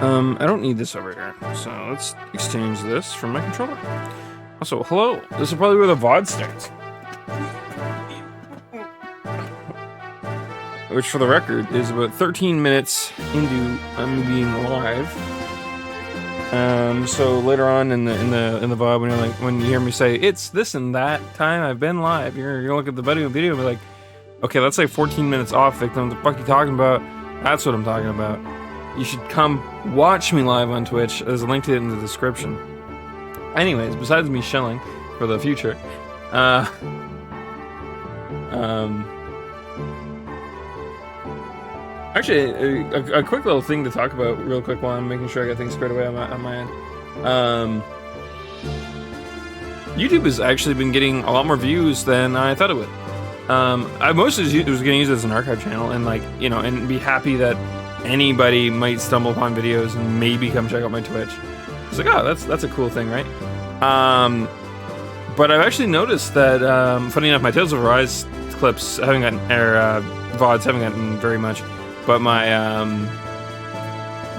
I don't need this over here, so let's exchange this from my controller. Also, hello. This is probably where the VOD starts. Which, for the record, is about 13 minutes into me being live. So later on in the VOD, when you hear me say it's this and that time I've been live, you're gonna look at the video and be like, okay, that's like 14 minutes off, victim. What the fuck are you talking about? That's what I'm talking about. You should come watch me live on Twitch. There's a link to it in the description. Anyways, besides me shilling for the future, actually, a quick little thing to talk about real quick while I'm making sure I got things squared away on my end. YouTube has actually been getting a lot more views than I thought it would. I mostly was going to use it as an archive channel and, like, you know, and be happy that anybody might stumble upon videos and maybe come check out my Twitch. It's like, oh, that's a cool thing, right? But I've actually noticed that, funny enough, my Tales of Arise clips haven't gotten, or VODs haven't gotten very much, but my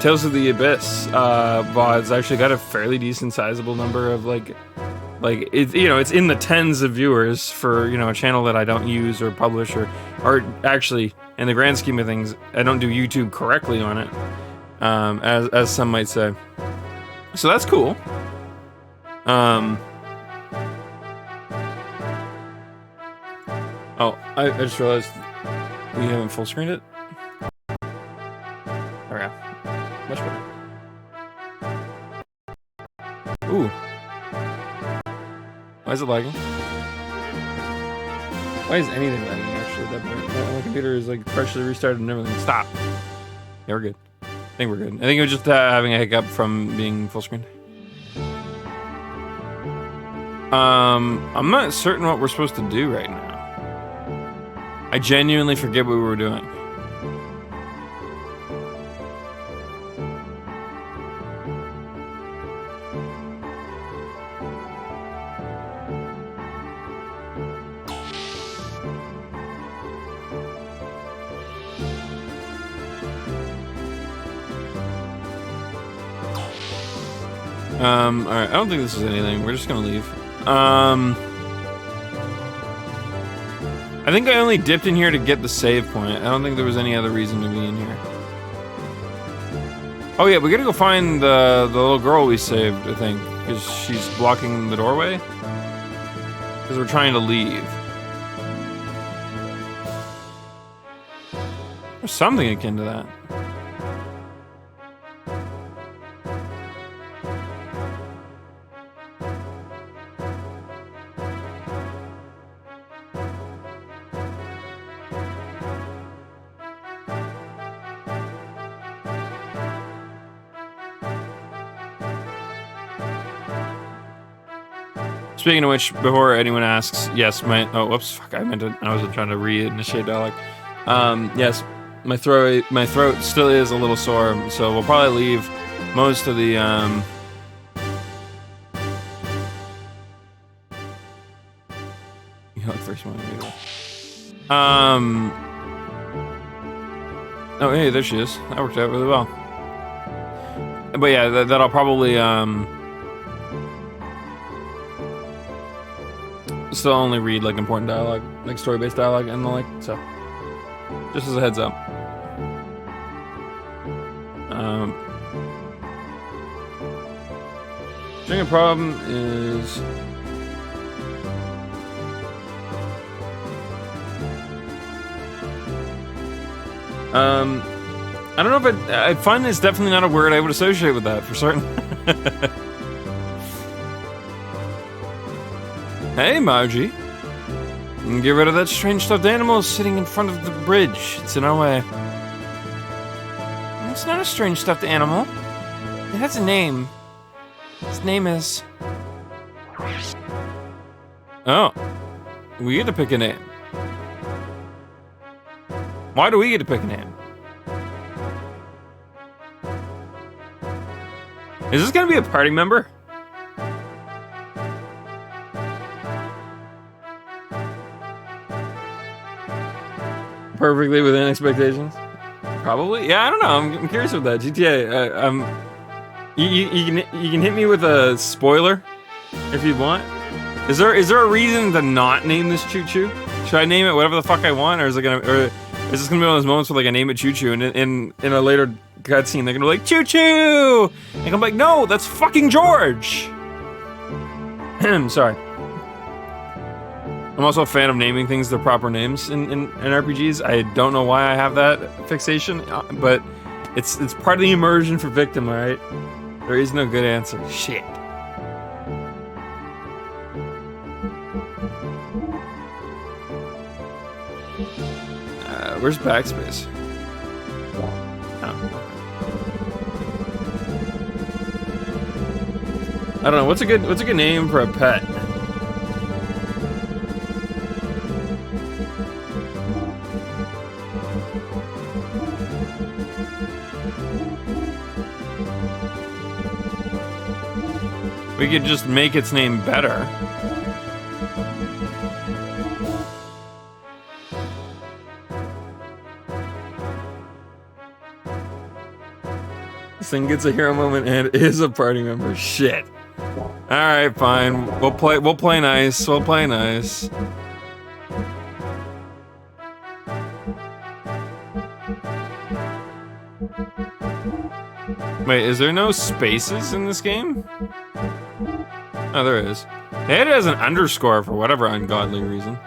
Tales of the Abyss VODs actually got a fairly decent, sizable number of, like it's, you know, it's in the tens of viewers for, you know, a channel that I don't use or publish or actually, in the grand scheme of things, I don't do YouTube correctly on it, as some might say. So that's cool. Oh, I just realized we haven't full screened it. Okay, much better. Ooh. Why is it lagging? Why is anything lagging, actually, at that point? My computer is, like, freshly restarted and everything. Stop! Yeah, we're good. I think we're good. I think it was just having a hiccup from being full screen. I'm not certain what we're supposed to do right now. I genuinely forget what we were doing. Alright, I don't think this is anything. We're just gonna leave. I think I only dipped in here to get the save point. I don't think there was any other reason to be in here. Oh yeah, we gotta go find the little girl we saved, I think, because she's blocking the doorway. Because we're trying to leave. Or something akin to that. Speaking of which, before anyone asks, yes, my whoops, fuck, I was trying to reinitiate dialogue. Yes, my throat still is a little sore, so we'll probably leave most of the you know, first one maybe. Oh hey, there she is. That worked out really well. But yeah, that'll probably still only read, like, important dialogue, like story-based dialogue and the like, so just as a heads up. The only problem is I don't know if I find it's definitely not a word I would associate with that for certain. Hey, Margie. Get rid of that strange stuffed animal sitting in front of the bridge. It's in our way. It's not a strange stuffed animal. It has a name. Its name is... Oh. We get to pick a name. Why do we get to pick a name? Is this gonna be a party member? Perfectly within expectations. Probably. Yeah, I don't know. I'm curious with that. GTA. You can hit me with a spoiler if you want. Is there a reason to not name this Choo Choo? Should I name it whatever the fuck I want, or is it gonna, or is this gonna be one of those moments where like I name it Choo Choo, and in a later cutscene they're gonna be like Choo Choo, and I'm like, no, that's fucking George. Sorry. I'm also a fan of naming things their proper names in RPGs. I don't know why I have that fixation, but it's part of the immersion for Victim, alright? There is no good answer. Shit. Where's backspace? Oh. I don't know, what's a good name for a pet? We could just make its name better. This thing gets a hero moment and is a party member. Shit. Alright, fine. We'll play nice. We'll play nice. Wait, is there no spaces in this game? Oh, there is. They had it as an underscore for whatever ungodly reason.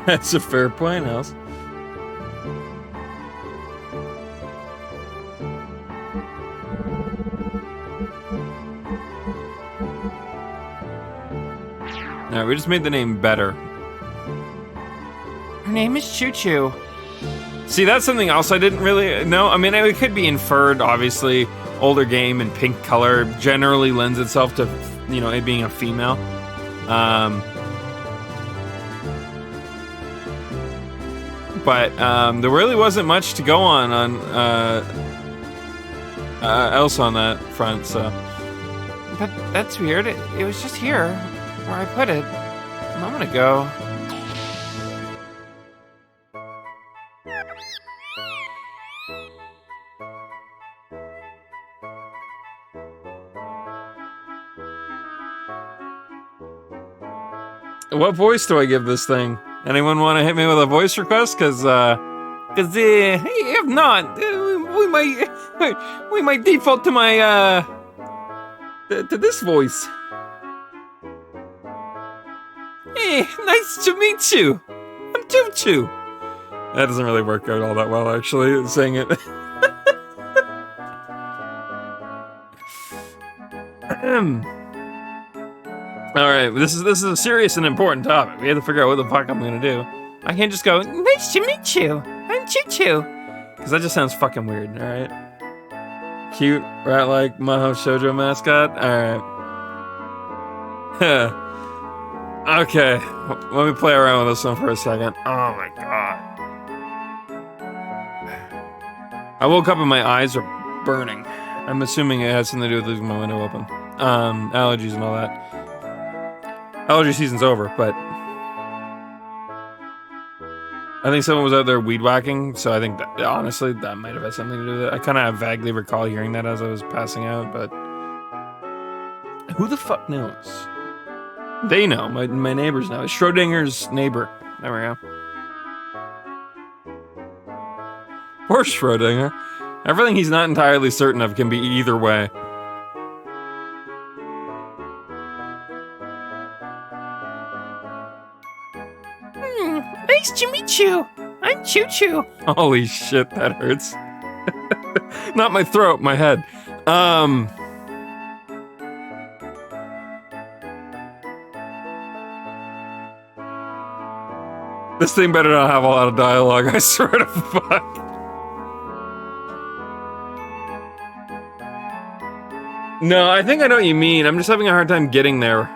That's a fair point, House. Alright, we just made the name better. Her name is Choo Choo. See, that's something else I didn't really know. I mean, it could be inferred, obviously. Older game and pink color generally lends itself to, you know, it being a female. But there really wasn't much to go on else on that front, so. But that's weird. It was just here where I put it a moment ago. What voice do I give this thing? Anyone want to hit me with a voice request? Cause if not, we might default to my to this voice. Hey, nice to meet you. I'm Choo Choo. That doesn't really work out all that well, actually, saying it. Alright, this is a serious and important topic. We have to figure out what the fuck I'm gonna do. I can't just go, nice to meet you. I'm Choo Choo. Because that just sounds fucking weird, alright? Cute, rat-like Maho Shoujo mascot? Alright. Okay, let me play around with this one for a second. Oh my god. I woke up and my eyes are burning. I'm assuming it has something to do with leaving my window open. Allergies and all that. Allergy season's over, but I think someone was out there weed whacking, so I think that, honestly, that might have had something to do with it. I kind of vaguely recall hearing that as I was passing out, but who the fuck knows? They know. My neighbors know. It's Schrodinger's neighbor. There we go. Poor Schrodinger. Everything he's not entirely certain of can be either way. Nice to meet you. I'm Choo Choo. Holy shit, that hurts. Not my throat, my head. This thing better not have a lot of dialogue, I swear to fuck. No, I think I know what you mean. I'm just having a hard time getting there.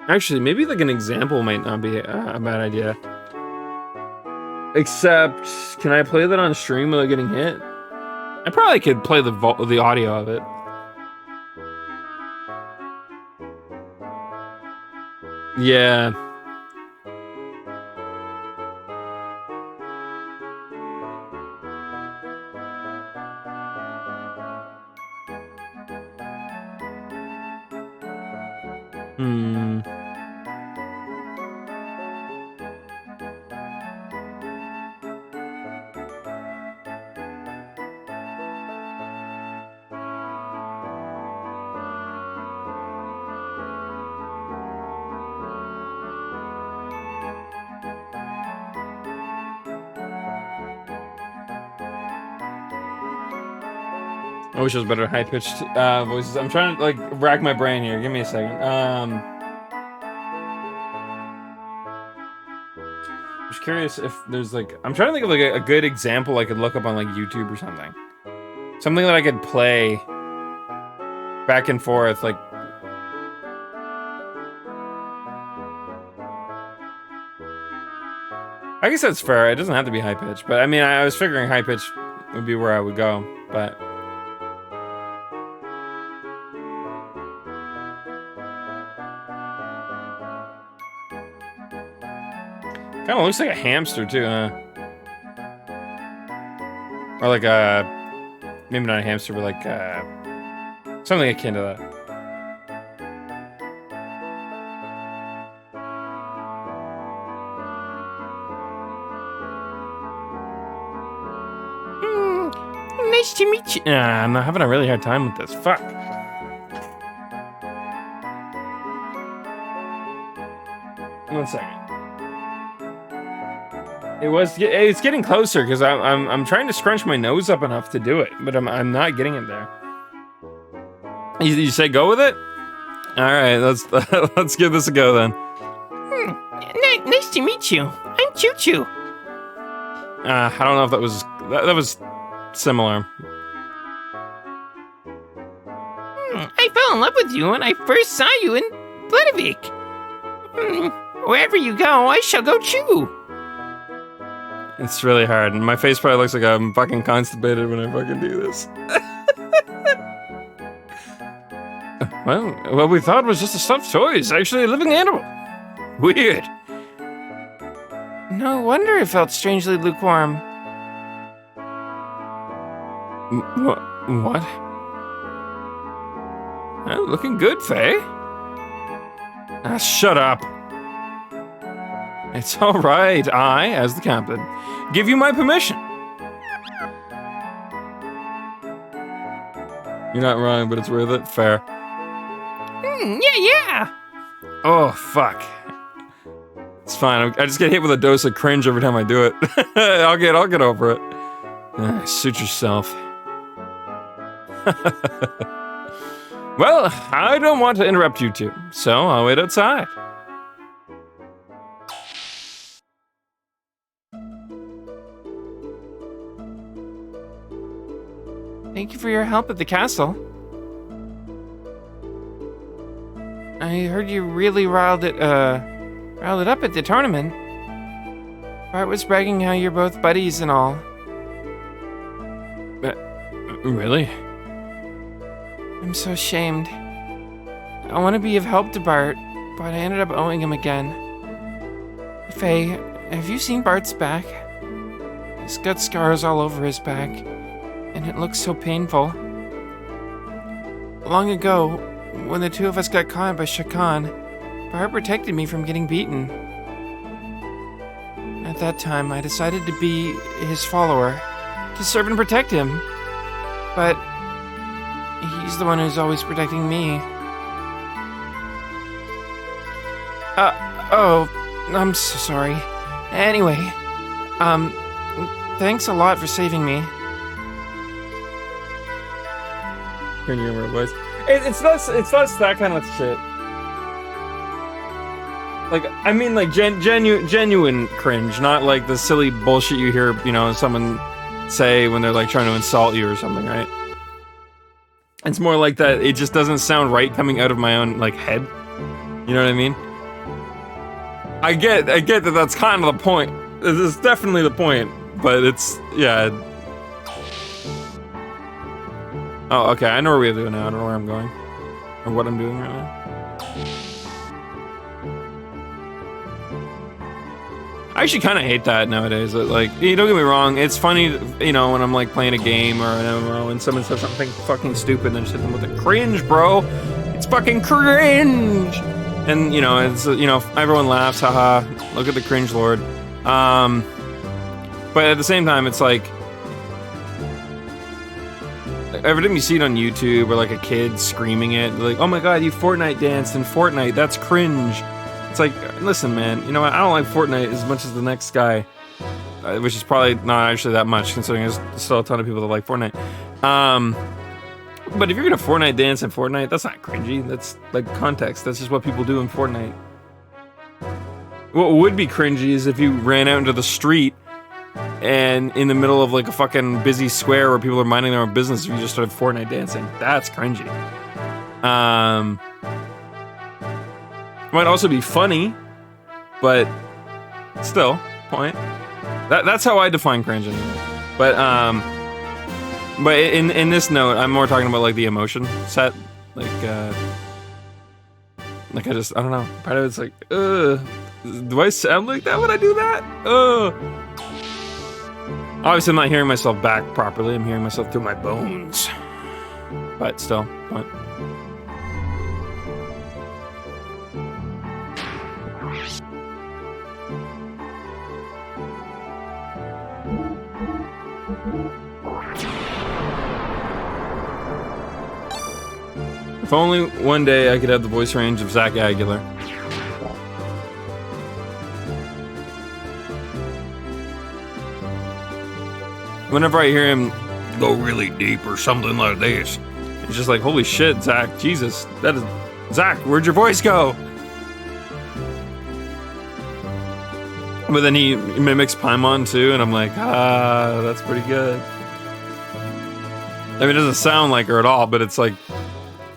Actually, maybe like an example might not be a bad idea. Except, can I play that on stream without getting hit? I probably could play the audio of it. Yeah. I wish I was better at high-pitched voices. I'm trying to, like, rack my brain here. Give me a second. I'm just curious if there's, like... I'm trying to think of, like, a good example I could look up on, like, YouTube or something. Something that I could play back and forth, like... I guess that's fair. It doesn't have to be high-pitched. But, I mean, I was figuring high-pitched would be where I would go. But... Kind of looks like a hamster too, huh? Or like a... Maybe not a hamster, but like something akin to that. Nice to meet you. I'm having a really hard time with this. Fuck. One second. It's getting closer because I'm trying to scrunch my nose up enough to do it, but I'm not getting it there. You say go with it? All right, let's give this a go then. Nice to meet you. I'm Choo Choo. I don't know if that was similar. I fell in love with you when I first saw you in Bledavik. Wherever you go, I shall go too. It's really hard, and my face probably looks like I'm fucking constipated when I fucking do this. Well, what we thought was just a stuffed toy is actually a living animal. Weird. No wonder it felt strangely lukewarm. What? Looking good, Faye. Shut up. It's all right. I, as the captain, give you my permission. You're not wrong, but it's worth it. Fair. Yeah. Oh, fuck. It's fine. I just get hit with a dose of cringe every time I do it. I'll get over it. Suit yourself. Well, I don't want to interrupt you two, so I'll wait outside. Thank you for your help at the castle. I heard you really riled it up at the tournament. Bart was bragging how you're both buddies and all. Really? I'm so ashamed. I want to be of help to Bart, but I ended up owing him again. Faye, have you seen Bart's back? He's got scars all over his back, and it looks so painful. Long ago, when the two of us got caught by Shakan, Bart protected me from getting beaten. At that time, I decided to be his follower, to serve and protect him. But he's the one who's always protecting me. Oh, I'm so sorry. Anyway, thanks a lot for saving me. Can you remember voice? It's less that kind of shit. Like, I mean, like genuine cringe, not like the silly bullshit you hear, someone say when they're like trying to insult you or something, right? It's more like that. It just doesn't sound right coming out of my own like head. You know what I mean? I get that that's kind of the point. It's definitely the point, but it's, yeah. Oh, okay, I know where we have to go now. I don't know where I'm going. Or what I'm doing right now. I actually kind of hate that nowadays. Like, don't get me wrong, it's funny, you know, when I'm like playing a game or an MMO and someone says something fucking stupid and then just hit them with a cringe, bro. It's fucking cringe. And, you know, it's, you know, everyone laughs, haha, look at the cringe lord. But at the same time, it's like, every time you see it on YouTube or like a kid screaming it, like, oh my god, you Fortnite danced in Fortnite, that's cringe. It's like, listen, man, you know what? I don't like Fortnite as much as the next guy, which is probably not actually that much, considering there's still a ton of people that like Fortnite. But if you're gonna Fortnite dance in Fortnite, that's not cringy. That's like context. That's just what people do in Fortnite. What would be cringy is if you ran out into the street and in the middle of like a fucking busy square where people are minding their own business, if you just started Fortnite dancing. That's cringy. Might also be funny, but still, point. That's how I define cringe anyway. But in this note, I'm more talking about like the emotion set. Like I don't know. Part of it's like, do I sound like that when I do that? Obviously, I'm not hearing myself back properly. I'm hearing myself through my bones. But still, point. If only one day I could have the voice range of Zach Aguilar. Whenever I hear him go really deep or something like this, it's just like, holy shit, Zach, Jesus, that is... Zach, where'd your voice go? But then he mimics Paimon too, and I'm like, that's pretty good. I mean, it doesn't sound like her at all, but it's like,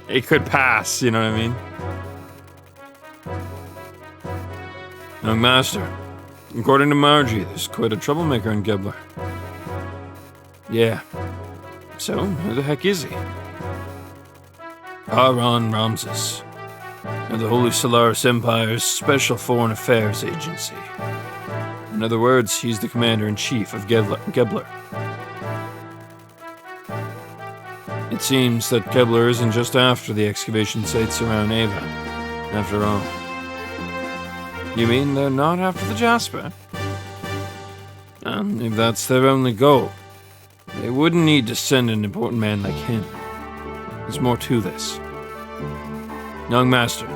it could pass, you know what I mean? Young master, according to Margie, there's quite a troublemaker in Gebler. Yeah. So, who the heck is he? Aron Ramses, of the Holy Solaris Empire's Special Foreign Affairs Agency. In other words, he's the commander-in-chief of Gebler. It seems that Gebler isn't just after the excavation sites around Ava, after all. You mean they're not after the Jasper? If that's their only goal, they wouldn't need to send an important man like him. There's more to this. Young master,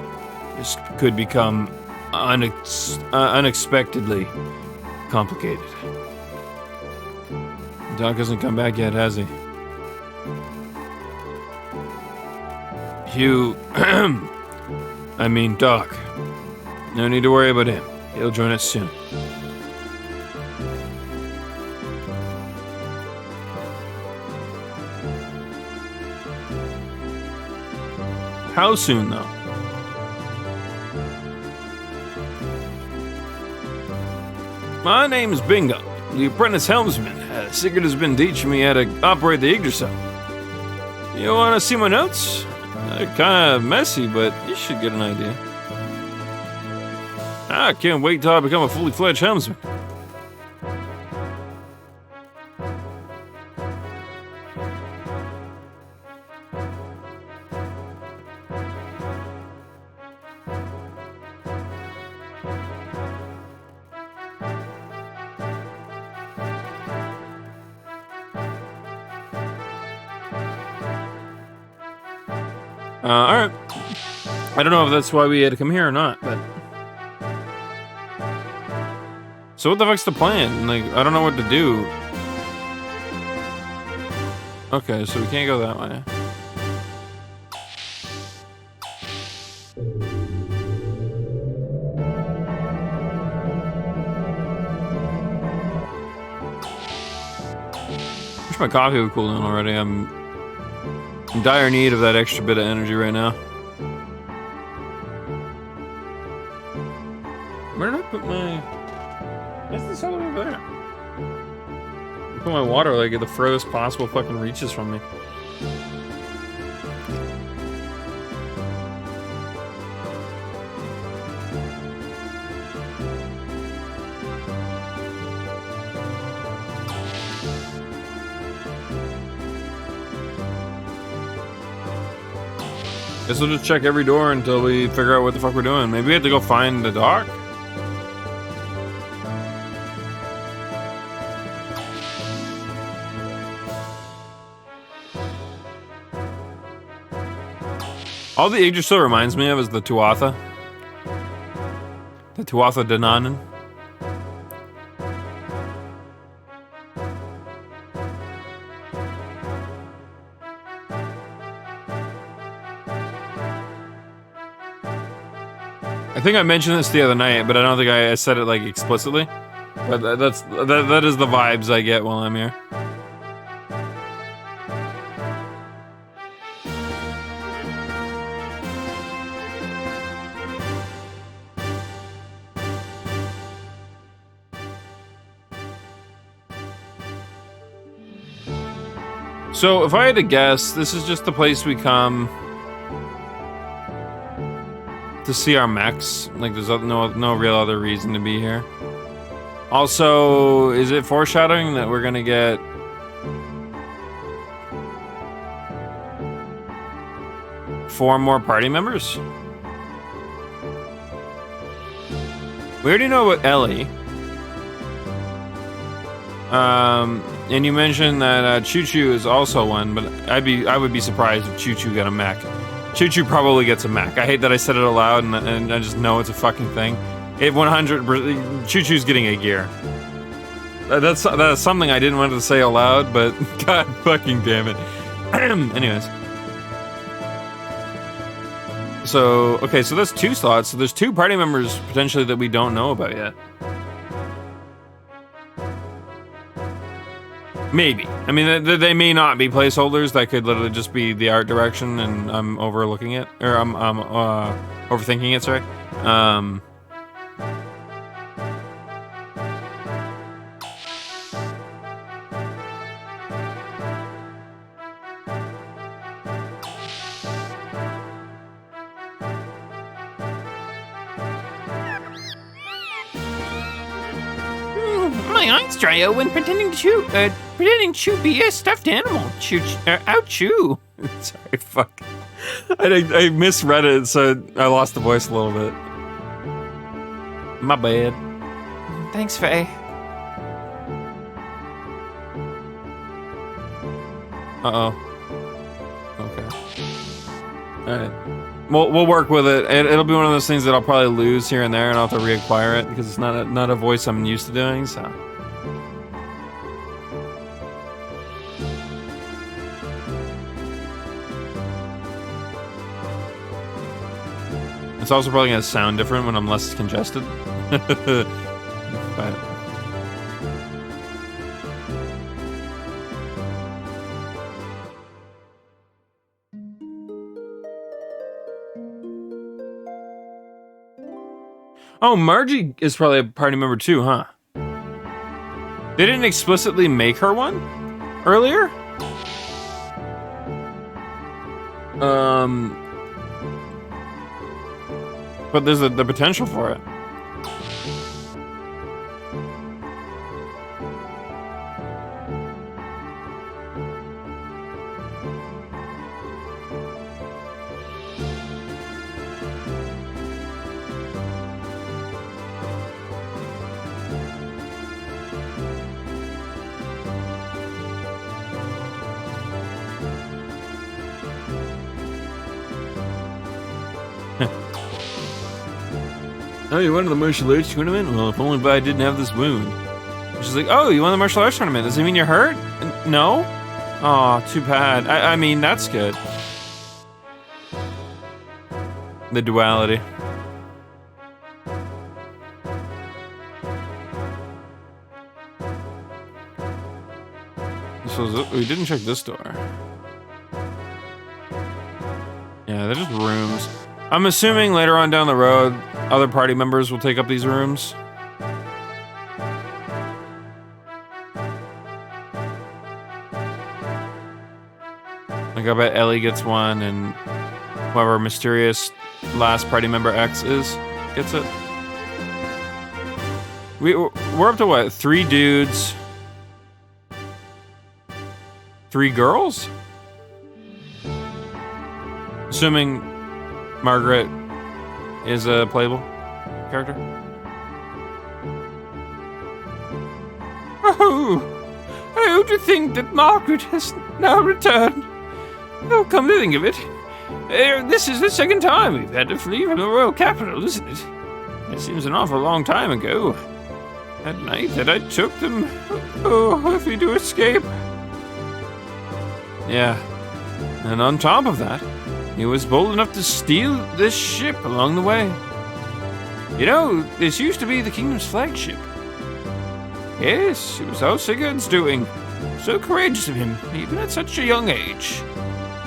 this could become unexpectedly complicated. Doc hasn't come back yet, has he? Hugh, I mean Doc. No need to worry about him. He'll join us soon. How soon, though? My name's Bingo, the apprentice helmsman. Sigurd has been teaching me how to operate the Yggdrasil. You want to see my notes? They're kind of messy, but you should get an idea. I can't wait till I become a fully fledged helmsman. Alright. I don't know if that's why we had to come here or not, but... So what the fuck's the plan? Like, I don't know what to do. Okay, so we can't go that way. Wish my coffee would cool down already. I'm in dire need of that extra bit of energy right now. Where did I What's this all over there? Put my water like at the furthest possible fucking reaches from me. Guess we'll just check every door until we figure out what the fuck we're doing. Maybe we have to go find the dock? All the Yggdrasil reminds me of is the Tuatha. The Tuatha De Danann. I think I mentioned this the other night, but I don't think I said it like explicitly. But that is the vibes I get while I'm here. So, if I had to guess, this is just the place we come to see our mechs. Like, there's no real other reason to be here. Also, is it foreshadowing that we're gonna get four more party members? We already know about Ellie. And you mentioned that Choo Choo is also one, but I would be surprised if Choo Choo got a mech. Choo Choo probably gets a mech. I hate that I said it aloud, and I just know it's a fucking thing. It 100. Choo Choo's getting a gear. That's something I didn't want to say aloud, but god fucking damn it. Anyways. So, okay, so that's 2 slots. So there's 2 party members potentially that we don't know about yet. Maybe. I mean, they may not be placeholders. That could literally just be the art direction, and I'm overlooking it, or I'm overthinking it. Sorry. My eyes dry out when pretending to be a stuffed animal. Ouchoo. Sorry, fuck. I misread it, so I lost the voice a little bit. My bad. Thanks, Faye. Uh-oh. Okay. Alright. We'll work with it. It'll be one of those things that I'll probably lose here and there, and I'll have to reacquire it, because it's not a voice I'm used to doing, so... It's also probably gonna sound different when I'm less congested. But... Oh, Margie is probably a party member too, huh? They didn't explicitly make her one earlier? But there's the potential for it. Oh, you won the martial arts tournament? Well, if only I didn't have this wound. She's like, oh, you won the martial arts tournament. Does it mean you're hurt? No? Oh, too bad. I mean, that's good. The duality. So we didn't check this door. Yeah, they're just rooms. I'm assuming later on down the road, other party members will take up these rooms. Like, I bet Ellie gets one, and whoever mysterious last party member X is gets it. We're up to what? 3 dudes, 3 girls? Assuming Margaret is a playable character. Oh, to think that Margaret has now returned. Oh, come to think of it, this is the second time we've had to flee from the royal capital, isn't it? It seems an awful long time ago. That night that I took them. Oh, if we do escape. Yeah. And on top of that, he was bold enough to steal this ship along the way. You know, this used to be the kingdom's flagship. Yes, it was all Sigurd's doing. So courageous of him, even at such a young age.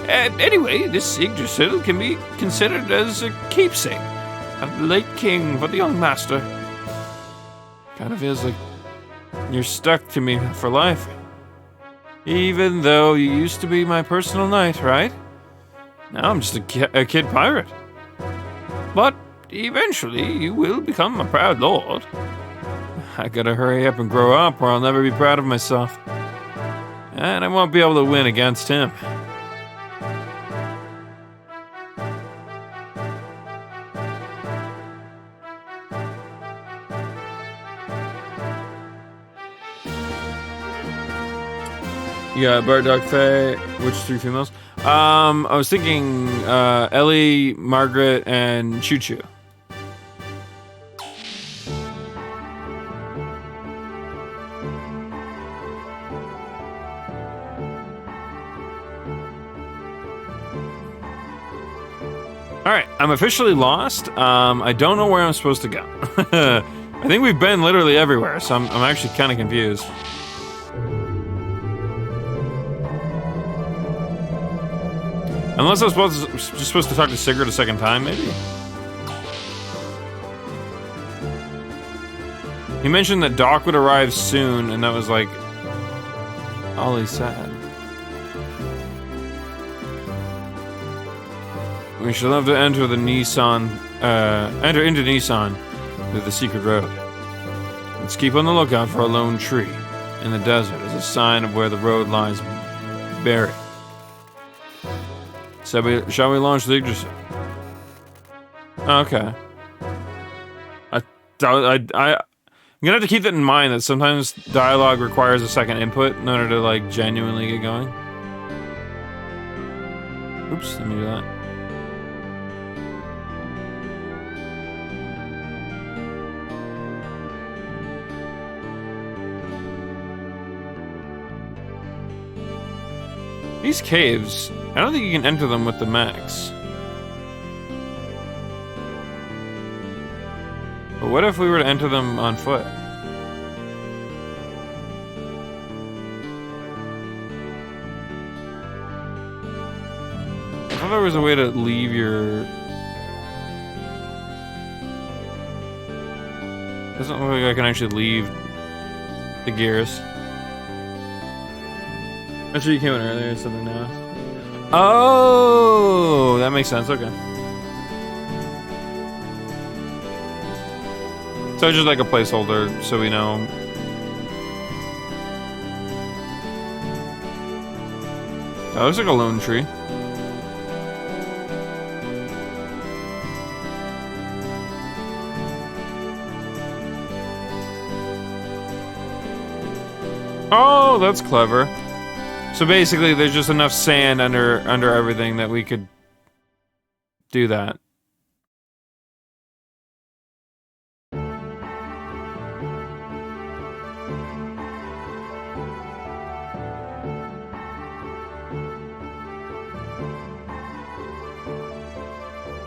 Anyway, this Yggdrasil can be considered as a keepsake of the late king for the young master. Kind of feels like you're stuck to me for life. Even though you used to be my personal knight, right? Now I'm just a kid pirate. But eventually you will become a proud lord. I gotta hurry up and grow up or I'll never be proud of myself. And I won't be able to win against him. You got Bart, Dog, Faye. Which 3 females? I was thinking Ellie, Margaret, and Choo Choo. Alright, I'm officially lost. I don't know where I'm supposed to go. I think we've been literally everywhere, so I'm actually kind of confused. Unless I was just supposed to talk to Sigurd a second time, maybe? He mentioned that Doc would arrive soon, and that was like all he said. We shall have to enter the Nissan, enter into Nissan through the secret road. Let's keep on the lookout for a lone tree in the desert as a sign of where the road lies buried. So shall we launch the Yggdrasil? Okay. I'm gonna have to keep that in mind, that sometimes dialogue requires a second input in order to, like, genuinely get going. Oops, let me do that. These caves, I don't think you can enter them with the max. But what if we were to enter them on foot? I thought there was a way to leave your... Doesn't look like I can actually leave the gears. I'm sure you came in earlier or something now. Oh, that makes sense, okay. So just like a placeholder, so we know. That looks like a lone tree. Oh, that's clever. So basically, there's just enough sand under everything that we could do that.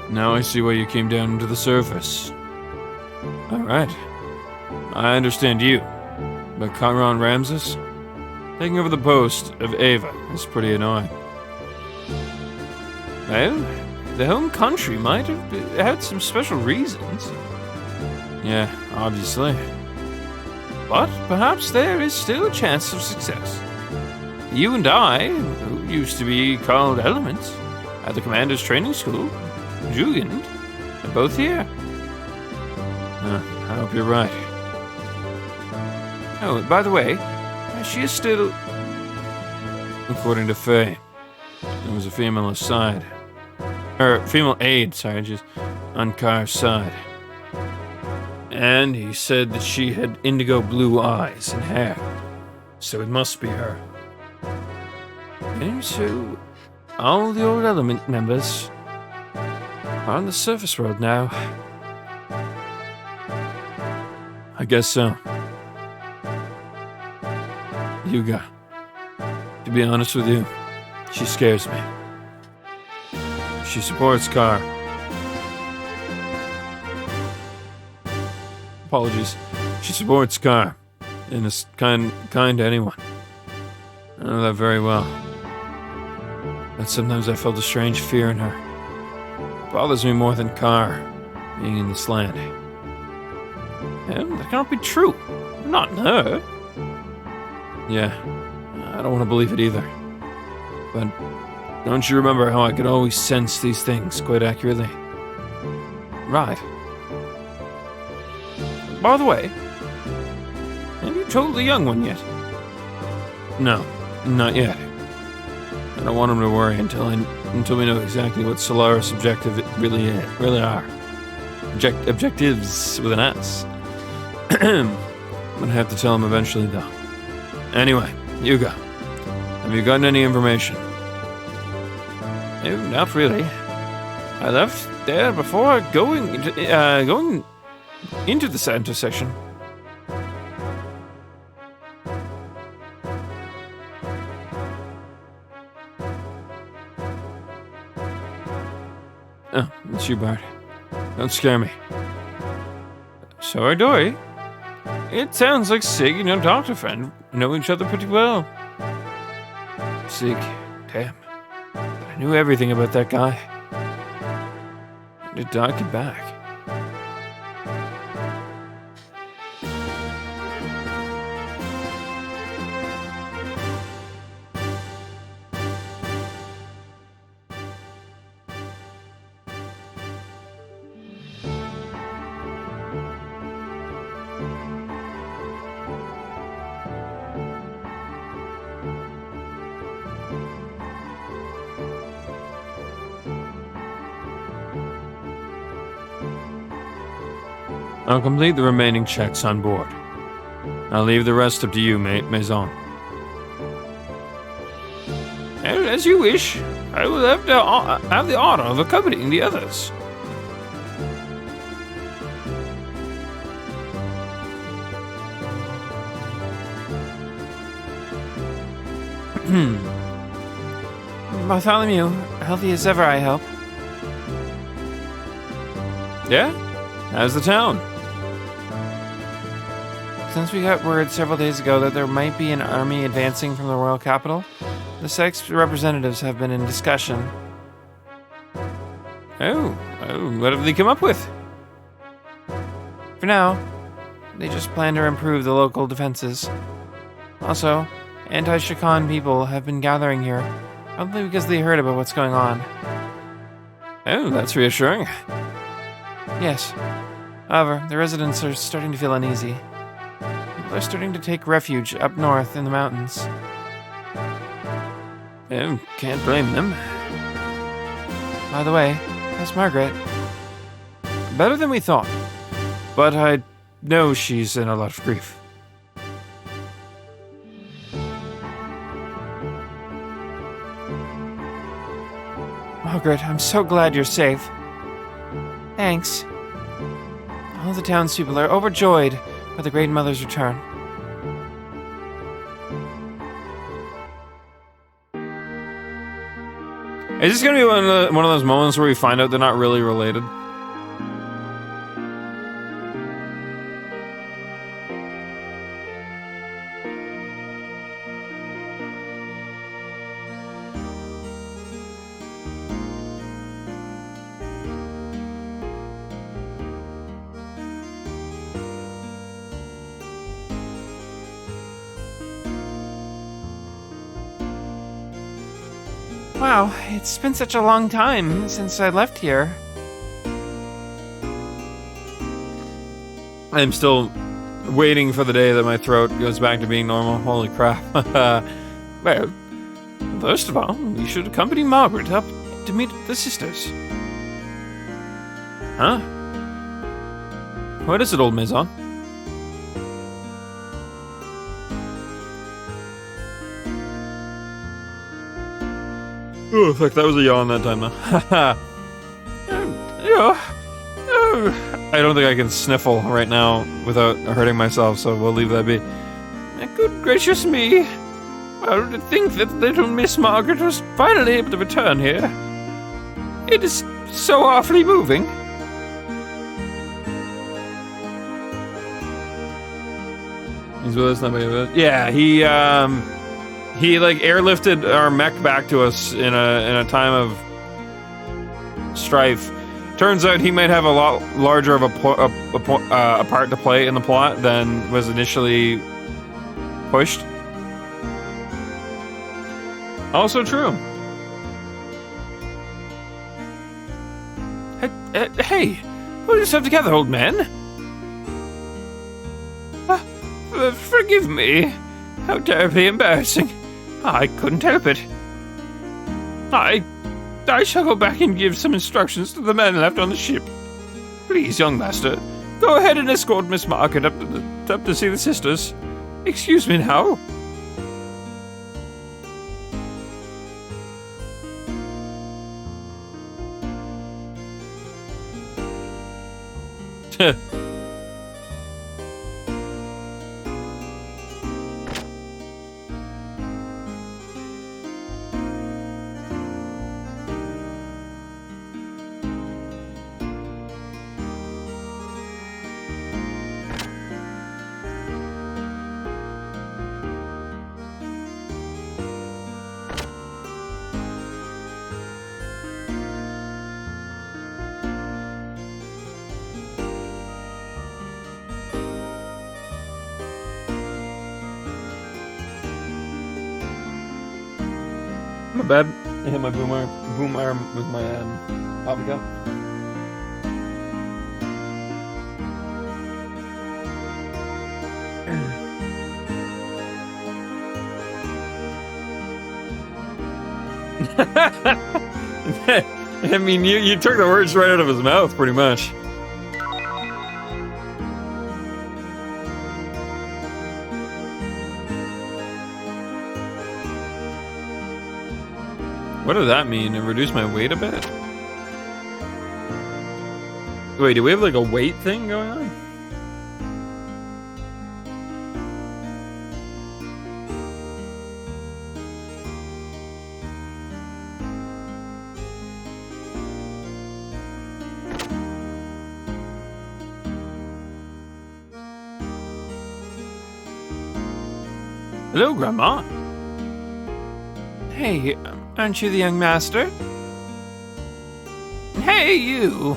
Now I see why you came down to the surface. Alright. I understand you. But Chiron Ramses? Taking over the post of Ava is pretty annoying. Well, the home country might have had some special reasons. Yeah, obviously. But perhaps there is still a chance of success. You and I, used to be called Elements at the Commander's Training School. Julian, they're both here. I hope you're right. Oh, by the way, she is still... According to Faye, there was a female aside. Female aide, sorry, just on Car's side. And he said that she had indigo blue eyes and hair. So it must be her. And so, all the old Element members are on the surface world now. I guess so. Yuga, to be honest with you, she scares me. She supports Car. Apologies. She supports Car and is kind to anyone. I know that very well. But sometimes I felt a strange fear in her. It bothers me more than Car being in this land. And that cannot be true. Not in her. Yeah, I don't want to believe it either. But don't you remember how I could always sense these things quite accurately? Right. By the way, have you told the young one yet? No, not yet. I don't want him to worry until we know exactly what Solaris objective it really are. Objectives with an S. I'm gonna have to tell him eventually, though. Anyway, Yuga, have you gotten any information? No, not really. I left there before going into the center section. Oh, it's you, Bart. Don't scare me. Sorry, Dory. It sounds like Sig and your doctor friend know each other pretty well. Sig, damn. But I knew everything about that guy. Did Doc get back? I'll complete the remaining checks on board. I'll leave the rest up to you, Maison. And as you wish, I will have the honor of accompanying the others. Bartholomew, healthy as ever, I hope. Yeah? How's the town? Since we got word several days ago that there might be an army advancing from the royal capital, the Sex representatives have been in discussion. Oh, what have they come up with? For now, they just plan to improve the local defenses. Also, anti-Shakan people have been gathering here, probably because they heard about what's going on. Oh, that's reassuring. Yes. However, the residents are starting to feel uneasy. People are starting to take refuge up north in the mountains. Can't blame them. By the way, how's Margaret? Better than we thought. But I know she's in a lot of grief. Margaret, I'm so glad you're safe. Thanks. All the townspeople are overjoyed by the Great Mother's return. Is this gonna be one of those moments where we find out they're not really related? Wow, it's been such a long time since I left here. I'm still waiting for the day that my throat goes back to being normal. Holy crap. Well, first of all, we should accompany Margaret up to meet the sisters. Huh? What is it, old Maison? Oh, fuck, that was a yawn that time, though. I don't think I can sniffle right now without hurting myself, so we'll leave that be. Good gracious me. Well, to think that little Miss Margaret was finally able to return here. It is so awfully moving. He's with us, not with us. Yeah, he like airlifted our mech back to us in a time of strife. Turns out he might have a lot larger of a part to play in the plot than was initially pushed. Also true. Hey, pull yourself together, old man. Forgive me. How terribly embarrassing. I couldn't help it. I shall go back and give some instructions to the men left on the ship. Please, young master, go ahead and escort Miss Margaret up to see the sisters. Excuse me now. My bad. I hit my boom arm with my coffee cup. I mean, you took the words right out of his mouth, pretty much. What does that mean? It reduced my weight a bit? Wait, do we have like a weight thing going on? Hello, Grandma. Hey, aren't you the young master? Hey, you.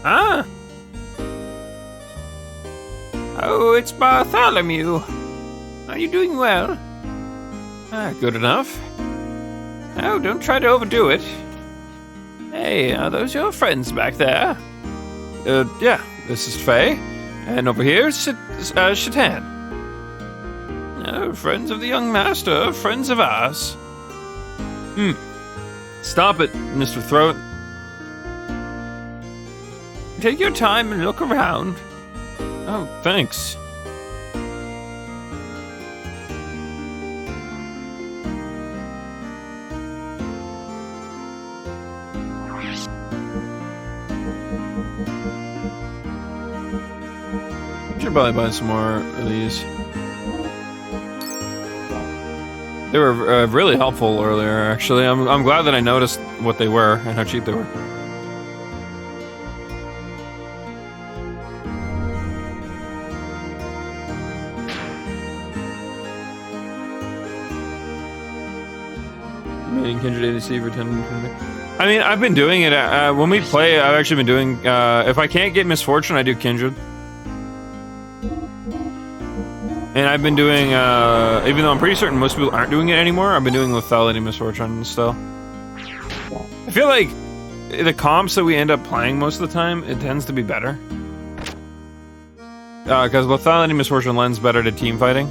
Huh? Oh, it's Bartholomew. Are you doing well? Good enough. Oh, don't try to overdo it. Hey, are those your friends back there? Yeah, this is Faye. And over here is Shatan. Oh, friends of the young master, friends of ours. Stop it, Mr. Throat. Take your time and look around. Oh, thanks. Should probably buy some more of these. They were really helpful earlier, actually. I'm glad that I noticed what they were and how cheap they were. Meeting Kindred ADC for 10. I mean, I've been doing it. When we play, I've actually been doing... if I can't get Misfortune, I do Kindred. And I've been doing, even though I'm pretty certain most people aren't doing it anymore, I've been doing lethality misfortune still. I feel like the comps that we end up playing most of the time, it tends to be better. Because lethality misfortune lends better to team fighting.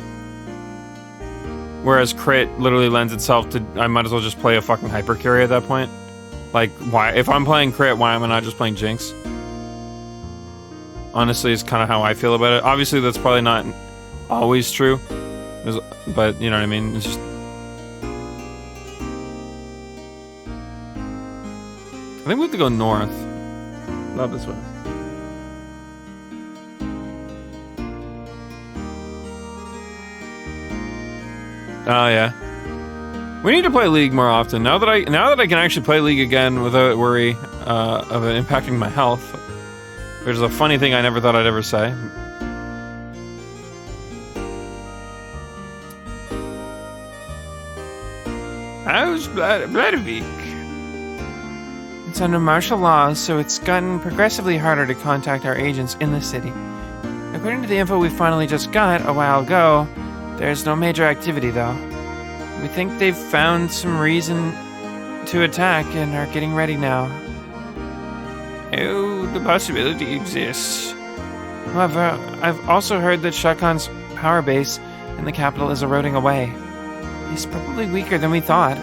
Whereas crit literally lends itself to, I might as well just play a fucking hyper carry at that point. Like, why, if I'm playing crit, why am I not just playing Jinx? Honestly, it's kind of how I feel about it. Obviously, that's probably not always true. But, you know what I mean? It's just... I think we have to go north. Not this way. Oh, yeah. We need to play League more often. Now that I can actually play League again without worry of it impacting my health, which is a funny thing I never thought I'd ever say. How's Vladimir? It's under martial law, so it's gotten progressively harder to contact our agents in the city. According to the info we finally just got a while ago, there's no major activity though. We think they've found some reason to attack and are getting ready now. Oh, the possibility exists. However, I've also heard that Shakan's power base in the capital is eroding away. He's probably weaker than we thought.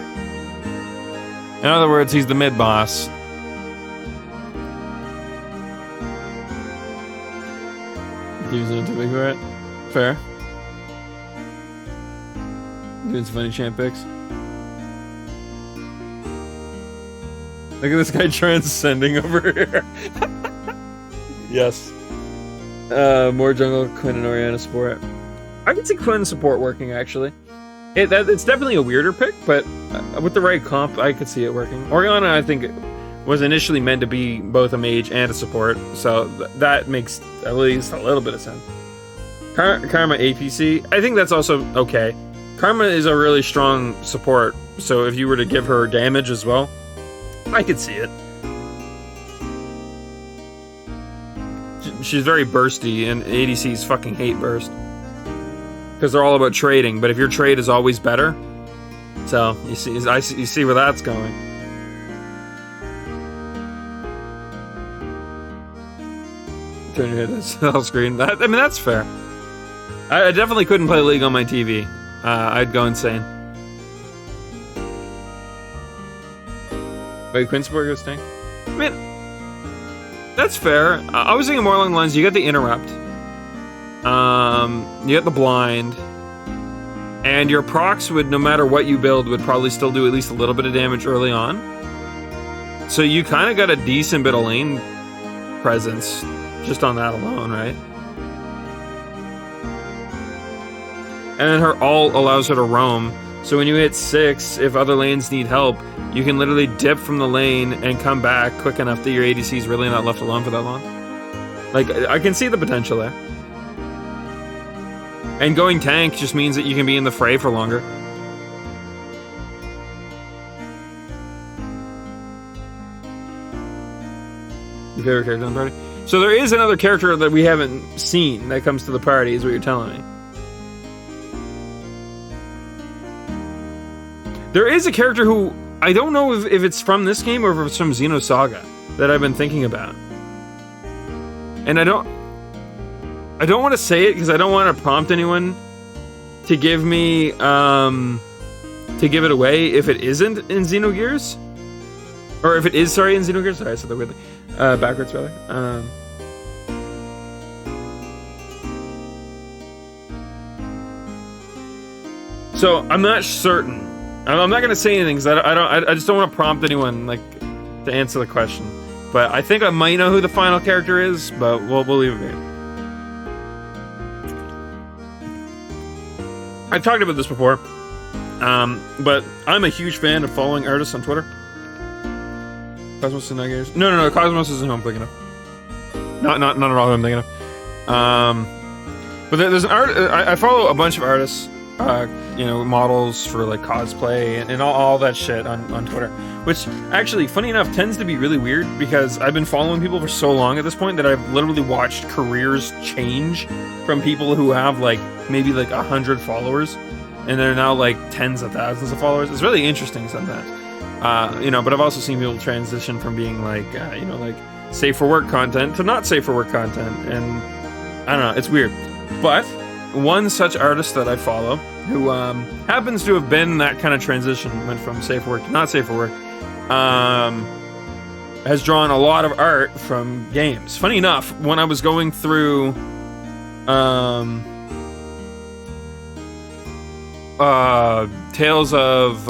In other words, he's the mid-boss. Using it too big for it. Fair. Doing some funny champ picks. Look at this guy transcending over here. Yes. More jungle, Quinn and Orianna support. I can see Quinn support working, actually. It's definitely a weirder pick, but with the right comp, I could see it working. Orianna, I think, was initially meant to be both a mage and a support, so that makes at least a little bit of sense. Karma APC, I think that's also okay. Karma is a really strong support, so if you were to give her damage as well, I could see it. She's very bursty, and ADCs fucking hate burst. Because they're all about trading, but if your trade is always better, so you see where that's going. Turn your head to the cell screen. I mean, that's fair. I definitely couldn't play League on my TV. I'd go insane. Wait, Quinn support goes tank? I mean, that's fair. I was thinking more along the lines, you got the interrupt. You got the blind. And your procs would, no matter what you build, would probably still do at least a little bit of damage early on. So you kind of got a decent bit of lane presence just on that alone, right? And then her ult allows her to roam. So when you hit 6, if other lanes need help, you can literally dip from the lane and come back quick enough that your ADC is really not left alone for that long. Like, I can see the potential there. And going tank just means that you can be in the fray for longer. Your favorite character in the party? So there is another character that we haven't seen that comes to the party, is what you're telling me. There is a character who, I don't know if it's from this game or if it's from Xenosaga that I've been thinking about. And I don't want to say it because I don't want to prompt anyone to give me, to give it away if it isn't in Xenogears. Or if it is, sorry, in Xenogears. Sorry, I said that weirdly. Backwards, rather. So, I'm not certain. I'm not gonna say anything because I just don't want to prompt anyone like to answer the question. But I think I might know who the final character is, but we'll leave it. I've talked about this before, but I'm a huge fan of following artists on Twitter. Cosmos and Xenogears. No, Cosmos isn't who I'm thinking of. Not at all who I'm thinking of. But there's an art. I follow a bunch of artists. you know, models for like cosplay and all that shit on Twitter. Which actually, funny enough, tends to be really weird because I've been following people for so long at this point that I've literally watched careers change from people who have like maybe like 100 followers and they're now like tens of thousands of followers. It's really interesting sometimes. You know, but I've also seen people transition from being like, you know, like safe for work content to not safe for work content. And I don't know, it's weird. But one such artist that I follow who happens to have been that kind of transition, went from safe for work to not safe for work, has drawn a lot of art from games. Funny enough, when I was going through Tales of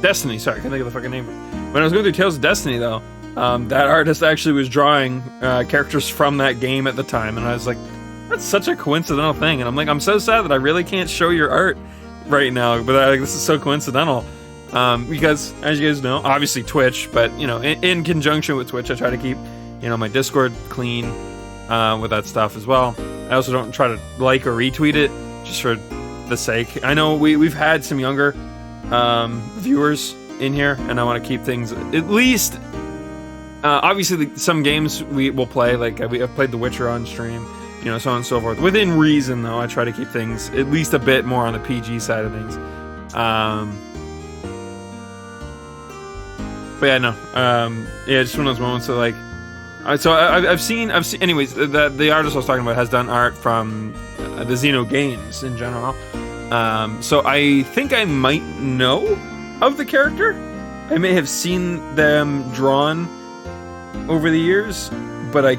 Destiny, sorry, I can't think of the fucking name. When I was going through Tales of Destiny, though, that artist actually was drawing characters from that game at the time, and I was like, that's such a coincidental thing. And I'm like, I'm so sad that I really can't show your art right now, but this is so coincidental. Because, as you guys know, obviously Twitch, but, you know, in conjunction with Twitch, I try to keep, you know, my Discord clean with that stuff as well. I also don't try to like or retweet it, just for the sake. I know we've had some younger viewers in here, and I want to keep things, at least, obviously some games we will play, like I've played The Witcher on stream, you know, so on and so forth. Within reason, though, I try to keep things at least a bit more on the PG side of things. But yeah, no. Yeah, just one of those moments that, like, so I've seen. Anyways, the artist I was talking about has done art from the Xenogears in general. So I think I might know of the character. I may have seen them drawn over the years, but I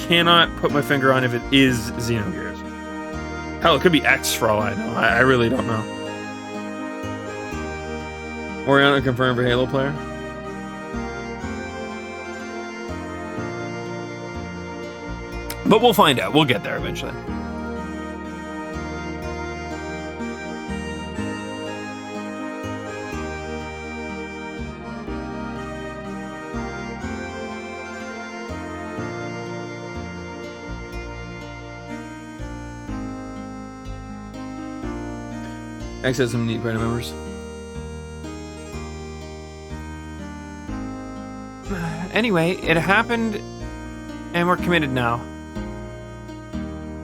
cannot put my finger on if it is Xenogears. Hell, it could be X for all I know. I really don't know. Oriana confirmed for Halo player. But we'll find out. We'll get there eventually. X has some neat party members. Anyway, it happened, and we're committed now.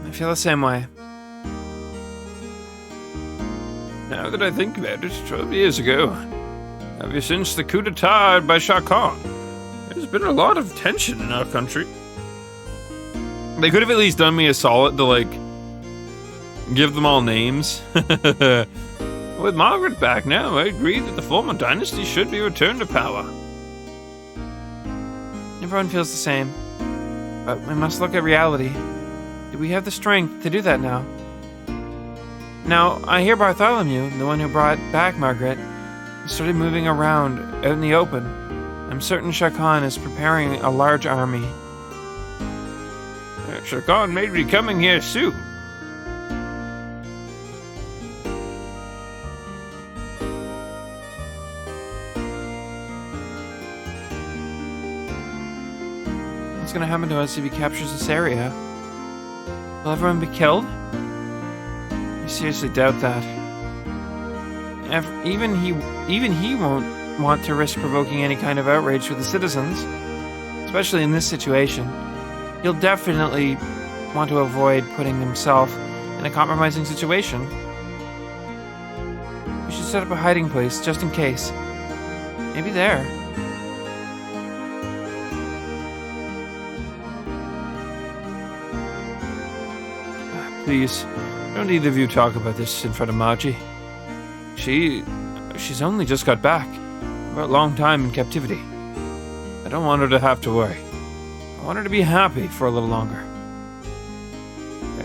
I feel the same way. Now that I think about it, 12 years ago, ever since the coup d'etat by Shah Khan, there's been a lot of tension in our country. They could have at least done me a solid to, like, give them all names. With Margaret back now, I agree that the former dynasty should be returned to power. Everyone feels the same. But we must look at reality. Do we have the strength to do that now? Now, I hear Bartholomew, the one who brought back Margaret, started moving around out in the open. I'm certain Shah Khan is preparing a large army. Shah Khan may be coming here soon. What's going to happen to us if he captures this area? Will everyone be killed? I seriously doubt that. Even he won't want to risk provoking any kind of outrage with the citizens, especially in this situation. He'll definitely want to avoid putting himself in a compromising situation. We should set up a hiding place just in case. Maybe there. Please, don't either of you talk about this in front of Margie. She's only just got back. For a long time in captivity. I don't want her to have to worry. I want her to be happy for a little longer.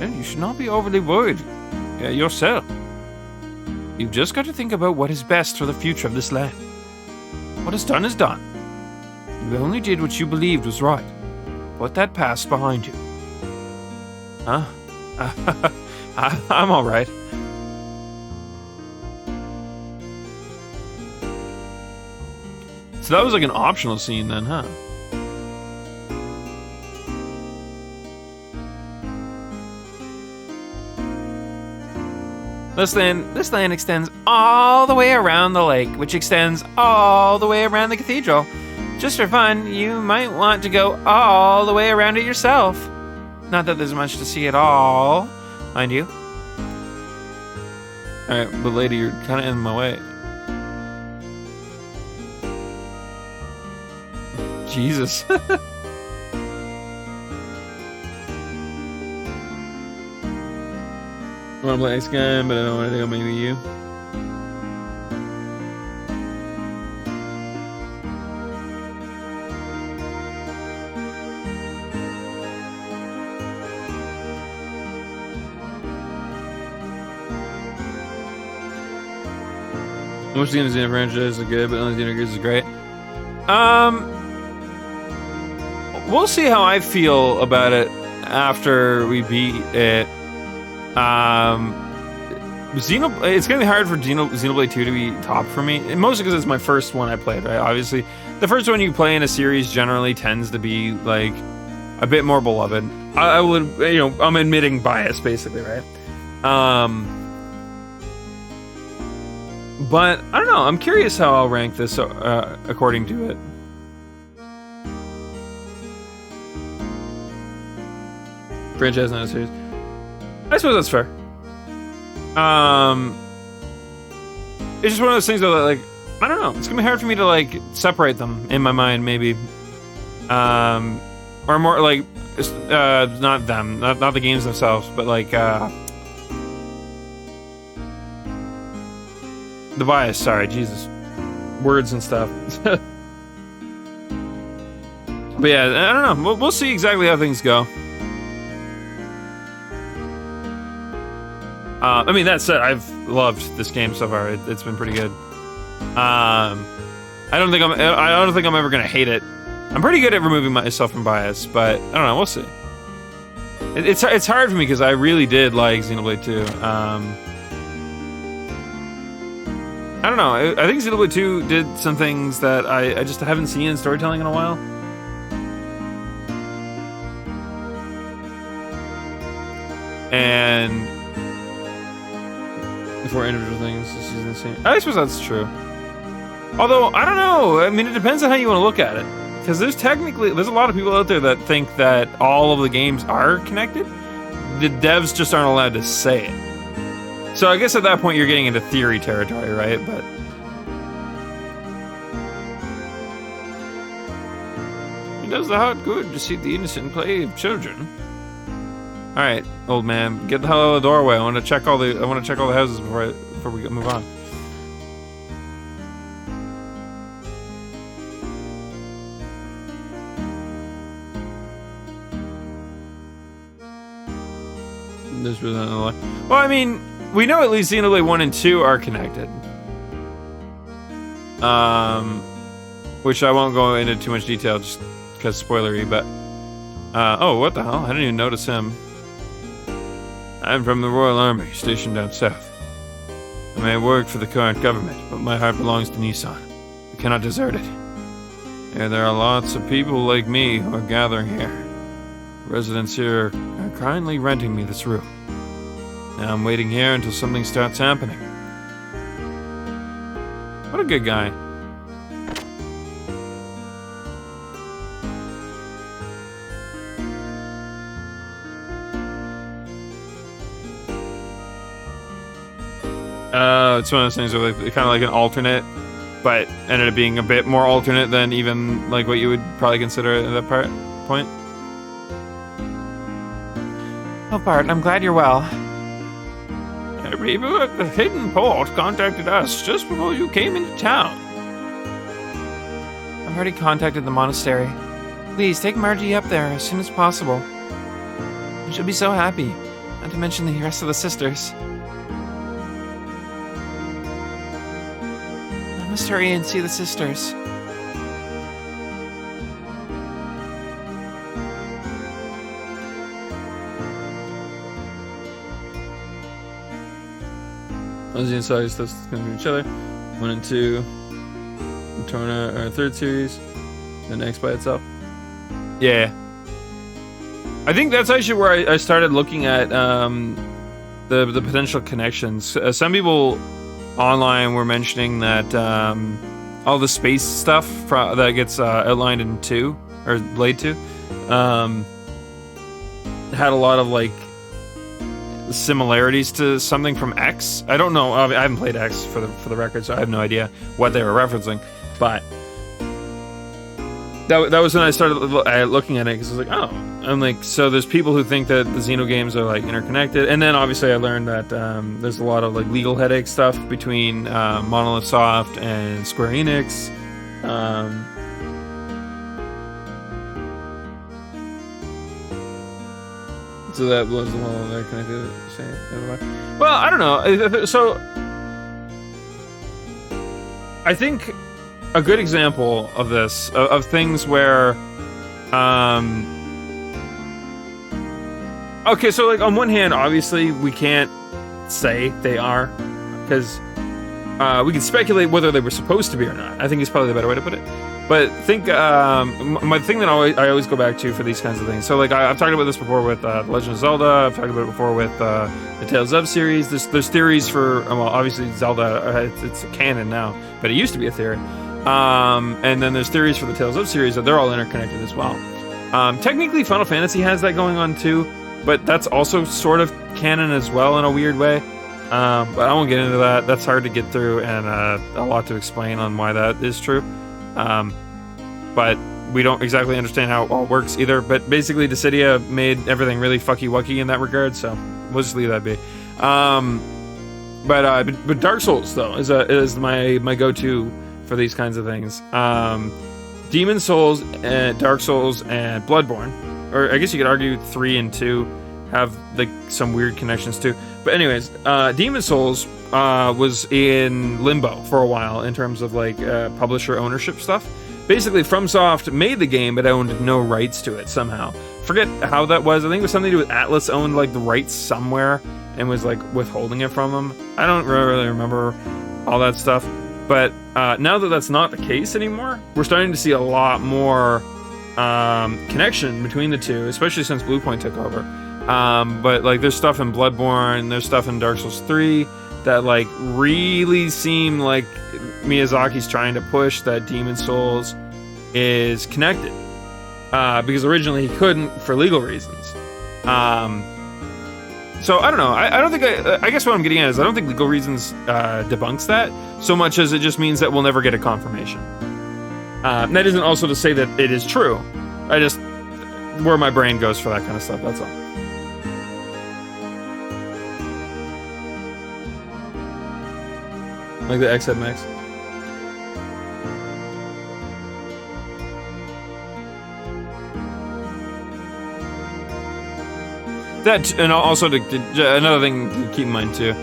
And you should not be overly worried yourself. You've just got to think about what is best for the future of this land. What is done is done. You only did what you believed was right. Put that past behind you. Huh? I'm alright. So that was like an optional scene then, huh? This land extends all the way around the lake, which extends all the way around the cathedral. Just for fun, you might want to go all the way around it yourself. Not that there's much to see at all, mind you. Alright, but lady, you're kind of in my way. Jesus. I want to play X Gun, but I don't want to go maybe you. Most of the Xenogears franchise are good, but only Xenogears is great. We'll see how I feel about it after we beat it. It's gonna be hard for Xenoblade 2 to be top for me, mostly because it's my first one I played, right? Obviously, the first one you play in a series generally tends to be like a bit more beloved. I would, I'm admitting bias basically, right? But I don't know. I'm curious how I'll rank this according to it. Franchise, not a series. I suppose that's fair. It's just one of those things though that, like, I don't know. It's gonna be hard for me to like separate them in my mind, maybe. Or more like, not them, not the games themselves, but like the bias. Sorry, Jesus, words and stuff. But yeah, I don't know. We'll see exactly how things go. I mean, that said, I've loved this game so far. It's been pretty good. I don't think I'm ever gonna hate it. I'm pretty good at removing myself from bias, but I don't know. We'll see. It's hard for me because I really did like Xenoblade 2. I don't know. I think Xenoblade 2 did some things that I just haven't seen in storytelling in a while. And for individual things, this is insane. I suppose that's true. Although, I don't know. I mean, it depends on how you want to look at it. Because there's a lot of people out there that think that all of the games are connected. The devs just aren't allowed to say it. So I guess at that point you're getting into theory territory, right? But it does the heart good to see the innocent play of children. All right, old man, get the hell out of the doorway. I want to check all the houses before we move on. This was another one. Well, I mean, we know at least Xenoblade 1 and 2 are connected. Which I won't go into too much detail just because spoilery, but oh, what the hell? I didn't even notice him. I'm from the Royal Army, stationed down south. I may work for the current government, but my heart belongs to Nissan. We cannot desert it. And there are lots of people like me who are gathering here. Residents here are kindly renting me this room. Now I'm waiting here until something starts happening. What a good guy. It's one of those things where like, kind of like an alternate, but ended up being a bit more alternate than even like what you would probably consider at that point. Oh, Bart, I'm glad you're well. People at the Hidden Port contacted us just before you came into town. I've already contacted the monastery. Please take Margie up there as soon as possible. She'll be so happy. Not to mention the rest of the sisters. I must hurry and see the sisters. As the inside stuff's gonna be each other. 1 and 2. Torna, third series. The next by itself. Yeah. I think that's actually where I started looking at the potential connections. Some people online were mentioning that all the space stuff that gets outlined in 2 or Blade 2 had a lot of like similarities to something from X. I don't know. I haven't played X for the record, so I have no idea what they were referencing. But that was when I started looking at it, because I was like, oh, I'm like, so there's people who think that the Xeno games are like interconnected, and then obviously I learned that there's a lot of like legal headache stuff between Monolith Soft and Square Enix. So that was the one that connected. Well, I don't know. So I think a good example of this, of things where, okay, so like on one hand, obviously we can't say they are, because we can speculate whether they were supposed to be or not. I think it's probably the better way to put it. But think, my thing that I always go back to for these kinds of things. So like I've talked about this before with The Legend of Zelda. I've talked about it before with the Tales of series. There's theories for, well, obviously Zelda, it's a canon now, but it used to be a theory. And then there's theories for the Tales of series that they're all interconnected as well. Technically, Final Fantasy has that going on too, but that's also sort of canon as well in a weird way. But I won't get into that. That's hard to get through, and a lot to explain on why that is true. But we don't exactly understand how it all works either. But basically, Dissidia made everything really fucky-wucky in that regard, so we'll just leave that be. But Dark Souls though is my go-to for these kinds of things. Demon Souls, Dark Souls, and Bloodborne, or I guess you could argue 3 and 2 have like some weird connections too. But anyways, Demon Souls was in limbo for a while in terms of like publisher ownership stuff. Basically, FromSoft made the game but owned no rights to it somehow. Forget how that was. I think it was something to do with Atlas owned like the rights somewhere and was like withholding it from them. I don't really remember all that stuff. But now that that's not the case anymore, we're starting to see a lot more connection between the two, especially since Bluepoint took over. But like there's stuff in Bloodborne, there's stuff in Dark Souls 3 that like really seem like Miyazaki's trying to push that Demon Souls is connected. Because originally he couldn't for legal reasons. So I don't know. I don't think I guess what I'm getting at is I don't think legal reasons debunks that so much as it just means that we'll never get a confirmation. That isn't also to say that it is true. I just where my brain goes for that kind of stuff. That's all. Like the X-Head Max. That, and also another thing to keep in mind too.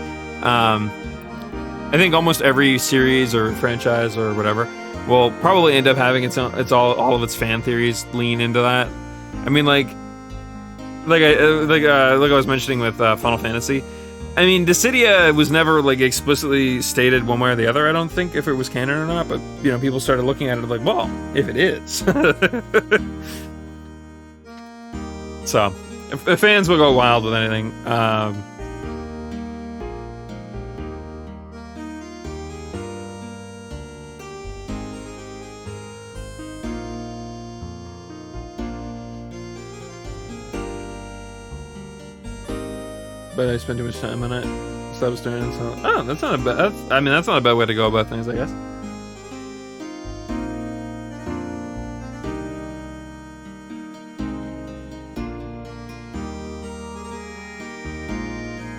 I think almost every series or franchise or whatever will probably end up having its own, all of its fan theories lean into that. I mean, like I was mentioning with Final Fantasy. I mean, Dissidia was never like explicitly stated one way or the other. I don't think if it was canon or not, but you know, people started looking at it like, well, if it is. So, if fans will go wild with anything. But I spent too much time on it, so I was doing it. So, that's not a bad. That's not a bad way to go about things, I guess.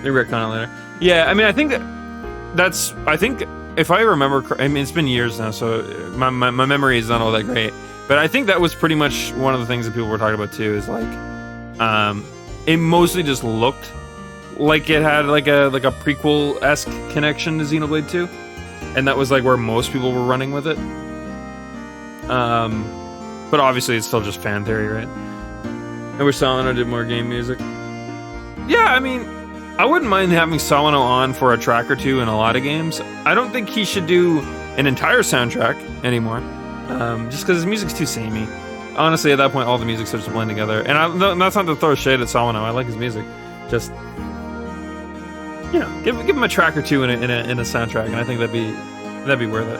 Maybe retcon it later. Yeah, I mean, I think that's. I think if I remember, I mean, it's been years now, so my memory is not all that great. But I think that was pretty much one of the things that people were talking about too. Is like, it mostly just looked like it had like a prequel-esque connection to Xenoblade 2, and that was like where most people were running with it. But obviously it's still just fan theory, right? I wish Sawano did more game music. Yeah, I mean, I wouldn't mind having Sawano on for a track or two in a lot of games. I don't think he should do an entire soundtrack anymore, just because his music's too samey. Honestly, at that point, all the music starts to blend together. And that's not to throw shade at Sawano. I like his music. Just you know, give them a track or two in a soundtrack, and I think that'd be worth it.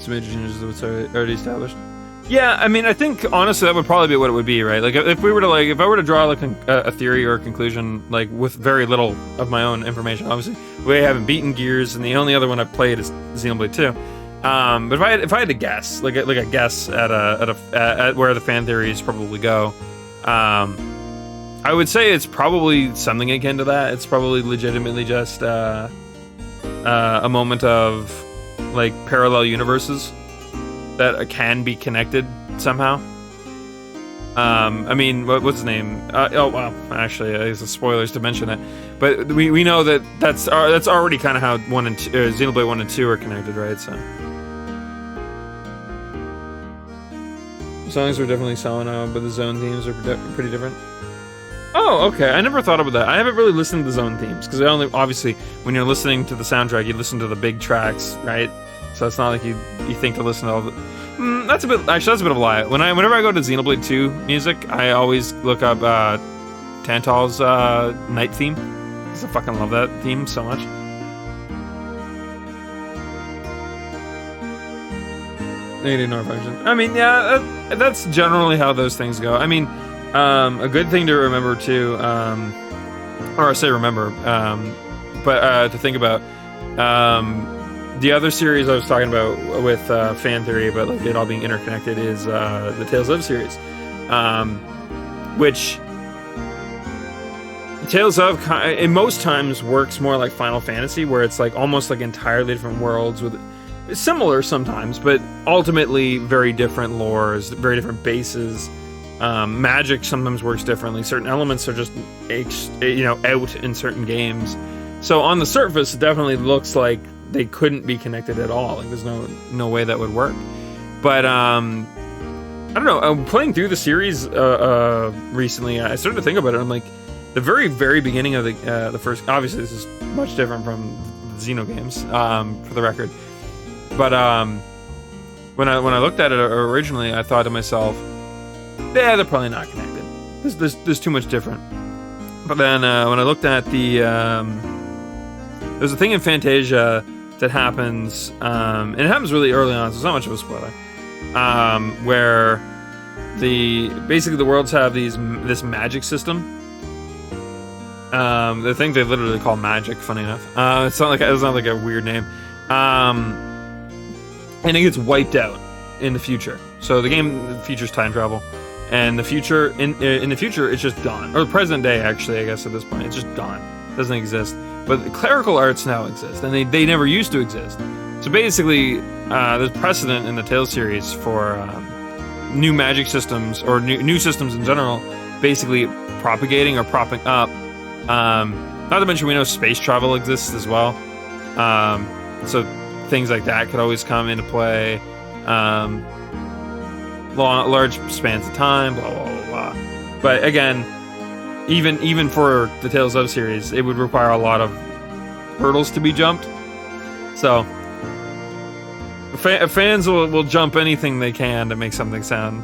Some major changes to what's already established. Yeah, I mean, I think honestly that would probably be what it would be, right? Like if I were to draw like a theory or a conclusion, like with very little of my own information. Obviously, we haven't beaten Gears, and the only other one I've played is Xenoblade 2. But if I had to guess, like a guess at where the fan theories probably go, I would say it's probably something akin to that. It's probably legitimately just a moment of like parallel universes that can be connected somehow. I mean, what's his name? Oh, well, actually, it's spoilers to mention it, but we know that's already kind of how Xenoblade 1 and 2 are connected, right? So songs are definitely Solenoid, but the zone themes are pretty different. Oh, okay. I never thought about that. I haven't really listened to the zone themes because obviously when you're listening to the soundtrack, you listen to the big tracks, right? So it's not like you think to listen to all the... that's a bit of a lie. Whenever I go to Xenoblade 2 music, I always look up Tantal's night theme. Because I fucking love that theme so much. Negative function. I mean, yeah, that's generally how those things go. I mean, a good thing to remember too, or I say remember, but to think about, the other series I was talking about with fan theory about like it all being interconnected is the Tales of series, which Tales of in most times works more like Final Fantasy, where it's like almost like entirely different worlds with similar sometimes, but ultimately very different lores, very different bases. Magic sometimes works differently. Certain elements are just out in certain games. So on the surface, it definitely looks like they couldn't be connected at all. Like there's no way that would work. But I don't know. Playing through the series recently, I started to think about it. I'm like, the very, very beginning of the first. Obviously, this is much different from Xenogames, for the record. But when I looked at it originally, I thought to myself, yeah, they're probably not connected. There's too much different. But then when I looked at there's a thing in Fantasia that happens, and it happens really early on, so it's not much of a spoiler, where basically the worlds have this magic system. The thing they literally call magic, funny enough. It's not like a weird name. And it gets wiped out in the future. So the game features time travel, and the future in the future it's just gone, or the present day actually, I guess at this point it's just gone, doesn't exist. But the clerical arts now exist, and they never used to exist. So basically, there's precedent in the Tales series for new magic systems or new systems in general, basically propagating or propping up. Not to mention we know space travel exists as well. So things like that could always come into play. Large spans of time, blah, blah, blah, blah. But again, even for the Tales of series, it would require a lot of hurdles to be jumped. So fans will jump anything they can to make something sound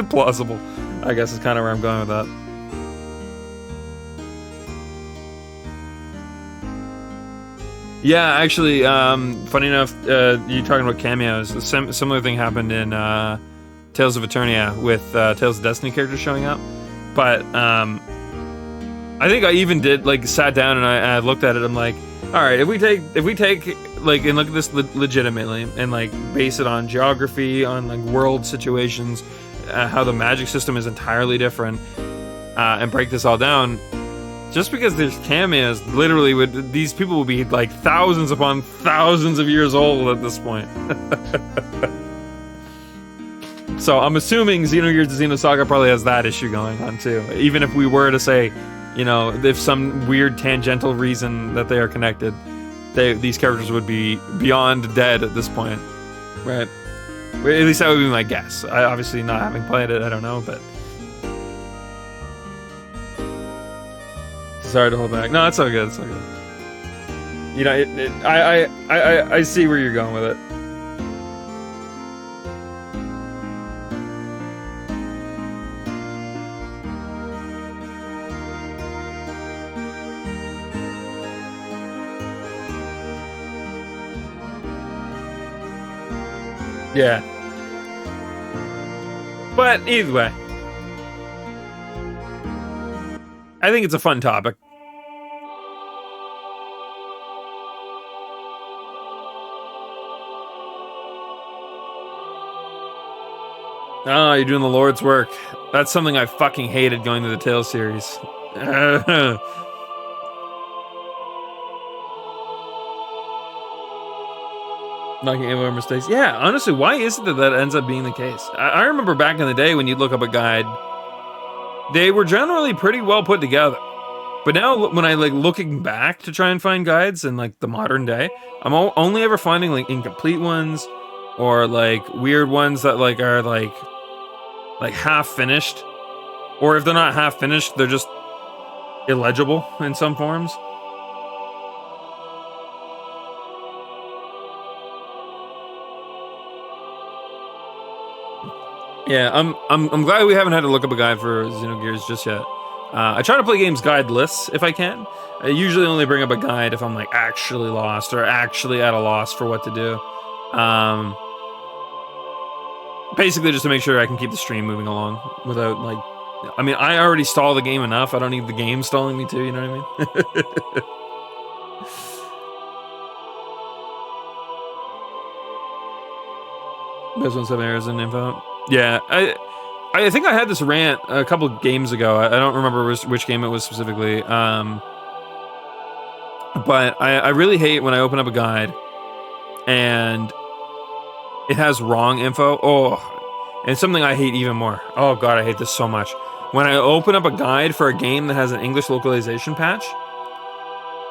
plausible, I guess is kind of where I'm going with that. Yeah, actually, funny enough, you're talking about cameos. A similar thing happened in Tales of Eternia with Tales of Destiny characters showing up. But I think I even sat down and I looked at it. I'm like, all right, if we take and look at this legitimately and base it on geography, on world situations, how the magic system is entirely different, and break this all down. Just because there's cameos, literally, these people will be thousands upon thousands of years old at this point. So I'm assuming Xenogears to Xenosaga probably has that issue going on too. Even if we were to say, if some weird tangential reason that they are connected, these characters would be beyond dead at this point, right? At least that would be my guess. I obviously not having played it, I don't know, but. hard to hold back. No, it's all good. It's all good. You know, I see where you're going with it. Yeah. But either way, I think it's a fun topic. Oh, you're doing the Lord's work. That's something I fucking hated going to the Tales series. Knocking over mistakes. Yeah, honestly, why is it that that ends up being the case? I remember back in the day when you'd look up a guide, they were generally pretty well put together. But now when I like looking back to try and find guides in like the modern day, I'm only ever finding like incomplete ones or like weird ones that like are like half finished, or if they're not half finished, they're just illegible in some forms. Yeah, I'm glad we haven't had to look up a guide for Xenogears just yet. I try to play games guideless if I can. I usually only bring up a guide if I'm like actually lost or actually at a loss for what to do. Basically just to make sure I can keep the stream moving along without like, I mean, I already stall the game enough. I don't need the game stalling me too, you know what I mean? Best one 7 errors in info. Yeah, I think I had this rant a couple games ago. I don't remember which game it was specifically. But I really hate when I open up a guide and it has wrong info. Oh, and something I hate even more. Oh god, I hate this so much. When I open up a guide for a game that has an English localization patch,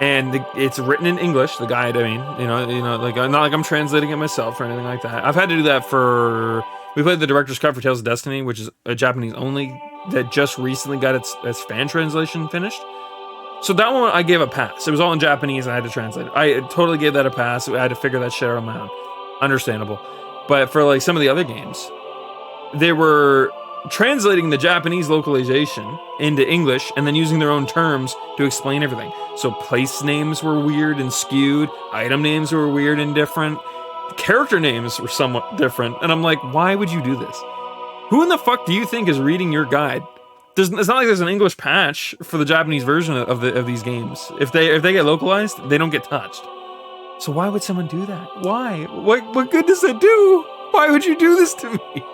and it's written in English, the guide, I mean, you know, like not like I'm translating it myself or anything like that. I've had to do that for. We played the director's cut for Tales of Destiny, which is a Japanese only that just recently got its fan translation finished. So that one I gave a pass. It was all in Japanese and I had to translate it. I totally gave that a pass. I had to figure that shit out on my own. Understandable. But for like some of the other games, they were translating the Japanese localization into English and then using their own terms to explain everything. So place names were weird and skewed. Item names were weird and different. Character names were somewhat different. And I'm like, why would you do this? Who in the fuck do you think is reading your guide? It's not like there's an English patch for the Japanese version of these games. If they get localized, they don't get touched. So why would someone do that? Why? What good does it do? Why would you do this to me?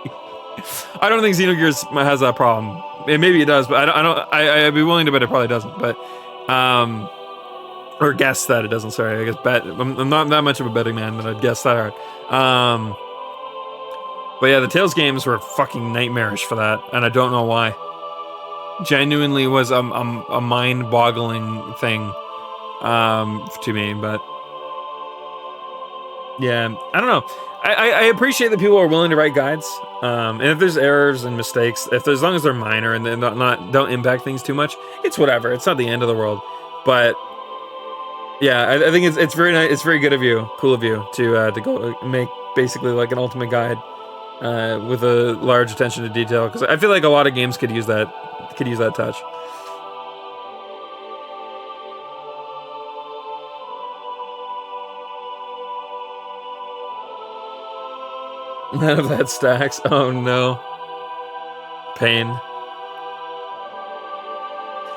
I don't think Xenogears has that problem. Maybe it does, but I'd be willing to bet it probably doesn't. But or guess that it doesn't. Sorry, I guess bet. I'm not that much of a betting man, but I'd guess that hard. But yeah, the Tales games were fucking nightmarish for that, and I don't know why. Genuinely was a mind-boggling thing to me, but yeah, I don't know. I appreciate that people are willing to write guides, and if there's errors and mistakes, as long as they're minor and they're don't impact things too much, it's whatever. It's not the end of the world. But yeah, I think it's very nice. It's very good of you, cool of you to go make basically like an ultimate guide with a large attention to detail, because I feel like a lot of games could use that touch. None of that stacks. Oh no. Pain.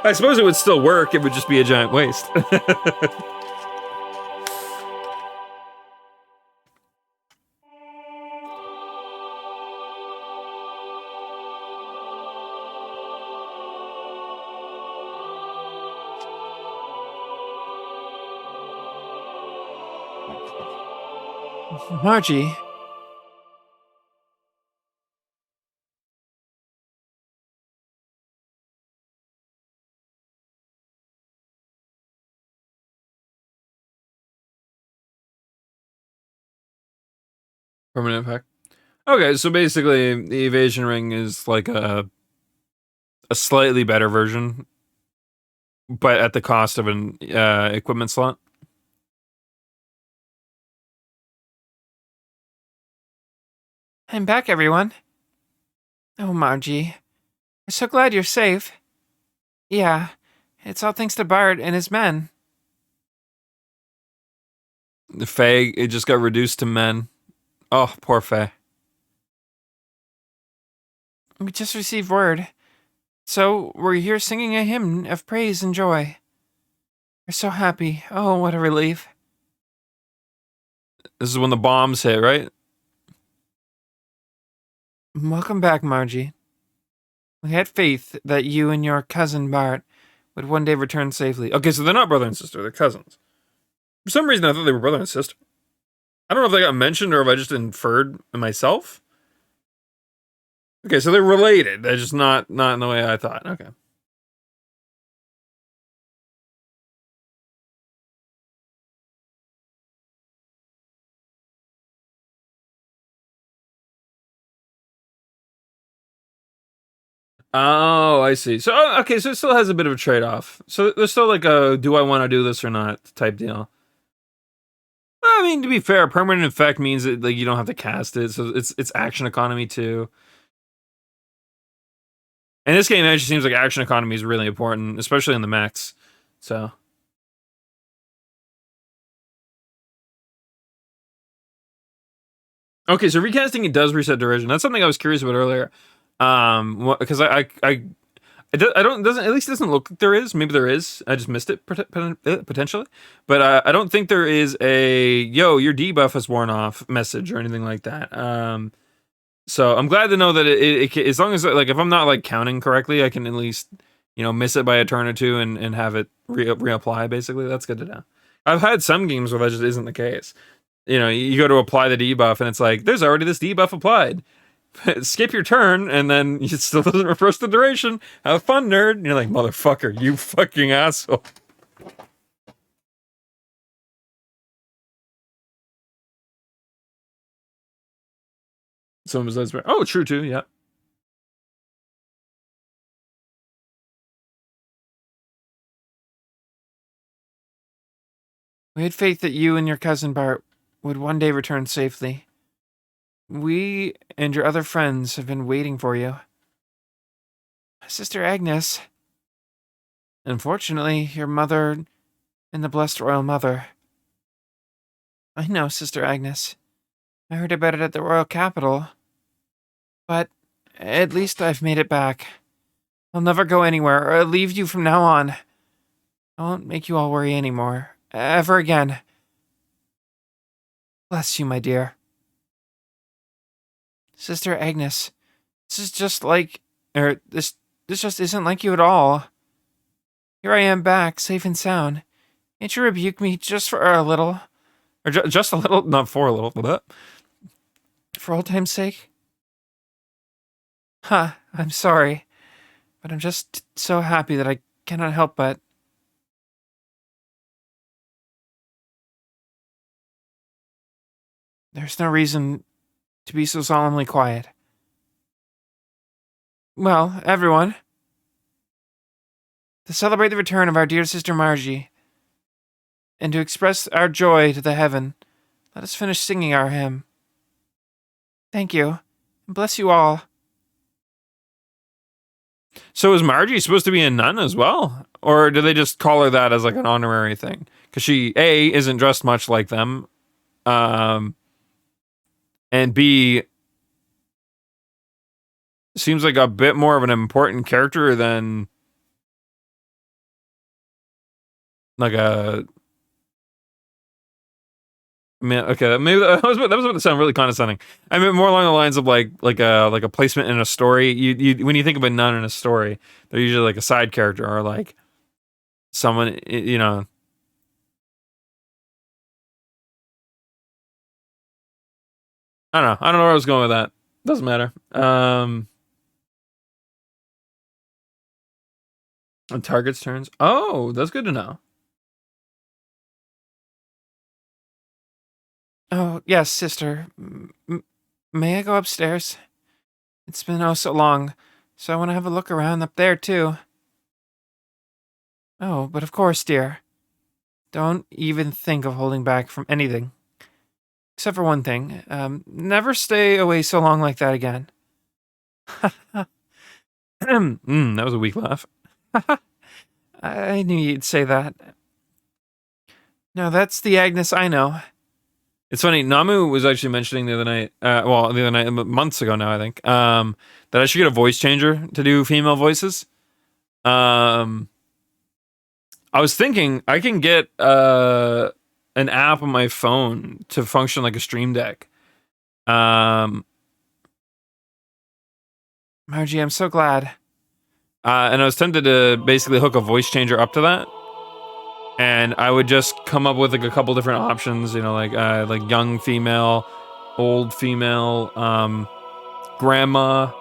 I suppose it would still work, it would just be a giant waste. Margie. Permanent effect. Okay, so basically the evasion ring is like a slightly better version but at the cost of an equipment slot. I'm back, everyone. Oh, Margie. We're so glad you're safe. Yeah, it's all thanks to Bart and his men. Faye, it just got reduced to men. Oh, poor Faye. We just received word. So we're here singing a hymn of praise and joy. We're so happy. Oh, what a relief. This is when the bombs hit, right? Welcome back, Margie. We had faith that you and your cousin Bart would one day return safely. Okay, so they're not brother and sister, they're cousins. For some reason, I thought they were brother and sister. I don't know if they got mentioned or if I just inferred myself. Okay, so they're related. They're just not in the way I thought. Okay. Oh, I see. So, okay, so it still has a bit of a trade-off. So there's still like a do I want to do this or not type deal. Well, I mean, to be fair, permanent effect means that like you don't have to cast it, so it's action economy too. And this game actually seems like action economy is really important, especially in the mechs. So. Okay, so recasting it does reset duration. That's something I was curious about earlier. Because I don't doesn't at least it doesn't look like there is. Maybe there is. I just missed it potentially. But I don't think there is a yo your debuff has worn off message or anything like that. So I'm glad to know that it as long as like if I'm not like counting correctly, I can at least miss it by a turn or two and have it reapply. Basically, that's good to know. I've had some games where that just isn't the case. You go to apply the debuff and it's like there's already this debuff applied. Skip your turn, and then it still doesn't reverse the duration. Have fun, nerd. And you're like, motherfucker, you fucking asshole. Someone besides me. Oh, true too, yeah. We had faith that you and your cousin Bart would one day return safely. We and your other friends have been waiting for you. Sister Agnes. Unfortunately, your mother and the blessed royal mother. I know, Sister Agnes. I heard about it at the royal capital. But at least I've made it back. I'll never go anywhere or leave you from now on. I won't make you all worry anymore. Ever again. Bless you, my dear. Sister Agnes, this is just like... this just isn't like you at all. Here I am back, safe and sound. Can't you rebuke me just for a little? Or just a little, not for a little, but for old time's sake? Huh, I'm sorry. But I'm just so happy that I cannot help but... There's no reason to be so solemnly quiet. Well, everyone, to celebrate the return of our dear sister Margie, and to express our joy to the heaven, let us finish singing our hymn. Thank you, and bless you all. So is Margie supposed to be a nun as well? Or do they just call her that as like an honorary thing? Because she, A, isn't dressed much like them, and B, seems like a bit more of an important character than like a... Man, okay, maybe that was about to sound really condescending. I mean, more along the lines of like a placement in a story. You when you think of a nun in a story, they're usually like a side character or like someone I don't know. I don't know where I was going with that. Doesn't matter. On target's turns. Oh, that's good to know. Oh, yes, sister. May I go upstairs? It's been oh so long, so I want to have a look around up there, too. Oh, but of course, dear. Don't even think of holding back from anything. Except for one thing. Never stay away so long like that again. That was a weak laugh. I knew you'd say that. No, that's the Agnes I know. It's funny, Namu was actually mentioning the other night, months ago now, I think, that I should get a voice changer to do female voices. I was thinking I can get an app on my phone to function like a stream deck. Margie, I'm so glad. And I was tempted to basically hook a voice changer up to that. And I would just come up with like a couple different options, like young female, old female, grandma,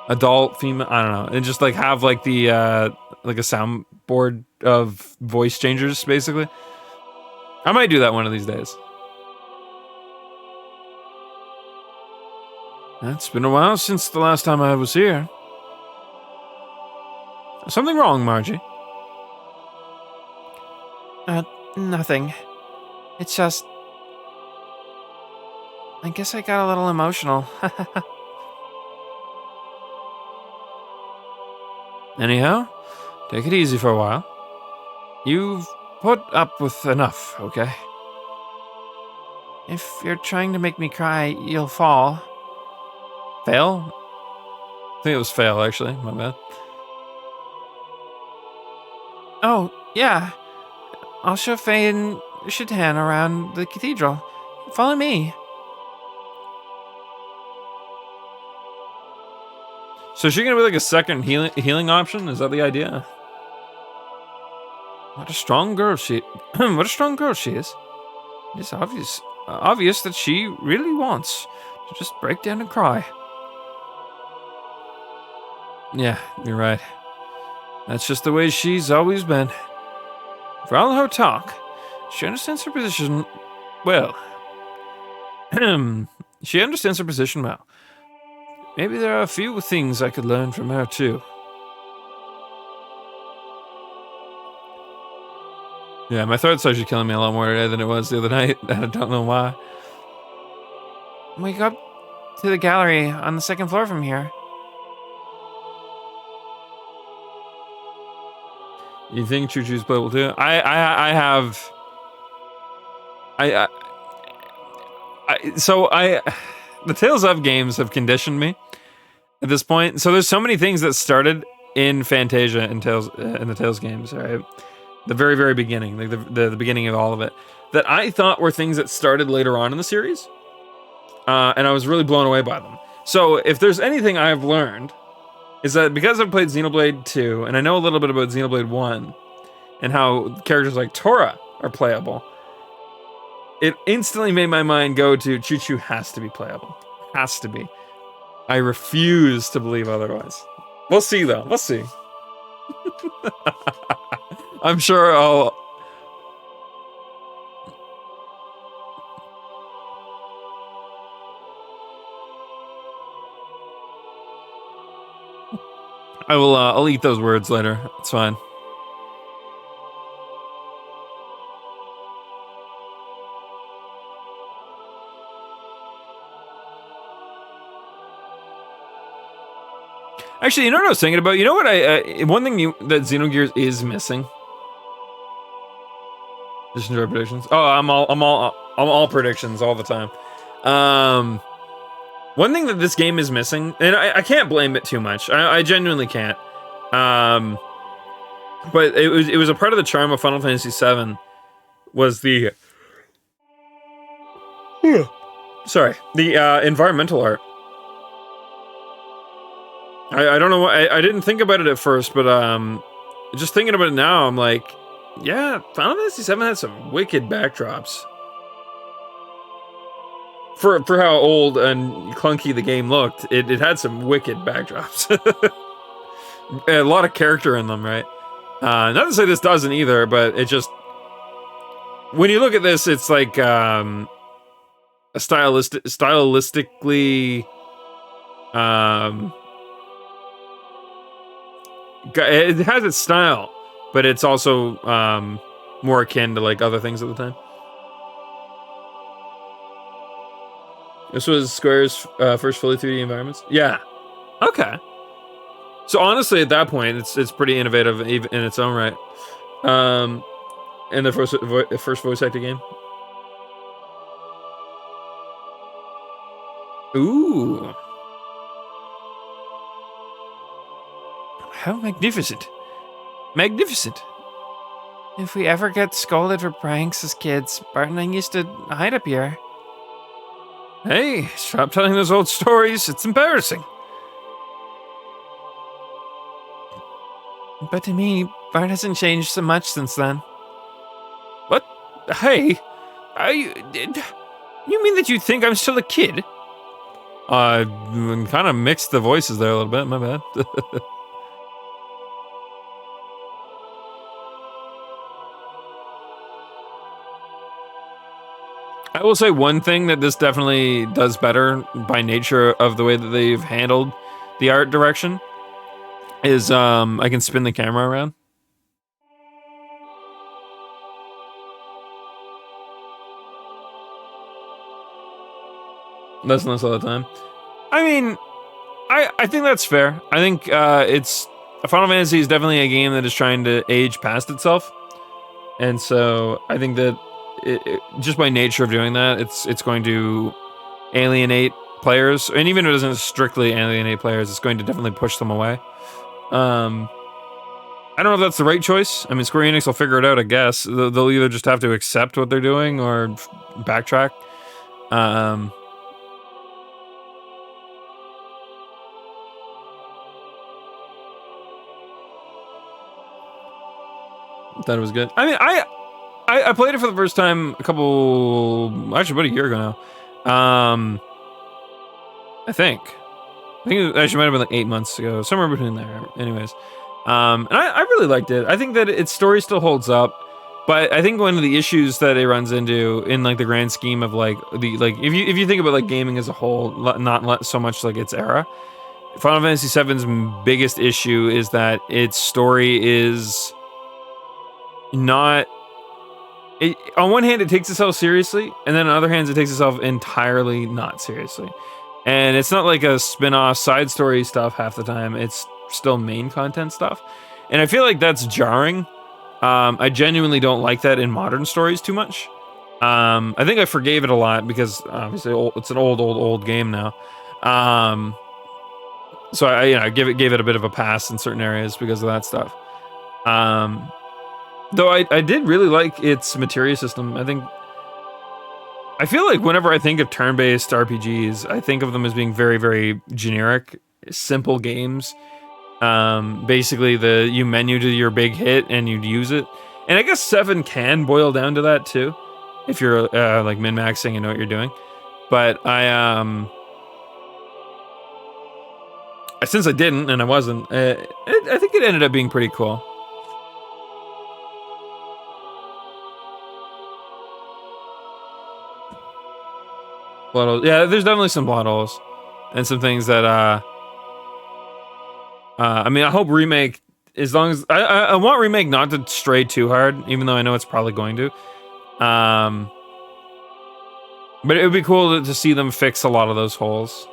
adult female. I don't know, and just like have like the like a soundboard of voice changers, basically. I might do that one of these days. It's been a while since the last time I was here. Something wrong, Margie? Nothing. It's just... I guess I got a little emotional. Anyhow, take it easy for a while. You've put up with enough, okay? If you're trying to make me cry, you'll fall. Fail? I think it was fail, actually. My bad. Oh, yeah. I'll show Faye and Shatan around the cathedral. Follow me. So is she gonna be like a second healing option? Is that the idea? What a strong girl she what a strong girl she is. It's obvious that she really wants to just break down and cry. Yeah, you're right. That's just the way she's always been. For all her talk, she understands her position well. She understands her position well. Maybe there are a few things I could learn from her, too. Yeah, my throat's actually killing me a lot more today than it was the other night. I don't know why. We go up to the gallery on the second floor from here. You think Choo Choo's playable too? The Tales of games have conditioned me at this point. So there's so many things that started in Fantasia and in the Tales games, right? The very, very beginning, like the beginning of all of it, that I thought were things that started later on in the series, and I was really blown away by them. So if there's anything I've learned, is that because I've played Xenoblade 2, and I know a little bit about Xenoblade 1, and how characters like Tora are playable, it instantly made my mind go to Choo Choo has to be playable. Has to be. I refuse to believe otherwise. We'll see, though. We'll see. I'm sure I'll eat those words later. It's fine. Actually, you know what I was thinking about? You know what one thing that Xenogears is missing? Just enjoy predictions. Oh, I'm all predictions all the time. One thing that this game is missing, and I can't blame it too much. I genuinely can't. But it was a part of the charm of Final Fantasy VII was the environmental art. I don't know why I didn't think about it at first, but just thinking about it now, I'm like, yeah, Final Fantasy VII had some wicked backdrops. For how old and clunky the game looked, it had some wicked backdrops. A lot of character in them, right? Not to say this doesn't either, but it just... When you look at this, it's like a stylistically... it has its style, but it's also more akin to like other things at the time. This was Square's first fully 3D environments. Yeah. Okay. So honestly, at that point, it's pretty innovative even in its own right. And the first voice acting game. Ooh. How magnificent. Magnificent. If we ever get scolded for pranks as kids, Bart and I used to hide up here. Hey, stop telling those old stories. It's embarrassing. But to me, Bart hasn't changed so much since then. What? Hey, you mean that you think I'm still a kid? Kind of mixed the voices there a little bit. My bad. I will say one thing that this definitely does better by nature of the way that they've handled the art direction is I can spin the camera around. Less and less all the time. I mean, I think that's fair. I think it's Final Fantasy is definitely a game that is trying to age past itself, and so I think that just by nature of doing that, it's going to alienate players, and even if it doesn't strictly alienate players, it's going to definitely push them away. I don't know if that's the right choice. I mean, Square Enix will figure it out, I guess. They'll either just have to accept what they're doing or backtrack. That was good. I mean, I played it for the first time actually about a year ago now. I think it actually might have been like 8 months ago, somewhere between there. Anyways, and I really liked it. I think that its story still holds up, but I think one of the issues that it runs into in like the grand scheme of like if you think about like gaming as a whole, not so much like its era, Final Fantasy VII's biggest issue is that its story is not. On one hand, it takes itself seriously, and then on the other hand, it takes itself entirely not seriously. And it's not like a spin-off side story stuff half the time. It's still main content stuff. And I feel like that's jarring. I genuinely don't like that in modern stories too much. I think I forgave it a lot because obviously it's an old game now. So I gave it a bit of a pass in certain areas because of that stuff. Though I did really like its materia system. I feel like whenever I think of turn-based RPGs, I think of them as being very, very generic, simple games. Basically, you menu to your big hit and you'd use it. And I guess 7 can boil down to that too, if you're like min-maxing and know what you're doing. But since I didn't and I wasn't, I think it ended up being pretty cool. Plot holes. Yeah, there's definitely some plot holes and some things that I mean, I hope remake, as long as I want remake not to stray too hard, even though I know it's probably going to. But it would be cool to see them fix a lot of those holes.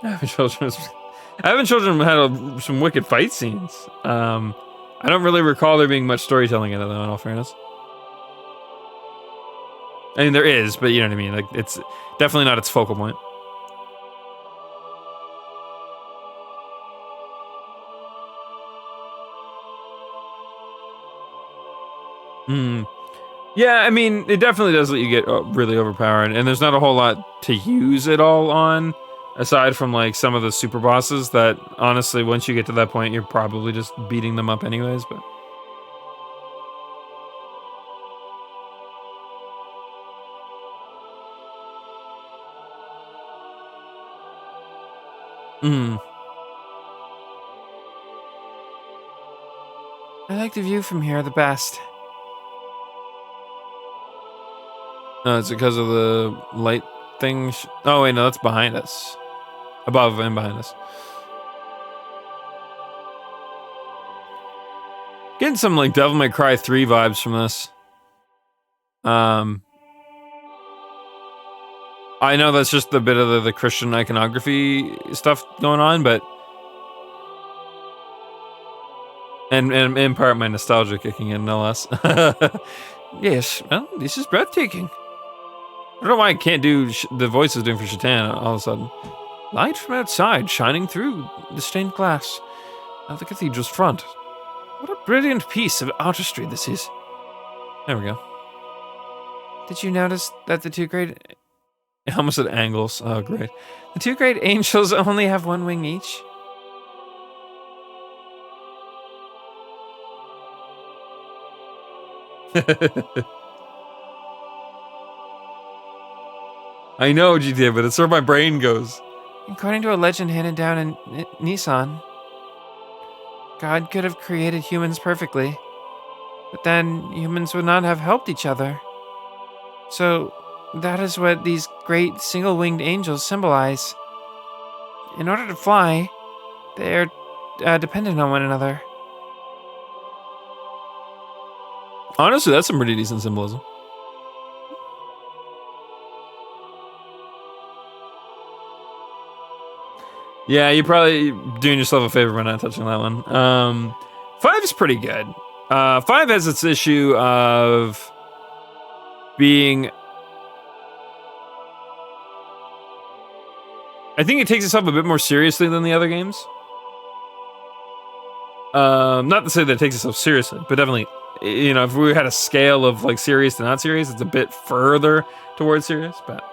Having Children had some wicked fight scenes. I don't really recall there being much storytelling in it, though, in all fairness. I mean, there is, but you know what I mean? Like, it's definitely not its focal point. Yeah, I mean, it definitely does let you get really overpowered, and there's not a whole lot to use it all on, aside from, like, some of the super bosses that, honestly, once you get to that point, you're probably just beating them up anyways, but... I like the view from here the best. No, it's because of the light thing. Oh, wait, no, that's behind us. Above and behind us. Getting some like Devil May Cry 3 vibes from this. I know that's just a bit of the Christian iconography stuff going on, but and in part my nostalgia kicking in, no less. Yes, well, this is breathtaking. I don't know why I can't do the voice I was doing for Shatan all of a sudden. Light from outside shining through the stained glass of the cathedral's front. What a brilliant piece of artistry this is. There we go. Did you notice that the two great... I almost said angles. Oh, great. The two great angels only have one wing each? I know GTA, but it's where my brain goes. According to a legend handed down in Nissan, God could have created humans perfectly, but then humans would not have helped each other. So that is what these great single-winged angels symbolize. In order to fly, they are dependent on one another. Honestly, that's some pretty decent symbolism. Yeah, you're probably doing yourself a favor by not touching that one. 5 is pretty good. 5 has its issue of being... I think it takes itself a bit more seriously than the other games. Not to say that it takes itself seriously, but definitely, you know, if we had a scale of like serious to not serious, it's a bit further towards serious, but...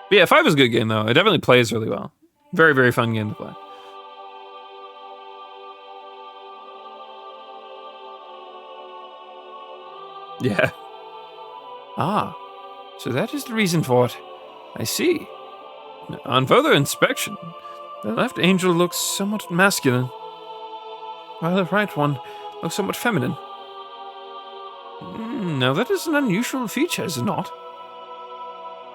But yeah, 5 is a good game, though. It definitely plays really well. Very, very fun game to play. Yeah. Ah, so that is the reason for it. I see. On further inspection, the left angel looks somewhat masculine, while the right one looks somewhat feminine. Now that is an unusual feature, is it not?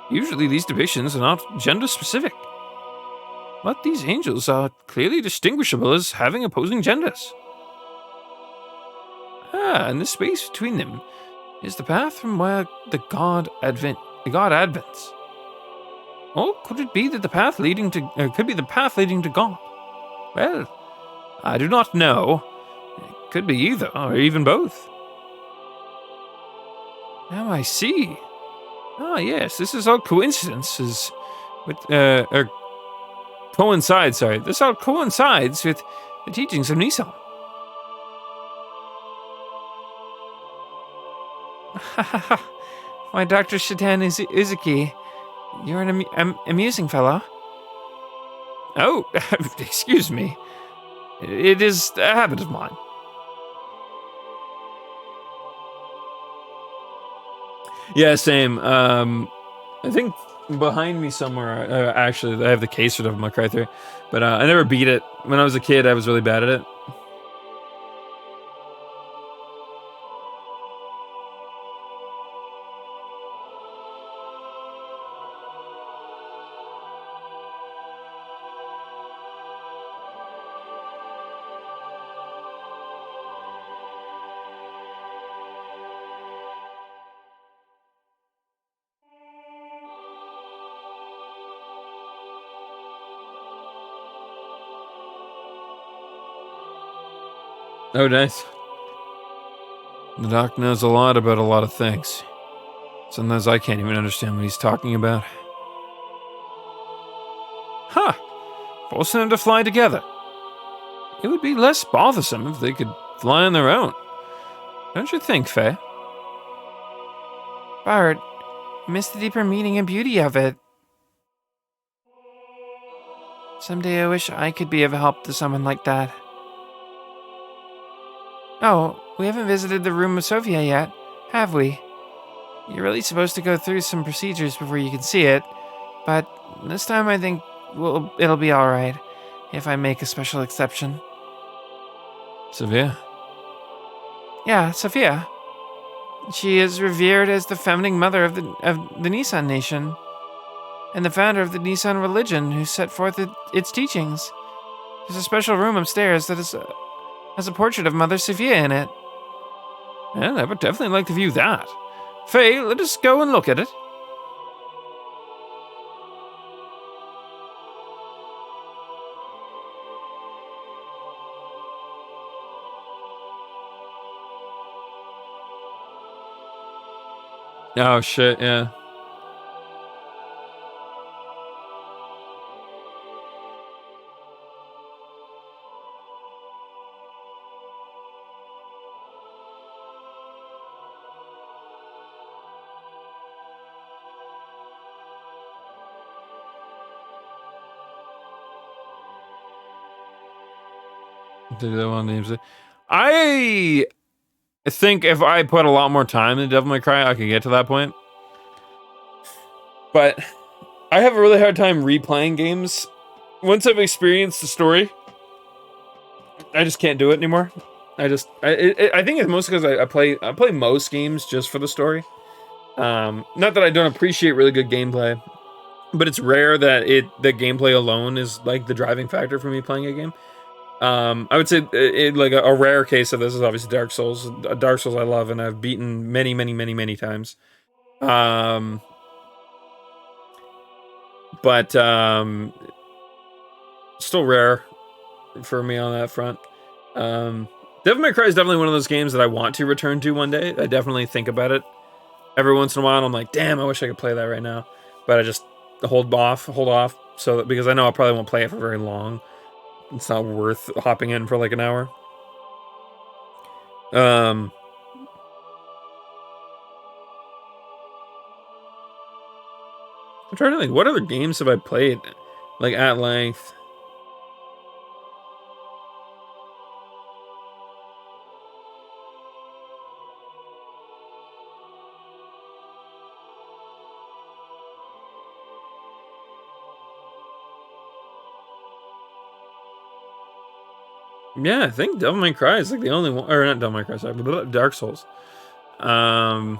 Usually these depictions are not gender-specific, but these angels are clearly distinguishable as having opposing genders. And the space between them is the path from where the god advents. Or could it be that the path leading to... could be the path leading to God? Well, I do not know. It could be either, or even both. Now I see. Ah, yes, this is all coincidences with, coincides, sorry. This all coincides with the teachings of Nissan. Why, Dr. Shatan Uzuki, you're an amusing fellow. Oh, excuse me. It is a habit of mine. Yeah, same. I think behind me somewhere, actually, I have the case for Devil May Cry 3, but I never beat it. When I was a kid, I was really bad at it. Oh, nice. The doc knows a lot about a lot of things. Sometimes I can't even understand what he's talking about. Huh. Forcing them to fly together. It would be less bothersome if they could fly on their own. Don't you think, Faye? Bart, you missed the deeper meaning and beauty of it. Someday I wish I could be of help to someone like that. Oh, we haven't visited the room of Sophia yet, have we? You're really supposed to go through some procedures before you can see it, but this time I think it'll be alright, if I make a special exception. Sophia? Yeah, Sophia. She is revered as the founding mother of the Nissan Nation, and the founder of the Nissan religion who set forth its teachings. There's a special room upstairs that has a portrait of Mother Sophia in it. Well, I would definitely like to view that. Faye, let us go and look at it. Oh shit, yeah. I think if I put a lot more time in Devil May Cry, I could get to that point. But I have a really hard time replaying games. Once I've experienced the story, I just can't do it anymore. I think it's mostly because I play most games just for the story. Not that I don't appreciate really good gameplay, but it's rare that the gameplay alone is like the driving factor for me playing a game. I would say like a rare case of this is obviously Dark Souls. Dark Souls I love and I've beaten many times. But still rare for me on that front. Devil May Cry is definitely one of those games that I want to return to one day. I definitely think about it every once in a while. And I'm like, damn, I wish I could play that right now. But I just hold off, so that, because I know I probably won't play it for very long. It's not worth hopping in for like an hour. I'm trying to think, what other games have I played like at length? Yeah, I think Devil May Cry is like the only one, or not Devil May Cry, sorry, but Dark Souls. I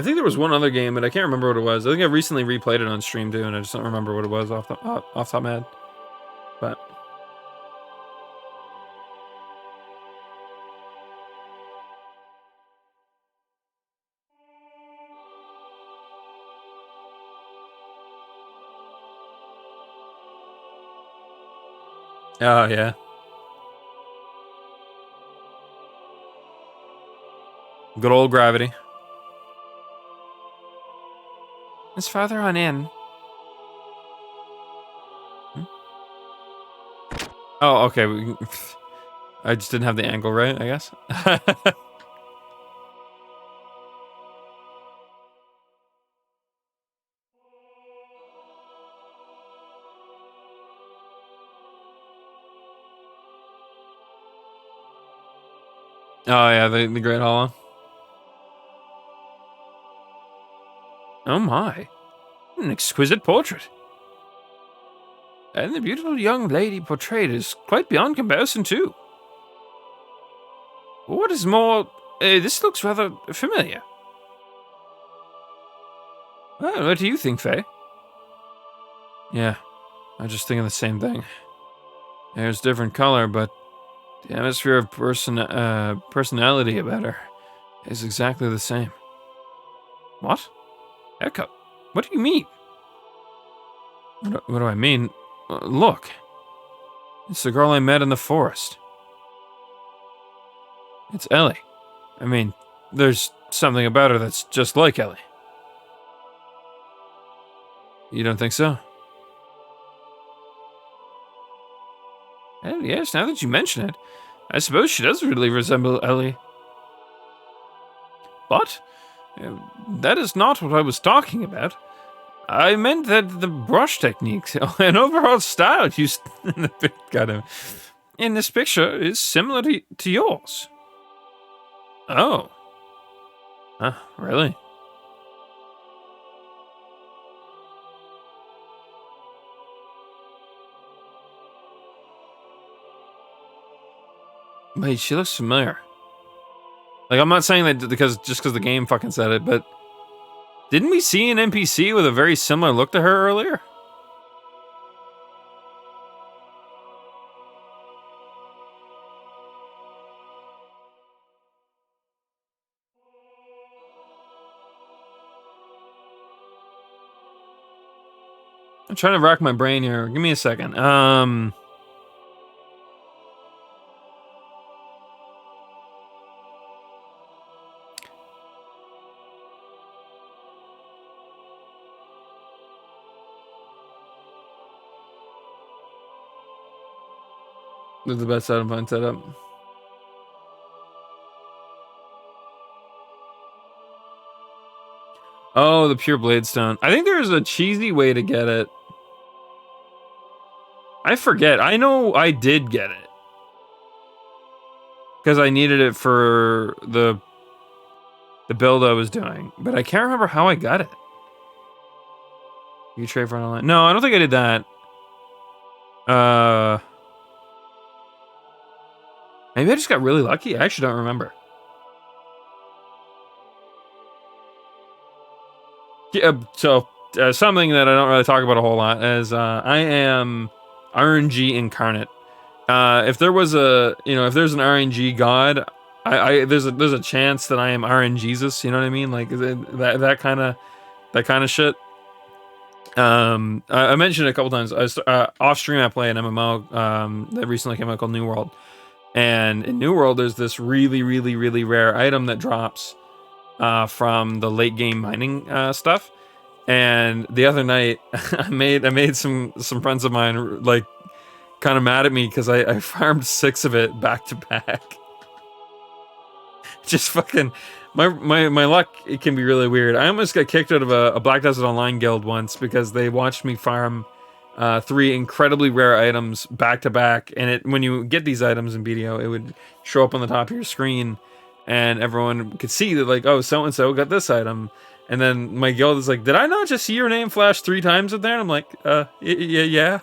think there was one other game, but I can't remember what it was. I think I recently replayed it on stream too, and I just don't remember what it was off the top of my head. But oh yeah, good old Gravity. It's farther on in. Oh, okay. I just didn't have the angle right, I guess. Oh yeah, the Great Hollow. Oh my, an exquisite portrait. And the beautiful young lady portrayed is quite beyond comparison too. What is more, this looks rather familiar. Well, what do you think, Faye? Yeah, I was just thinking the same thing. There's different color, but the atmosphere of personality about her is exactly the same. What? Echo, what do you mean? What do I mean? Look. It's the girl I met in the forest. It's Ellie. I mean, there's something about her that's just like Ellie. You don't think so? Well, yes, now that you mention it, I suppose she does really resemble Ellie. But that is not what I was talking about. I meant that the brush technique and overall style used in this picture is similar to yours. Oh. Huh, really? Wait, she looks familiar. Like, I'm not saying that because the game fucking said it, but didn't we see an NPC with a very similar look to her earlier? I'm trying to rack my brain here. Give me a second. This is the best item find setup. Oh, the pure blade stone. I think there's a cheesy way to get it. I forget. I know I did get it. Because I needed it for the build I was doing. But I can't remember how I got it. You trade for online. No, I don't think I did that. Maybe I just got really lucky. I actually don't remember. Yeah, so something that I don't really talk about a whole lot is I am RNG incarnate. If there was if there's an RNG god, there's a chance that I am RNGesus. You know what I mean? Like that kind of shit. I mentioned it a couple times. Off stream, I play an MMO that recently came out called New World, and in New World, there's this really, really, really rare item that drops from the late game mining stuff. And the other night, I made some friends of mine like kind of mad at me because I farmed 6 of it back to back. Just fucking my luck, it can be really weird. I almost got kicked out of a Black Desert Online guild once because they watched me farm 3 incredibly rare items back to back, and when you get these items in video, it would show up on the top of your screen, and everyone could see that, like, oh, so and so got this item. And then my guild is like, did I not just see your name flash 3 times in there? And I'm like, yeah.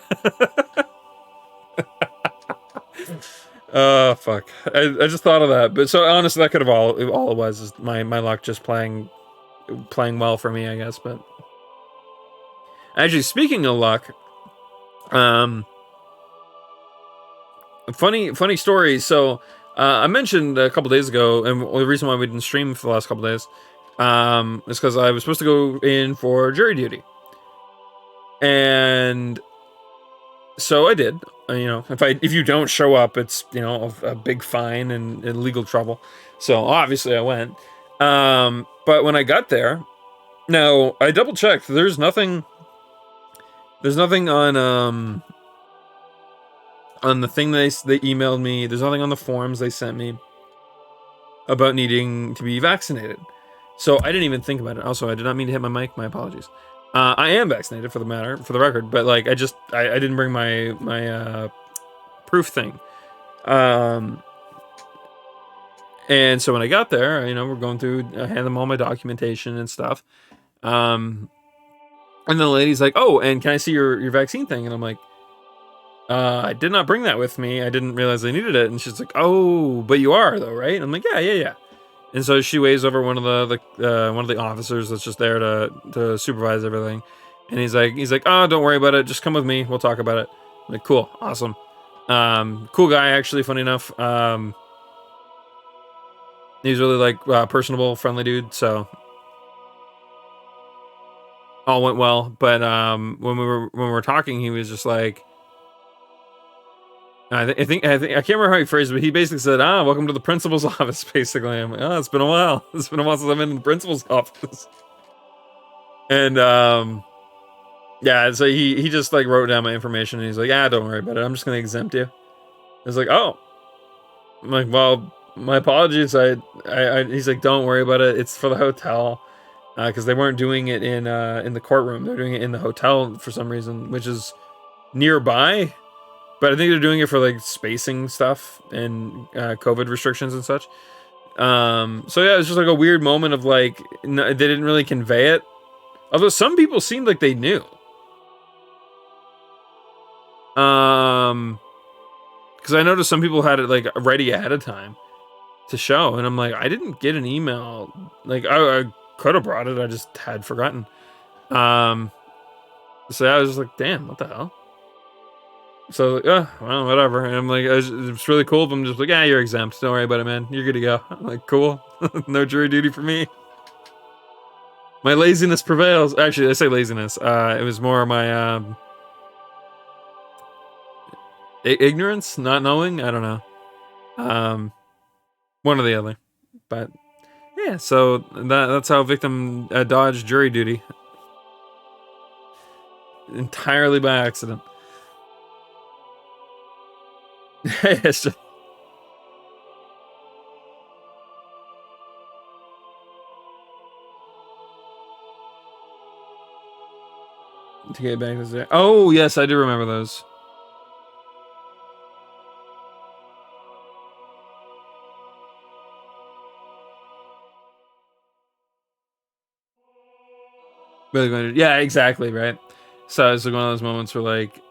Fuck. I just thought of that. But so honestly, that could have all it was is my luck just playing well for me, I guess. But actually, speaking of luck, funny story. So I mentioned a couple days ago, and the reason why we didn't stream for the last couple days is because I was supposed to go in for jury duty, and so I did. If you don't show up, it's a big fine and legal trouble. So obviously I went. But when I got there, now I double checked. There's nothing on the thing they emailed me. There's nothing on the forms they sent me about needing to be vaccinated. So I didn't even think about it. Also, I did not mean to hit my mic. My apologies. I am vaccinated for the record, but like I didn't bring my proof thing. And so when I got there, we're going through, I hand them all my documentation and stuff. And the lady's like, "Oh, and can I see your vaccine thing?" And I'm like, "I did not bring that with me. I didn't realize I needed it." And she's like, "Oh, but you are though, right?" And I'm like, Yeah. And so she waves over one of the officers that's just there to supervise everything. And he's like, "Oh, don't worry about it. Just come with me. We'll talk about it." I'm like, cool, awesome. Cool guy, actually, funny enough. He's really like personable, friendly dude. So all went well. But when we were talking, he was just like, I think I can't remember how he phrased it, but he basically said, "Welcome to the principal's office," basically. I'm like, "Oh, it's been a while. It's been a while since I've been in the principal's office." And yeah, so he just like wrote down my information and he's like, "Don't worry about it. I'm just gonna exempt you." I was like, "Oh." I'm like, "Well, my apologies." He's like, "Don't worry about it. It's for the hotel." Because they weren't doing it in the courtroom. They're doing it in the hotel for some reason, which is nearby. But I think they're doing it for like spacing stuff and COVID restrictions and such. So yeah, it's just like a weird moment of like they didn't really convey it. Although some people seemed like they knew. Because I noticed some people had it like ready ahead of time to show, and I'm like, I didn't get an email. Like I could have brought it, I just had forgotten. So I was just like, damn, what the hell? So like, well, whatever. And I'm like, it's really cool. But I'm just like, yeah, you're exempt. Don't worry about it, man. You're good to go. I'm like, cool. No jury duty for me. My laziness prevails. Actually, I say laziness. It was more my ignorance, not knowing. I don't know. One or the other. But yeah, so that's how victim dodged jury duty. Entirely by accident. It's just... To get back to there. Oh yes, I do remember those. Yeah, exactly, right. So it's like one of those moments where like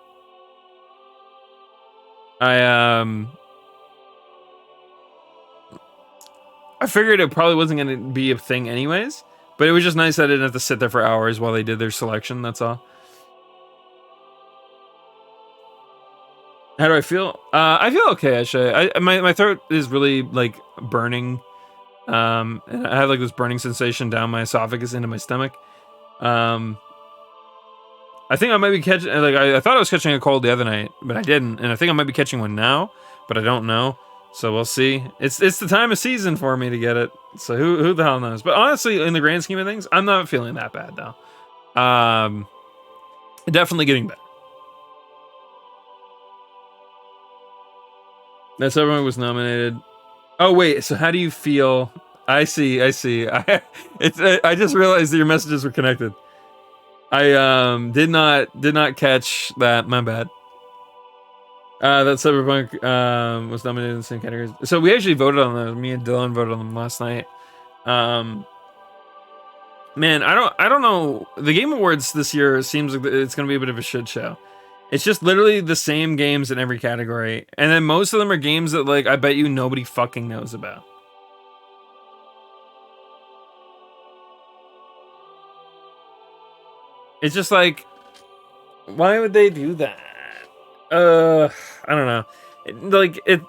I figured it probably wasn't going to be a thing anyways, but it was just nice that I didn't have to sit there for hours while they did their selection, that's all. How do I feel? I feel okay, actually. My throat is really, like, burning. And I have, like, this burning sensation down my esophagus into my stomach. I think I might be catching... Like, I thought I was catching a cold the other night, but I didn't. And I think I might be catching one now, but I don't know. So we'll see. It's the time of season for me to get it. So who the hell knows? But honestly, in the grand scheme of things, I'm not feeling that bad, though. Definitely getting better. That's everyone was nominated. Oh wait, so how do you feel? I see. I just realized that your messages were connected. I did not catch that. My bad. That Cyberpunk was nominated in the same categories. So we actually voted on those. Me and Dylan voted on them last night. Man, I don't know. The Game Awards this year seems like it's going to be a bit of a shit show. It's just literally the same games in every category, and then most of them are games that like I bet you nobody fucking knows about. It's just like, why would they do that? I don't know.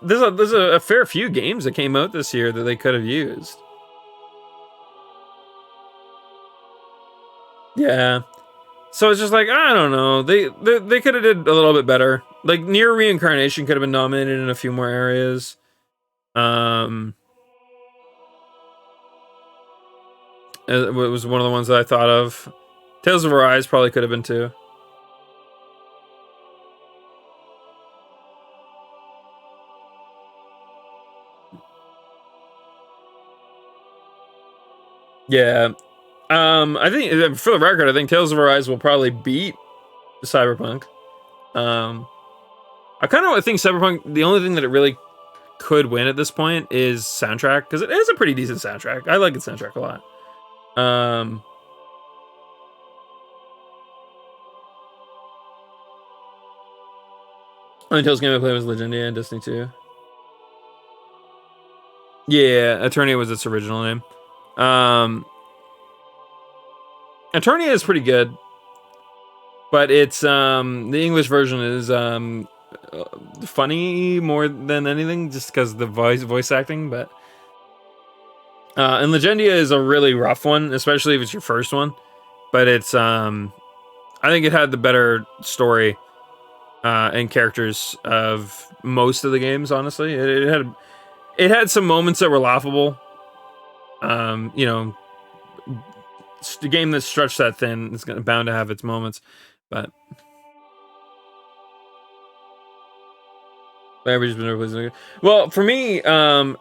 There's a fair few games that came out this year that they could have used. Yeah. So it's just like, I don't know. They could have did a little bit better. Like Near Reincarnation could have been nominated in a few more areas. It was one of the ones that I thought of. Tales of Arise probably could have been too. Yeah. I think, for the record, I think Tales of Arise will probably beat Cyberpunk. I kind of think Cyberpunk, the only thing that it really could win at this point is soundtrack, because it is a pretty decent soundtrack. I like its soundtrack a lot. Only Tales game I played was Legendia and Destiny 2. Yeah, Eternia was its original name. Eternia is pretty good, but it's the English version is funny more than anything, just because the voice acting. But and Legendia is a really rough one, especially if it's your first one. But it's I think it had the better story and characters of most of the games. Honestly, it had some moments that were laughable. You know, the game that's stretched that thin is bound to have its moments, but well, for me, so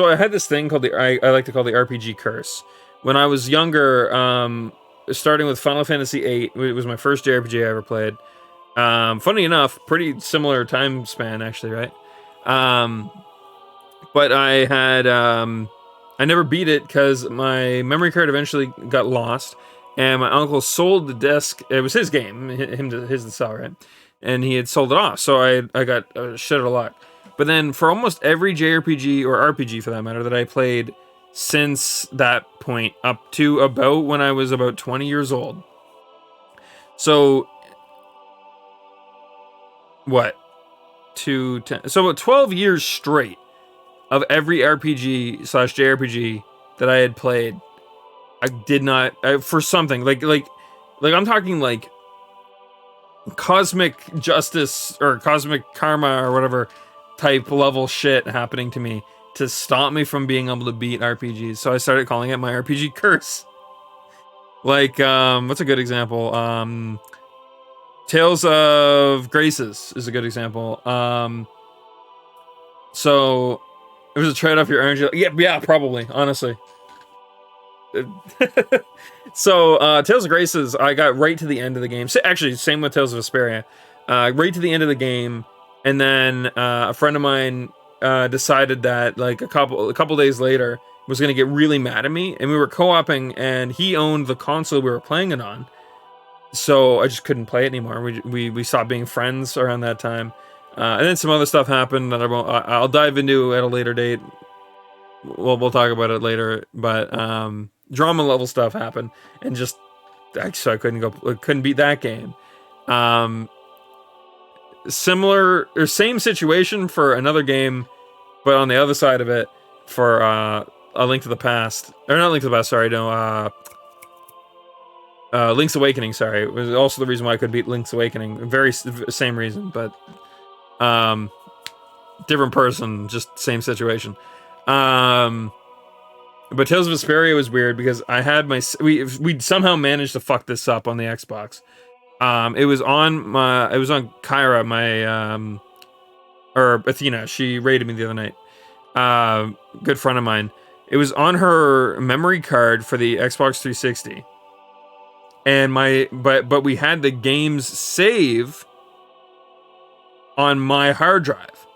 I had this thing called I like to call the RPG curse. When I was younger, starting with Final Fantasy VIII, it was my first JRPG I ever played. Funny enough, pretty similar time span actually, right? But I had I never beat it because my memory card eventually got lost, and my uncle sold the disc. It was his game, his to sell, right? And he had sold it off, so I got shit out of luck. But then for almost every JRPG or RPG for that matter that I played since that point up to about when I was about 20 years old. So what? So about 12 years straight of every RPG / JRPG that I had played, I did not for something like I'm talking like cosmic justice or cosmic karma or whatever type level shit happening to me to stop me from being able to beat RPGs. So I started calling it my RPG curse. Like, what's a good example? Tales of Graces is a good example. So it was a trade-off your energy. Yeah, probably, honestly. So, Tales of Graces, I got right to the end of the game. Actually, same with Tales of Vesperia. Right to the end of the game, and then a friend of mine decided that like a couple days later was going to get really mad at me, and we were co-oping, and he owned the console we were playing it on. So I just couldn't play it anymore. We stopped being friends around that time. And then some other stuff happened that I'll dive into at a later date. We'll talk about it later, but drama level stuff happened, and just so I couldn't beat that game. Similar or same situation for another game, but on the other side of it for A Link to the Past, or not Link to the Past. Sorry, no. Link's Awakening. Sorry, it was also the reason why I could beat Link's Awakening. Very same reason, but different person, just same situation. But Tales of Vesperia was weird because I had we somehow managed to fuck this up on the Xbox. It was on Kyra, my or Athena. She raided me the other night. Good friend of mine. It was on her memory card for the Xbox 360. And but we had the games save on my hard drive.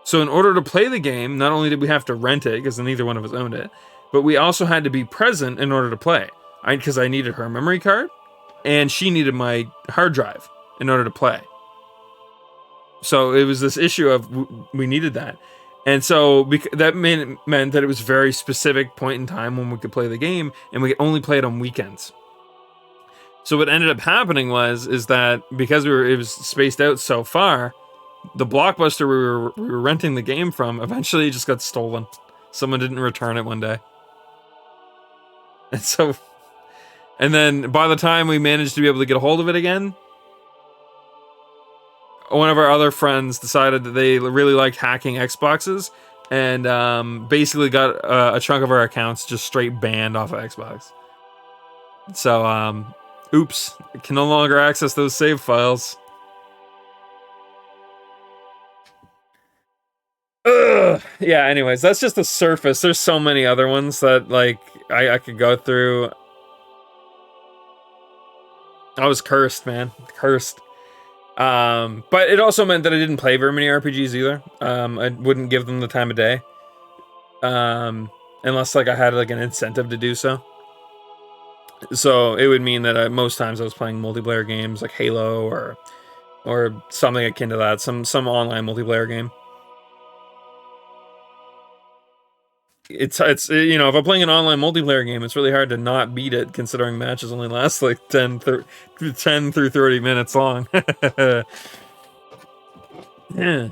So in order to play the game, not only did we have to rent it because neither one of us owned it, but we also had to be present in order to play. Because I needed her memory card, and she needed my hard drive in order to play. So it was this issue of we needed that. And so that meant that it was a very specific point in time when we could play the game, and we could only play it on weekends. So what ended up happening is that because it was spaced out so far, the Blockbuster we were renting the game from eventually just got stolen. Someone didn't return it one day. And then by the time we managed to be able to get a hold of it again, one of our other friends decided that they really liked hacking Xboxes, and basically got a chunk of our accounts just straight banned off of Xbox. So, oops, can no longer access those save files. Ugh. Yeah, anyways, that's just the surface. There's so many other ones that, like, I could go through. I was cursed, man. Cursed. But it also meant that I didn't play very many RPGs either. I wouldn't give them the time of day. Unless, like, I had, like, an incentive to do so. So it would mean that most times I was playing multiplayer games like Halo or something akin to that, some online multiplayer game. It's if I'm playing an online multiplayer game, it's really hard to not beat it, considering matches only last like 10 through 30 minutes long. Yeah.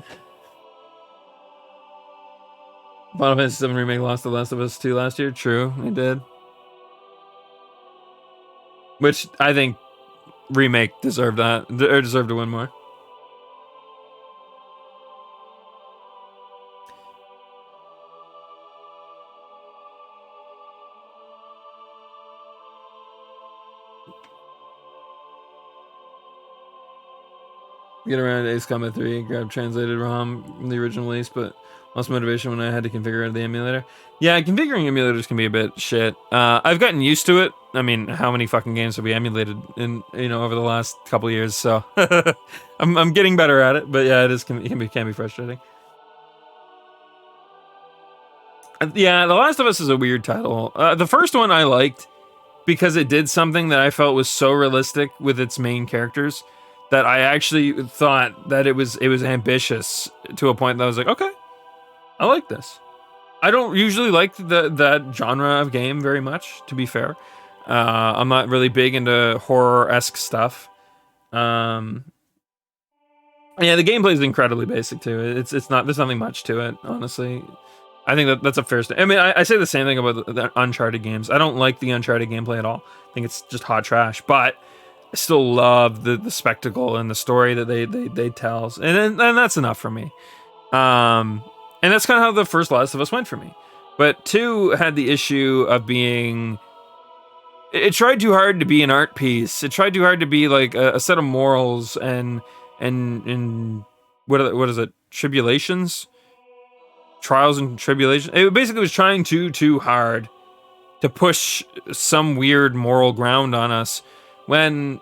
Final Fantasy VII Remake lost The Last of Us 2 last year. True, it did. Which I think Remake deserved that, or deserved to win more. Get around Ace Combat 3, grab translated ROM from the original release, but lost motivation when I had to configure the emulator. Yeah, configuring emulators can be a bit shit. I've gotten used to it. I mean, how many fucking games have we emulated in over the last couple of years? So I'm getting better at it, but yeah, it can be frustrating. Yeah, The Last of Us is a weird title. The first one I liked because it did something that I felt was so realistic with its main characters that I actually thought that it was ambitious to a point that I was like, okay, I like this. I don't usually like that genre of game very much, to be fair. I'm not really big into horror-esque stuff. Yeah, the gameplay is incredibly basic too. It's not, there's nothing much to it, honestly. I think that's a fair statement. I mean, I say the same thing about the Uncharted games. I don't like the Uncharted gameplay at all. I think it's just hot trash, but I still love the spectacle and the story that they tell, and that's enough for me. And that's kind of how the first Last of Us went for me. But 2 had the issue of being, it tried too hard to be an art piece. It tried too hard to be like a set of morals and what is it? Tribulations, trials and tribulations. It basically was trying too hard to push some weird moral ground on us, when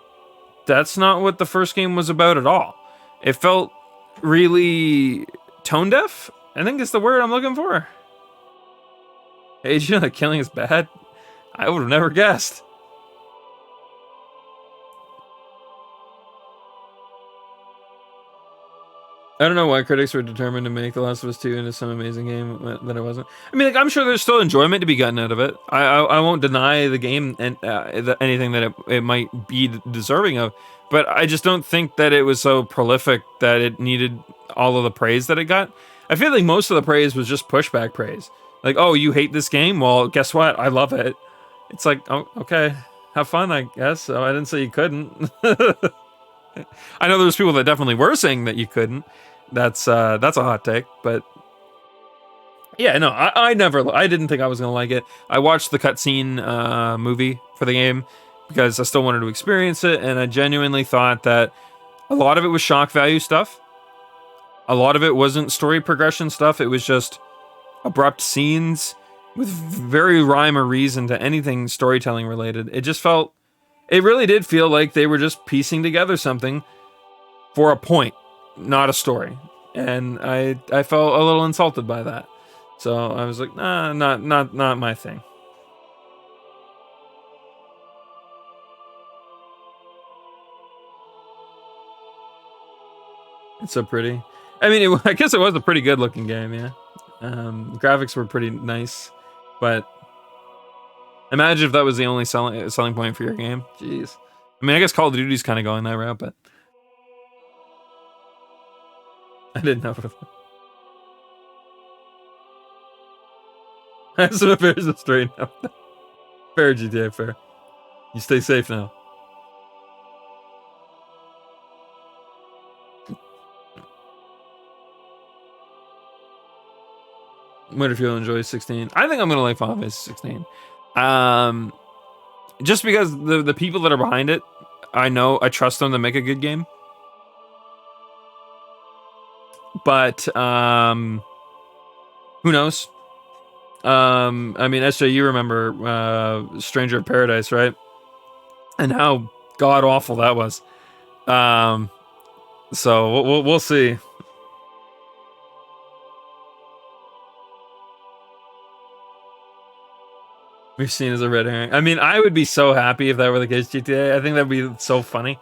that's not what the first game was about at all. It felt really tone deaf, I think is the word I'm looking for. Hey, did you know that killing is bad? I would have never guessed. I don't know why critics were determined to make The Last of Us 2 into some amazing game that it wasn't. I mean, like, I'm sure there's still enjoyment to be gotten out of it. I won't deny the game and anything that it might be deserving of, but I just don't think that it was so prolific that it needed all of the praise that it got. I feel like most of the praise was just pushback praise. Like, oh, you hate this game? Well, guess what? I love it. It's like, oh, okay, have fun, I guess. So I didn't say you couldn't. I know there's people that definitely were saying that you couldn't. That's a hot take, but yeah, no, I didn't think I was gonna like it. I watched the cutscene movie for the game because I still wanted to experience it, and I genuinely thought that a lot of it was shock value stuff. A lot of it wasn't story progression stuff. It was just abrupt scenes with very rhyme or reason to anything storytelling related. It really did feel like they were just piecing together something for a point, not a story. And I felt a little insulted by that. So I was like, nah, not my thing. It's so pretty. I mean, I guess it was a pretty good looking game, yeah. Graphics were pretty nice, but imagine if that was the only selling point for your game. Jeez. I mean, I guess Call of Duty's kind of going that route, but I didn't know. Have some affairs to straighten up. Fair, GTA, fair. You stay safe now. Wonder if you'll enjoy 16. I think I'm gonna like Final Fantasy 16. Just because the people that are behind it, I trust them to make a good game. But who knows? I mean, SJ, you remember Stranger of Paradise, right? And how god awful that was. So we'll see. We've seen as a red herring. I mean, I would be so happy if that were the case, GTA. I think that'd be so funny.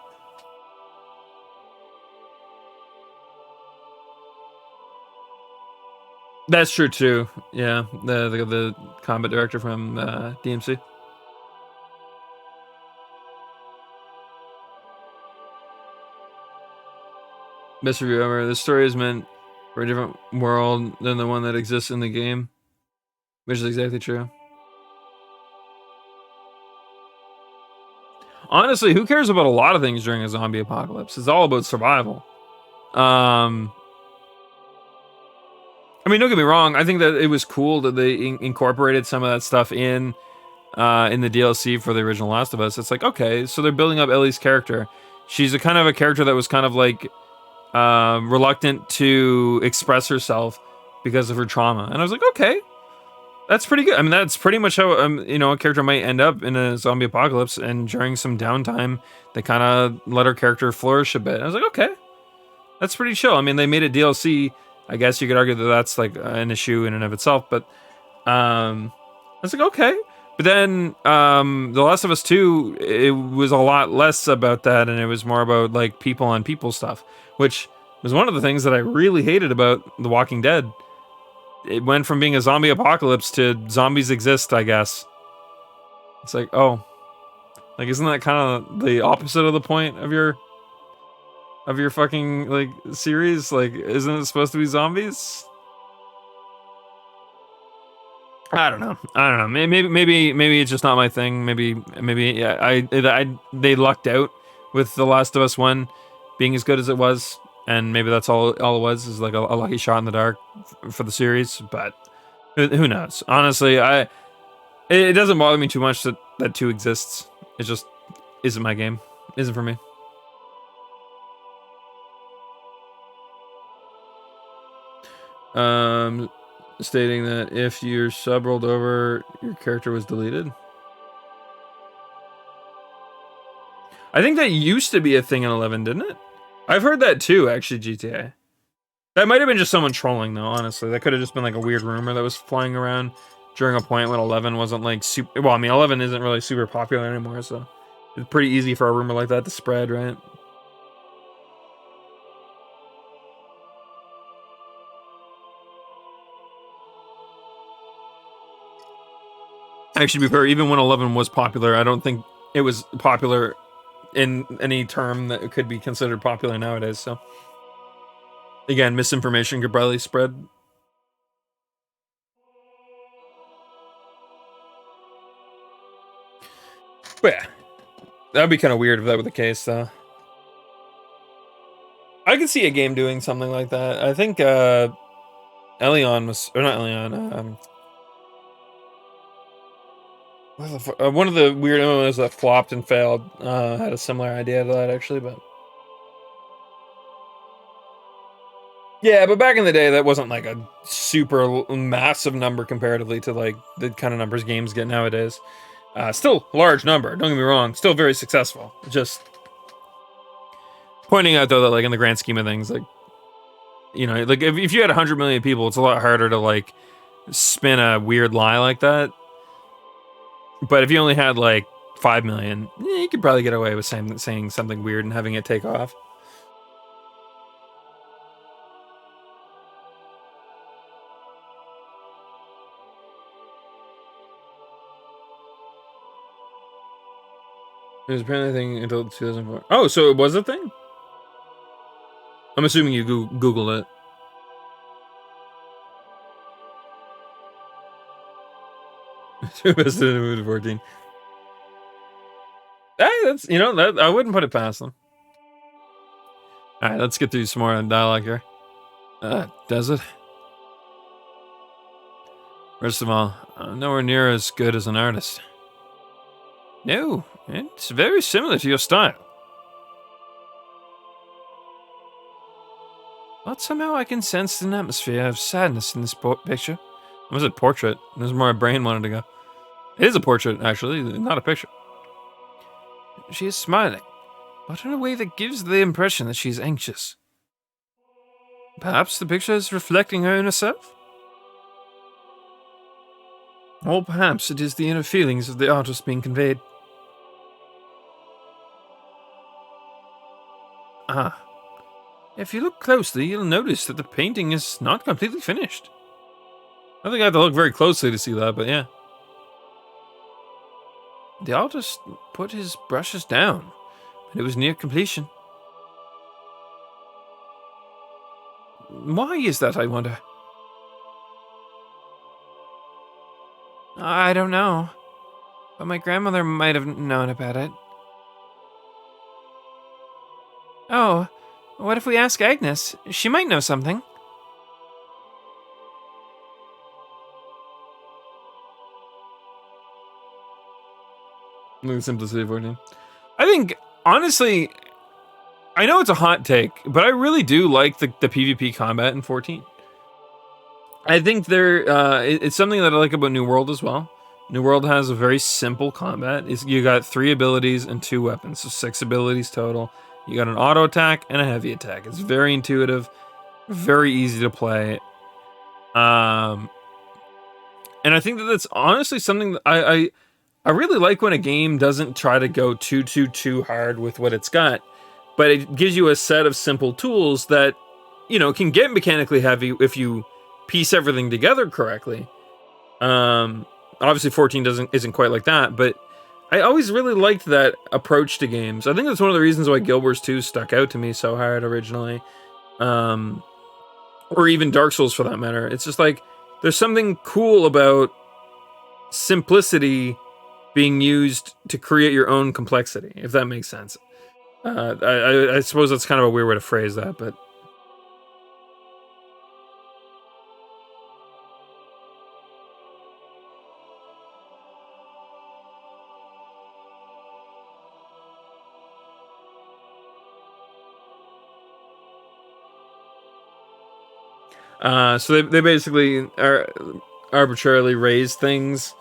That's true too. Yeah, the combat director from DMC. Best review ever. The story is meant for a different world than the one that exists in the game, which is exactly true. Honestly, who cares about a lot of things during a zombie apocalypse? It's all about survival. I mean, don't get me wrong. I think that it was cool that they incorporated some of that stuff in the DLC for the original Last of Us. It's like, okay, so they're building up Ellie's character. She's a kind of a character that was kind of like reluctant to express herself because of her trauma. And I was like, okay, that's pretty good. I mean, that's pretty much how a character might end up in a zombie apocalypse. And during some downtime, they kind of let her character flourish a bit. And I was like, okay, that's pretty chill. I mean, they made a DLC. I guess you could argue that that's like an issue in and of itself, but I was like, okay, But then, The Last of Us 2, it was a lot less about that, and it was more about, like, people on people stuff, which was one of the things that I really hated about The Walking Dead. It went from being a zombie apocalypse to zombies exist, I guess. It's like, oh, like, isn't that kind of the opposite of the point of your fucking, like, series? Like, isn't it supposed to be zombies? I don't know. Maybe it's just not my thing. Maybe yeah, they lucked out with The Last of Us 1 being as good as it was, and maybe that's all it was, is like a lucky shot in the dark for the series. But who knows? Honestly, it doesn't bother me too much that 2 exists. It just isn't my game. Isn't for me. Stating that if your sub rolled over, your character was deleted. I think that used to be a thing in 11, didn't it? I've heard that too, actually, GTA. That might have been just someone trolling, though, honestly. That could have just been like a weird rumor that was flying around during a point when 11 wasn't like super... Well, I mean, 11 isn't really super popular anymore, so it's pretty easy for a rumor like that to spread, right? Actually, to be fair, even when 11 was popular, I don't think it was popular in any term that could be considered popular nowadays, so... Again, misinformation could probably spread. But yeah, that'd be kind of weird if that were the case, though. I could see a game doing something like that. I think Elion was... Or not Elion, one of the weird MMOs that flopped and failed had a similar idea to that, actually, but... Yeah, but back in the day, that wasn't like a super massive number comparatively to like the kind of numbers games get nowadays. Still a large number, don't get me wrong. Still very successful. Just pointing out, though, that like in the grand scheme of things, like, you know, like if you had 100 million people, it's a lot harder to like spin a weird lie like that. But if you only had like 5 million, you could probably get away with saying something weird and having it take off. It was apparently a thing until 2004. Oh, so it was a thing? I'm assuming you Googled it. Invested in a movie 14. Hey, that's, you know, that I wouldn't put it past them. Alright, let's get through some more dialogue here. Does it? First of all, I'm nowhere near as good as an artist. No, it's very similar to your style. But somehow I can sense an atmosphere of sadness in this picture. It was a portrait. There's where my brain wanted to go. It is a portrait, actually, not a picture. She is smiling, but in a way that gives the impression that she is anxious. Perhaps the picture is reflecting her inner self? Or perhaps it is the inner feelings of the artist being conveyed. Ah. If you look closely, you'll notice that the painting is not completely finished. I think I have to look very closely to see that, but yeah. The artist put his brushes down, and it was near completion. Why is that, I wonder? I don't know, but my grandmother might have known about it. Oh, what if we ask Agnes? She might know something. Look at the simplicity of 14. I think, honestly, I know it's a hot take, but I really do like the PvP combat in 14. I think it's something that I like about New World as well. New World has a very simple combat. You got 3 abilities and 2 weapons, so 6 abilities total. You got an auto attack and a heavy attack. It's very intuitive, very easy to play. And I think that that's honestly something that I really like when a game doesn't try to go too hard with what it's got, but it gives you a set of simple tools that, you know, can get mechanically heavy if you piece everything together correctly. Obviously 14 isn't quite like that, but I always really liked that approach to games. I think that's one of the reasons why Guild Wars 2 stuck out to me so hard originally. Or even Dark Souls for that matter. It's just like, there's something cool about simplicity being used to create your own complexity, if that makes sense. I suppose that's kind of a weird way to phrase that, but... So they basically are arbitrarily raise things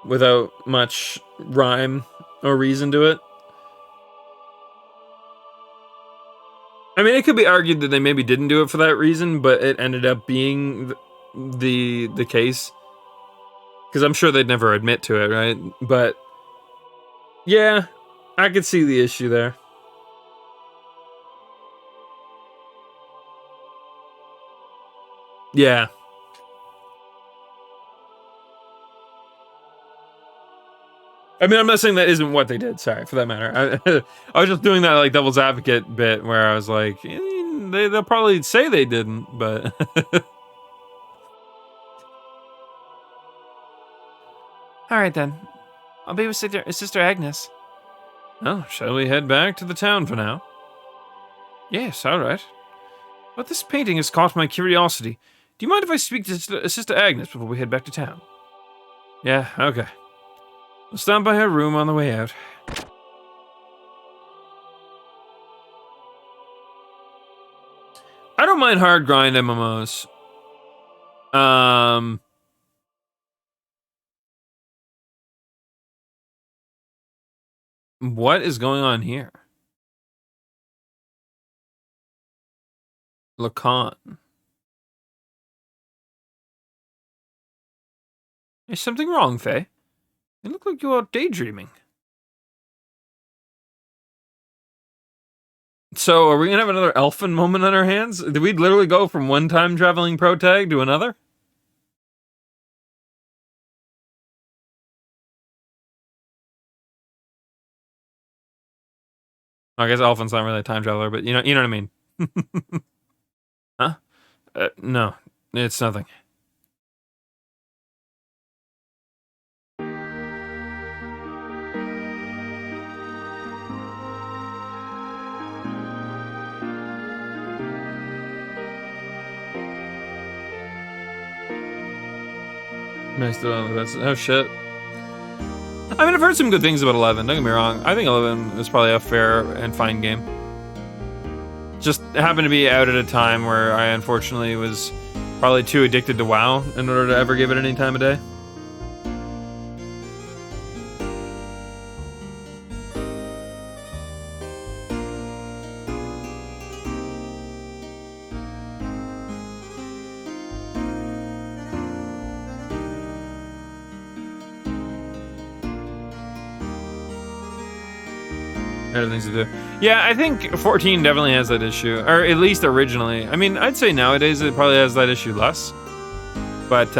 without much rhyme or reason to it. I mean, it could be argued that they maybe didn't do it for that reason, but it ended up being the case. Because I'm sure they'd never admit to it, right? But yeah, I could see the issue there. Yeah. I mean, I'm not saying that isn't what they did. Sorry, for that matter. I was just doing that like devil's advocate bit where I was like, they'll probably say they didn't, but... Alright then. I'll be with Sister Agnes. Oh, shall we head back to the town for now? Yes, alright. But this painting has caught my curiosity. Do you mind if I speak to Sister Agnes before we head back to town? Yeah, okay. We'll stop by her room on the way out. I don't mind hard grind MMOs. What is going on here? Lacan. Is something wrong, Faye? You look like you are daydreaming. So, are we gonna have another elfin moment on our hands? Did we literally go from one time traveling protag to another? I guess elfin's not really a time traveler, but you know what I mean. Huh? No, it's nothing. Nice to that's oh shit. I mean, I've heard some good things about 11, don't get me wrong. I think 11 is probably a fair and fine game. Just happened to be out at a time where I unfortunately was probably too addicted to WoW in order to ever give it any time of day. Better things to do. Yeah, I think 14 definitely has that issue, or at least originally. I mean, I'd say nowadays it probably has that issue less. But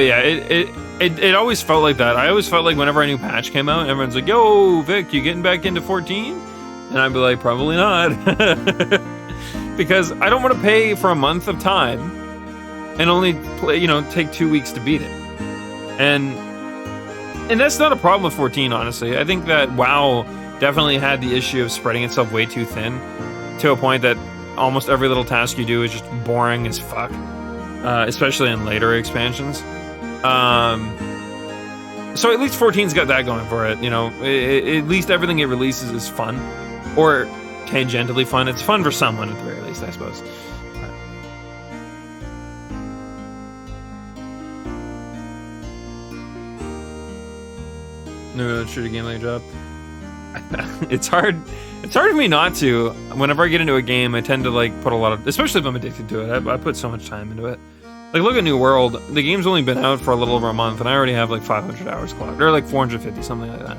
yeah, it always felt like that. I always felt like whenever a new patch came out, everyone's like, "Yo, Vic, you getting back into 14?" And I'd be like, "Probably not," because I don't want to pay for a month of time and only play, take 2 weeks to beat it. And that's not a problem with 14, honestly. I think that WoW definitely had the issue of spreading itself way too thin to a point that almost every little task you do is just boring as fuck, especially in later expansions. So at least 14's got that going for it, at least everything it releases is fun, or tangentially fun. It's fun for someone at the very least, I suppose. Never really treat a game like a job. it's hard for me not to. Whenever I get into a game, I tend to like put a lot of, especially if I'm addicted to it, I put so much time into it. Like look at New World, the game's only been out for a little over a month and I already have like 500 hours clocked, or like 450, something like that.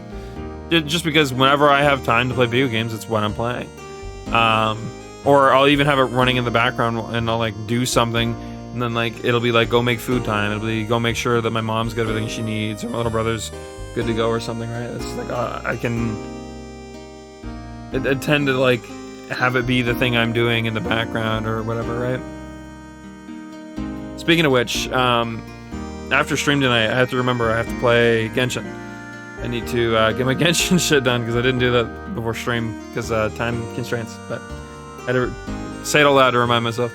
Just because whenever I have time to play video games, it's what I'm playing. Or I'll even have it running in the background and I'll like do something and then like it'll be like go make food time, it'll be go make sure that my mom's got everything she needs or my little brother's good to go or something, right? It's like I tend to like have it be the thing I'm doing in the background or whatever, right? Speaking of which, after stream tonight, I have to remember I have to play Genshin. I need to get my Genshin shit done because I didn't do that before stream because time constraints. But I had to say it out loud to remind myself.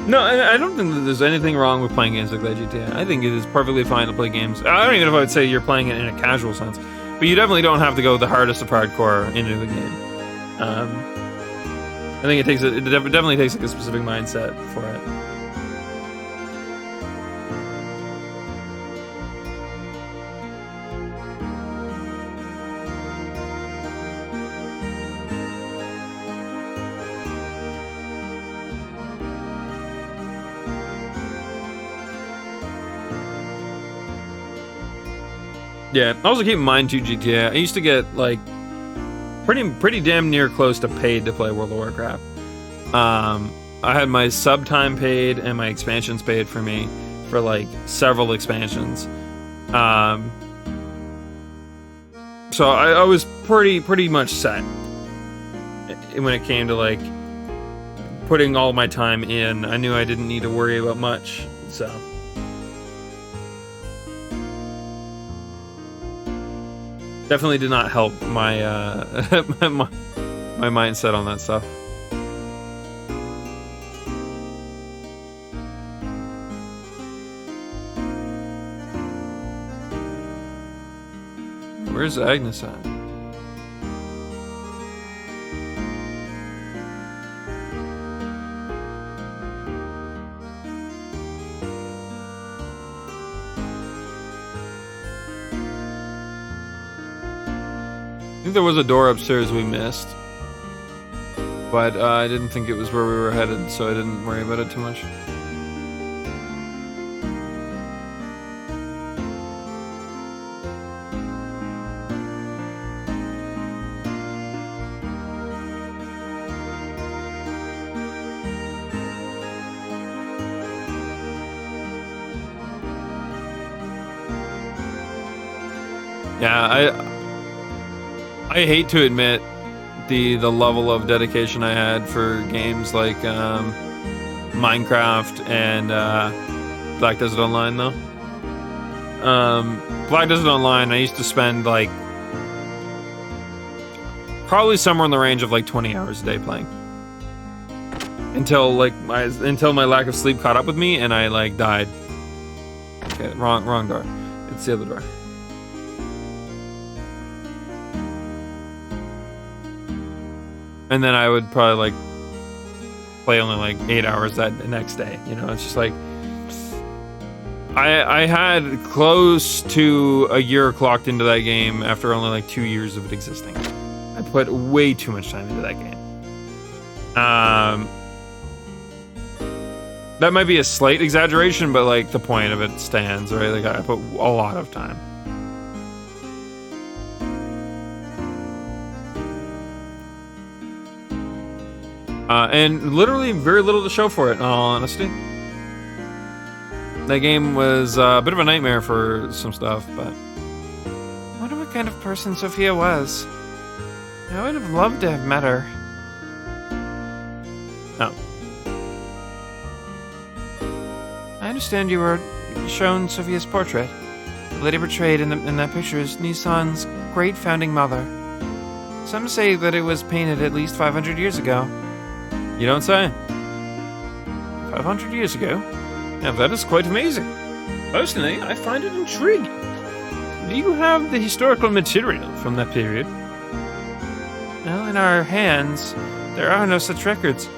No, I don't think that there's anything wrong with playing games like that GTA. I think it is perfectly fine to play games. I don't even know if I would say you're playing it in a casual sense, but you definitely don't have to go the hardest of hardcore into the game. I think it definitely takes like a specific mindset for it. Yeah, also keep in mind too, GTA, I used to get like pretty damn near close to paid to play World of Warcraft. I had my sub time paid and my expansions paid for me for like several expansions. So I was pretty much set when it came to like putting all my time in. I knew I didn't need to worry about much, so. Definitely did not help my my mindset on that stuff. Where's Agnes at? I think there was a door upstairs we missed, but I didn't think it was where we were headed, so I didn't worry about it too much. Yeah, I hate to admit the level of dedication I had for games like Minecraft and Black Desert Online though. Black Desert Online, I used to spend like probably somewhere in the range of like 20 hours a day playing. Until my lack of sleep caught up with me and I like died. Okay, wrong door. It's the other door. And then I would probably like play only like 8 hours that next day. You know, it's just like I had close to a year clocked into that game after only like 2 years of it existing. I put way too much time into that game. That might be a slight exaggeration, but like the point of it stands, right? Like I put a lot of time. And literally very little to show for it, in all honesty. That game was a bit of a nightmare for some stuff, but... I wonder what kind of person Sophia was. I would have loved to have met her. No. I understand you were shown Sophia's portrait. The lady portrayed in that picture is Nissan's great founding mother. Some say that it was painted at least 500 years ago. You don't say? 500 years ago? Now that is quite amazing. Personally, I find it intriguing. Do you have the historical material from that period? Well, in our hands, there are no such records.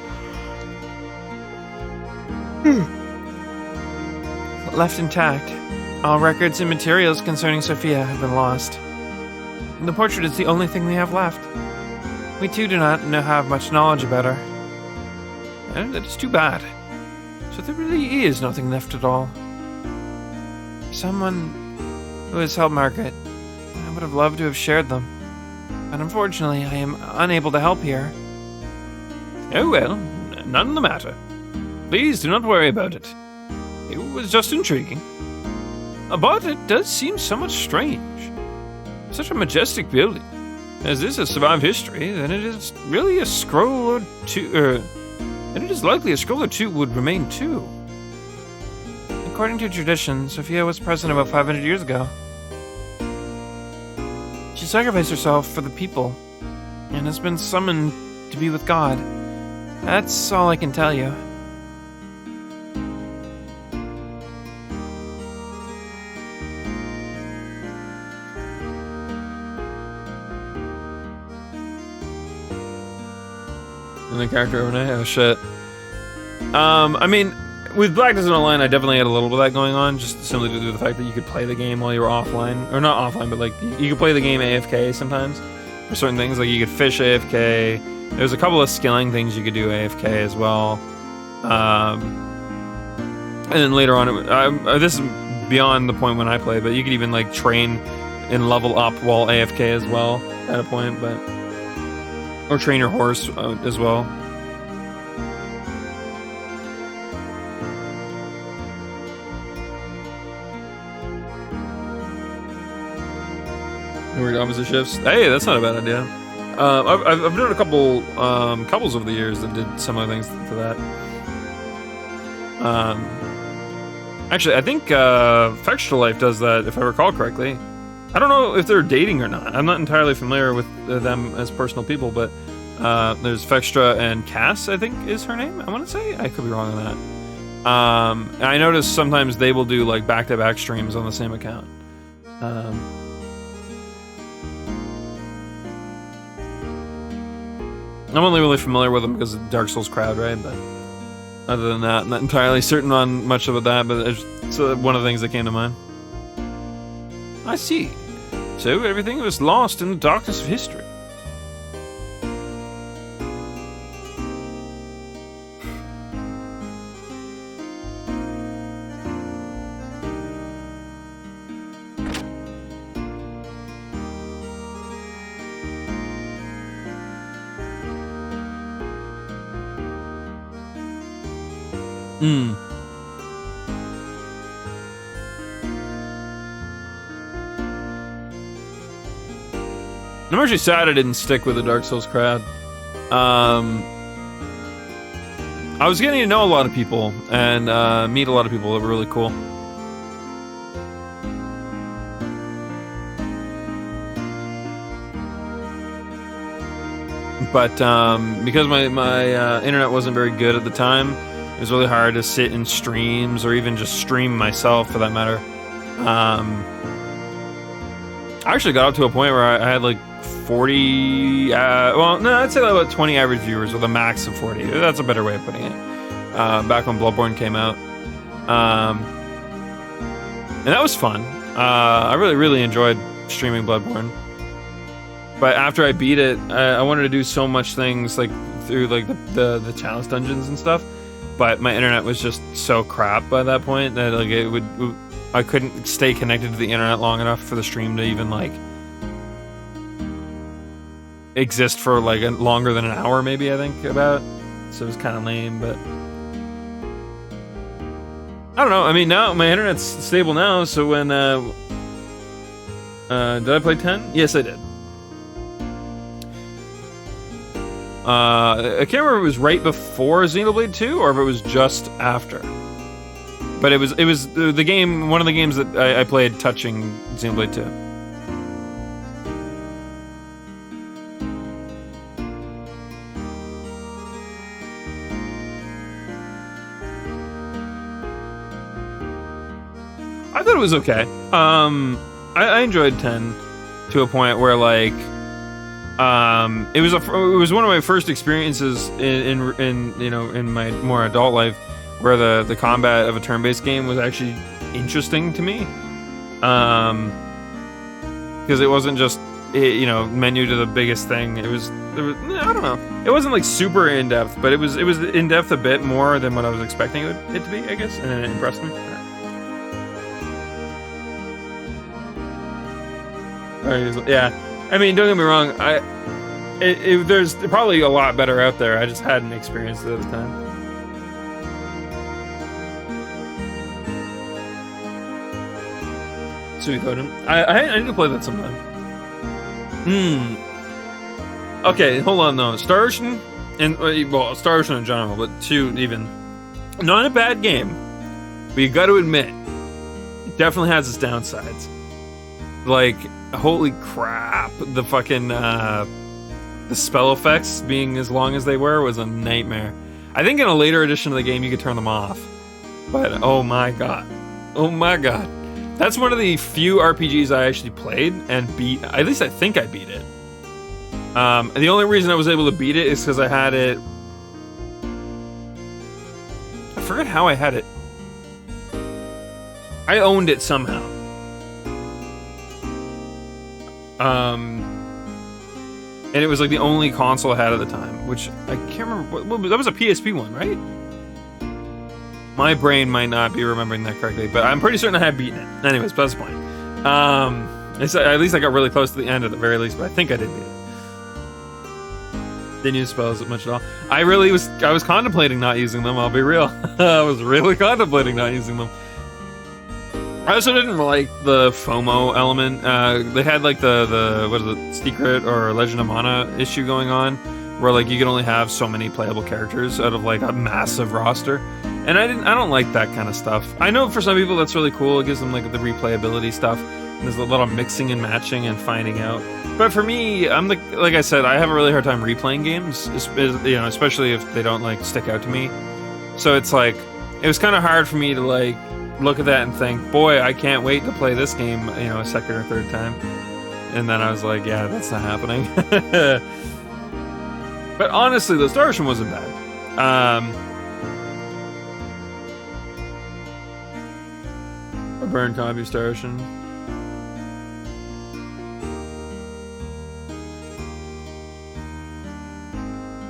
Left intact, all records and materials concerning Sophia have been lost. And the portrait is the only thing we have left. We too do not have much knowledge about her. And that is too bad. So there really is nothing left at all. Someone who has helped Margaret, I would have loved to have shared them. But unfortunately, I am unable to help here. Oh well, none of the matter. Please do not worry about it. It was just intriguing. But it does seem somewhat strange. Such a majestic building. As this has survived history, then it is really a scroll or two, and it is likely a scroll or two would remain too. According to tradition, Sophia was present about 500 years ago. She sacrificed herself for the people, and has been summoned to be with God. That's all I can tell you. And the character overnight? Oh shit. I mean, with Black Desert Online, I definitely had a little bit of that going on, just simply due to the fact that you could play the game while you were offline. Or not offline, but like, you could play the game AFK sometimes. For certain things, like you could fish AFK. There's a couple of skilling things you could do AFK as well. And then later on, this is beyond the point when I played, but you could even like train and level up while AFK as well at a point, but... Or train your horse as well. Weird opposite shifts. Hey, that's not a bad idea. I've known a couple couples over the years that did similar things to that. Actually, I think Fextra Life does that, if I recall correctly. I don't know if they're dating or not. I'm not entirely familiar with them as personal people, but there's Fextra and Cass, I think is her name, I want to say. I could be wrong on that. I noticed sometimes they will do like back-to-back streams on the same account. I'm only really familiar with them because of Dark Souls crowd, right? But other than that, not entirely certain on much about that, but it's one of the things that came to mind. I see. So everything was lost in the darkness of history. I'm actually sad I didn't stick with the Dark Souls crowd. I was getting to know a lot of people and meet a lot of people that were really cool. But because my internet wasn't very good at the time, it was really hard to sit in streams or even just stream myself for that matter. I actually got up to a point where I had like 40, well, no, I'd say about 20 average viewers with a max of 40. That's a better way of putting it. Back when Bloodborne came out. And that was fun. I really enjoyed streaming Bloodborne. But after I beat it, I wanted to do so much things like through like the challenge dungeons and stuff. But my internet was just so crap by that point that like I couldn't stay connected to the internet long enough for the stream to even like exist for like longer than an hour, maybe, I think, about. So it was kind of lame, but I don't know. I mean, now my internet's stable now, so when did I play 10? Yes, I did. I can't remember if it was right before Xenoblade 2 or if it was just after. But it was the game, one of the games that I played touching Xenoblade 2. I thought it was okay. I enjoyed 10 to a point where like It was one of my first experiences in my more adult life where the combat of a turn-based game was actually interesting to me. Because it wasn't just menu to the biggest thing. It was I don't know. It wasn't like super in depth, but it was in depth a bit more than what I was expecting it to be, I guess, and it impressed me. Yeah, I mean, don't get me wrong. There's probably a lot better out there. I just hadn't experienced it at the time. Suikoden. I need to play that sometime. Okay, hold on though. Star Ocean, Star Ocean in general, but 2 even. Not a bad game, but you got to admit, it definitely has its downsides. Like, holy crap, the fucking the spell effects being as long as they were was a nightmare. I think in a later edition of the game you could turn them off, but oh my god. That's one of the few RPGs I actually played and beat. At least I think I beat it. The only reason I was able to beat it is because I had it. I forget how I had it. I owned it somehow. And it was like the only console I had at the time, which I can't remember. That was a PSP one, right? My brain might not be remembering that correctly, but I'm pretty certain I had beaten it. Anyways, that's the point. At least I got really close to the end at the very least, but I think I did beat it. Didn't use spells much at all. I was contemplating not using them, I'll be real. I was really contemplating not using them. I also didn't like the FOMO element. They had like the what is it, Secret or Legend of Mana issue going on, where like you could only have so many playable characters out of like a massive roster. And I don't like that kind of stuff. I know for some people that's really cool. It gives them like the replayability stuff. And there's a lot of mixing and matching and finding out. But for me, like I said, I have a really hard time replaying games, especially if they don't like stick out to me. So it's like, it was kind of hard for me to like look at that and think, boy, I can't wait to play this game, a second or third time. And then I was like, yeah, that's not happening. But honestly, the Star Ocean wasn't bad. A burn copy Star Ocean.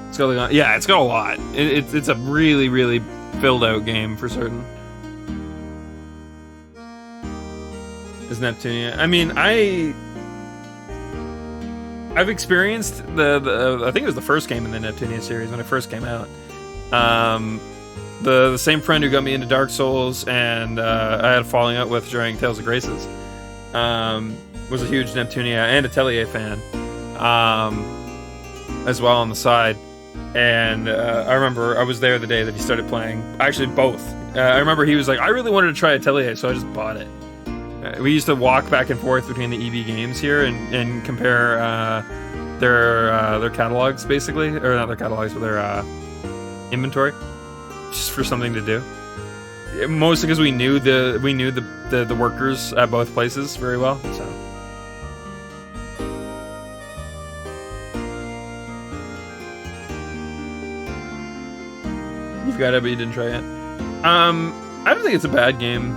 It's got it's got a lot. It's a really, really filled out game for certain. Is Neptunia? I mean, I've experienced the I think it was the first game in the Neptunia series when it first came out. The same friend who got me into Dark Souls and I had a falling out with during Tales of Graces was a huge Neptunia and Atelier fan as well on the side. And I remember I was there the day that he started playing. Actually, both. I remember he was like, I really wanted to try Atelier, so I just bought it. We used to walk back and forth between the EB games here and compare their catalogs, basically. Or not their catalogs, but their inventory. Just for something to do. Mostly because we knew the workers at both places very well, so. You've got it, but you didn't try it. I don't think it's a bad game.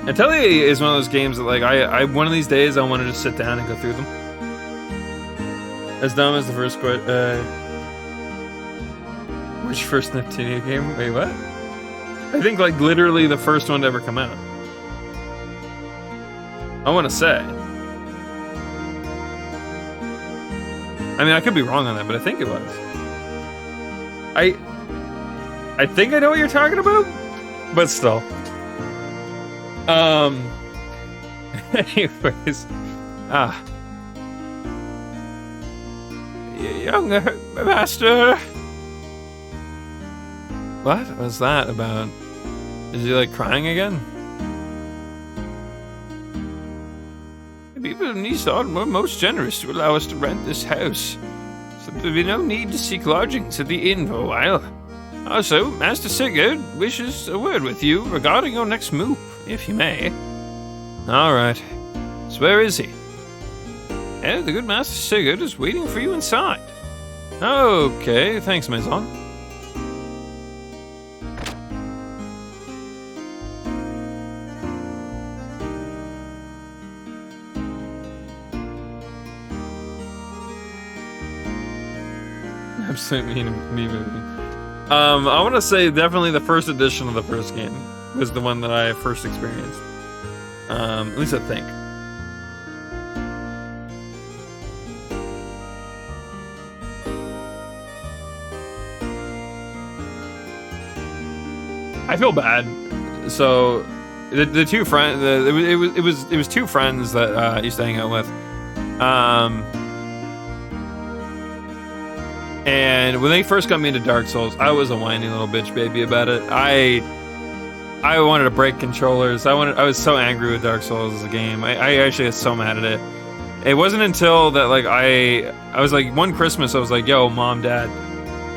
Atelier is one of those games that, like, I one of these days I want to just sit down and go through them. As dumb as the first which first Neptunia game? Wait, what? I think, like, literally the first one to ever come out. I want to say. I mean, I could be wrong on that, but I think it was. I think I know what you're talking about, but still. Anyways, young master. What was that about? Is he like crying again? The people of Nissan were most generous to allow us to rent this house, so there'll be no need to seek lodgings at the inn for a while. Also, Master Sigurd wishes a word with you regarding your next move, if you may. Alright. So where is he? Yeah, the good Master Sigurd is waiting for you inside. Okay, thanks, Maison. Absolute me movie. I want to say definitely the first edition of the first game was the one that I first experienced. At least I think. I feel bad. So the two friends, it was two friends that I used to hang out with. And when they first got me into Dark Souls, I was a whiny little bitch baby about it. I wanted to break controllers. I was so angry with Dark Souls as a game. I actually was so mad at it. It wasn't until that like I was like one Christmas I was like, yo, Mom, Dad,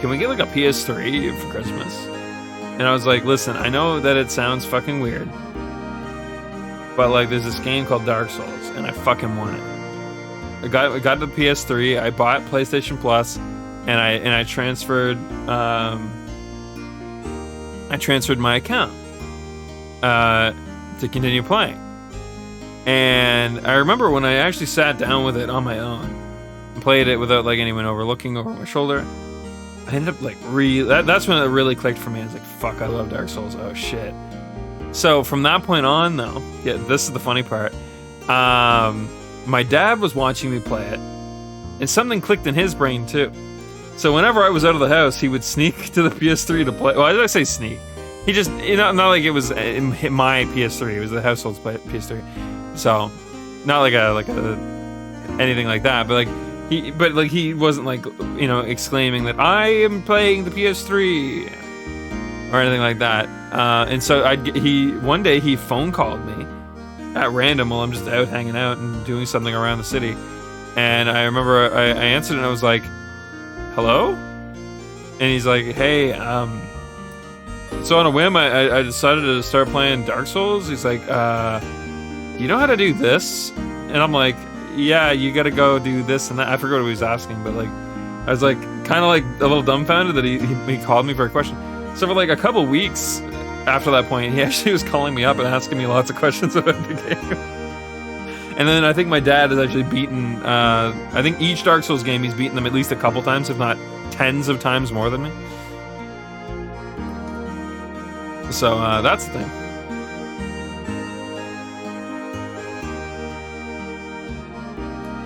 can we get like a PS3 for Christmas? And I was like, listen, I know that it sounds fucking weird, but like there's this game called Dark Souls and I fucking want it. I got the PS3, I bought PlayStation Plus. And I transferred my account to continue playing. And I remember when I actually sat down with it on my own and played it without like anyone looking over my shoulder, I ended up like that's when it really clicked for me. I was like, fuck, I love Dark Souls. Oh shit. So from that point on though, yeah, this is the funny part. My dad was watching me play it, and something clicked in his brain too. So whenever I was out of the house, he would sneak to the PS3 to play. Well, I say sneak. He just, not like it was my PS3. It was the household's PS3. So, not like a anything like that. But he wasn't like, exclaiming that I am playing the PS3 or anything like that. And so one day he phone called me at random while I'm just out hanging out and doing something around the city. And I remember I answered and I was like, hello? And he's like, hey, so on a whim, I decided to start playing Dark Souls. He's like, you know how to do this? And I'm like, yeah, you gotta go do this and that. I forgot what he was asking, but like, I was like, kind of like a little dumbfounded that he called me for a question. So for like a couple weeks after that point, he actually was calling me up and asking me lots of questions about the game. And then I think my dad has actually beaten, I think each Dark Souls game he's beaten them at least a couple times, if not tens of times more than me. So that's the thing.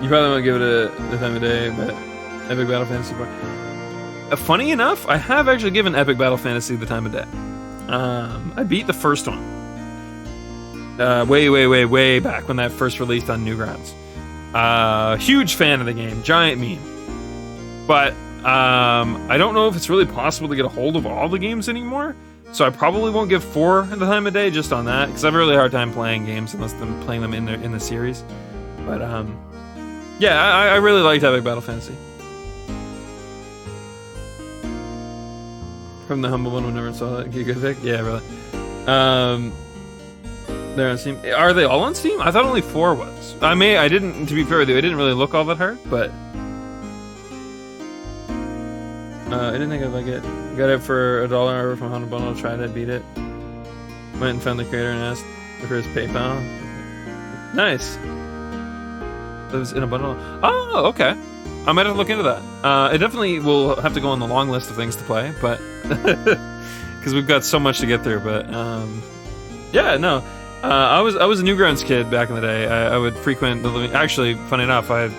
You probably won't give it the time of day, but Epic Battle Fantasy 4. Funny enough, I have actually given Epic Battle Fantasy the time of day. I beat the first one. Way back when that first released on Newgrounds. Huge fan of the game, giant meme. But I don't know if it's really possible to get a hold of all the games anymore. So I probably won't give 4 the time of day just on that, because I have a really hard time playing games unless I'm playing them in the series. But yeah, I really liked Epic Battle Fantasy. From the humble one who never saw that. Good pick? Yeah, really. They're on Steam. Are they all on Steam? I thought only 4 was. To be fair with you, I didn't really look all that hard, but I didn't think I'd like it. Got it for $1 from Honda Bundle, tried it, beat it. Went and found the creator and asked for his PayPal. Nice. It was in a bundle. Oh, okay. I might have to look into that. It definitely will have to go on the long list of things to play, but because we've got so much to get through. But yeah, no. I was a Newgrounds kid back in the day. I would frequent the living. Actually, funny enough, I had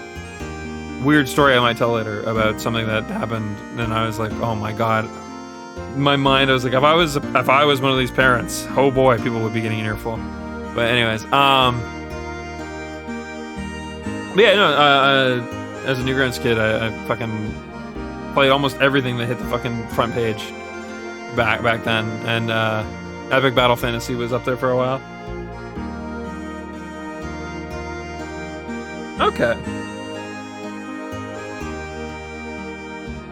weird story I might tell later about something that happened, and I was like, oh my god. In my mind, I was like, if I was one of these parents, oh boy, people would be getting an earful. But anyways, but yeah, no. As a Newgrounds kid, I fucking played almost everything that hit the fucking front page back then, and Epic Battle Fantasy was up there for a while. Okay.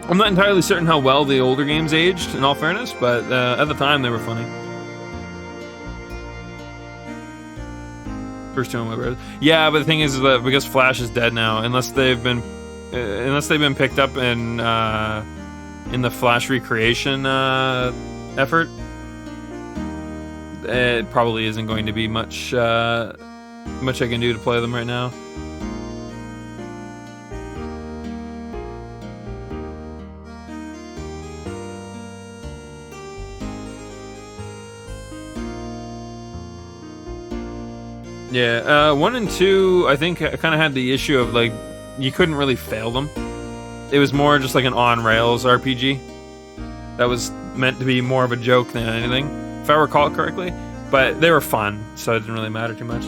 I'm not entirely certain how well the older games aged, in all fairness, but at the time they were funny. First two on my brother. Yeah, but the thing is that because Flash is dead now, unless they've been picked up in the Flash recreation effort, it probably isn't going to be much I can do to play them right now. Yeah, 1 and 2, I think, kind of had the issue of, like, you couldn't really fail them. It was more just like an on-rails RPG. That was meant to be more of a joke than anything, if I recall correctly. But they were fun, so it didn't really matter too much.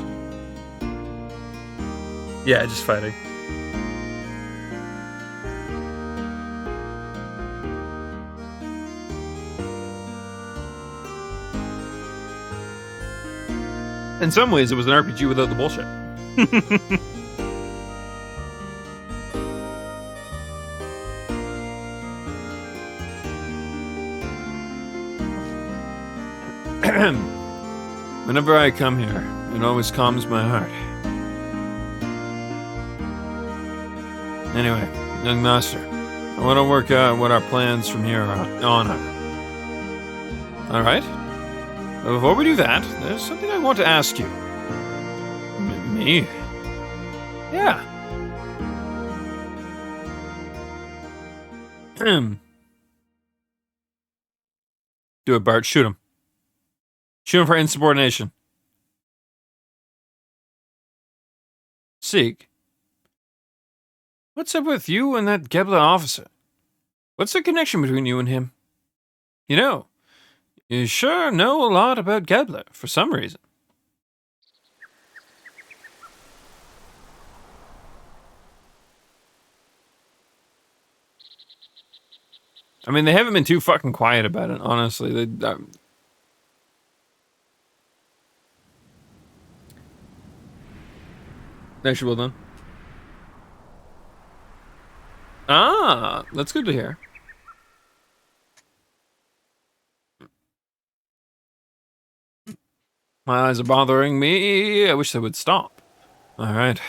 Yeah, just fighting. In some ways, it was an RPG without the bullshit. Whenever I come here, it always calms my heart. Anyway, young master, I want to work out what our plans from here on are. Alright? But before we do that, there's something I want to ask you. Me? Yeah. Do it, Bart. Shoot him. Shoot him for insubordination. Sieg. What's up with you and that Gebler officer? What's the connection between you and him? You know, you sure know a lot about Gebler, for some reason. I mean, they haven't been too fucking quiet about it, honestly. Actually, well done. Ah, that's good to hear. My eyes are bothering me. I wish they would stop. Alright,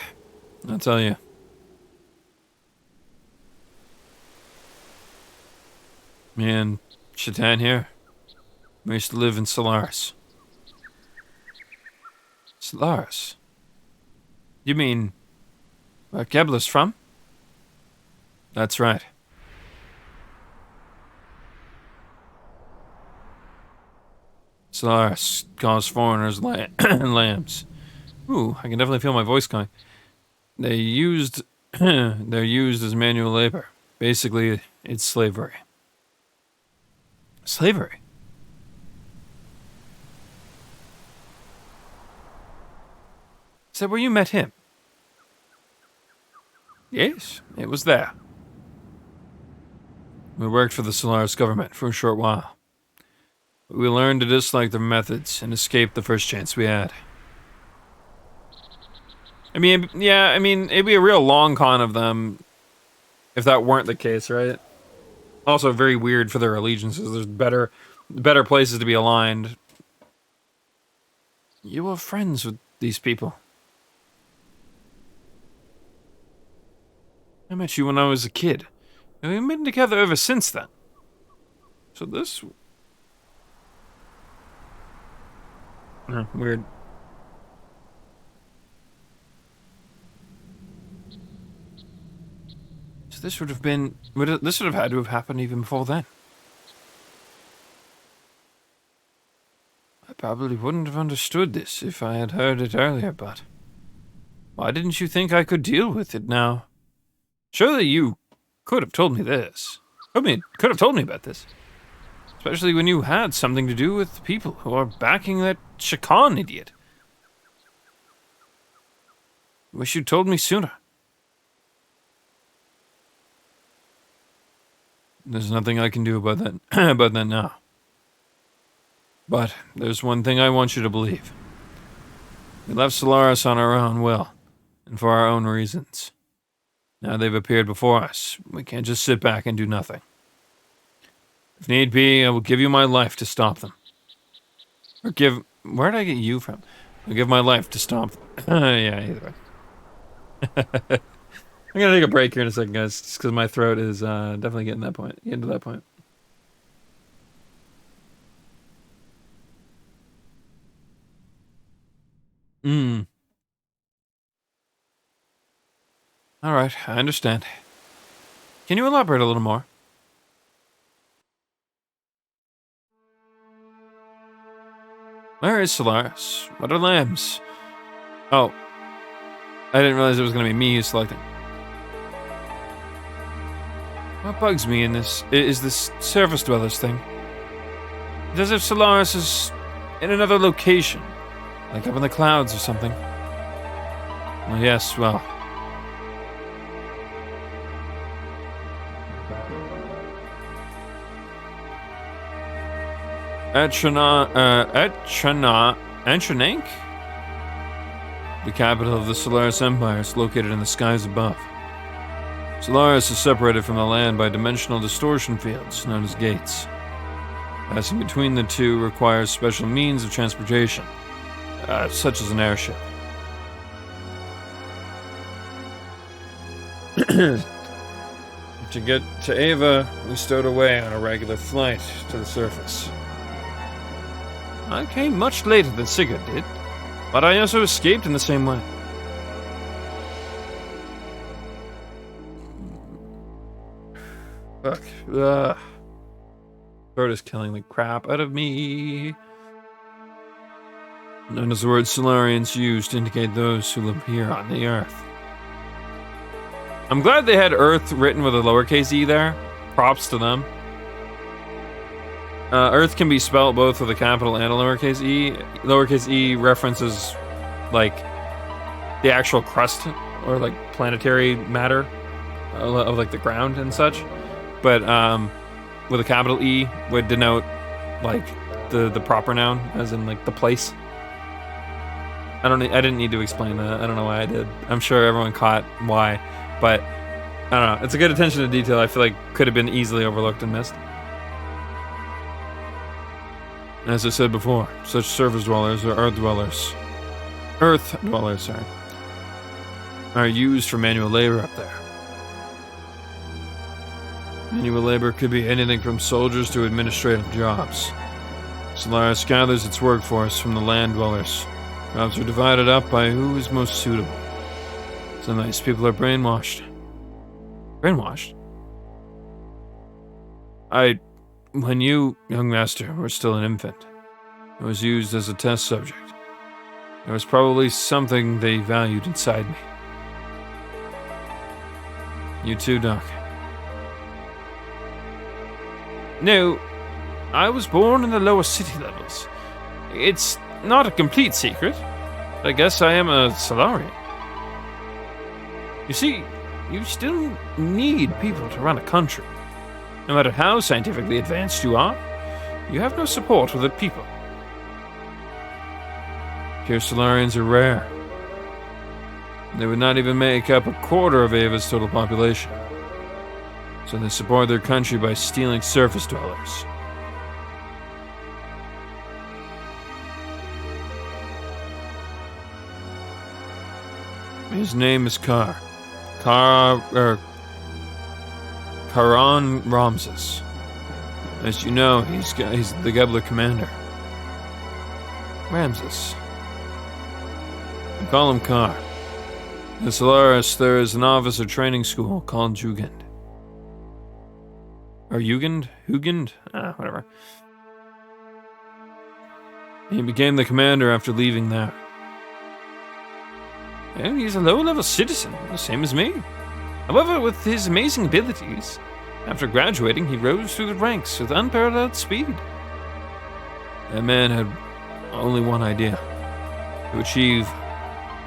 I'll tell you. Me and Shatan here, we used to live in Solaris. Solaris? You mean where Gebler's from? That's right. Solaris calls foreigners lambs. Ooh, I can definitely feel my voice going. They're used as manual labor. Basically, it's slavery. Slavery? Is that where you met him? Yes, it was there. We worked for the Solaris government for a short while. But we learned to dislike their methods and escaped the first chance we had. I mean, yeah, it'd be a real long con of them if that weren't the case, right? Also very weird for their allegiances. There's better places to be aligned. You were friends with these people. I met you when I was a kid, and we've been together ever since then. So this... weird. So this would have had to have happened even before then. I probably wouldn't have understood this if I had heard it earlier, but... why didn't you think I could deal with it now? Surely you could have told me this. Could have told me about this. Especially when you had something to do with the people who are backing that Shakan idiot. Wish you'd told me sooner. There's nothing I can do about that, about that now. But there's one thing I want you to believe. We left Solaris on our own will, and for our own reasons. Now they've appeared before us. We can't just sit back and do nothing. If need be, I will give you my life to stop them. Where did I get you from? I'll give my life to stop them. Yeah, either way. I'm gonna take a break here in a second, guys, just because my throat is definitely getting to that point. Alright, I understand. Can you elaborate a little more? Where is Solaris? What are lambs? Oh. I didn't realize it was going to be me who's selecting. What bugs me in this is this surface dwellers thing. It's as if Solaris is in another location. Like up in the clouds or something. Well, yes, well. Atronank? The capital of the Solaris Empire is located in the skies above. Solaris is separated from the land by dimensional distortion fields, known as gates. Passing between the two requires special means of transportation, such as an airship. To get to Ava, we stowed away on a regular flight to the surface. I came much later than Sigurd did, but I also escaped in the same way. Fuck. Throat is killing the crap out of me. Known as the word Solarians used to indicate those who live here on the Earth. I'm glad they had Earth written with a lowercase e there. Props to them. Earth can be spelled both with a capital and a lowercase e. Lowercase e references, like, the actual crust or, like, planetary matter of, like, the ground and such. But, with a capital E would denote, like, the proper noun, as in, like, the place. I didn't need to explain that. I don't know why I did. I'm sure everyone caught why. But, I don't know. It's a good attention to detail I feel like could have been easily overlooked and missed. As I said before, such surface dwellers or earth dwellers, are used for manual labor up there. Manual labor could be anything from soldiers to administrative jobs. Solaris gathers its workforce from the land dwellers. Jobs are divided up by who is most suitable. Some nice people are brainwashed. Brainwashed? When you, young master, were still an infant, I was used as a test subject. There was probably something they valued inside me. You too, Doc. No, I was born in the lower city levels. It's not a complete secret, but I guess I am a Solarian. You see, you still need people to run a country. No matter how scientifically advanced you are, you have no support with the people. Pure Solarians are rare. They would not even make up a quarter of Ava's total population. So they support their country by stealing surface dwellers. His name is Karan Ramses. As you know, he's the Gebler commander. Ramses. We call him Kar. In Solaris, there is an officer training school called Jugend. Or Jugend? Hugend? Whatever. He became the commander after leaving there. And he's a low-level citizen, the same as me. However, with his amazing abilities, after graduating, he rose through the ranks with unparalleled speed. That man had only one idea: to achieve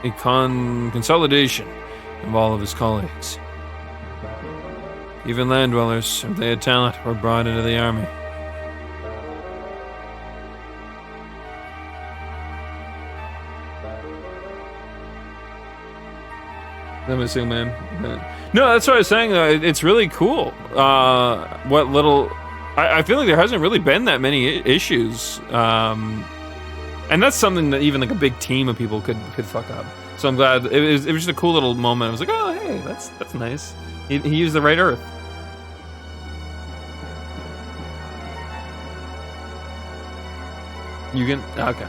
a consolidation of all of his colleagues. Even land dwellers, if they had talent, were brought into the army. I'm missing, man. No, that's what I was saying, though. It's really cool. What little... I feel like there hasn't really been that many issues And that's something that even like a big team of people could fuck up. So I'm glad it was just a cool little moment. I was like, oh hey, that's nice. He used the right earth. You can okay.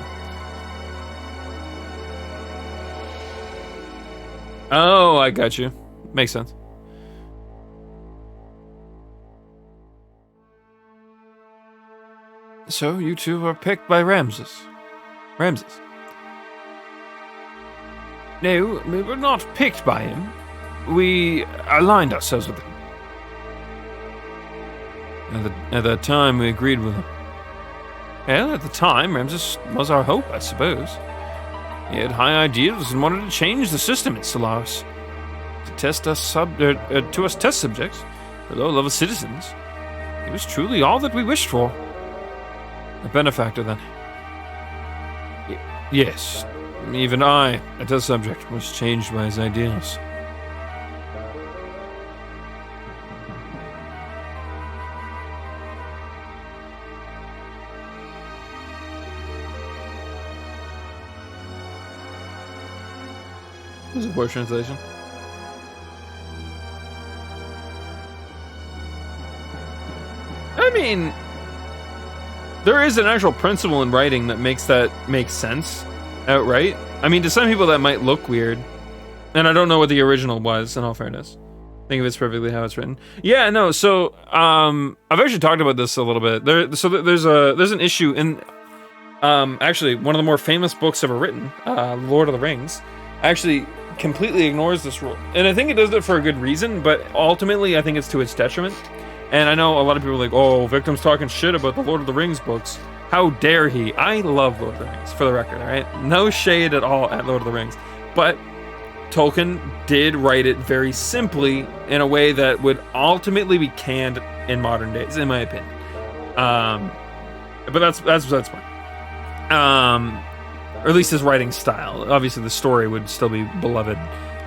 Oh, I got you. Makes sense. So you two were picked by Ramses. Ramses. No, we were not picked by him. We aligned ourselves with him. At that time, we agreed with him. Well, at the time, Ramses was our hope, I suppose. He had high ideals and wanted to change the system in Solaris. To test us to us test subjects, the low-level citizens. He was truly all that we wished for. A benefactor, then. Yes. Even I, a test subject, was changed by his ideals. This is a poor translation. I mean, there is an actual principle in writing that makes that make sense outright. I mean, to some people that might look weird, and I don't know what the original was, in all fairness. Think of it's perfectly how it's written. Yeah, no, so, I've actually talked about this a little bit. There's an issue in, actually, one of the more famous books ever written, Lord of the Rings, actually completely ignores this rule. And I think it does it for a good reason, but ultimately I think it's to its detriment. And I know a lot of people are like, oh, Victim's talking shit about the Lord of the Rings books. How dare he? I love Lord of the Rings, for the record, alright? No shade at all at Lord of the Rings. But Tolkien did write it very simply in a way that would ultimately be canned in modern days, in my opinion. But that's the point. Or at least his writing style. Obviously, the story would still be beloved.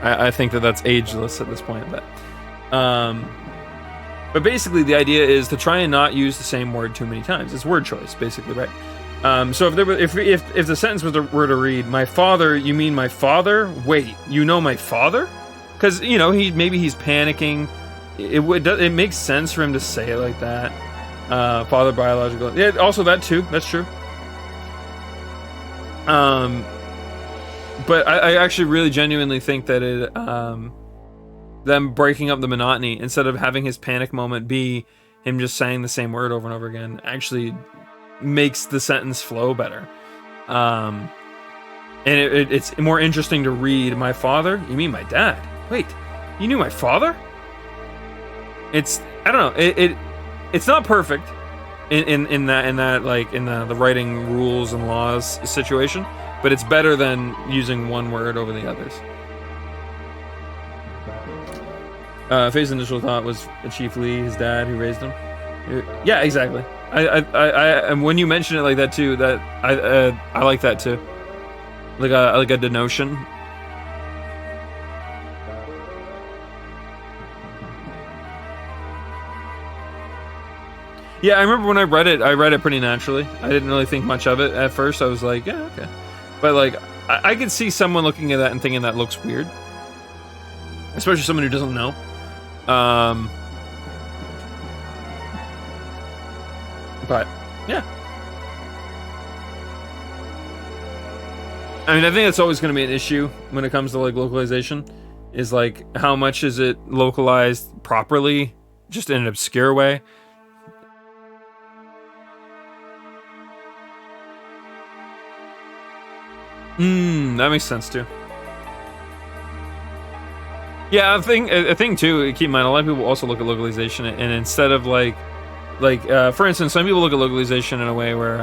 I think that's ageless at this point. But basically, the idea is to try and not use the same word too many times. It's word choice, basically, right? So if the sentence were to read, "My father," you mean my father? Wait, you know my father? Because maybe he's panicking. It makes sense for him to say it like that. Father biological. Yeah, also that too. That's true. But I actually really genuinely think that them breaking up the monotony, instead of having his panic moment be him just saying the same word over and over again, actually makes the sentence flow better. And it's more interesting to read, my father? You mean my dad? Wait, you knew my father? I don't know, it's not perfect in the writing rules and laws situation, but it's better than using one word over the others. Faye's initial thought was Chief Lee, his dad, who raised him. Yeah, exactly. And when you mention it like that too, that I like that too. Like a denotion. Yeah, I remember when I read it pretty naturally. I didn't really think much of it at first. I was like, yeah, okay. But like, I could see someone looking at that and thinking that looks weird. Especially someone who doesn't know. But yeah, I mean, I think that's always going to be an issue when it comes to like localization, is like how much is it localized properly, just in an obscure way. That makes sense too. Yeah, I think too, keep in mind, a lot of people also look at localization, and instead of for instance, some people look at localization in a way where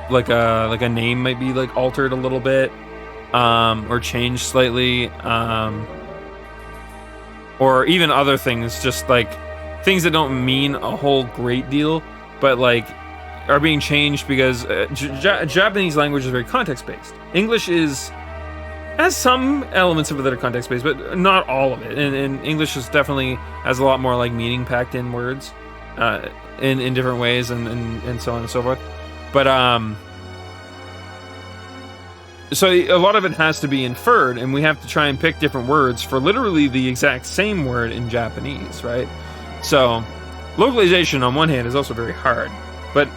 like a name might be like altered a little bit, or changed slightly, or even other things, just like things that don't mean a whole great deal, but like are being changed because Japanese language is very context-based. English has some elements of it that are context-based, but not all of it. And English definitely has a lot more like meaning packed in words, in different ways, and so on and so forth. But So a lot of it has to be inferred, and we have to try and pick different words for literally the exact same word in Japanese, right? So localization on one hand is also very hard, but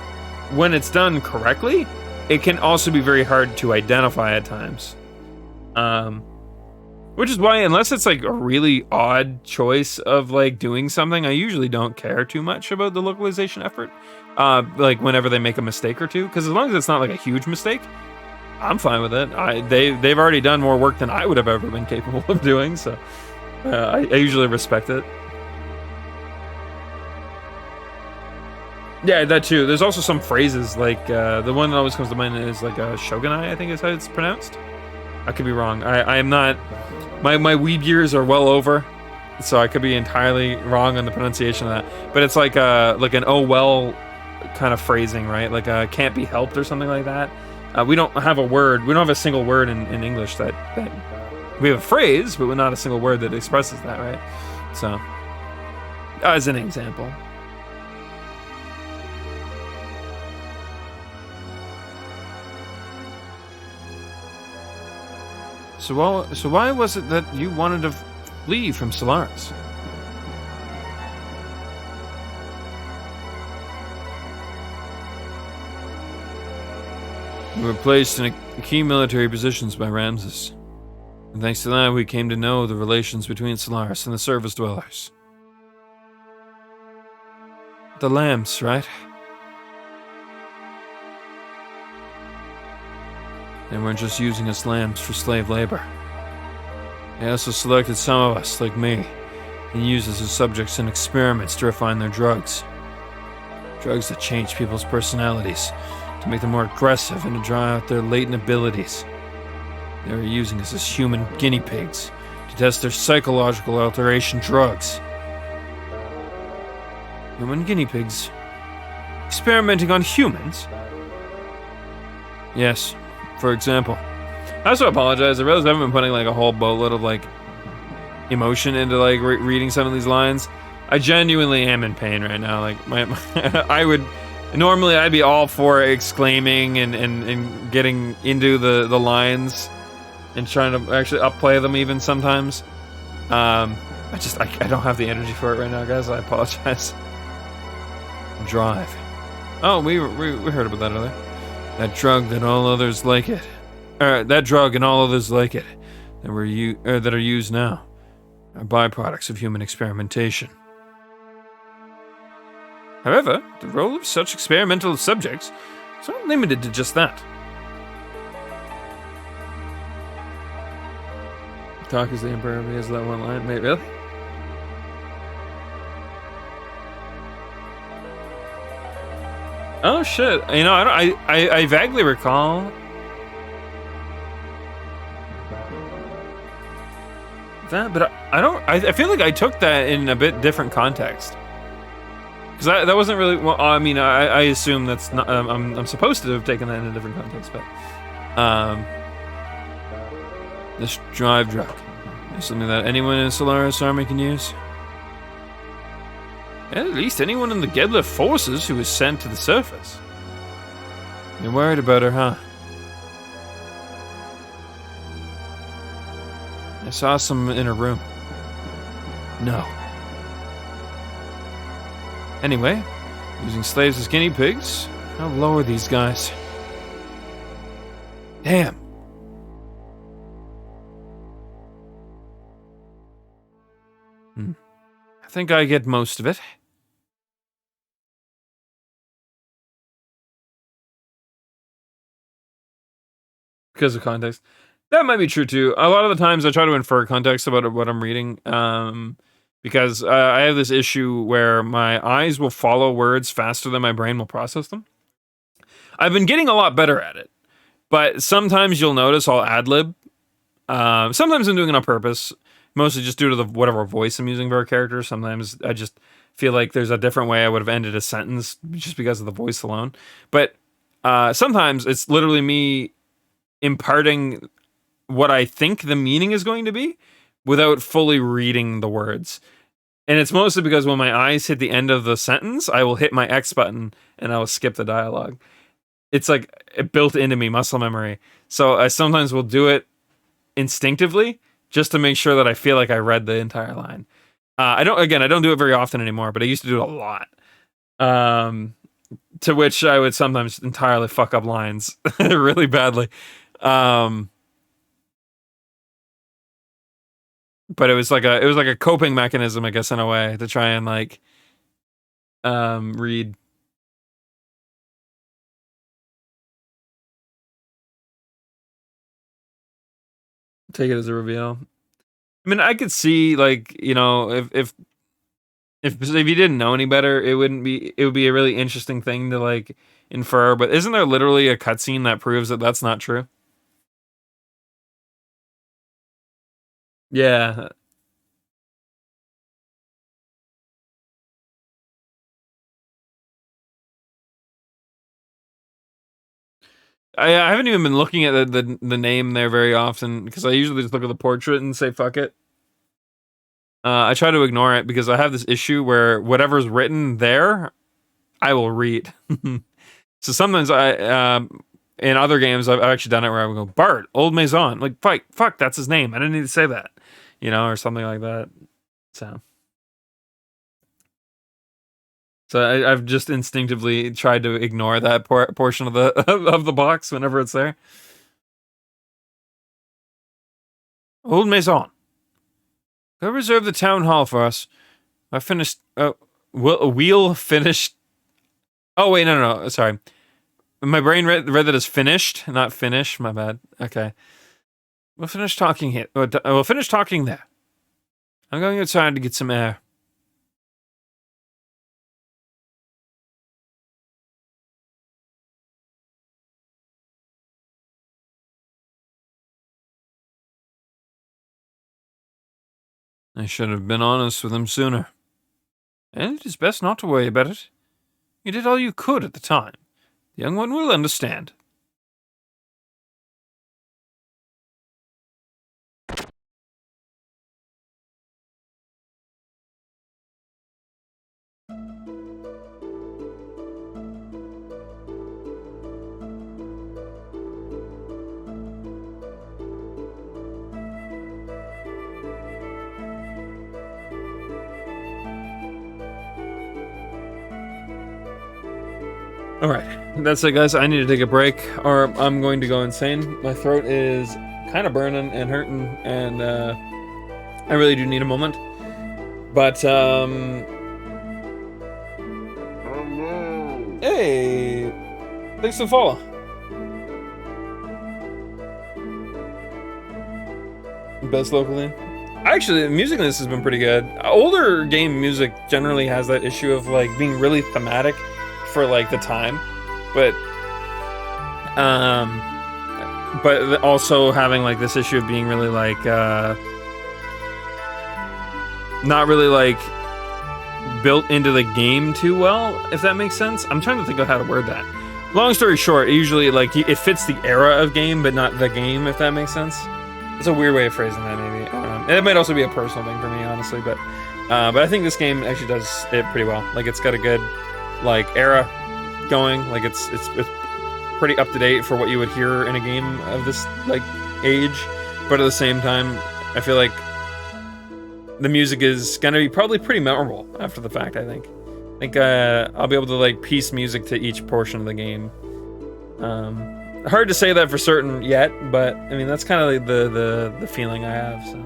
when it's done correctly, it can also be very hard to identify at times. Which is why, unless it's like a really odd choice of like doing something, I usually don't care too much about the localization effort. Like whenever they make a mistake or two, because as long as it's not like a huge mistake, I'm fine with it. They've already done more work than I would have ever been capable of doing, so I usually respect it. Yeah, that too. There's also some phrases like the one that always comes to mind is like shogunai, I think is how it's pronounced. I could be wrong. I am not. My weeb years are well over, so I could be entirely wrong on the pronunciation of that. But it's like an oh well kind of phrasing, right? Like can't be helped or something like that. We don't have a word. We don't have a single word in English that we have a phrase, but we're not a single word that expresses that, right? So, as an example. So why was it that you wanted to flee from Solaris? We were placed in key military positions by Ramses. And thanks to that, we came to know the relations between Solaris and the surface dwellers. The lambs, right? They weren't just using us lambs for slave labor. They also selected some of us, like me, and used us as subjects in experiments to refine their drugs. Drugs that change people's personalities, to make them more aggressive and to draw out their latent abilities. They were using us as human guinea pigs to test their psychological alteration drugs. Human guinea pigs? Experimenting on humans? Yes. For example, I also apologize. I realize I haven't been putting like a whole boatload of like emotion into like reading some of these lines. I genuinely am in pain right now. Like I would normally I'd be all for exclaiming and getting into the lines and trying to actually upplay them even sometimes. I don't have the energy for it right now, guys. I apologize. Drive. Oh, we heard about that earlier. That drug that all others like it. That drug and all others like it that are used now are byproducts of human experimentation. However, the role of such experimental subjects is not limited to just that. Talk as the Emperor, he has that one line. Wait, really? Oh shit! You know, I vaguely recall that, but I don't. I feel like I took that in a bit different context because that wasn't really. Well, I mean, I assume that's not. I'm supposed to have taken that in a different context, but this drive drug is something that anyone in Solaris army can use. At least anyone in the Gedler forces who was sent to the surface. You're worried about her, huh? I saw some in her room. No. Anyway, using slaves as guinea pigs, how low are these guys? Damn. I think I get most of it. Because of context. That might be true too. A lot of the times I try to infer context about what I'm reading, because I have this issue where my eyes will follow words faster than my brain will process them. I've been getting a lot better at it, but sometimes you'll notice I'll ad-lib. Sometimes I'm doing it on purpose, mostly just due to whatever voice I'm using for a character. Sometimes I just feel like there's a different way I would have ended a sentence just because of the voice alone. But sometimes it's literally me imparting what I think the meaning is going to be without fully reading the words. And it's mostly because when my eyes hit the end of the sentence, I will hit my X button and I will skip the dialogue. it's like built into me, muscle memory. So I sometimes will do it instinctively just to make sure that I feel like I read the entire line. I don't do it very often anymore, but I used to do it a lot. To which I would sometimes entirely fuck up lines really badly. But it was like a coping mechanism, I guess, in a way, to try and like read. Take it as a reveal. I mean, I could see, like, you know, if you didn't know any better, it would be a really interesting thing to like infer. But isn't there literally a cutscene that proves that that's not true? Yeah, I haven't even been looking at the name there very often because I usually just look at the portrait and say fuck it. I try to ignore it because I have this issue where whatever's written there, I will read. So sometimes in other games, I've actually done it where I would go, Bart, Old Maison. Like, fuck, that's his name. I didn't need to say that, you know, or something like that. So I've just instinctively tried to ignore that portion of the of the box whenever it's there. Old Maison, go reserve the town hall for us. I finished. We'll finished. Oh wait, no, sorry. My brain read that as finished, not finish. My bad. Okay, we'll finish talking here. We'll finish talking there. I'm going outside to get some air. I should have been honest with him sooner. And it is best not to worry about it. You did all you could at the time. The young one will understand. Alright, that's it guys. I need to take a break or I'm going to go insane. My throat is kind of burning and hurting and I really do need a moment. But hey, thanks for the follow. Best locally. Actually, the music in this has been pretty good. Older game music generally has that issue of like being really thematic for like the time, but also having like this issue of being really like not really like built into the game too well, if that makes sense. I'm trying to think of how to word that. Long story short, usually like it fits the era of game, but not the game, if that makes sense. It's a weird way of phrasing that, maybe. I don't know. And it might also be a personal thing for me, honestly, but I think this game actually does it pretty well. Like it's got a good like era going, like it's pretty up to date for what you would hear in a game of this like age, but at the same time I feel like the music is gonna be probably pretty memorable after the fact. I think I'll be able to like piece music to each portion of the game. Hard to say that for certain yet, but I mean that's kind of like the feeling I have, so.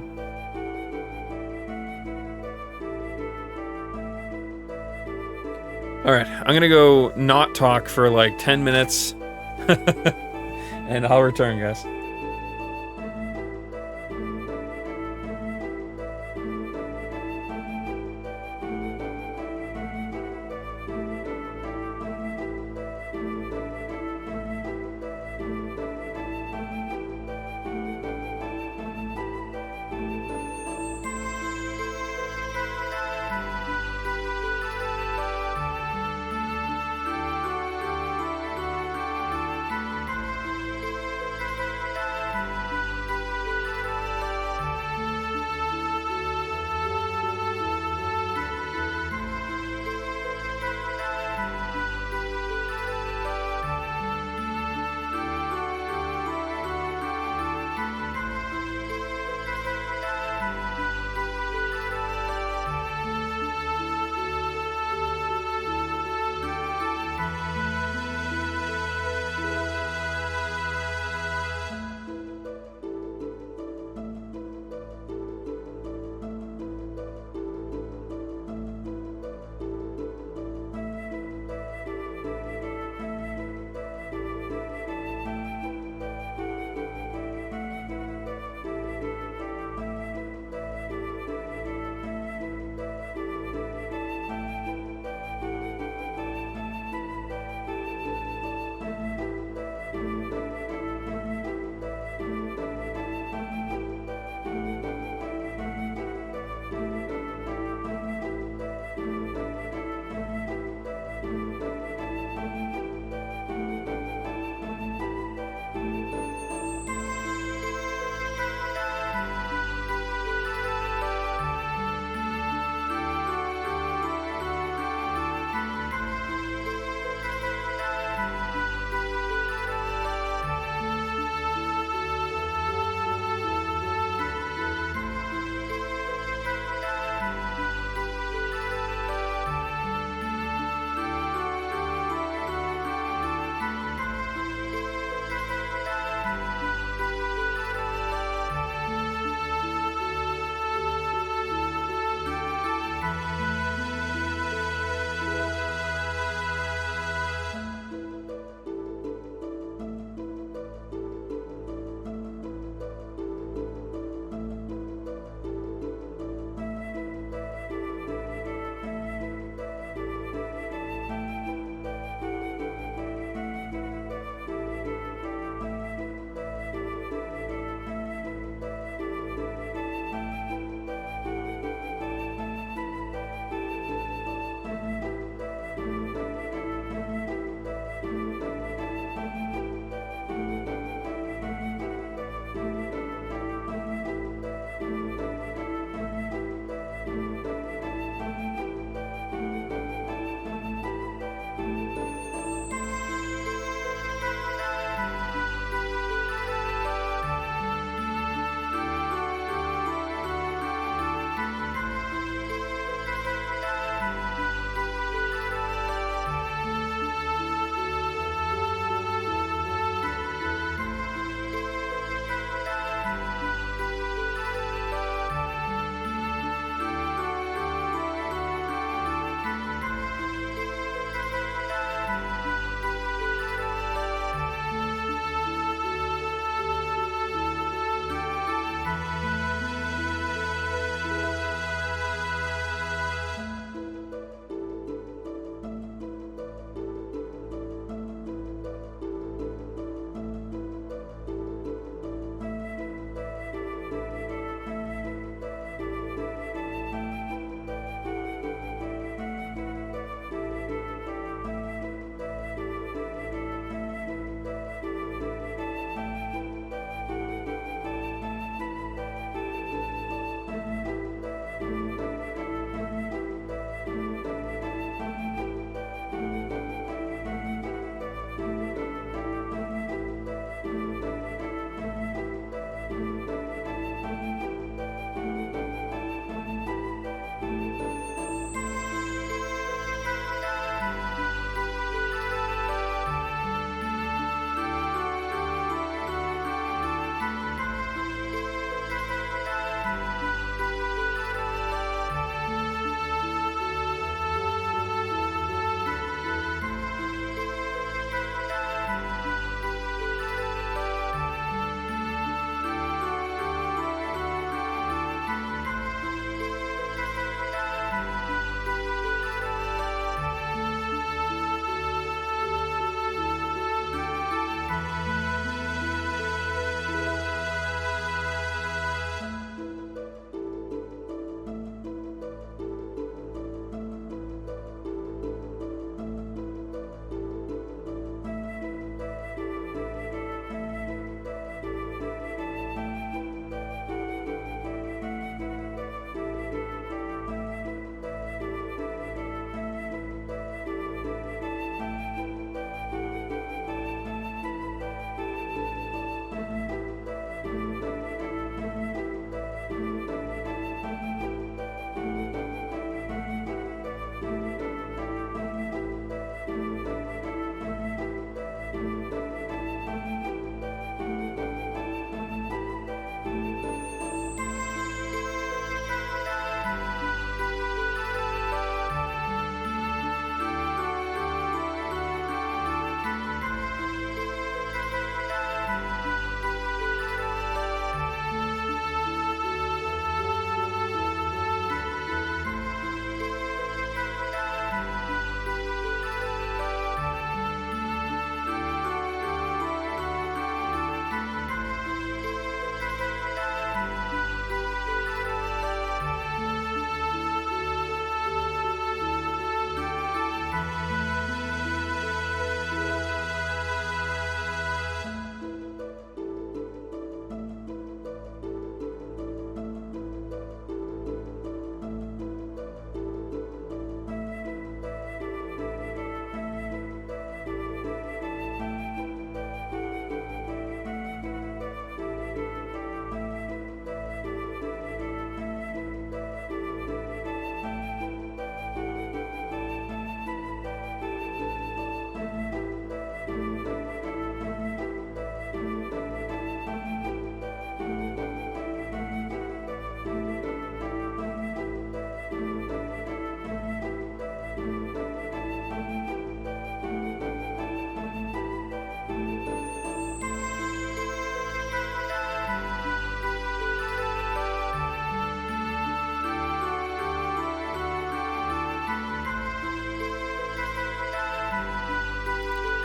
Alright, I'm gonna go not talk for like 10 minutes and I'll return, guys.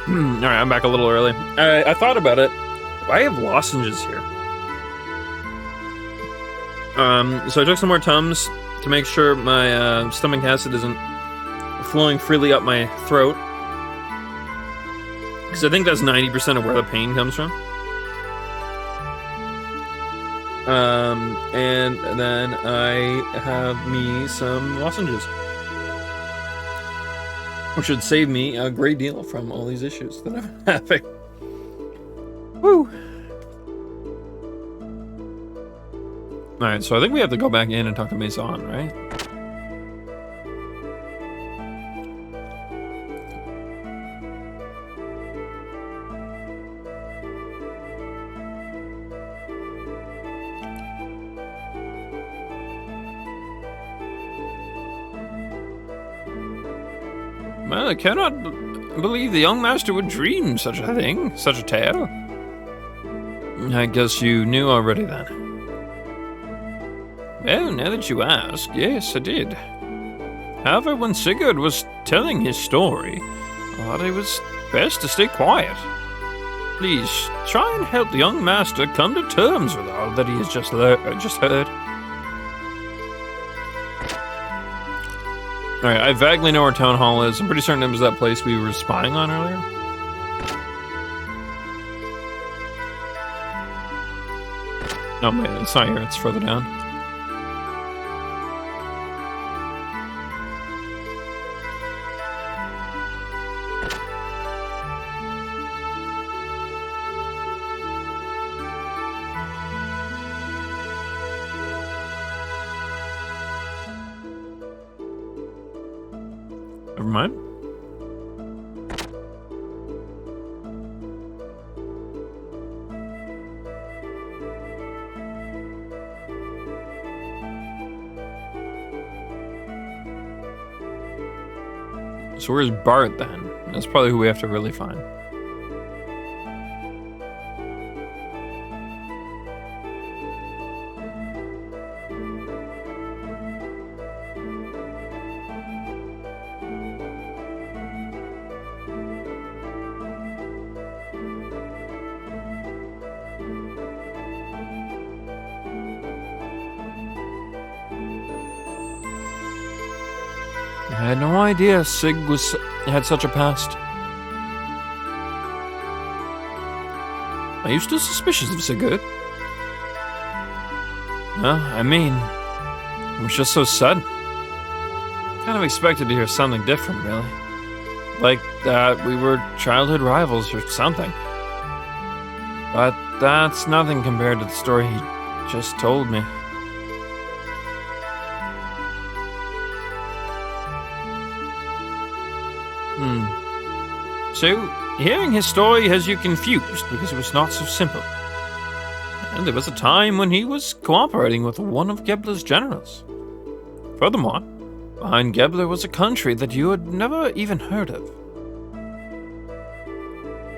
Alright, I'm back a little early. I thought about it. I have lozenges here. So I took some more Tums to make sure my stomach acid isn't flowing freely up my throat. Because I think that's 90% of where the pain comes from. And then I have me some lozenges. Which should save me a great deal from all these issues that I'm having. Woo! Alright, so I think we have to go back in and talk to Maison, right? Well, I cannot believe the young master would dream such a thing, such a tale. I guess you knew already then. Well, now that you ask, yes, I did. However, when Sigurd was telling his story, I thought it was best to stay quiet. Please, try and help the young master come to terms with all that he has just heard. Alright, I vaguely know where Town Hall is. I'm pretty certain it was that place we were spying on earlier. No, wait, it's not here, it's further down. Never mind. So where's Bart then? That's probably who we have to really find. I had no idea Sig had such a past. Are you still suspicious of Sigurd? Well, I mean, it was just so sudden. Kind of expected to hear something different, really. Like that we were childhood rivals or something. But that's nothing compared to the story he just told me. So, hearing his story has you confused because it was not so simple. And there was a time when he was cooperating with one of Gebler's generals. Furthermore, behind Gebler was a country that you had never even heard of.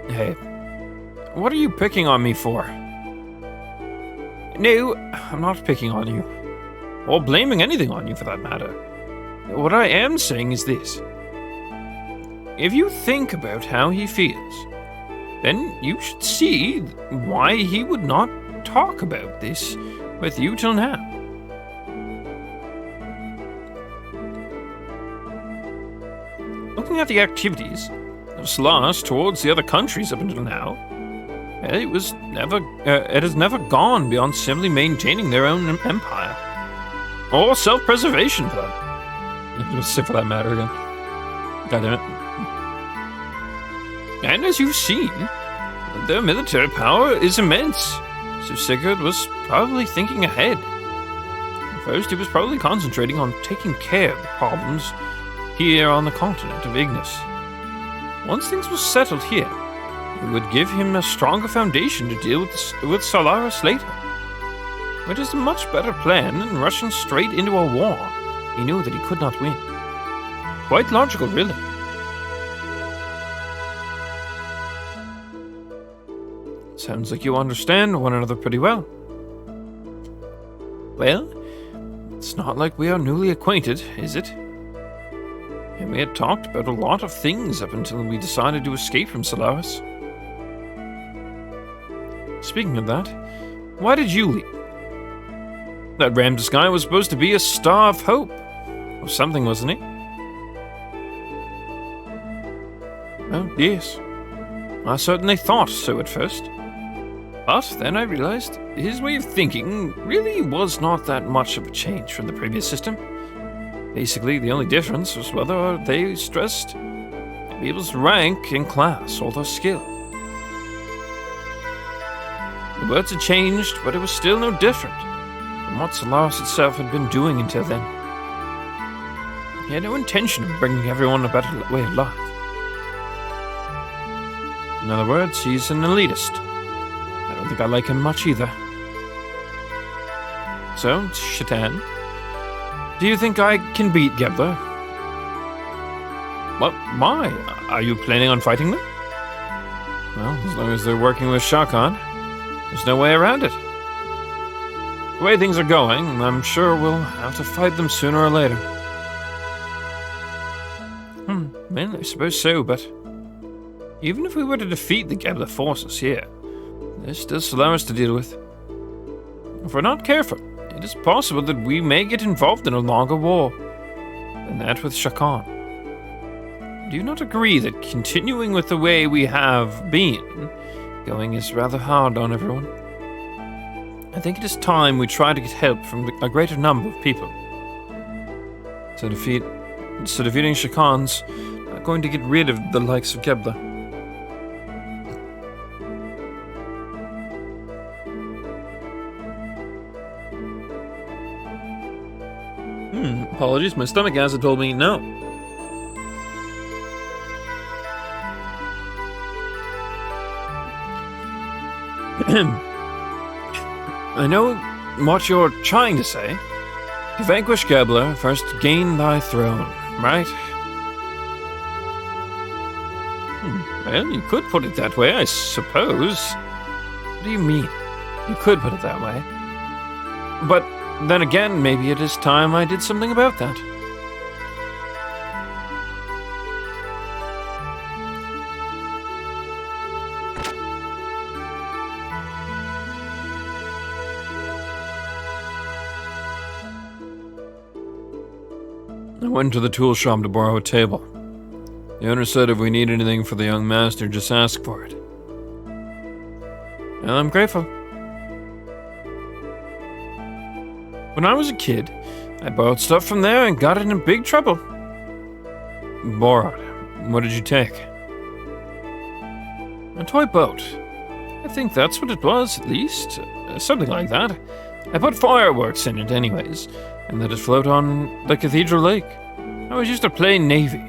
Hey, what are you picking on me for? No, I'm not picking on you. Or blaming anything on you for that matter. What I am saying is this. If you think about how he feels, then you should see why he would not talk about this with you till now. Looking at the activities of Slash towards the other countries up until now, it has never gone beyond simply maintaining their own empire. Or self-preservation, for that. Just sit for that matter again. God damn it. And as you've seen, their military power is immense, so Sigurd was probably thinking ahead. First, he was probably concentrating on taking care of the problems here on the continent of Ignis. Once things were settled here, it would give him a stronger foundation to deal with Solaris later. Which is a much better plan than rushing straight into a war he knew that he could not win. Quite logical, really. Sounds like you understand one another pretty well. Well, it's not like we are newly acquainted, is it? And we had talked about a lot of things up until we decided to escape from Solaris. Speaking of that, why did you leave? That Ramdus guy was supposed to be a star of hope. Or something, wasn't he? Oh, yes. I certainly thought so at first. But then I realized his way of thinking really was not that much of a change from the previous system. Basically, the only difference was whether they stressed people's rank and class or their skill. The words had changed, but it was still no different from what Solaris itself had been doing until then. He had no intention of bringing everyone a better way of life. In other words, he's an elitist. I don't think I like him much either. So, Shatan, do you think I can beat Gebler? Well, why? Are you planning on fighting them? Well, as long as they're working with Shao Kahn, there's no way around it. The way things are going, I'm sure we'll have to fight them sooner or later. Well, I suppose so, but even if we were to defeat the Gebler forces here, there's still Solaris to deal with. If we're not careful, it is possible that we may get involved in a longer war than that with Shao Kahn. Do you not agree that continuing with the way we have been going is rather hard on everyone? I think it is time we try to get help from a greater number of people. So defeating Shao Kahn's not going to get rid of the likes of Gebler. Apologies, my stomach acid told me no. I know what you're trying to say. To vanquish Gebler, first gain thy throne, right? Well, you could put it that way, I suppose. What do you mean? You could put it that way. But then again, maybe it is time I did something about that. I went to the tool shop to borrow a table. The owner said if we need anything for the young master, just ask for it. And I'm grateful. When I was a kid, I borrowed stuff from there and got in big trouble. Borrowed? What did you take? A toy boat. I think that's what it was, at least. Something like that. I put fireworks in it anyways, and let it float on the Cathedral Lake. I was just a plain navy.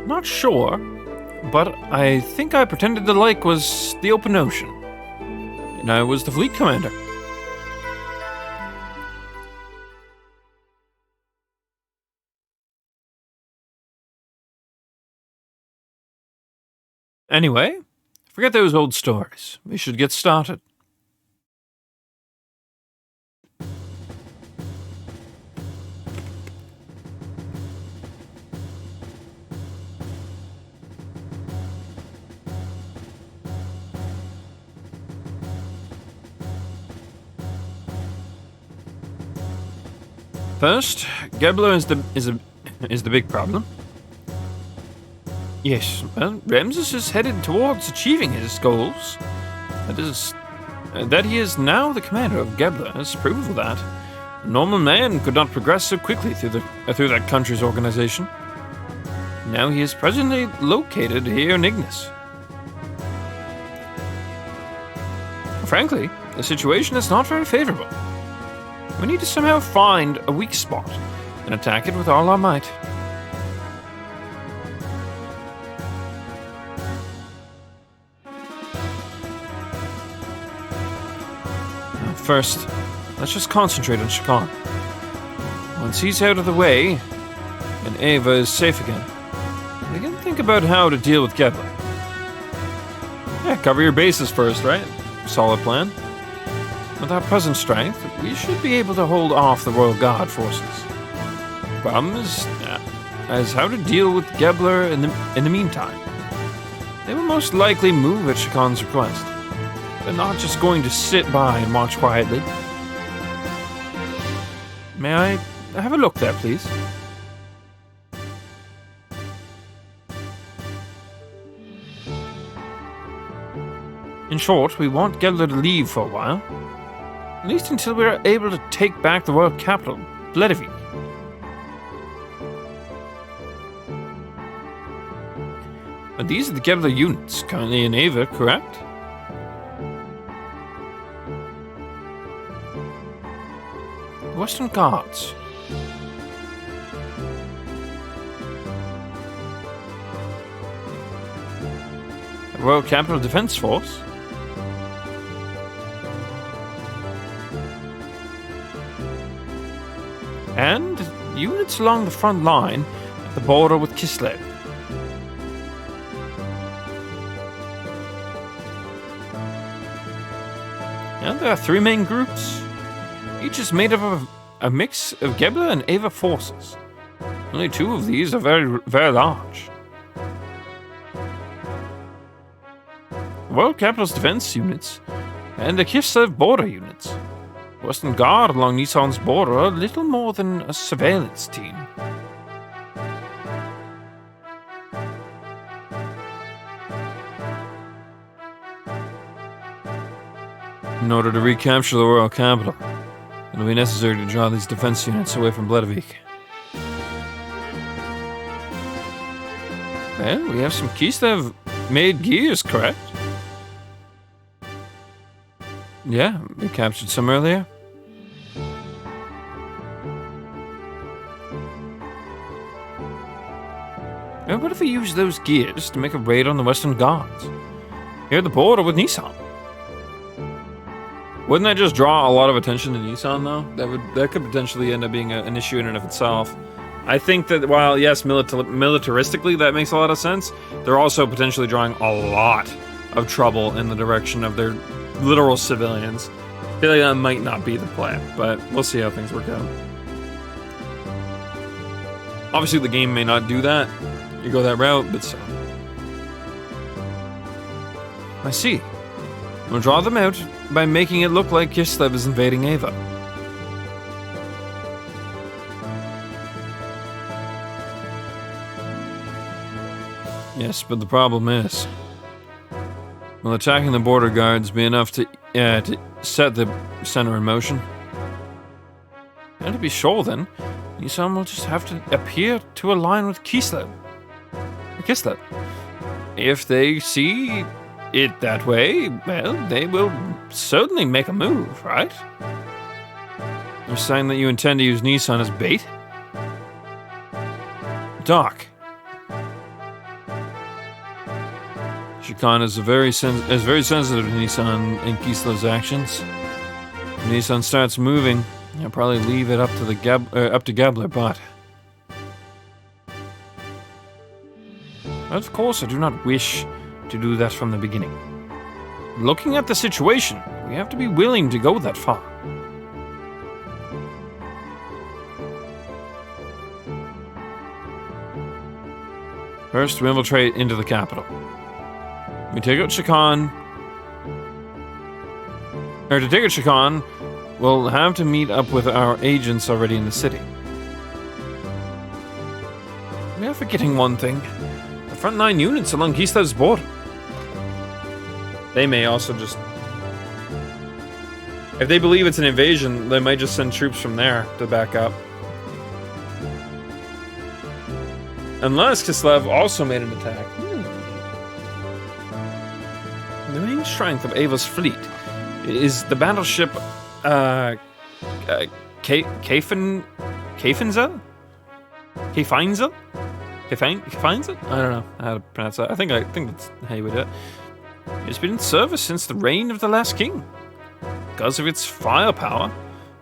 Not sure, but I think I pretended the lake was the open ocean. And I was the fleet commander. Anyway, forget those old stories. We should get started. First, Gebler is the big problem. Yes, well, Ramses is headed towards achieving his goals. That he is now the commander of Gebler is proof of that. A normal man could not progress so quickly through that country's organization. Now he is presently located here in Ignis. Frankly, the situation is not very favorable. We need to somehow find a weak spot and attack it with all our might. First, let's just concentrate on Shao Kahn. Once he's out of the way, and Ava is safe again, we can think about how to deal with Gebler. Yeah, cover your bases first, right? Solid plan. With our present strength, we should be able to hold off the Royal Guard forces. The problem is how to deal with Gebler in the meantime. They will most likely move at Shakan's request. They're not just going to sit by and watch quietly. May I have a look there, please? In short, we want Gebler to leave for a while. At least until we are able to take back the royal capital, Bledavik. And these are the Gebler units currently in Ava, correct? Western Guards. The Royal Capital Defense Force. And units along the front line at the border with Kislev. And there are 3 main groups. Each is made up of a mix of Gebler and Ava forces. Only 2 of these are very, very large. The Royal Capital's defense units and the Kislev border units. Western Guard along Nissan's border are little more than a surveillance team. In order to recapture the royal capital, it will be necessary to draw these defense units away from Bledavik. Well, we have some Kislev-made gears, correct? Yeah, we captured some earlier. And what if we use those gears to make a raid on the Western Guards? Here at the border with Nissan. Wouldn't that just draw a lot of attention to Nissan, though? That could potentially end up being an issue in and of itself. I think that while, yes, militaristically that makes a lot of sense, they're also potentially drawing a lot of trouble in the direction of their literal civilians. I feel like that might not be the plan, but we'll see how things work out. Obviously, the game may not do that. You go that route, but so. I see. We'll draw them out by making it look like Kislev is invading Ava. Yes, but the problem is, will attacking the border guards be enough to set the center in motion? And to be sure, then, Nissan will just have to appear to align with Kislev. If they see it that way, well, they will certainly make a move, right? You're saying that you intend to use Nissan as bait? Doc. Shakan is very sensitive to Nissan and Kislev's actions. When Nissan starts moving, I'll probably leave it up to Gebler, but of course I do not wish to do that from the beginning. Looking at the situation, we have to be willing to go that far. First, we infiltrate into the capital. We take out Shakan. Or to take out Shakan, we'll have to meet up with our agents already in the city. We are forgetting one thing. The front 9 units along Kislev's border. They may also just... If they believe it's an invasion, they might just send troops from there to back up. Unless Kislev also made an attack. The main strength of Ava's fleet is the battleship Kefenza? I don't know how to pronounce that. I think that's how you would do it. It's been in service since the reign of the last king. Because of its firepower,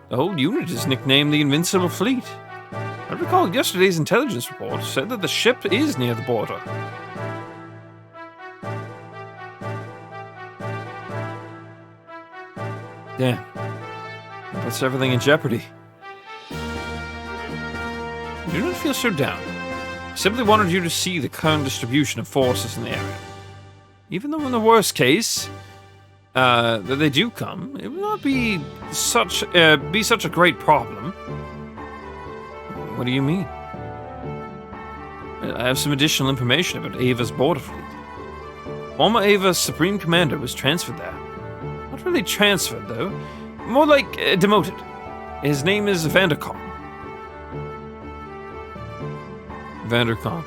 the whole unit is nicknamed the Invincible Fleet. I recall yesterday's intelligence report said that the ship is near the border. Damn. puts everything in jeopardy. Do not feel so down. I simply wanted you to see the current distribution of forces in the area. Even though in the worst case, that they do come, it will not be such a great problem. What do you mean? I have some additional information about Ava's border fleet. Former Ava's Supreme Commander was transferred there. Not really transferred, though. More like demoted. His name is Vandercom. Vandercom.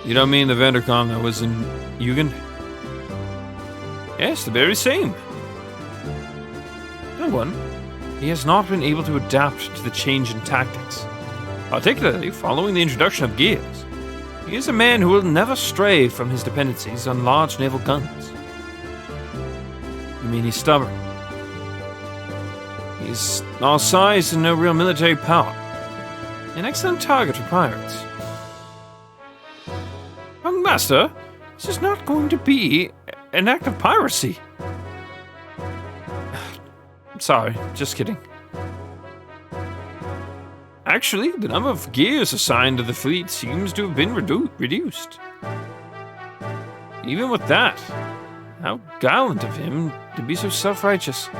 You don't mean the Vandercom that was in Jugend? Yes, the very same. No one. He has not been able to adapt to the change in tactics, particularly following the introduction of gears. He is a man who will never stray from his dependencies on large naval guns. You mean he's stubborn? He's our size and no real military power. An excellent target for pirates. Young Master, this is not going to be an act of piracy. Sorry, just kidding. Actually, the number of gears assigned to the fleet seems to have been reduced. Even with that, how gallant of him to be so self-righteous.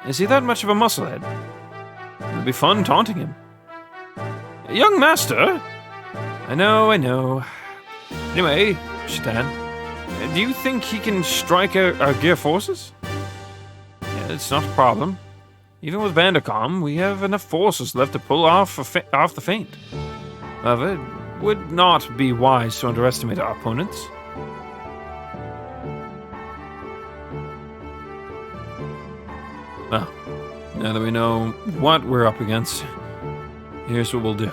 Is he that much of a musclehead? It'll be fun taunting him. Young Master! I know. Anyway, Shatan, do you think he can strike our gear forces? Yeah, it's not a problem. Even with Vandercom, we have enough forces left to pull off the feint. However, it would not be wise to underestimate our opponents. Well, now that we know what we're up against, here's what we'll do.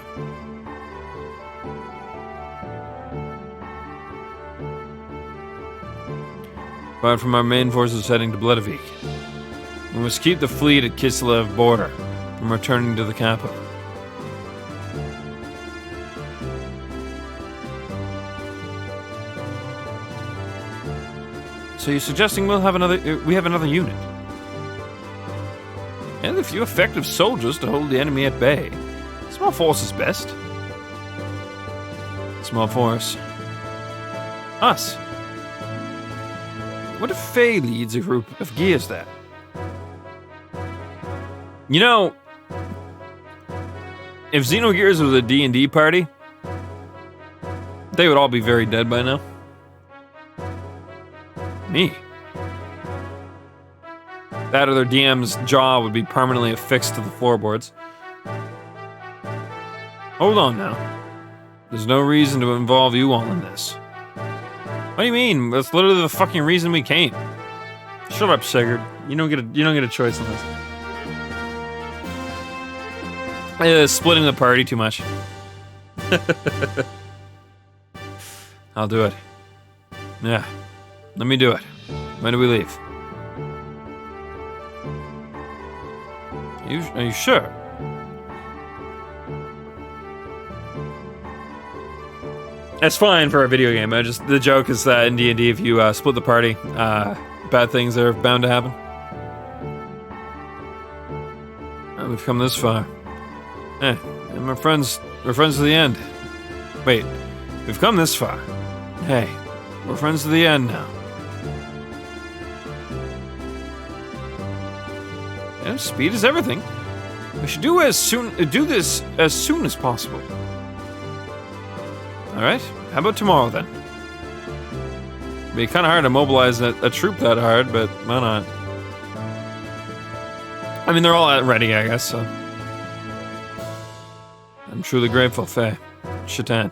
Apart from our main forces heading to Bledavik, we must keep the fleet at Kislev border from returning to the capital. So you're suggesting we have another unit? And a few effective soldiers to hold the enemy at bay. Small force is best. Small force. Us. What if Faye leads a group of gears there? You know, if Xenogears was a D&D party, they would all be very dead by now. Me. That or their DM's jaw would be permanently affixed to the floorboards. Hold on now. There's no reason to involve you all in this. What do you mean? That's literally the fucking reason we came. Shut up, Sigurd. You don't get a choice on this. Splitting the party too much. I'll do it. Yeah. Let me do it. When do we leave? Are you sure? That's fine for a video game. The joke is that in D&D, if you split the party, bad things are bound to happen. We've come this far. And we're friends to the end. Wait, we've come this far. Hey, we're friends to the end now. Yeah, speed is everything. We should do this as soon as possible. Alright, how about tomorrow then? It'd be kind of hard to mobilize a troop that hard, but why not? I mean, they're all ready, I guess, so. I'm truly grateful, Faye. Shatan.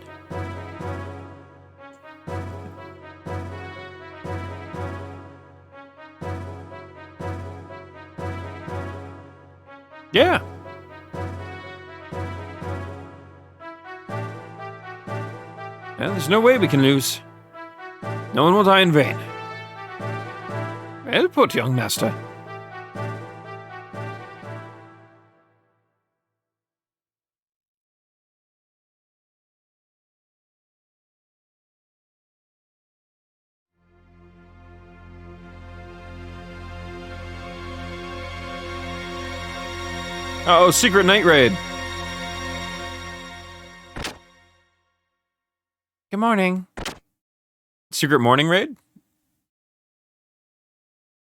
Yeah. Well, there's no way we can lose. No one will die in vain. Well put, young master. Oh, secret night raid. Good morning. Secret morning raid?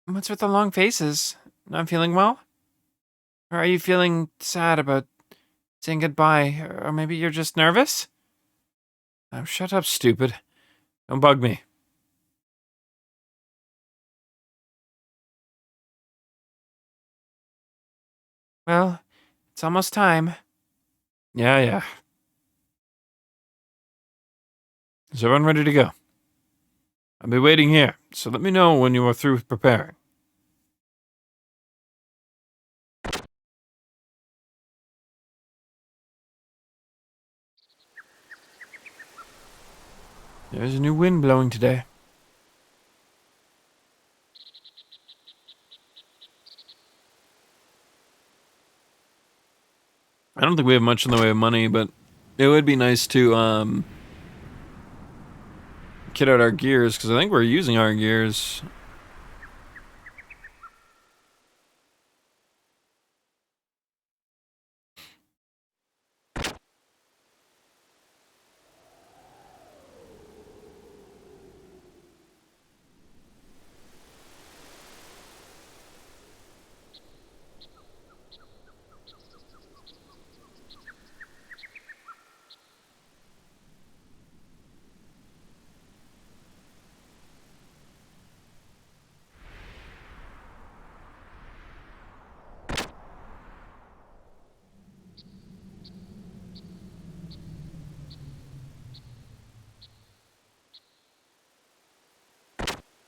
What's with the long faces? Not feeling well? Or are you feeling sad about saying goodbye? Or maybe you're just nervous? Oh, shut up, stupid. Don't bug me. Well, it's almost time. Yeah. Is everyone ready to go? I'll be waiting here, so let me know when you are through preparing. There's a new wind blowing today. I don't think we have much in the way of money, but it would be nice to kit out our gears, because I think we're using our gears.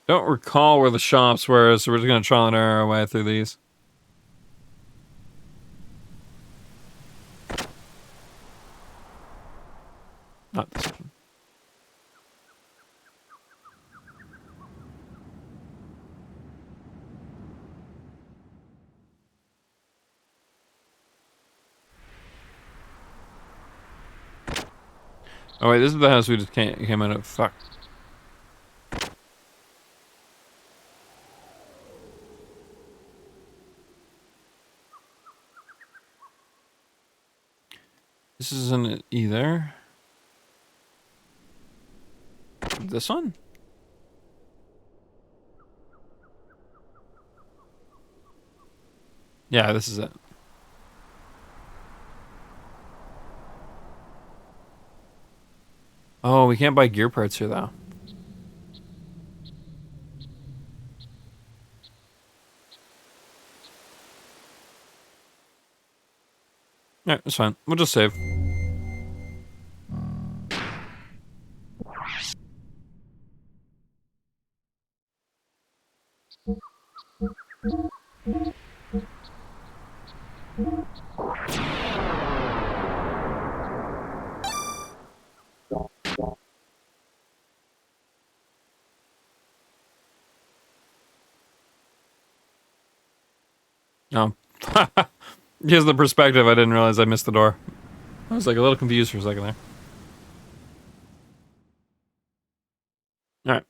Don't recall where the shops were, so we're just gonna trial and error our way through these. Not this one. Oh wait, this is the house we just came out of. Fuck. This isn't it either. This one? Yeah, this is it. Oh, we can't buy gear parts here, though. Yeah, it's fine. We'll just save. Oh. Here's the perspective. I didn't realize I missed the door. I was like a little confused for a second there. Alright.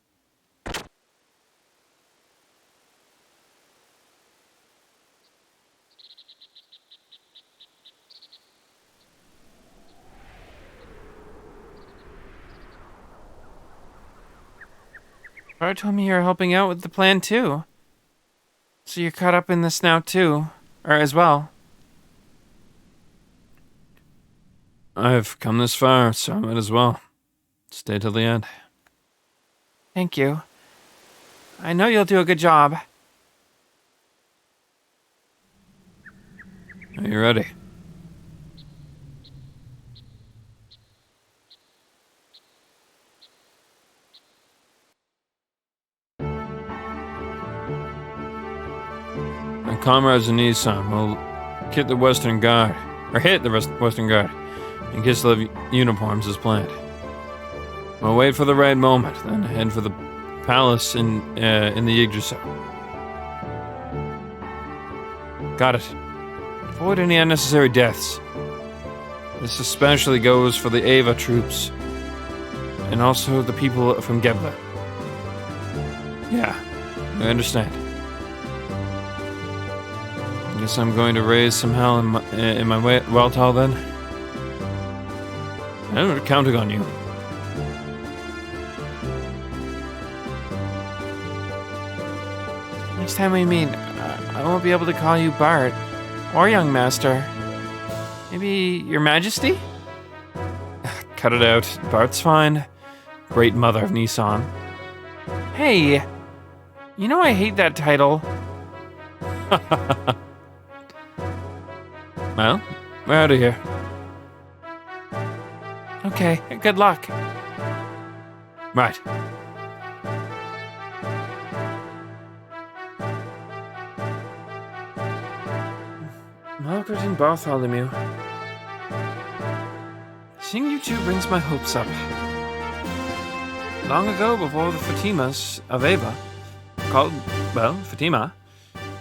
Bart told me you're helping out with the plan too. So you're caught up in this now too. Or as well. I've come this far, so I might as well stay till the end. Thank you. I know you'll do a good job. Are you ready? My comrades in Nissan will hit the Western Guard, Western Guard, and kiss the uniforms as planned. We'll wait for the right moment, then head for the palace in the Yggdrasil. Got it. Avoid any unnecessary deaths. This especially goes for the Ava troops, and also the people from Gebler. Yeah, I understand. Guess I'm going to raise some hell in my well towel then. I'm counting on you. Next time we meet, I won't be able to call you Bart or young master. Maybe your majesty? Cut it out. Bart's fine. Great mother of Nissan. Hey, you know I hate that title. Well, we're out of here. Okay, good luck. Right. Margaret and Bartholomew. Seeing you two brings my hopes up. Long ago, before the Fatimas of Ava, called, well, Fatima,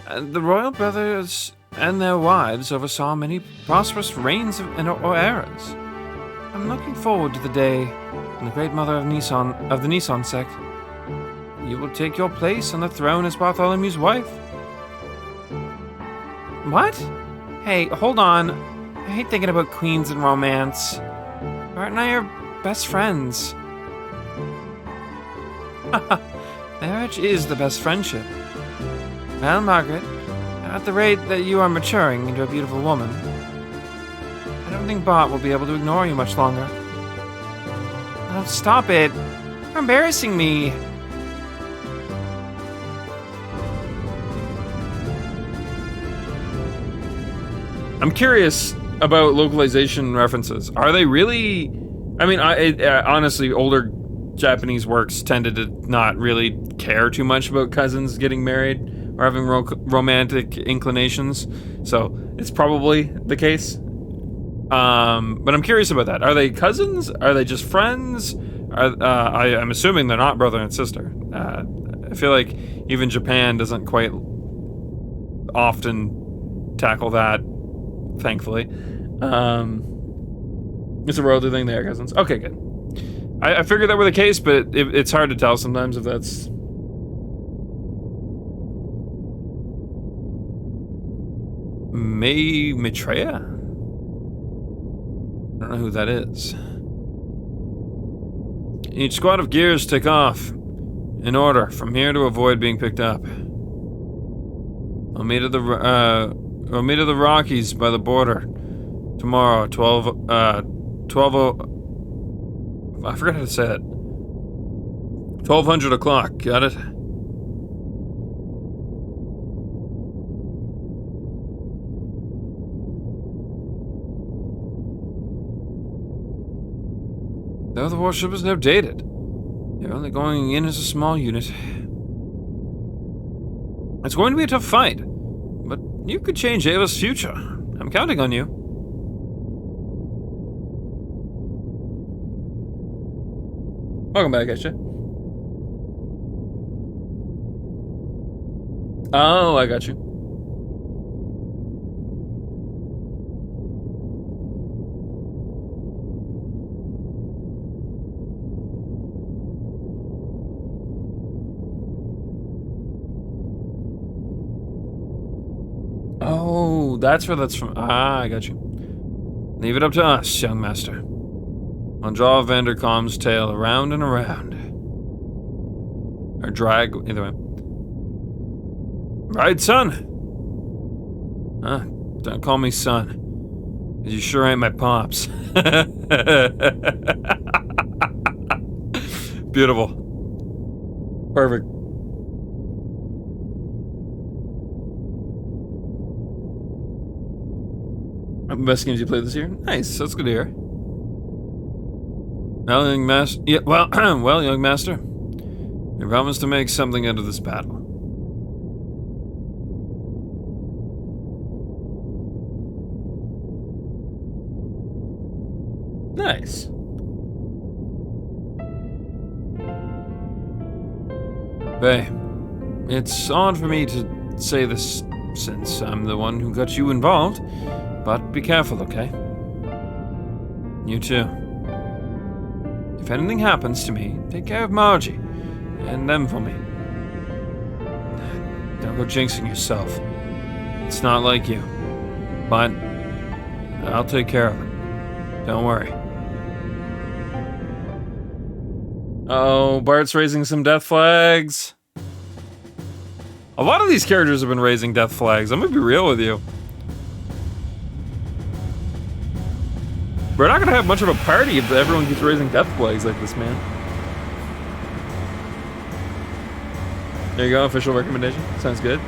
the royal brothers and their wives oversaw many prosperous reigns or eras. I'm looking forward to the day when the great mother of the Nissan sect, you will take your place on the throne as Bartholomew's wife. What? Hey, hold on. I hate thinking about queens and romance. Bart and I are best friends. Marriage is the best friendship. Well, Margaret, at the rate that you are maturing into a beautiful woman, I don't think Bart will be able to ignore you much longer. Oh, stop it. You're embarrassing me. I'm curious about localization references. Are they really? I mean, honestly, older Japanese works tended to not really care too much about cousins getting married or having romantic inclinations, so it's probably the case. But I'm curious about that. Are they cousins? Are they just friends? I'm assuming they're not brother and sister. I feel like even Japan doesn't quite often tackle that, thankfully. It's a royalty thing, they are cousins. Okay, good. I figured that were the case, but it's hard to tell sometimes if that's... Maitreya? I don't know who that is. Each squad of gears take off. In order, from here to avoid being picked up. I'll meet at the Rockies by the border. Tomorrow, 12 I forgot how to say it. 1200 o'clock, got it? Though the warship is outdated, you're only going in as a small unit. It's going to be a tough fight, but you could change Ava's future. I'm counting on you. Welcome back, Esha. Oh, I got you. Oh, that's where that's from. Ah, I got you. Leave it up to us, young master. I'll draw Vandercom's tail around and around. Or drag, either way. Right, son? Don't call me son. 'Cause you sure ain't my pops. Beautiful. Perfect. Best games you played this year? Nice, that's good to hear. Well, young master. Yeah, well, well, young master. We promise to make something out of this battle. Nice. Bae, it's odd for me to say this since I'm the one who got you involved, but be careful, okay? You too. If anything happens to me, take care of Margie and them for me. Don't go jinxing yourself. It's not like you. But I'll take care of it. Don't worry. Oh, Bart's raising some death flags. A lot of these characters have been raising death flags. I'm gonna be real with you. We're not gonna have much of a party if everyone keeps raising death flags like this, man. There you go, official recommendation. Sounds good.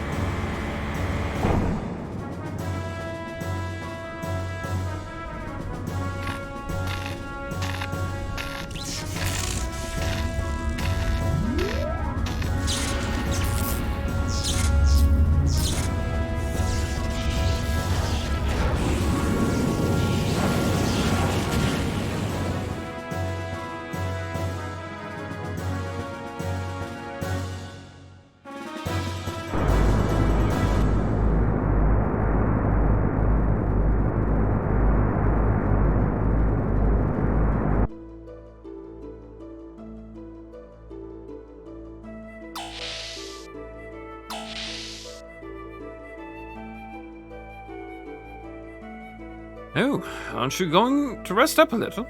Oh, aren't you going to rest up a little?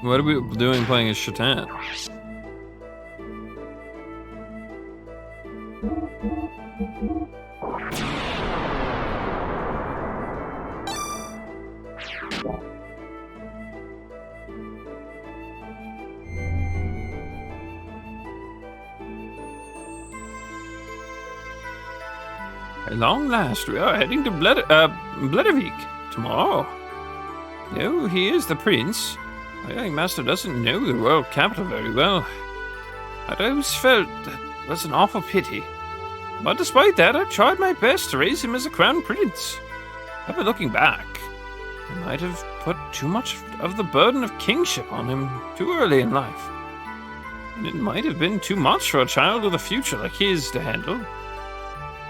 What are we doing playing as Shatan? At long last, we are heading to Bledavik tomorrow. No, he is the prince. My young master doesn't know the royal capital very well. I'd always felt that was an awful pity. But despite that, I tried my best to raise him as a crown prince. However, looking back, I might have put too much of the burden of kingship on him too early in life. And it might have been too much for a child with a future like his to handle.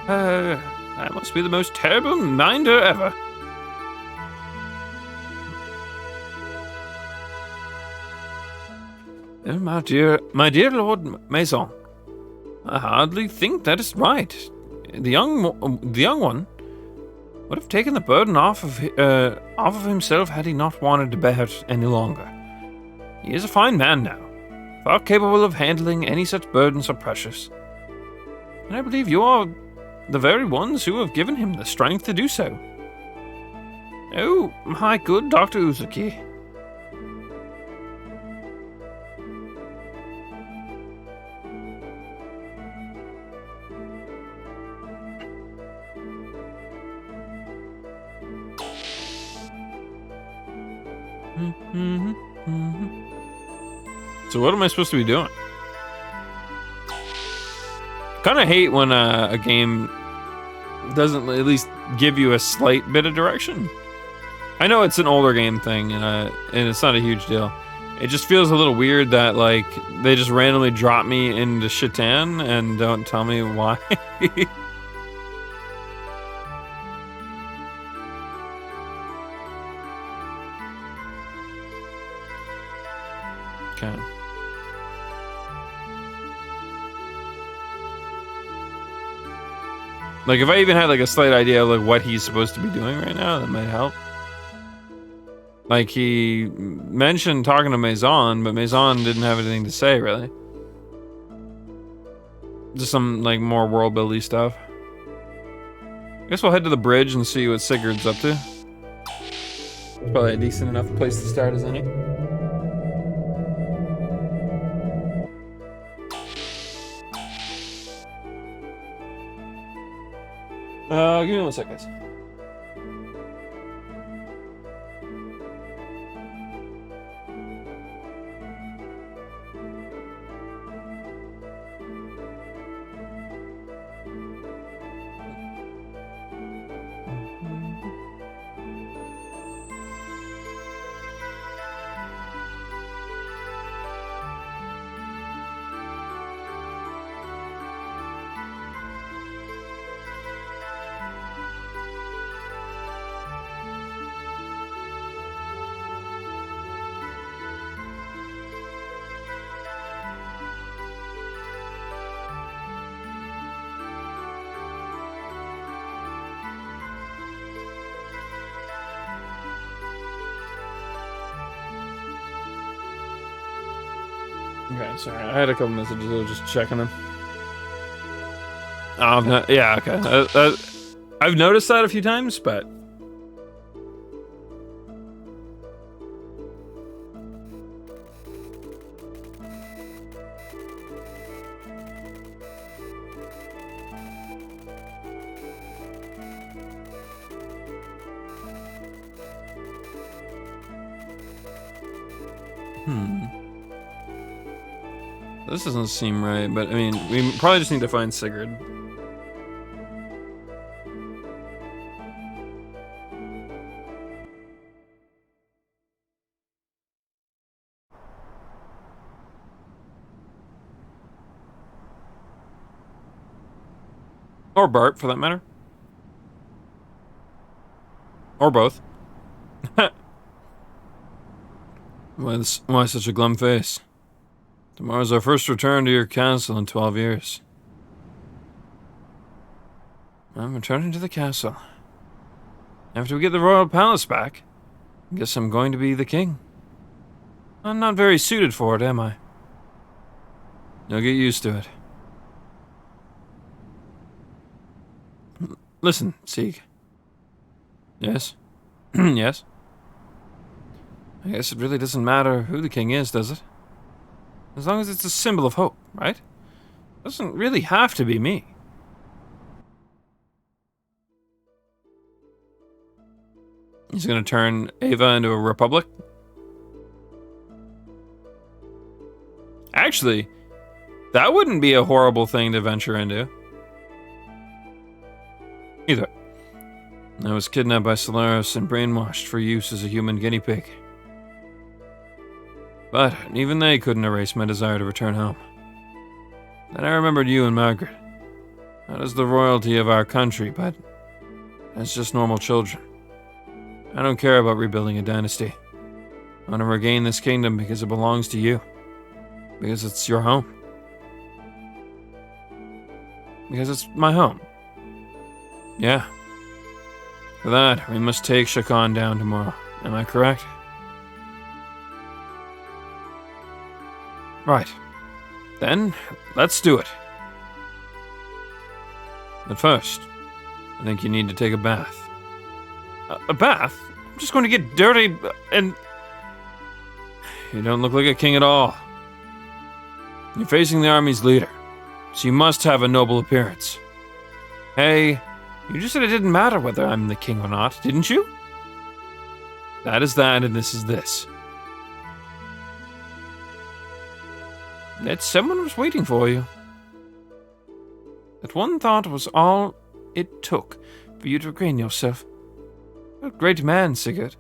I must be the most terrible minder ever. Oh, my dear Lord Maison, I hardly think that is right. The young one would have taken the burden off of himself had he not wanted to bear it any longer. He is a fine man now, far capable of handling any such burdens or pressures. And I believe you are the very ones who have given him the strength to do so. Oh, my good Dr. Uzuki. So what am I supposed to be doing? Kind of hate when a game doesn't at least give you a slight bit of direction. I know it's an older game thing, and it's not a huge deal. It just feels a little weird that like they just randomly drop me into Shatan and don't tell me why. Okay. Like, if I even had, like, a slight idea of, like, what he's supposed to be doing right now, that might help. Like, he mentioned talking to Maison, but Maison didn't have anything to say, really. Just some, like, more world-building stuff. I guess we'll head to the bridge and see what Sigurd's up to. It's probably a decent enough place to start as any. Give me 1 second, guys. Okay, sorry. I had a couple messages. I was just checking them. Oh, no, yeah, okay. I've noticed that a few times, but... This doesn't seem right, but I mean, we probably just need to find Sigurd. Or Bart, for that matter. Or both. Why such a glum face? Tomorrow's our first return to your castle in 12 years. I'm returning to the castle. After we get the royal palace back, I guess I'm going to be the king. I'm not very suited for it, am I? You'll get used to it. Listen, Sieg. Yes? Yes? I guess it really doesn't matter who the king is, does it? As long as it's a symbol of hope, right? It doesn't really have to be me. He's gonna turn Ava into a republic? Actually, that wouldn't be a horrible thing to venture into. Either. I was kidnapped by Solaris and brainwashed for use as a human guinea pig. But even they couldn't erase my desire to return home. Then I remembered you and Margaret. Not as the royalty of our country, but as just normal children. I don't care about rebuilding a dynasty. I want to regain this kingdom because it belongs to you. Because it's your home. Because it's my home. Yeah. For that, we must take Shakan down tomorrow. Am I correct? Right. Then, let's do it. But first, I think you need to take a bath. A bath? I'm just going to get dirty and... You don't look like a king at all. You're facing the army's leader, so you must have a noble appearance. Hey, you just said it didn't matter whether I'm the king or not, didn't you? That is that, and this is this. That someone was waiting for you. That one thought was all it took for you to regain yourself. A great man, Sigurd.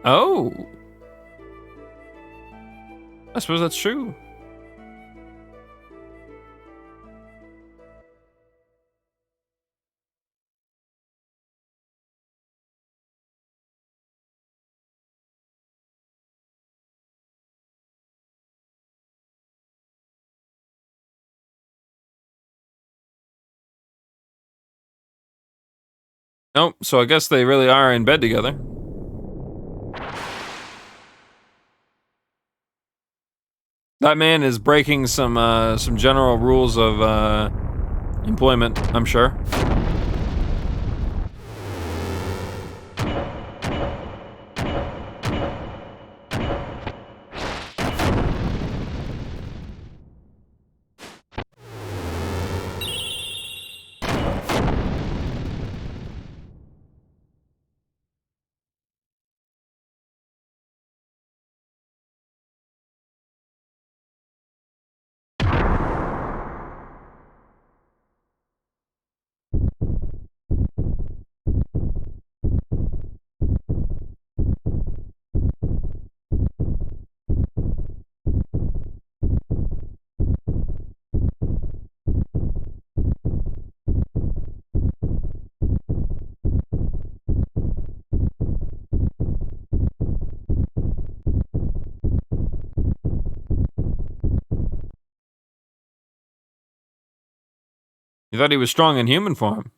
Oh. I suppose that's true. Nope, so I guess they really are in bed together. That man is breaking some general rules of employment, I'm sure. You thought he was strong in human form.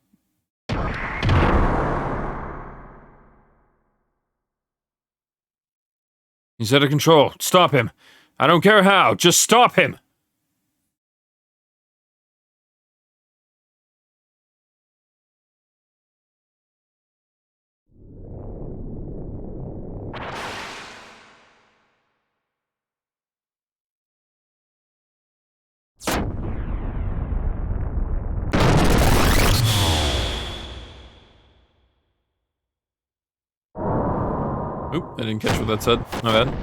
He's out of control. Stop him. I don't care how. Just stop him. Oop, I didn't catch what that said. My bad.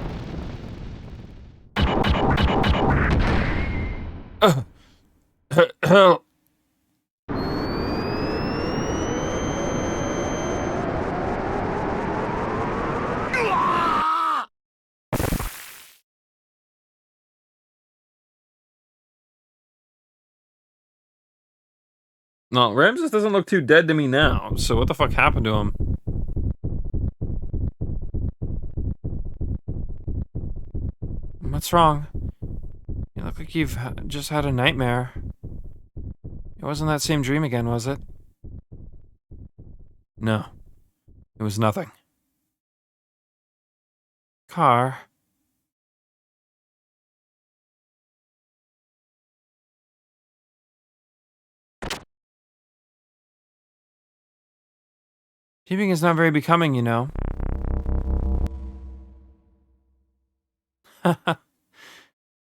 Help. No, Ramses doesn't look too dead to me now, so what the fuck happened to him? What's wrong? You look like you've just had a nightmare. It wasn't that same dream again, was it? No. It was nothing. Car. Peeping is not very becoming, you know.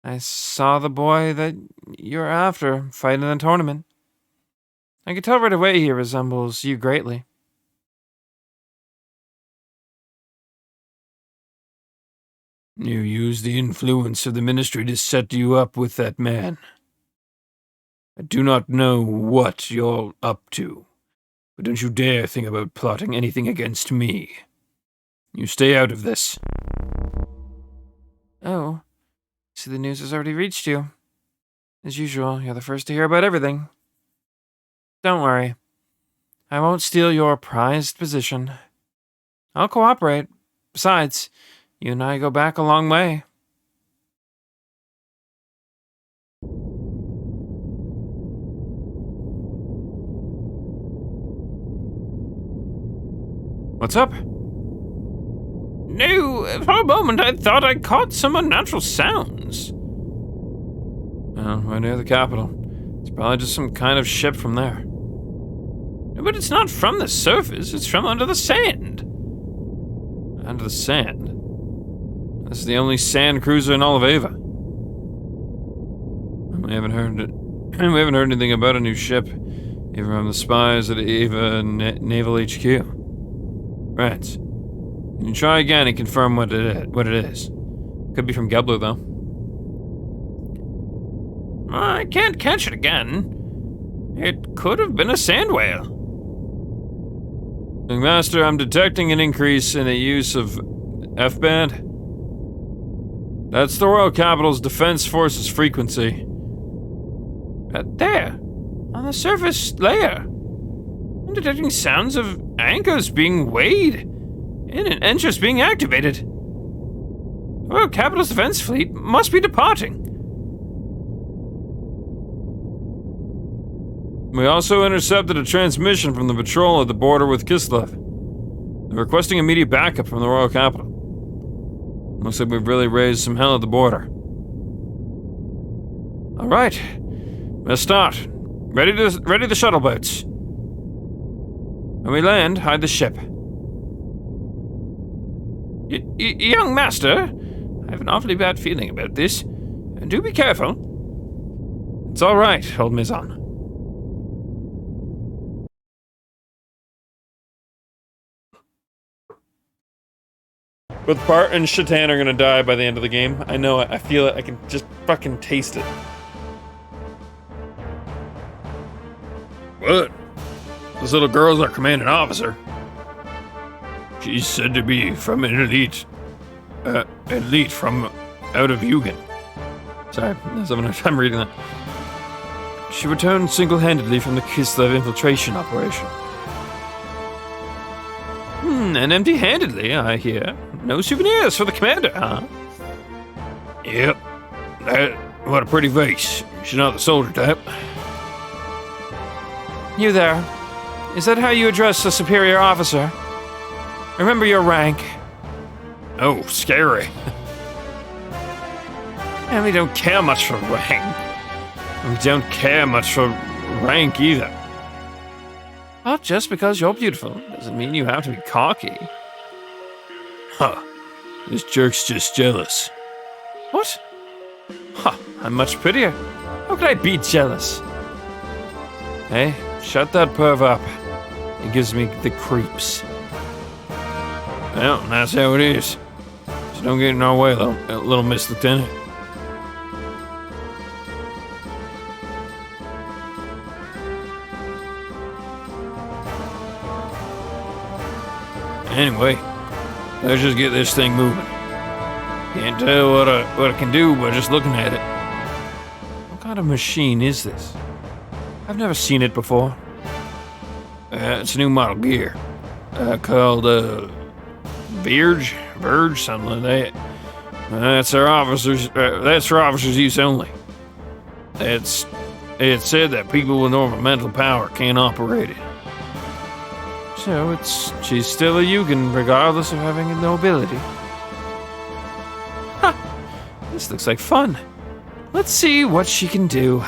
I saw the boy that you're after fight in the tournament. I could tell right away he resembles you greatly. You used the influence of the ministry to set you up with that man. I do not know what you're up to, but don't you dare think about plotting anything against me. You stay out of this. Oh, so the news has already reached you. As usual, you're the first to hear about everything. Don't worry. I won't steal your prized position. I'll cooperate. Besides, you and I go back a long way. What's up? No, for a moment I thought I caught some unnatural sounds. Well, we're near the capital. It's probably just some kind of ship from there. But it's not from the surface, it's from under the sand. Under the sand? This is the only sand cruiser in all of Ava. We haven't heard anything about a new ship, even from the spies at Ava Naval HQ. Right. Can you try again and confirm what it is? Could be from Gebler, though. I can't catch it again. It could have been a sand whale. Young Master, I'm detecting an increase in the use of F-band. That's the Royal Capital's Defense Forces frequency. There, on the surface layer. I'm detecting sounds of anchors being weighed and an entrance being activated. The Royal Capital's defense fleet must be departing. We also intercepted a transmission from the patrol at the border with Kislev. They're requesting immediate backup from the Royal Capital. Looks like we've really raised some hell at the border. All right, let's start. Ready the shuttle boats. When we land, hide the ship. Young Master, I have an awfully bad feeling about this. Do be careful. It's all right, old Maison. Both Bart and Shatan are gonna die by the end of the game. I know it. I feel it. I can just fucking taste it. What? This little girl's our commanding officer. She's said to be from an elite from out of Yugen. Sorry, I was having a time reading that. She returned single-handedly from the Kislev infiltration operation. And empty-handedly, I hear. No souvenirs for the commander, huh? Yep. What a pretty face. She's not the soldier type. You there. Is that how you address a superior officer? Remember your rank. Oh, scary. And we don't care much for rank. We don't care much for rank either. Well, just because you're beautiful doesn't mean you have to be cocky. Huh. This jerk's just jealous. What? Huh, I'm much prettier. How could I be jealous? Hey, shut that perv up. It gives me the creeps. Well, that's how it is. So don't get in our way, little Miss Lieutenant. Anyway, let's just get this thing moving. Can't tell what I can do by just looking at it. What kind of machine is this? I've never seen it before. It's a new model gear. Called, Verge, something like that. That's our officers, that's for officers' use only. It's said that people with normal mental power can't operate it. So she's still a Yugen, regardless of having no ability. Ha! This looks like fun. Let's see what she can do.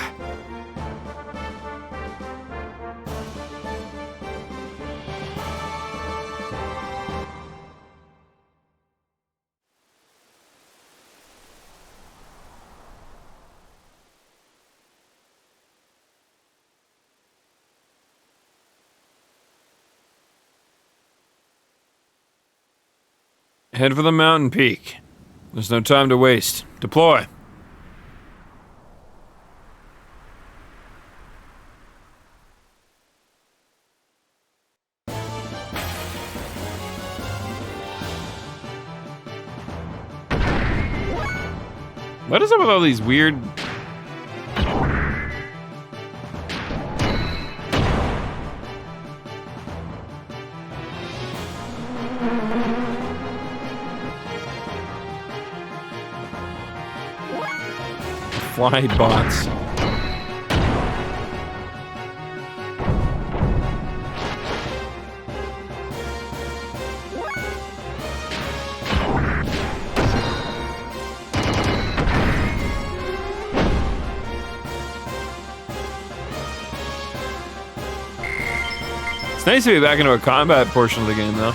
Head for the mountain peak. There's no time to waste. Deploy. What is up with all these weird... fly bots? It's nice to be back into a combat portion of the game, though.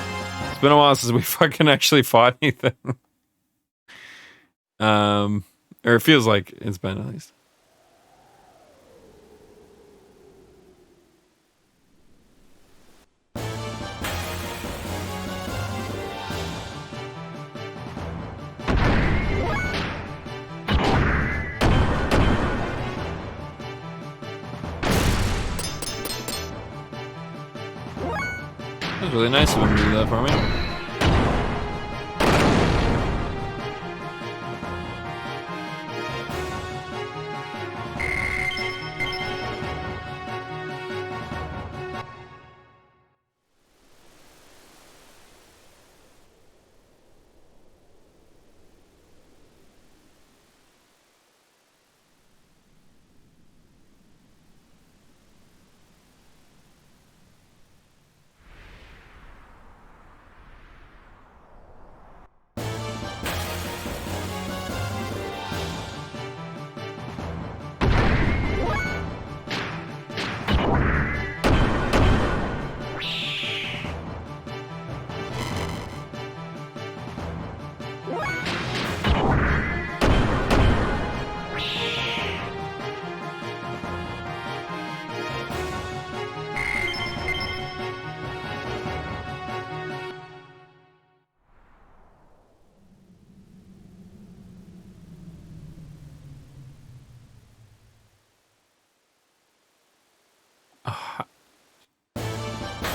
It's been a while since we fucking actually fought anything. Or it feels like it's been, at least. That was really nice of him to do that for me.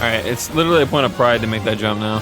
Alright, it's literally a point of pride to make that jump now.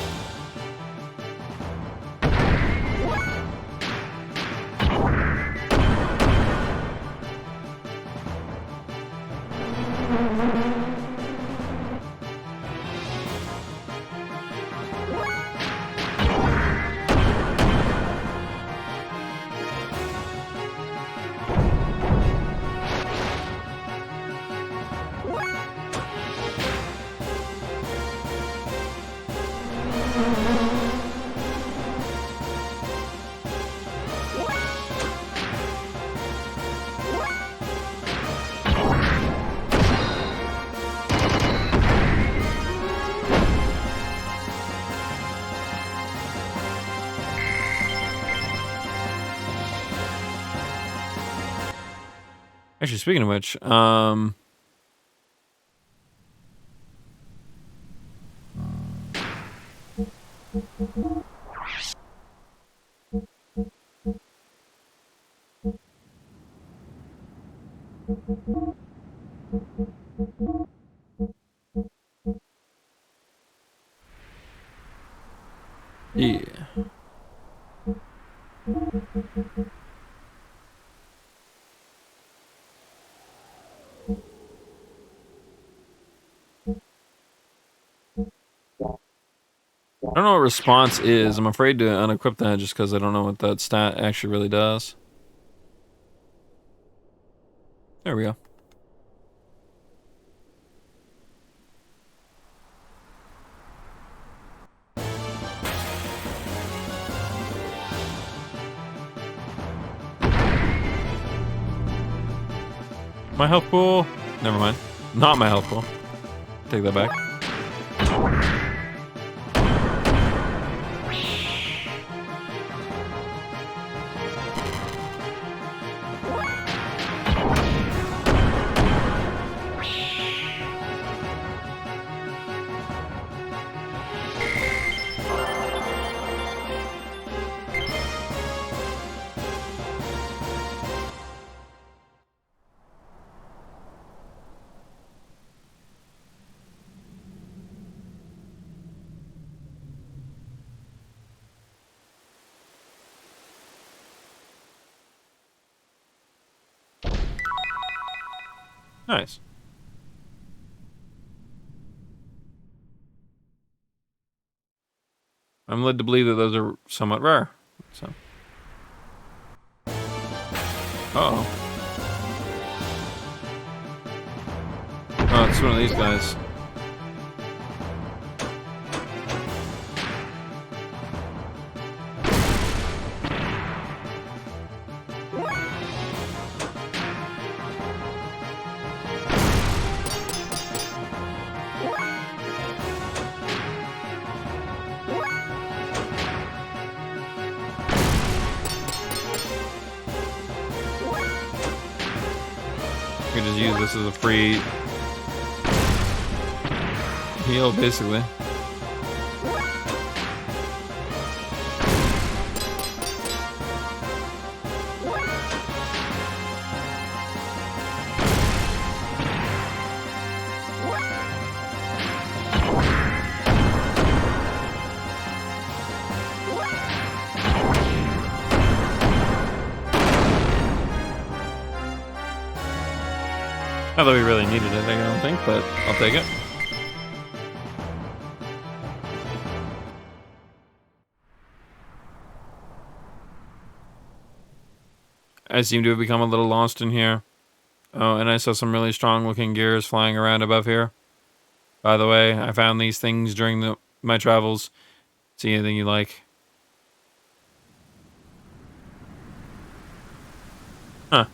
Actually, speaking of which, yeah. I don't know what response is. I'm afraid to unequip that just because I don't know what that stat actually really does. There we go. My health pool? Never mind. Not my health pool. Take that back. Nice. I'm led to believe that those are somewhat rare. So. Uh-oh. Oh, it's one of these guys. You can just use this as a free heal, basically. Not that we really needed it, I don't think, but I'll take it. I seem to have become a little lost in here. Oh, and I saw some really strong looking gears flying around above here. By the way, I found these things during my travels. See anything you like? Huh.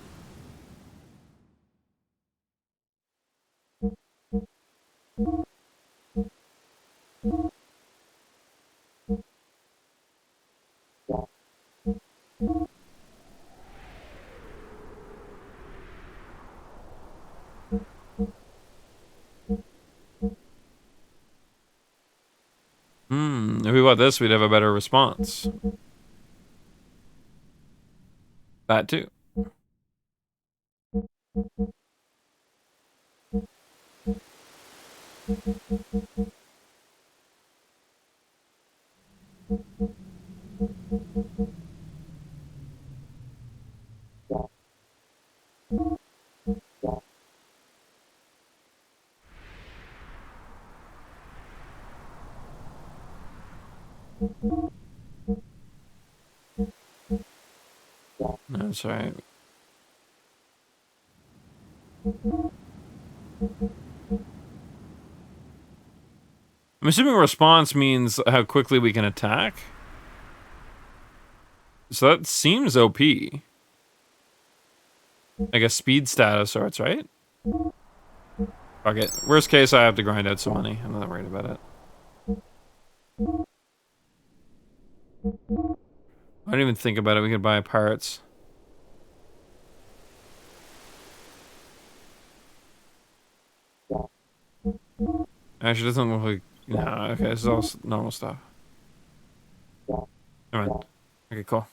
If we bought this, we'd have a better response. That too. That's right. I'm assuming response means how quickly we can attack. So that seems OP. Like a speed stat of sorts, right? Fuck it. Worst case, I have to grind out some money. I'm not worried about it. I don't even think about it. We could buy parts. Actually, it doesn't look like... No, okay, this is all normal stuff. Never mind. Okay, cool.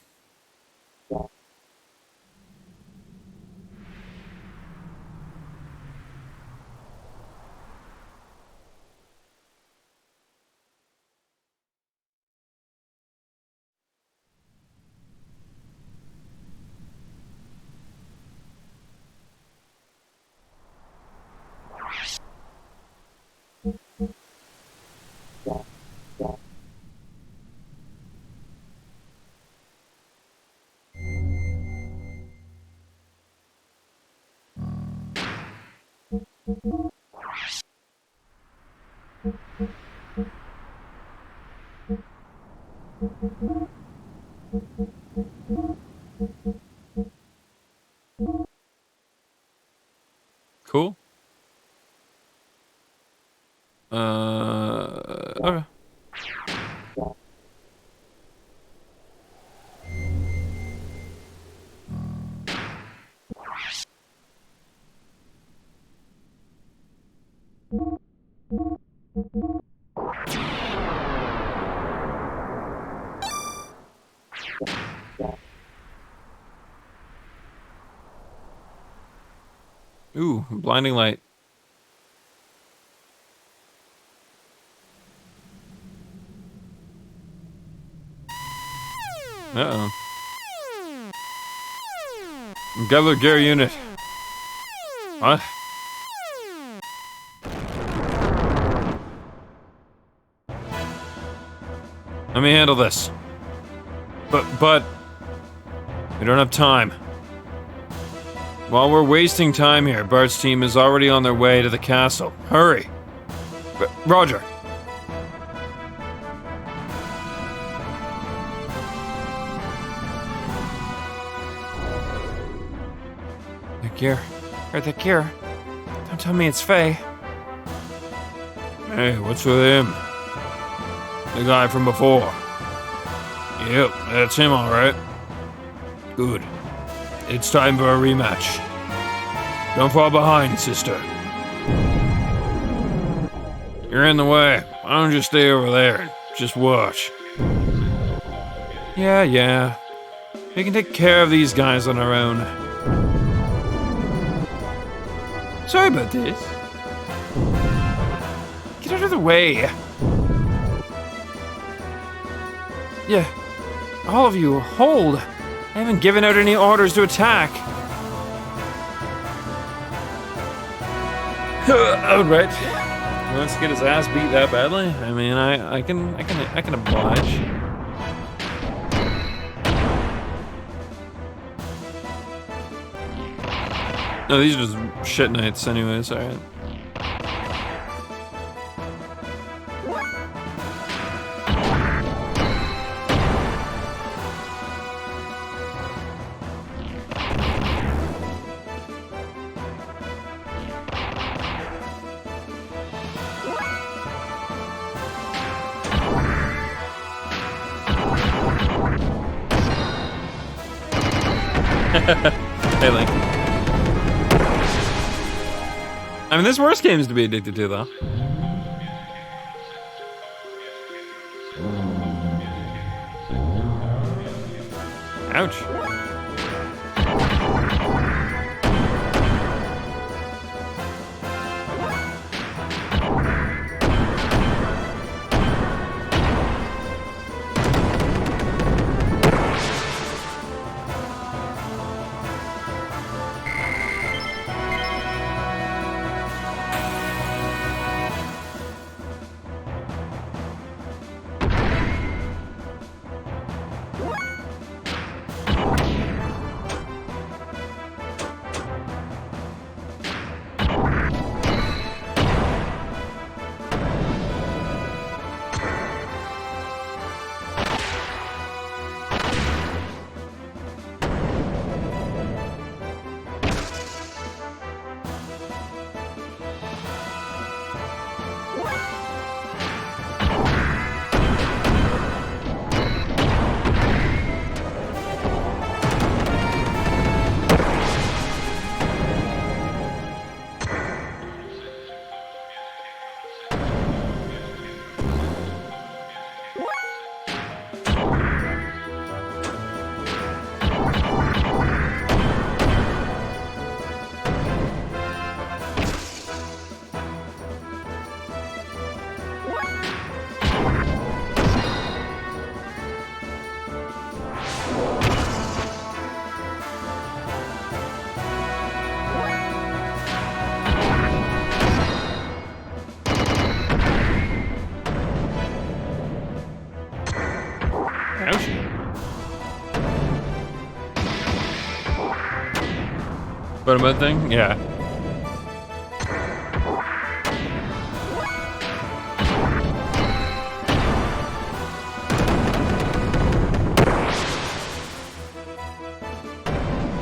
Cool. Okay. Ooh, blinding light. Uh-oh. Gather gear unit. What? Let me handle this. But... we don't have time. While we're wasting time here, Bart's team is already on their way to the castle. Hurry! Roger. The gear. Or the gear. Don't tell me it's Faye. Hey, what's with him? The guy from before. Yep, that's him alright. Good. It's time for a rematch. Don't fall behind, sister. You're in the way. Why don't you stay over there and just watch? Yeah. We can take care of these guys on our own. Sorry about this. Get out of the way. Yeah. All of you, hold. I haven't given out any orders to attack. Alright. He wants to get his ass beat that badly? I mean, I can oblige. No, these are just shit nights anyways, alright. Hey, Link. I mean, there's worse games to be addicted to, though. Ouch. But a mud thing? Yeah.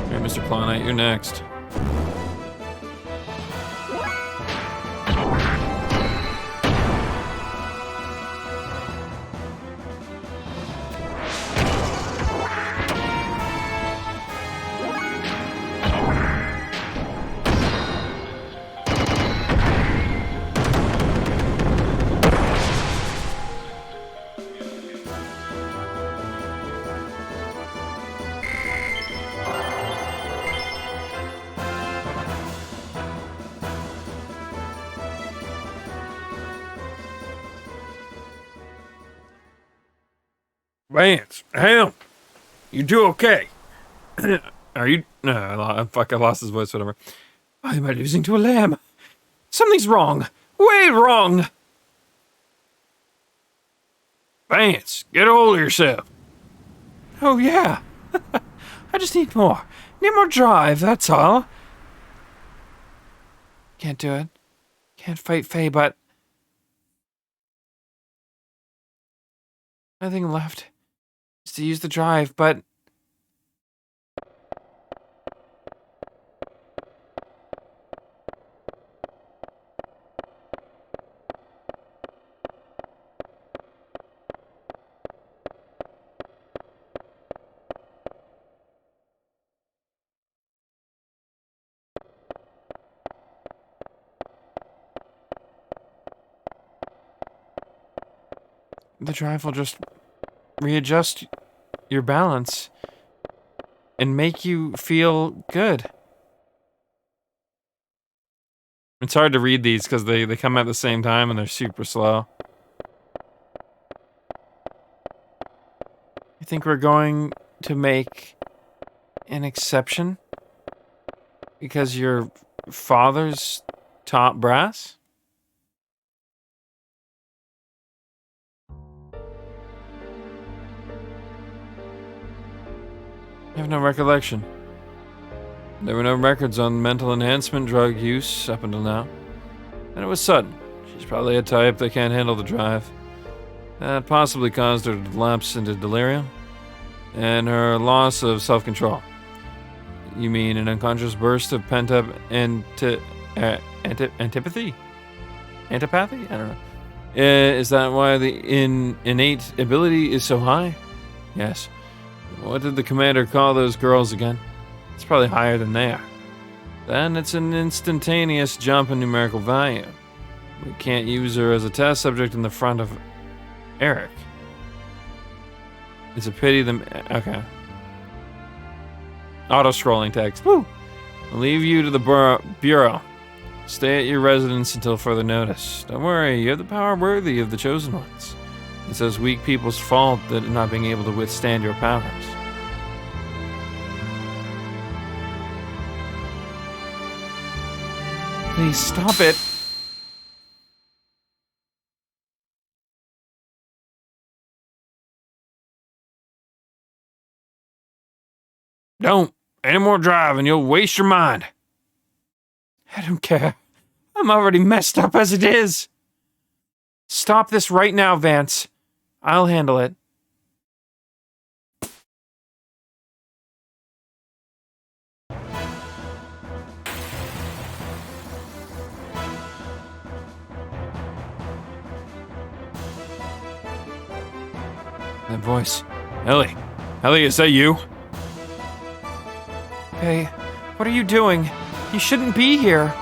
Okay, Mr. Clawknight, you're next. Vance, Ham, you do okay? Are you? No, I lost his voice, whatever. Why am I losing to a lamb? Something's wrong. Way wrong. Vance, get a hold of yourself. Oh, yeah. I just need more. Need more drive, that's all. Can't do it. Can't fight Faye, but... nothing left is to use the drive, but... the drive will just readjust your balance and make you feel good. It's hard to read these because they come at the same time and they're super slow. You think we're going to make an exception? Because your father's top brass? I have no recollection. There were no records on mental enhancement drug use up until now. And it was sudden. She's probably a type that can't handle the drive. That possibly caused her to lapse into delirium. And her loss of self-control. You mean an unconscious burst of pent-up antipathy? Antipathy? I don't know. Is that why the innate ability is so high? Yes. What did the commander call those girls again? It's probably higher than they are. Then it's an instantaneous jump in numerical value. We can't use her as a test subject in the front of Eric. It's a pity okay. Auto-scrolling text. Woo! I'll leave you to the bureau. Stay at your residence until further notice. Don't worry, you have the power worthy of the chosen ones. It's those weak people's fault that not being able to withstand your powers. Please stop it. Don't. Any more drive and you'll waste your mind. I don't care. I'm already messed up as it is. Stop this right now, Vance. I'll handle it. That voice. Ellie. Ellie, is that you? Hey, what are you doing? You shouldn't be here.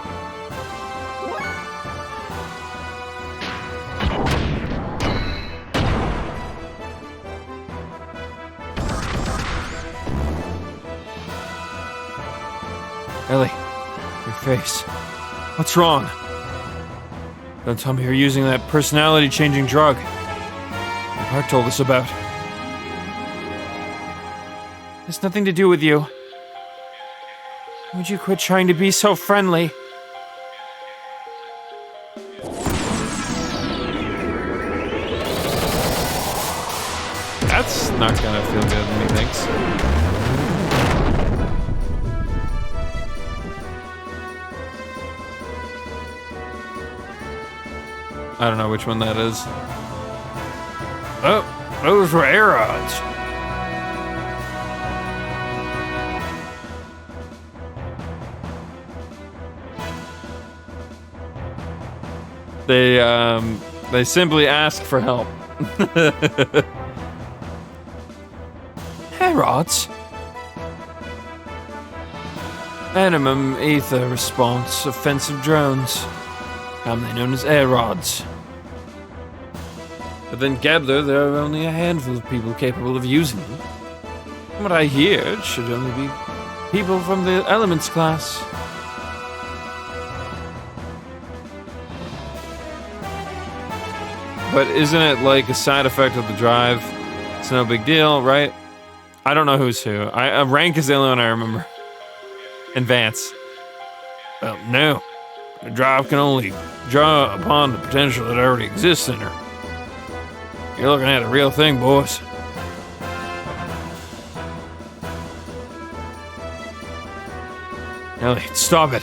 Ellie, your face. What's wrong? Don't tell me you're using that personality-changing drug my heart told us about. It's nothing to do with you. Would you quit trying to be so friendly? That's not gonna feel good, methinks. I don't know which one that is. Oh, those were air odds. They simply ask for help. Air rods. Animum ether response offensive drones, commonly known as air rods. But then gather there are only a handful of people capable of using them. From what I hear, it should only be people from the elements class. But isn't it like a side effect of the drive? It's no big deal, right? I don't know who's who. Rank is the only one I remember. And Vance. Well, no. The drive can only draw upon the potential that already exists in her. You're looking at a real thing, boys. Ellie, stop it.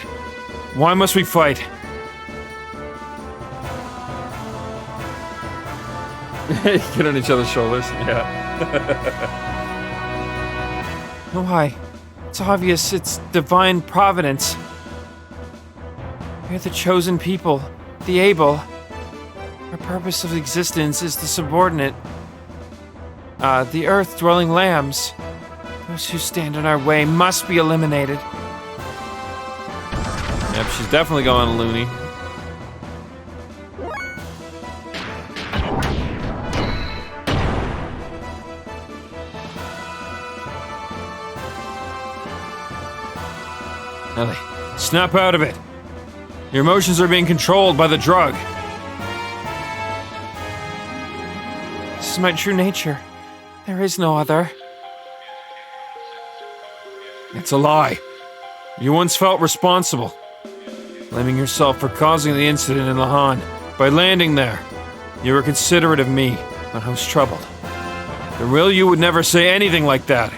Why must we fight? Get on each other's shoulders, yeah. Why? It's obvious it's divine providence. We're the chosen people, the able. Our purpose of existence is the subordinate. The earth-dwelling lambs. Those who stand in our way must be eliminated. Yep, she's definitely going loony. Ellie, snap out of it. Your emotions are being controlled by the drug. This is my true nature. There is no other. It's a lie. You once felt responsible, blaming yourself for causing the incident in Lahan. By landing there, you were considerate of me when I was troubled. The real you would never say anything like that.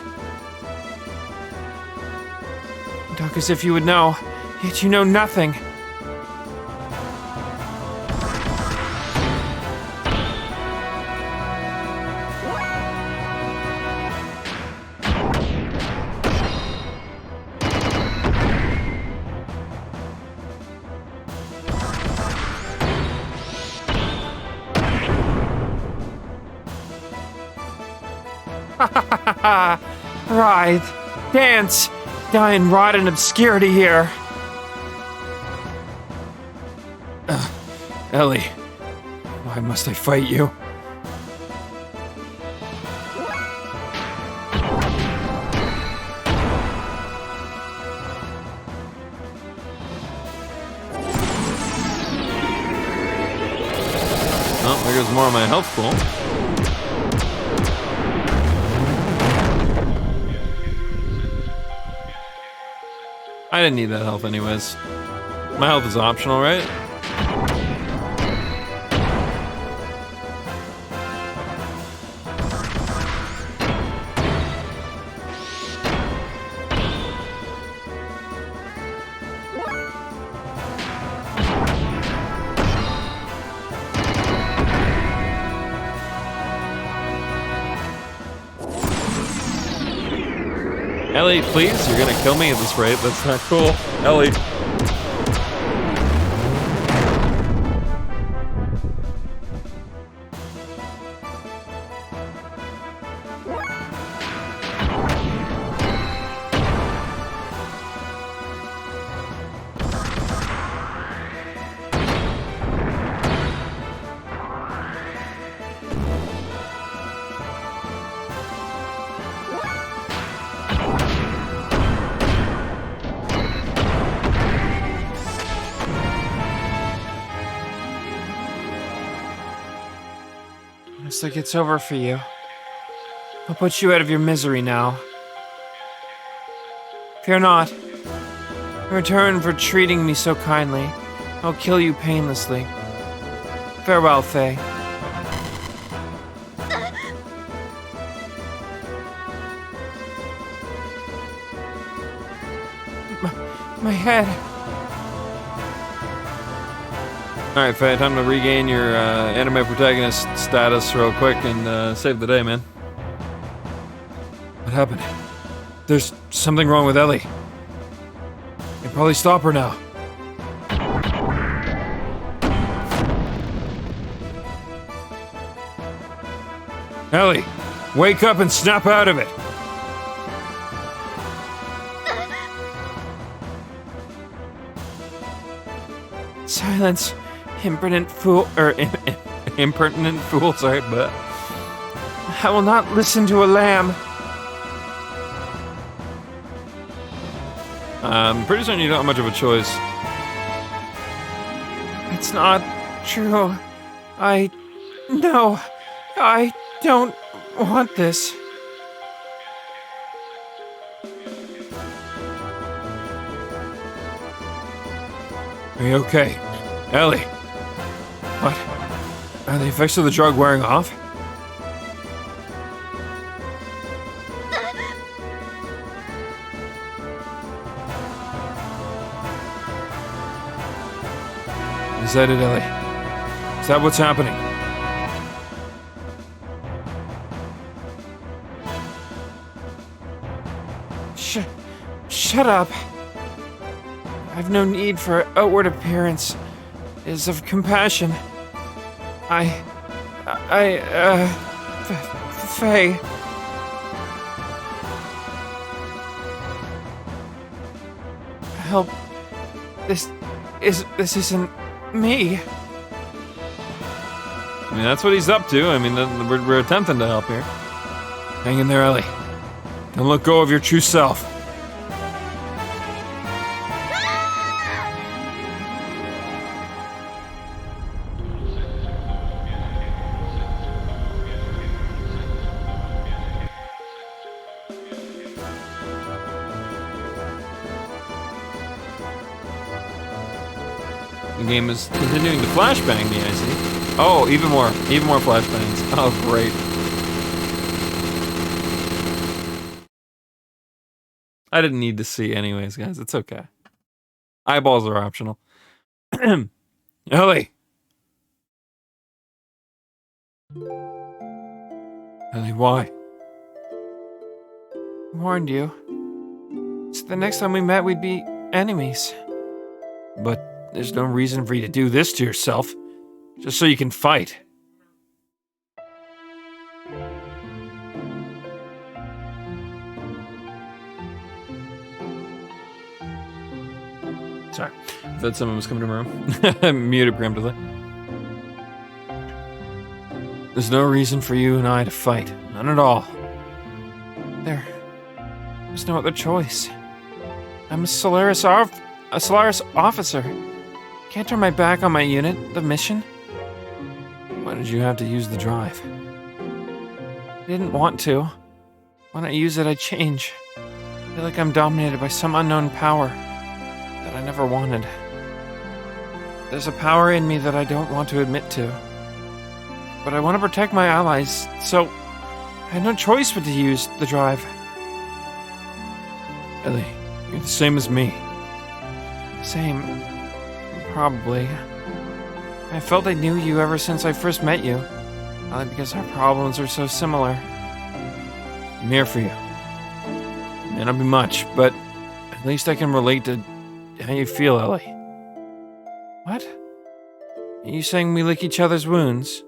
You talk as if you would know, yet you know nothing. Writhe, dance, die and rot in obscurity here. Ellie, why must I fight you? Oh, there goes more of my health pool. I didn't need that health anyways. My health is optional, right? Ellie, please, you're gonna kill me at this rate. That's not cool. Ellie. Looks like it's over for you. I'll put you out of your misery now. Fear not. In return for treating me so kindly, I'll kill you painlessly. Farewell, Faye. My head. Alright, Faye, time to regain your anime protagonist status real quick and save the day, man. What happened? There's something wrong with Ellie. You can probably stop her now. Ellie, wake up and snap out of it! Silence, impertinent fool, Impertinent fool, sorry, but... I will not listen to a lamb. I'm pretty certain you don't have much of a choice. It's not true. No, I don't want this. Are you okay? Ellie? What? Are the effects of the drug wearing off? Is that it, Ellie? Is that what's happening? Shut up. I've no need for outward appearance. It is of compassion. Faye. Help. This isn't me. I mean, that's what he's up to. I mean, we're attempting to help here. Hang in there, Ellie. Don't let go of your true self. The game is continuing to flashbang me, I see. Oh, even more flashbangs. Oh, great. I didn't need to see anyways, guys. It's okay. Eyeballs are optional. Ellie! Ellie, why? I warned you. So the next time we met, we'd be enemies. But there's no reason for you to do this to yourself. Just so you can fight. Sorry. I thought someone was coming to my room. I'm muted preemptively. There's no reason for you and I to fight. None at all. There's no other choice. I'm a Solaris officer. Can't turn my back on my unit, the mission. Why did you have to use the drive? I didn't want to. When I use it, I change. I feel like I'm dominated by some unknown power that I never wanted. There's a power in me that I don't want to admit to. But I want to protect my allies, so I had no choice but to use the drive. Ellie, you're the same as me. Same. Probably. I felt I knew you ever since I first met you. Probably because our problems are so similar. I'm here for you. May not be much, but at least I can relate to how you feel, Ellie. What? Are you saying we lick each other's wounds?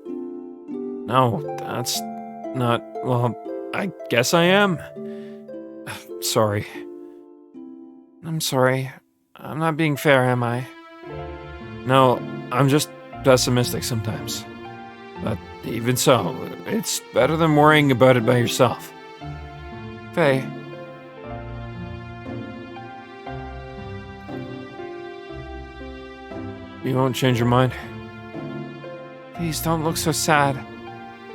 No, that's not... Well, I guess I am. Sorry. I'm sorry. I'm not being fair, am I? No, I'm just pessimistic sometimes. But even so, it's better than worrying about it by yourself. Faye. You won't change your mind? Please don't look so sad.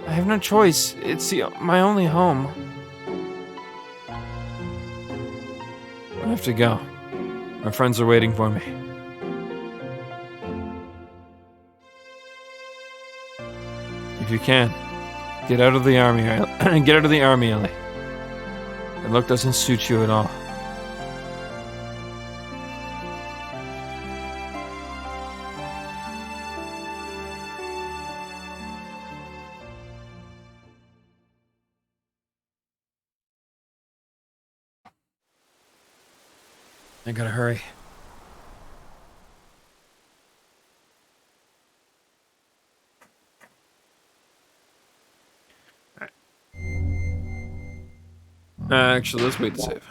I have no choice. It's my only home. I have to go. My friends are waiting for me. If you can, get out of the army. Get out of the army, Ellie. The look doesn't suit you at all. I gotta hurry. Actually, let's wait to save.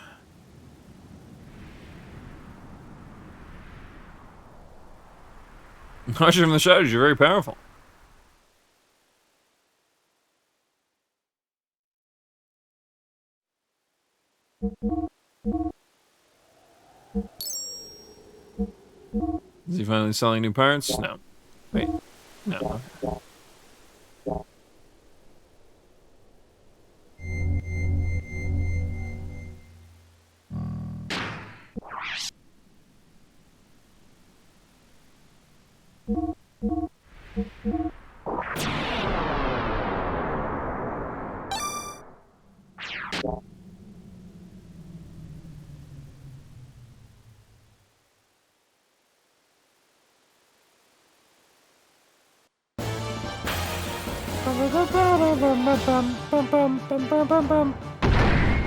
Watching from the shadows, you're very powerful. Is he finally selling new parts? No. Wait. No.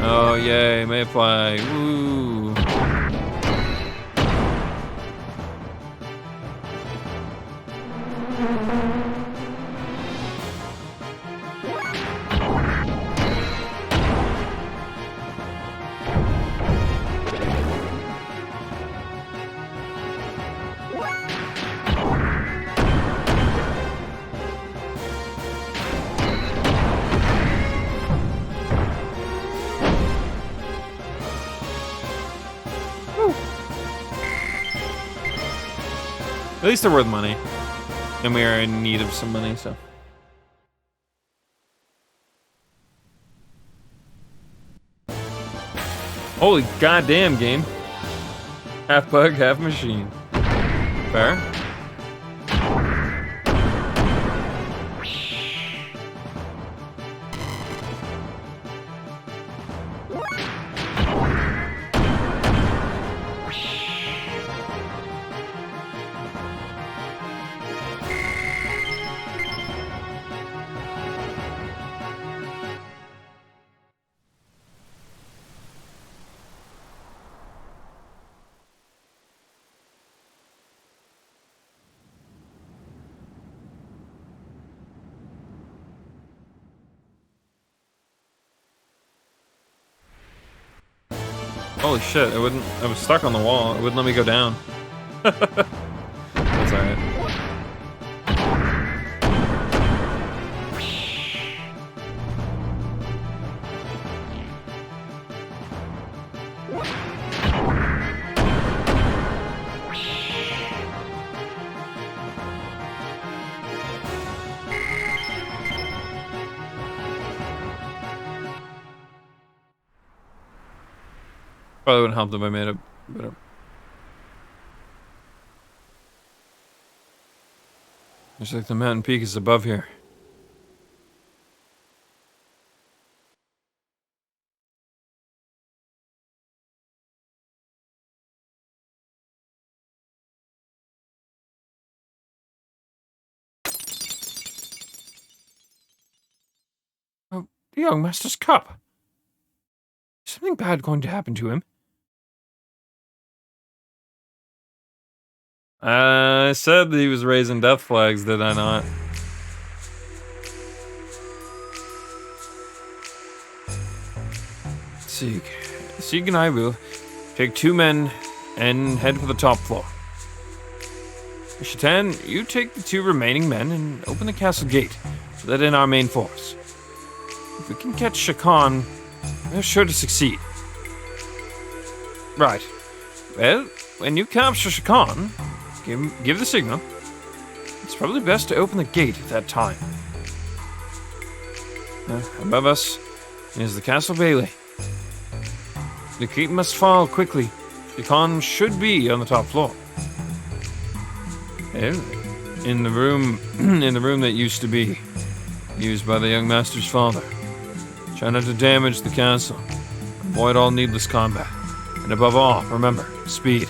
Oh, yay, Mayfly. Woo. At least they're worth money. And we are in need of some money, so. Holy goddamn game. Half bug, half machine. Fair. Holy shit, I was stuck on the wall. It wouldn't let me go down. That's alright. Probably wouldn't help if I made it better. Looks like the mountain peak is above here. Oh, the young master's cup. Is something bad going to happen to him? I said that he was raising death flags, did I not? Sieg and I will take 2 men and head for the top floor. Shatan, you take the 2 remaining men and open the castle gate to let in our main force. If we can catch Shakan, we're sure to succeed. Right. Well, when you capture Shakan, give the signal. It's probably best to open the gate at that time. Above us is the castle bailey. The gate must fall quickly. Shakan should be on the top floor. In the room that used to be used by the young master's father. Try not to damage the castle. Avoid all needless combat. And above all, remember, speed.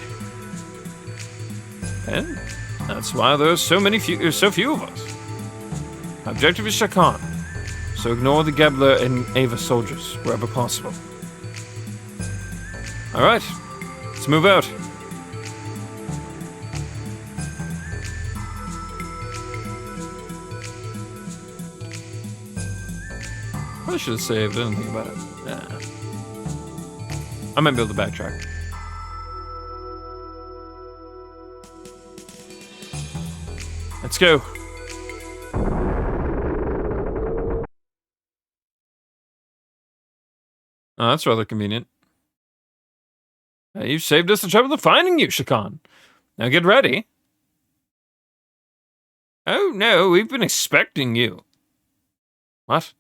And that's why there's so few of us. Objective is Shakan, so ignore the Gebler and Ava soldiers wherever possible. Alright, Let's move out. Probably should have saved. I didn't think about it. Nah. I might be able to backtrack. Let's go. Oh, that's rather convenient. You've saved us the trouble of finding you, Shakan. Now get ready. Oh no, we've been expecting you. What?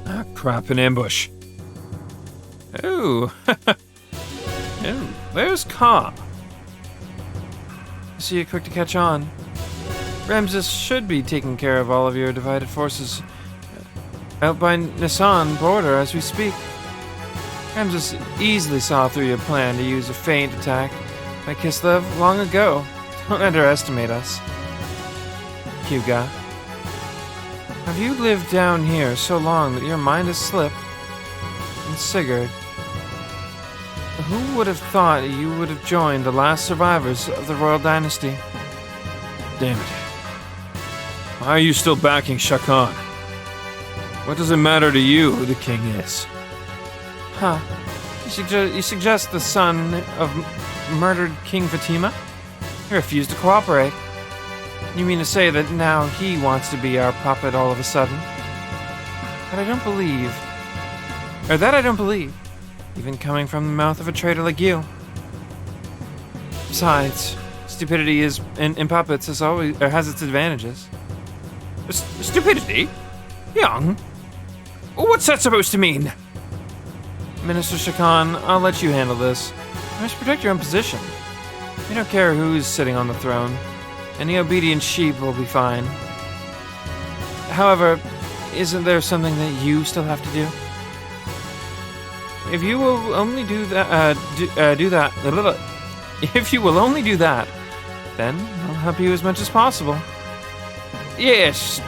Ah, crap, an ambush. Oh, oh, there's Ka. I see you're quick to catch on. Ramses should be taking care of all of your divided forces out by Nisan border as we speak. Ramses easily saw through your plan to use a feint attack by Kislev long ago. Don't underestimate us. Huga. Have you lived down here so long that your mind has slipped? And Sigurd. Who would have thought you would have joined the last survivors of the royal dynasty? Damn it. Why are you still backing Shakan? What does it matter to you who the king is? Huh. You suggest the son of murdered King Fatima? He refused to cooperate. You mean to say that now he wants to be our puppet all of a sudden? But I don't believe. Or that I don't believe. Even coming from the mouth of a traitor like you. Besides, stupidity in puppets has its advantages. Stupidity? Young? What's that supposed to mean? Minister Shakan, I'll let you handle this. You must protect your own position. We don't care who's sitting on the throne. Any obedient sheep will be fine. However, isn't there something that you still have to do? If you will only do that, if you will only do that, then I'll help you as much as possible. Yes,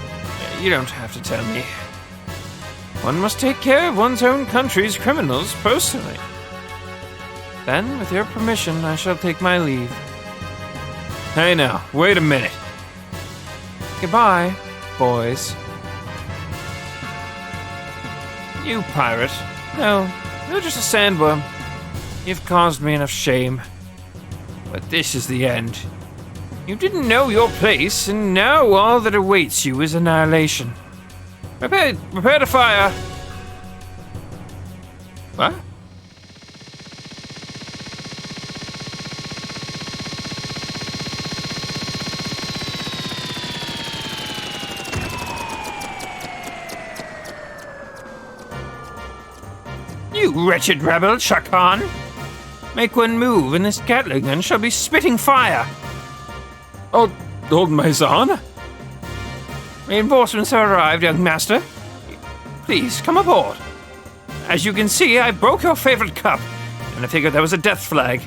you don't have to tell me. One must take care of one's own country's criminals personally. Then, with your permission, I shall take my leave. Hey now, wait a minute. Goodbye, boys. You pirate. No, you're just a sandworm. You've caused me enough shame. But this is the end. You didn't know your place, and now all that awaits you is annihilation. Prepare to fire. What? You wretched rebel, Shakan! Make one move, and this Gatling gun shall be spitting fire. Oh, old Maison? Reinforcements have arrived, young master. Please, come aboard. As you can see, I broke your favorite cup, and I figured that was a death flag.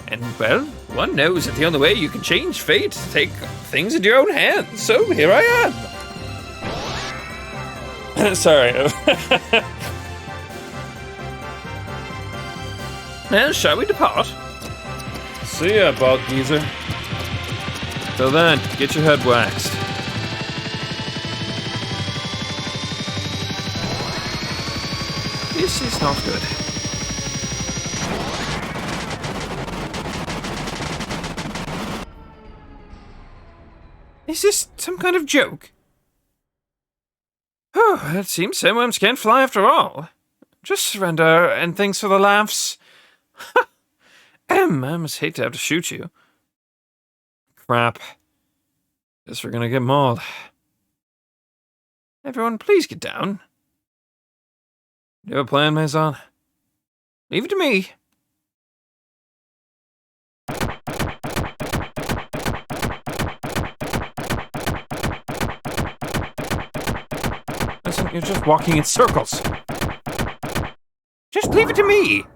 And, well, one knows that the only way you can change fate is to take things into your own hands, so here I am. Sorry. Well, shall we depart? See ya, bald geezer. Till then, get your head waxed. This is not good. Is this some kind of joke? Oh, it seems sandworms can't fly after all. Just surrender, and thanks for the laughs. I must hate to have to shoot you. Crap. Guess we're gonna get mauled. Everyone, please get down. You have a plan, Maison? Leave it to me. Listen, you're just walking in circles. Just leave it to me.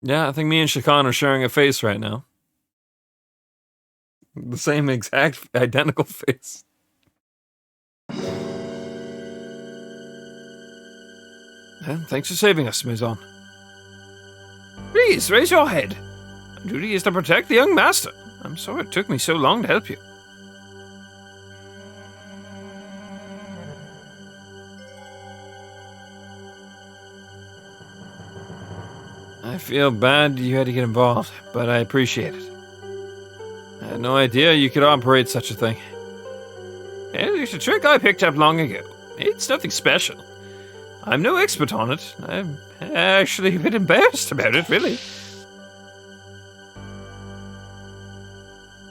Yeah, I think me and Shakan are sharing a face right now. The same exact, identical face. Thanks for saving us, Maison. Please, raise your head. My duty is to protect the young master. I'm sorry it took me so long to help you. I feel bad you had to get involved, but I appreciate it. I had no idea you could operate such a thing. It's a trick I picked up long ago. It's nothing special. I'm no expert on it. I'm actually a bit embarrassed about it, really.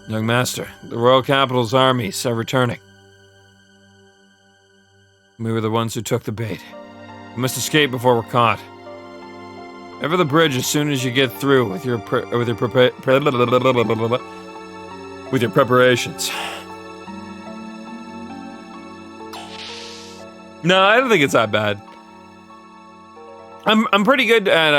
Young master, the royal capital's armies are returning. We were the ones who took the bait. We must escape before we're caught. Over the bridge as soon as you get through with your preparations. No, I don't think it's that bad. I'm pretty good at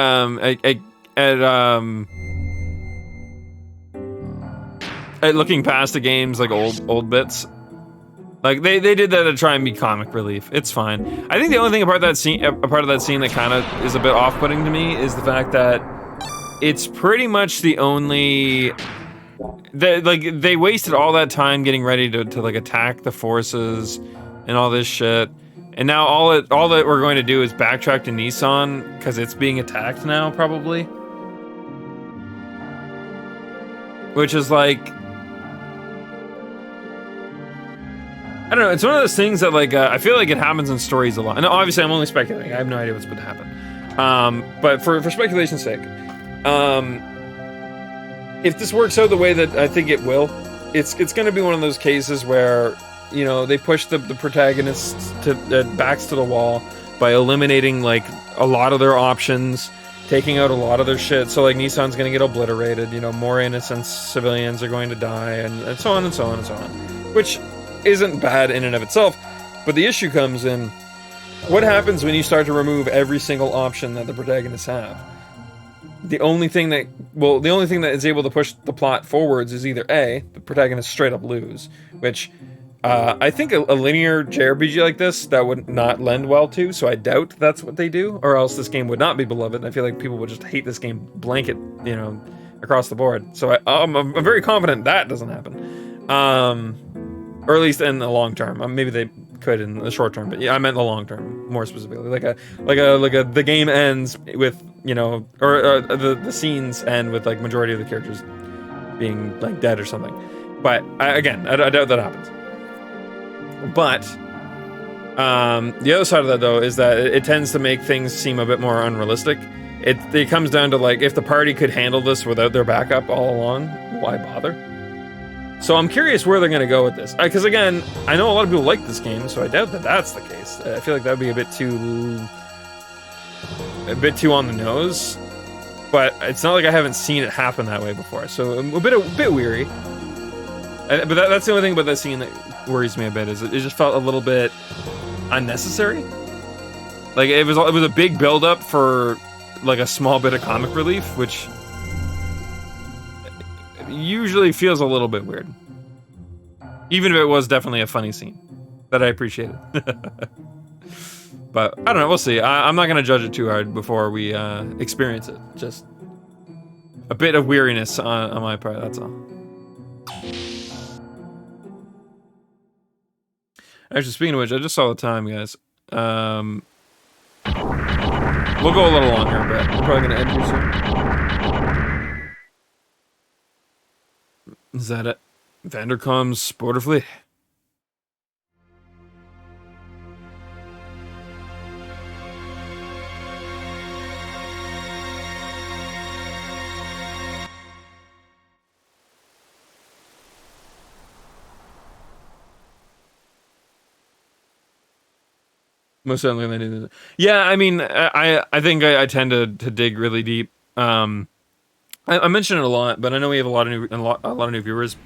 looking past the games like old bits. Like they did that to try and be comic relief. It's fine. I think the only thing about that scene, a part of that scene that kind of is a bit off-putting to me is the fact that it's pretty much the only they wasted all that time getting ready to like attack the forces and all this shit. And now all that we're going to do is backtrack to Nissan because it's being attacked now, probably. Which is like, I don't know. It's one of those things that like I feel like it happens in stories a lot. And obviously, I'm only speculating. I have no idea what's going to happen. But for speculation's sake, if this works out the way that I think it will, it's going to be one of those cases where, you know, they push the protagonists to backs to the wall by eliminating like a lot of their options, taking out a lot of their shit. So like Nissan's gonna get obliterated, you know, more innocent civilians are going to die, and so on and so on and so on. Which isn't bad in and of itself, but the issue comes in what happens when you start to remove every single option that the protagonists have. The only thing that is able to push the plot forwards is either A, the protagonists straight up lose, which I think a linear JRPG like this, that would not lend well to, so I doubt that's what they do, or else this game would not be beloved. I feel like people would just hate this game blanket, you know, across the board. So I'm very confident that doesn't happen. Or at least in the long term. Maybe they could in the short term, but yeah, I meant the long term, more specifically. The game ends with, you know, or the scenes end with like majority of the characters being like dead or something. But I doubt that happens. But the other side of that, though, is that it tends to make things seem a bit more unrealistic. It comes down to, like, if the party could handle this without their backup all along, why bother? So I'm curious where they're going to go with this. Because, again, I know a lot of people like this game, so I doubt that that's the case. I feel like that would be a bit too on the nose. But it's not like I haven't seen it happen that way before. So I'm a bit weary. But that's the only thing about that scene that worries me a bit, is it just felt a little bit unnecessary. Like it was a big build up for like a small bit of comic relief, which usually feels a little bit weird. Even if it was definitely a funny scene that I appreciated. But I don't know, we'll see. I'm not gonna judge it too hard before we experience it. Just a bit of weariness on my part, that's all. Actually, speaking of which, I just saw the time, guys. We'll go a little longer, but we're probably gonna end here soon. Is that it? Vandercom's Border Fleet. Most certainly they do. Yeah, I mean, I think I tend to dig really deep. I mention it a lot, but I know we have a lot of new viewers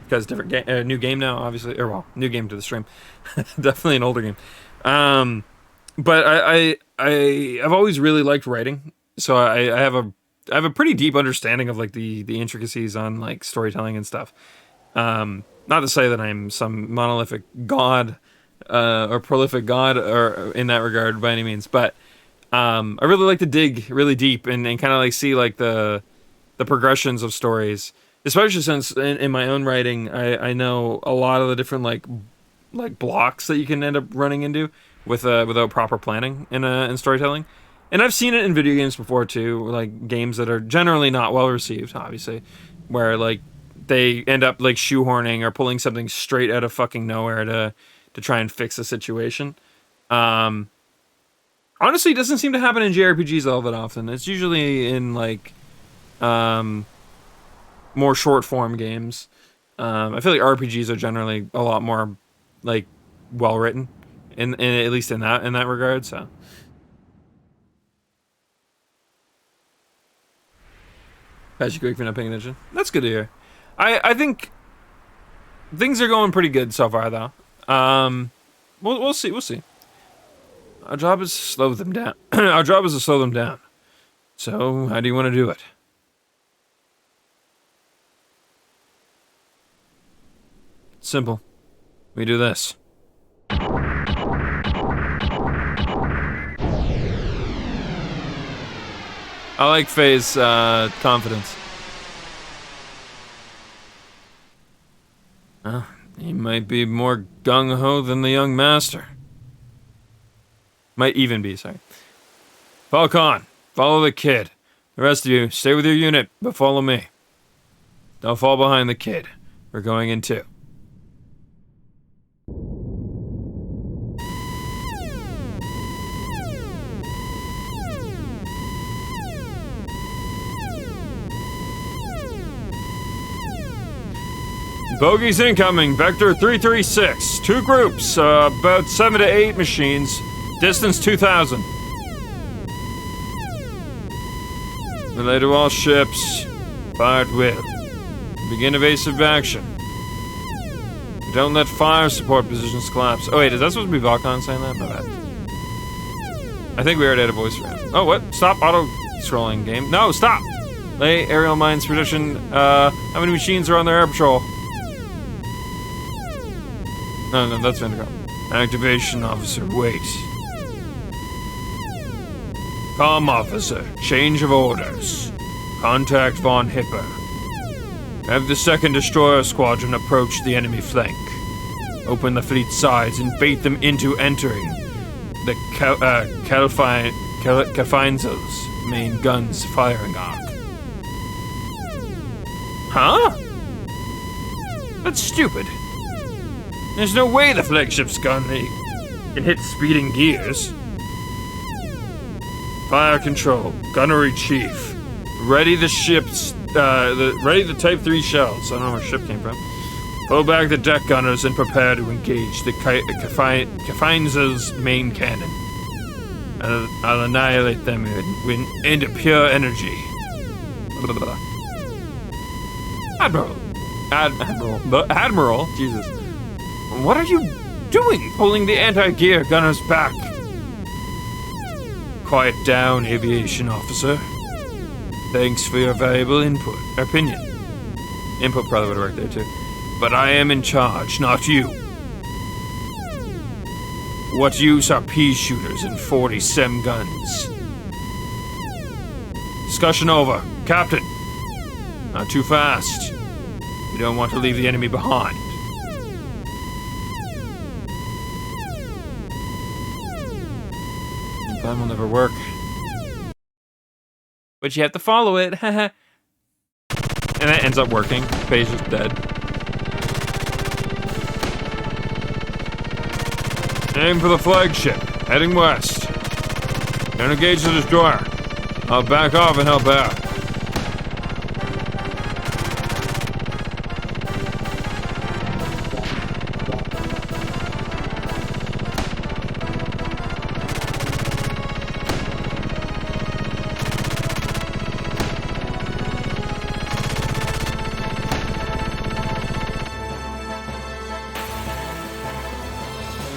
because different new game now, obviously, or well, new game to the stream, definitely an older game. But I've always really liked writing, so I have a have a pretty deep understanding of like the intricacies on like storytelling and stuff. Not to say that I'm some monolithic god or prolific god or in that regard by any means, but I really like to dig really deep and kind of like see like the progressions of stories, especially since in my own writing I know a lot of the different like blocks that you can end up running into without proper planning in storytelling. And I've seen it in video games before too, like games that are generally not well received, obviously, where like they end up like shoehorning or pulling something straight out of fucking nowhere to try and fix a situation. Honestly, it doesn't seem to happen in JRPGs all that often. It's usually in like more short form games. I feel like RPGs are generally a lot more like well written, in at least in that regard. So. Patchy Quick for not paying attention. That's good to hear. I think things are going pretty good so far, though. We'll see. Our job is to slow them down. Our job is to slow them down. So, how do you want to do it? Simple. We do this. I like Faye's confidence. He might be more gung-ho than the young master. Might even be, sorry. Falcon, follow the kid. The rest of you, stay with your unit, but follow me. Don't fall behind the kid. We're going in too. Bogies incoming, Vector 336. 2 groups, about 7 to 8 machines. Distance 2,000. Relay to all ships. Fire at will. Begin evasive action. Don't let fire support positions collapse. Oh wait, is that supposed to be Valkon saying that? My bad. I think we already had a voice for him. Oh, what? Stop auto-scrolling, game. No, stop! Lay aerial mines position. How many machines are on their air patrol? No, that's Vindigo. Activation officer, wait. Comm officer, change of orders. Contact Von Hipper. Have the 2nd Destroyer Squadron approach the enemy flank. Open the fleet sides and bait them into entering the Kalfinzel's main guns firing arc. Huh? That's stupid. There's no way the flagship's gun can hit speeding gears. Fire control, gunnery chief. Ready the ships, ready the Type 3 shells. I don't know where ship came from. Pull back the deck gunners and prepare to engage the Kafinzel's main cannon. I'll annihilate them into pure energy. Admiral, Jesus. What are you doing, pulling the anti-gear gunners back? Quiet down, aviation officer. Thanks for your valuable opinion. Input probably would have worked there too. But I am in charge, not you. What use are pea shooters and 40 SEM guns? Discussion over. Captain. Not too fast. You don't want to leave the enemy behind. Your plan will never work. But you have to follow it, haha. And that ends up working. Faye's just dead. Aim for the flagship. Heading west. Don't engage the destroyer. I'll back off and help out.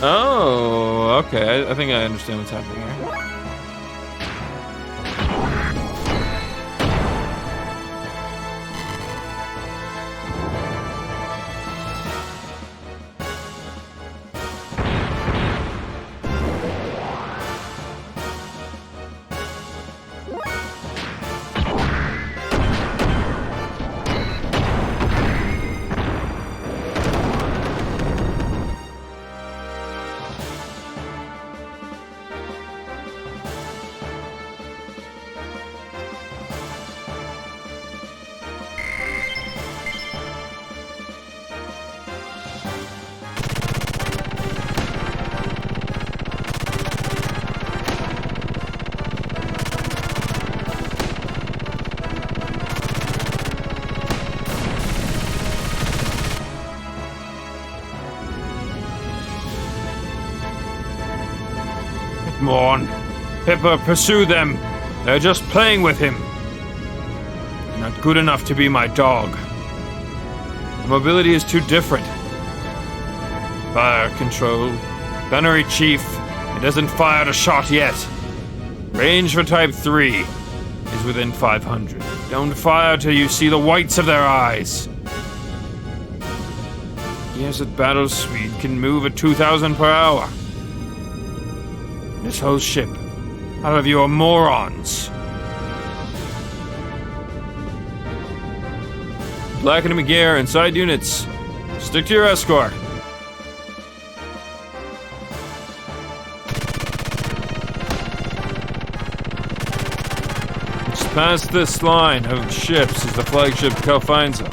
Oh, okay. I think I understand what's happening here. moron. Pippa, pursue them. They're just playing with him. You're not good enough to be my dog. The mobility is too different. Fire control. Gunnery Chief. It hasn't fired a shot yet. Range for Type 3 is within 500. Don't fire till you see the whites of their eyes. Gears at battle speed can move at 2,000 per hour. This whole ship, all of you are morons. Black enemy gear inside units. Stick to your escort. Just past this line of ships is the flagship Calfinza.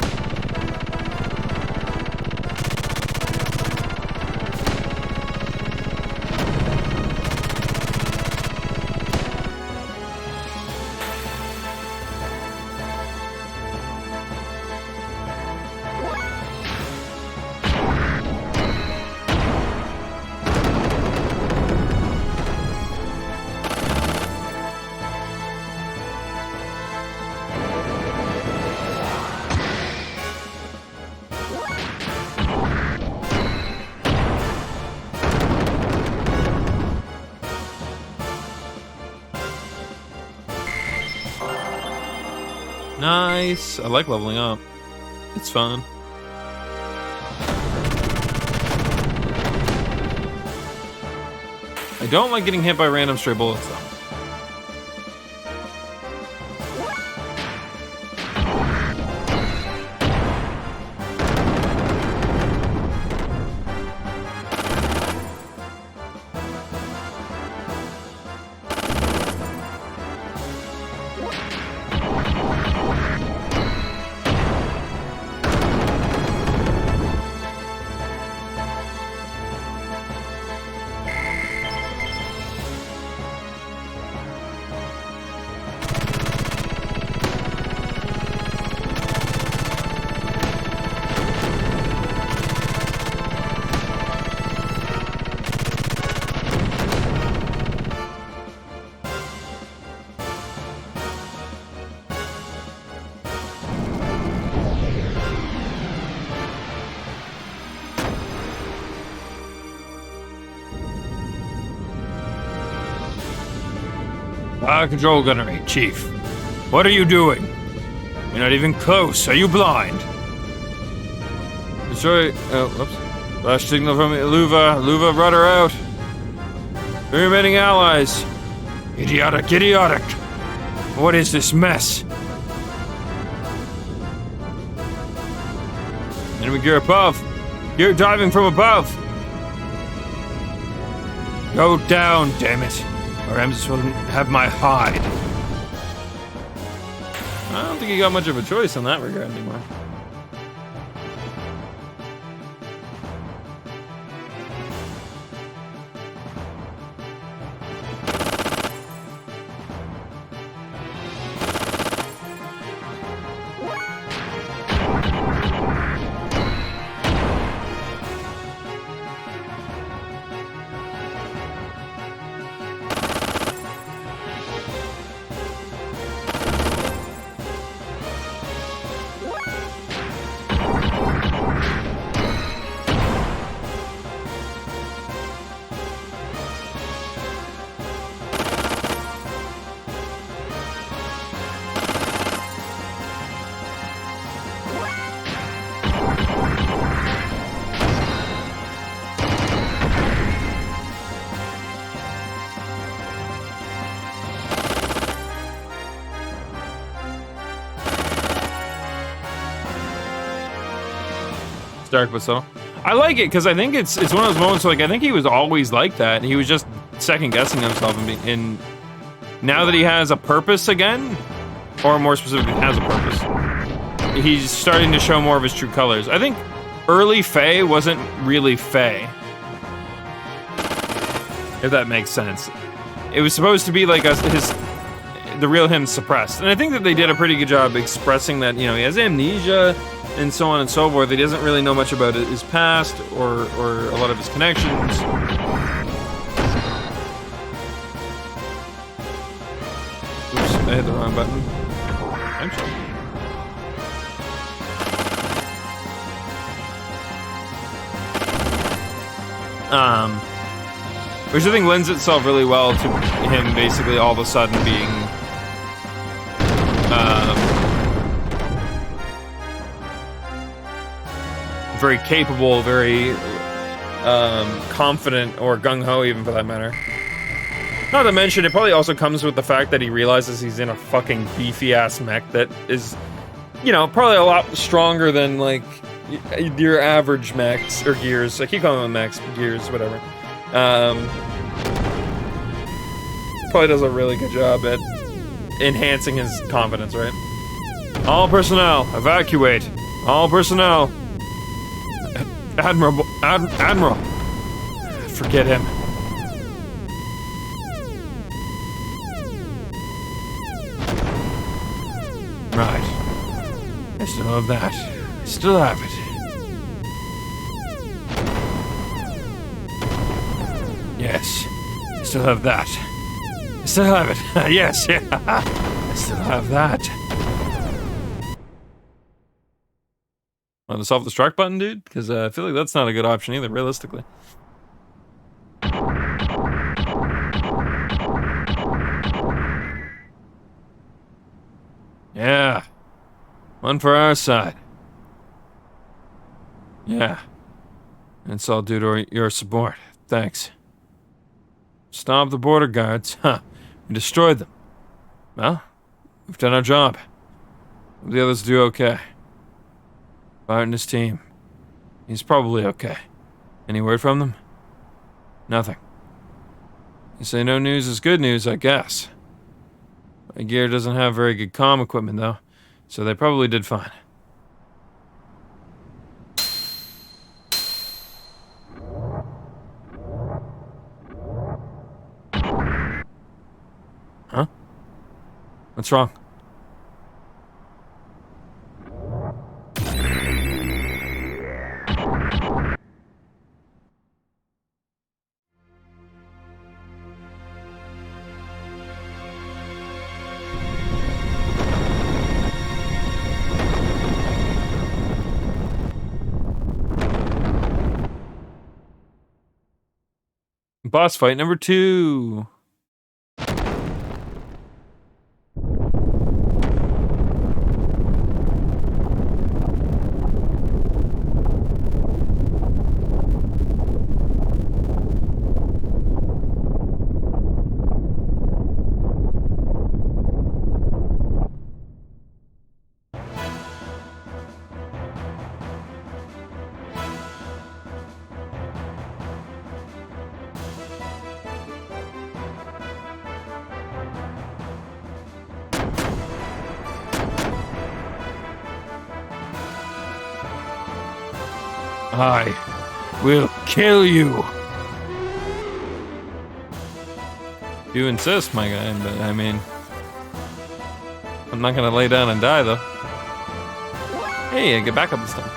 Nice. I like leveling up. It's fun. I don't like getting hit by random stray bullets though. Control gunnery, Chief. What are you doing? You're not even close. Are you blind? Destroy. Oh, whoops. Flash signal from Luva. Luva, rudder out. Three remaining allies. Idiotic, idiotic. What is this mess? Enemy gear above. Gear diving from above. Go down, damn it. Or Ems will have my hide. I don't think you got much of a choice in that regard anymore. Dark but subtle. I like it because I think it's one of those moments where, like, I think he was always like that, and he was just second guessing himself, and now that he has a purpose again, or more specifically has a purpose, he's starting to show more of his true colors. I think early Faye wasn't really Faye, if that makes sense. It was supposed to be like the real him suppressed, and I think that they did a pretty good job expressing that, you know, he has amnesia and so on and so forth. He doesn't really know much about his past or a lot of his connections. wrong button. Actually. Which I think lends itself really well to him basically all of a sudden being very capable, very confident, or gung-ho even for that matter. Not to mention, it probably also comes with the fact that he realizes he's in a fucking beefy-ass mech that is, you know, probably a lot stronger than, like, your average mechs, or gears. I keep calling them mechs, gears, whatever. Probably does a really good job at enhancing his confidence, right? All personnel, evacuate. All personnel. Admiral. Forget him. Right. I still have that. I still have it. Yes. I still have that. I still have it. Yes, yeah. I still have that. On the self-destruct button, dude? Because I feel like that's not a good option either, realistically. Yeah. One for our side. Yeah. It's all due to your support. Thanks. Stop the border guards. Huh. We destroyed them. Well, we've done our job. Hope the others do okay. Bart and his team. He's probably okay. Any word from them? Nothing. You say no news is good news, I guess. My gear doesn't have very good comm equipment, though, so they probably did fine. Huh? What's wrong? Boss fight number 2. I will kill you. You insist, my guy, but I mean, I'm not gonna lay down and die, though. Hey, I get back up this time.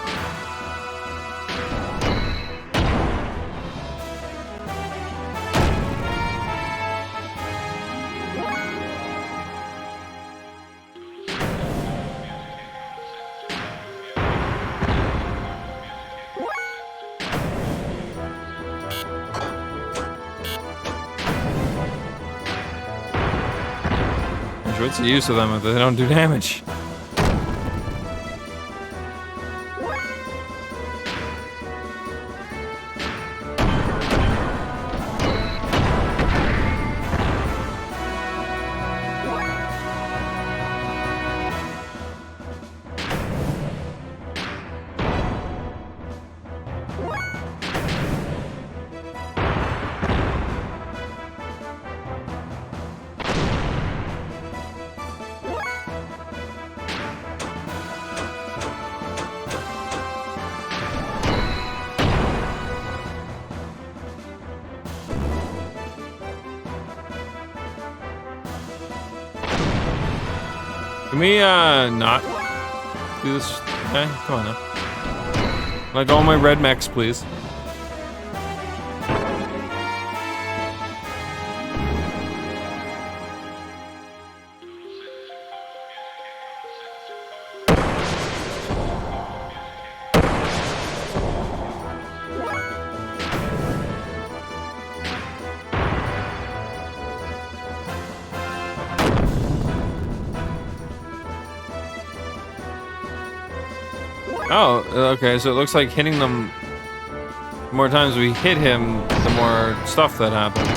What's the use of them if they don't do damage? Can we, not do this? Okay, come on now. Like all my red mechs, please. Oh, okay, so it looks like hitting them... The more times we hit him, the more stuff that happens.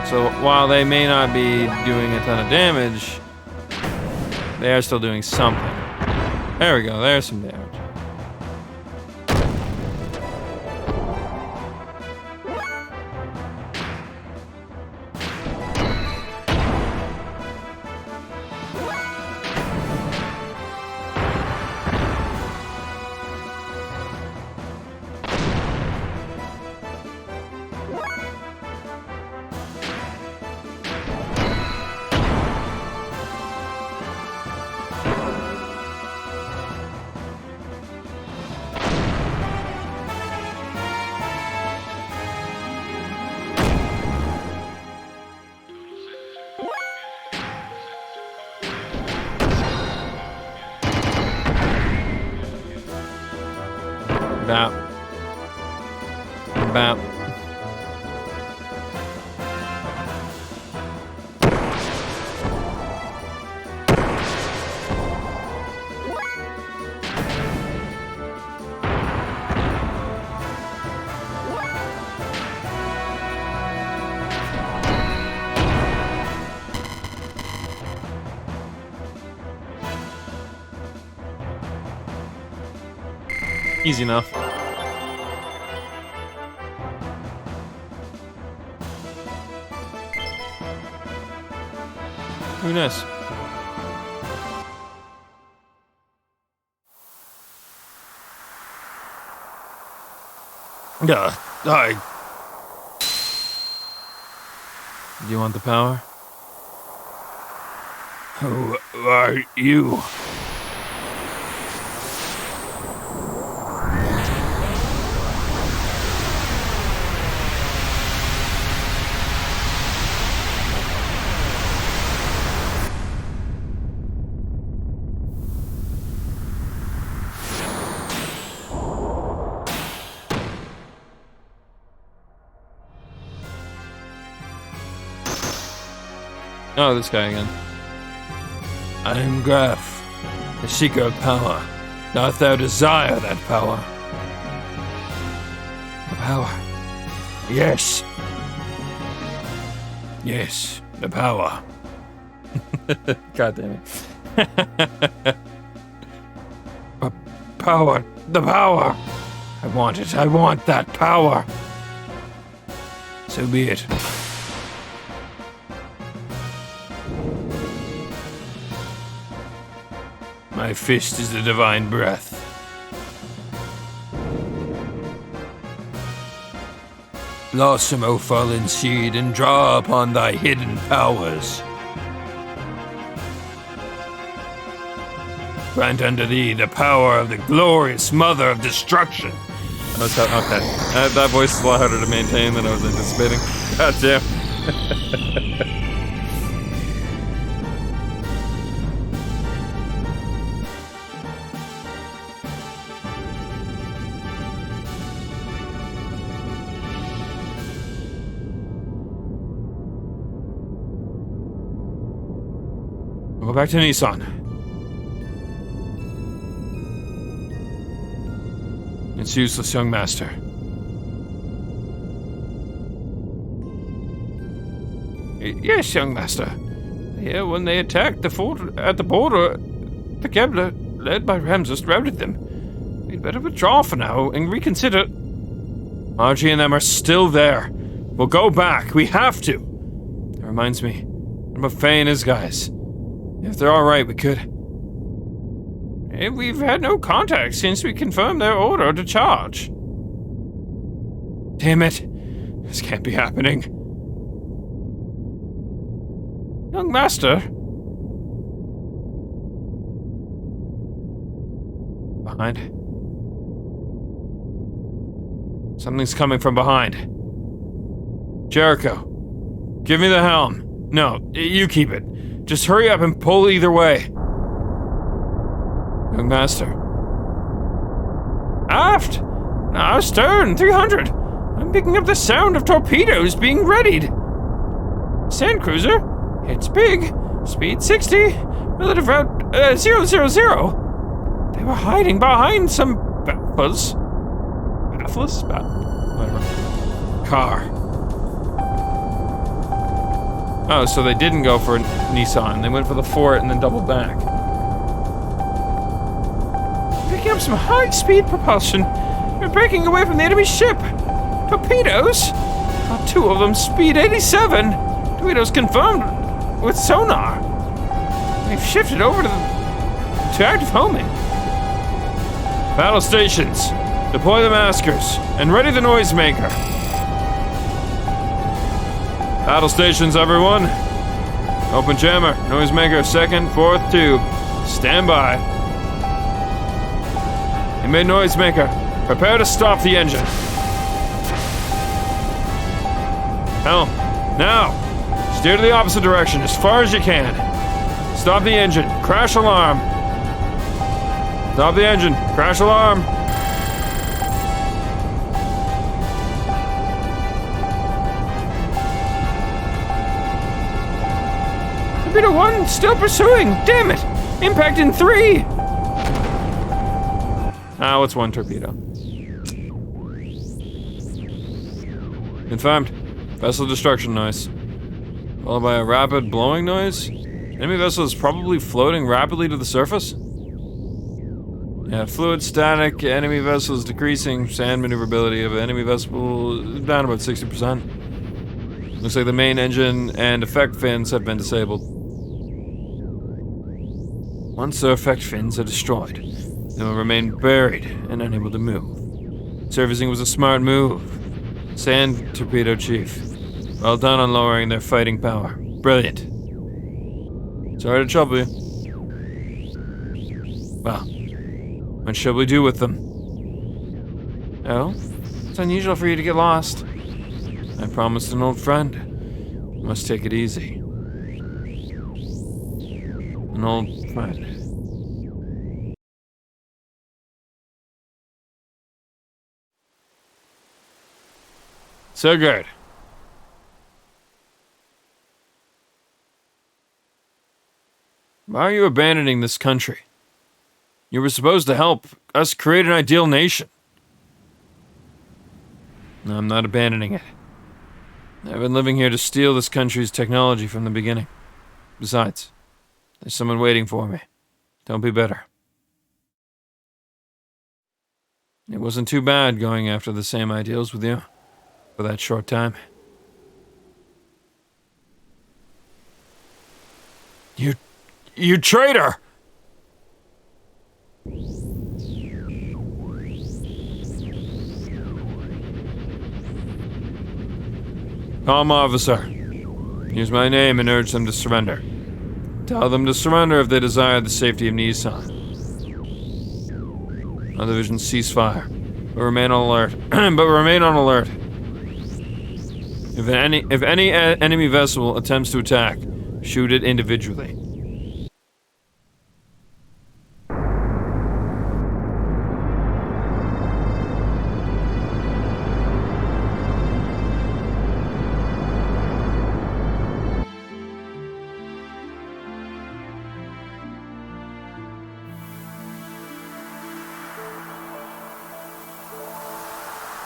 So while they may not be doing a ton of damage, they are still doing something. There we go, there's some damage. Bap. Bap. Easy enough. Who knows? I... Do you want the power? Who are you? Oh, this guy again. I am Graf, the seeker of power. Doth thou desire that power? The power. Yes. Yes, the power. God damn it. Power. The power. I want it. I want that power. So be it. My fist is the divine breath. Blossom, O fallen seed, and draw upon thy hidden powers. Grant unto thee the power of the glorious mother of destruction. Okay. That voice is a lot harder to maintain than I was anticipating. God damn. Go back to Nissan. It's useless, young master. Yes, young master. Here, when they attacked the fort at the border, the Kebler, led by Ramses, routed them. We'd better withdraw for now and reconsider. Archie and them are still there. We'll go back. We have to. That reminds me. What about Faye and his guys? If they're alright, we could. We've had no contact since we confirmed their order to charge. Damn it. This can't be happening. Young master. Behind. Something's coming from behind. Jericho, give me the helm. No, you keep it. Just hurry up and pull either way. Young master. Aft! Now stern, 300. I'm picking up the sound of torpedoes being readied. Sand cruiser, it's big. Speed 60. Relative route 000. They were hiding behind some Bathless? Whatever. Car. Oh, so they didn't go for Nissan. They went for the Fort and then doubled back. Picking up some high-speed propulsion. We're breaking away from the enemy ship. Torpedoes? Two of them, speed 87. Torpedoes confirmed with sonar. We've shifted over to active homing. Battle stations. Deploy the maskers and ready the noisemaker. Battle stations, everyone. Open jammer, noisemaker, second, fourth tube. Stand by. Emit noisemaker. Prepare to stop the engine. Helm, now. Steer to the opposite direction as far as you can. Stop the engine. Crash alarm. Stop the engine. Crash alarm. Torpedo 1 still pursuing. Damn it. Impact in 3. Oh, it's one torpedo. Confirmed. Vessel destruction noise. Followed by a rapid blowing noise. Enemy vessel is probably floating rapidly to the surface. Yeah, fluid static. Enemy vessel is decreasing. Sand maneuverability of enemy vessel down about 60%. Looks like the main engine and effect fins have been disabled. Once the effect fins are destroyed, they will remain buried and unable to move. Servicing was a smart move. Sand Torpedo Chief. Well done on lowering their fighting power. Brilliant. Sorry to trouble you. Well, what shall we do with them? Oh? It's unusual for you to get lost. I promised an old friend. You must take it easy. An old friend. So good. Why are you abandoning this country? You were supposed to help us create an ideal nation. No, I'm not abandoning it. I've been living here to steal this country's technology from the beginning. Besides, there's someone waiting for me. Don't be bitter. It wasn't too bad going after the same ideals with you for that short time. You traitor! Calm, officer. Use my name and urge them to surrender. Tell them to surrender if they desire the safety of Nissan. Other division ceasefire, but remain on alert. If any enemy vessel attempts to attack, shoot it individually.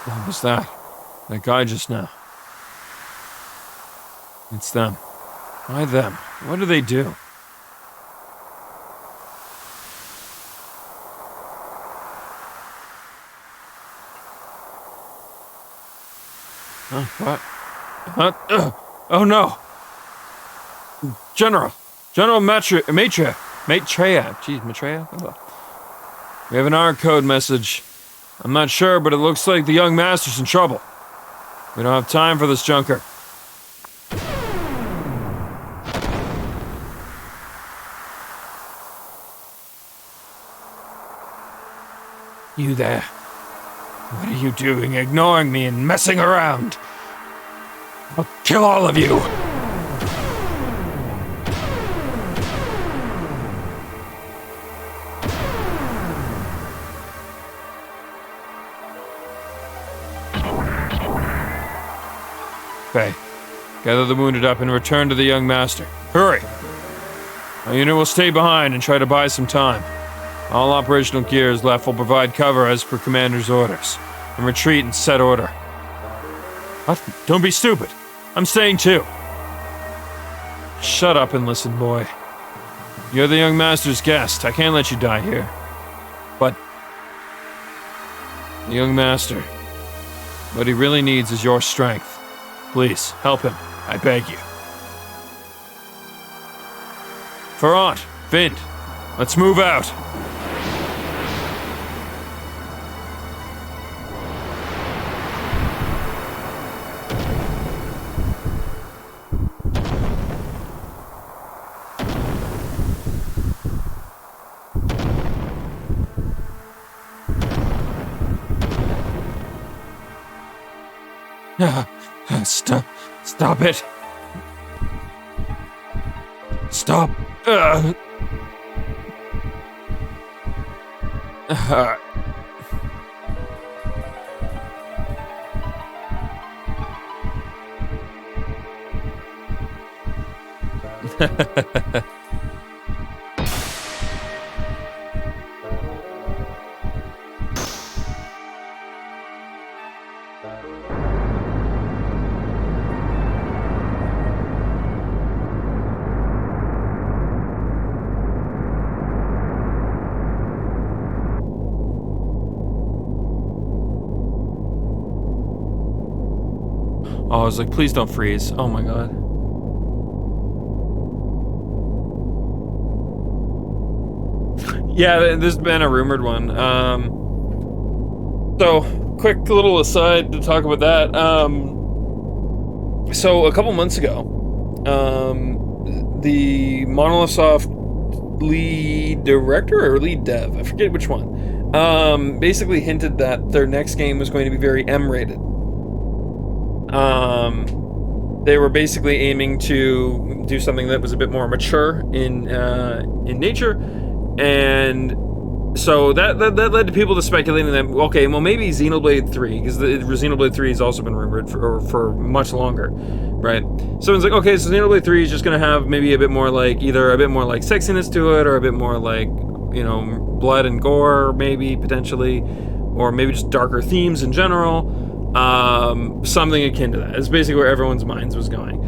What was that? That guy just now. It's them. Why them? What do they do? What? Oh no! General Maitreya. Jeez, Maitreya? We have an R code message. I'm not sure, but it looks like the young master's in trouble. We don't have time for this junker. You there? What are you doing, ignoring me and messing around? I'll kill all of you! Okay. Gather the wounded up and return to the young master. Hurry! My unit will stay behind and try to buy some time. All operational gears left will provide cover as per Commander's orders, and retreat in set order. What? Don't be stupid. I'm staying too. Shut up and listen, boy. You're the young master's guest. I can't let you die here. But the young master, what he really needs is your strength. Please, help him. I beg you. Farant, Vind, let's move out. Stop it. Stop. Oh, I was like, please don't freeze. Oh my god. Yeah, there's been a rumored one. So, quick little aside to talk about that. So, a couple months ago, the Monolith Soft lead director or lead dev, I forget which one, basically hinted that their next game was going to be very M-rated. They were basically aiming to do something that was a bit more mature in nature, and so that led to people to speculating that, okay, well, maybe Xenoblade 3, because the Xenoblade 3 has also been rumored for much longer, right? Someone's like, okay, so Xenoblade 3 is just gonna have maybe a bit more like, either a bit more like sexiness to it, or a bit more like, you know, blood and gore, maybe, potentially, or maybe just darker themes in general. Something akin to that. It's basically where everyone's minds was going.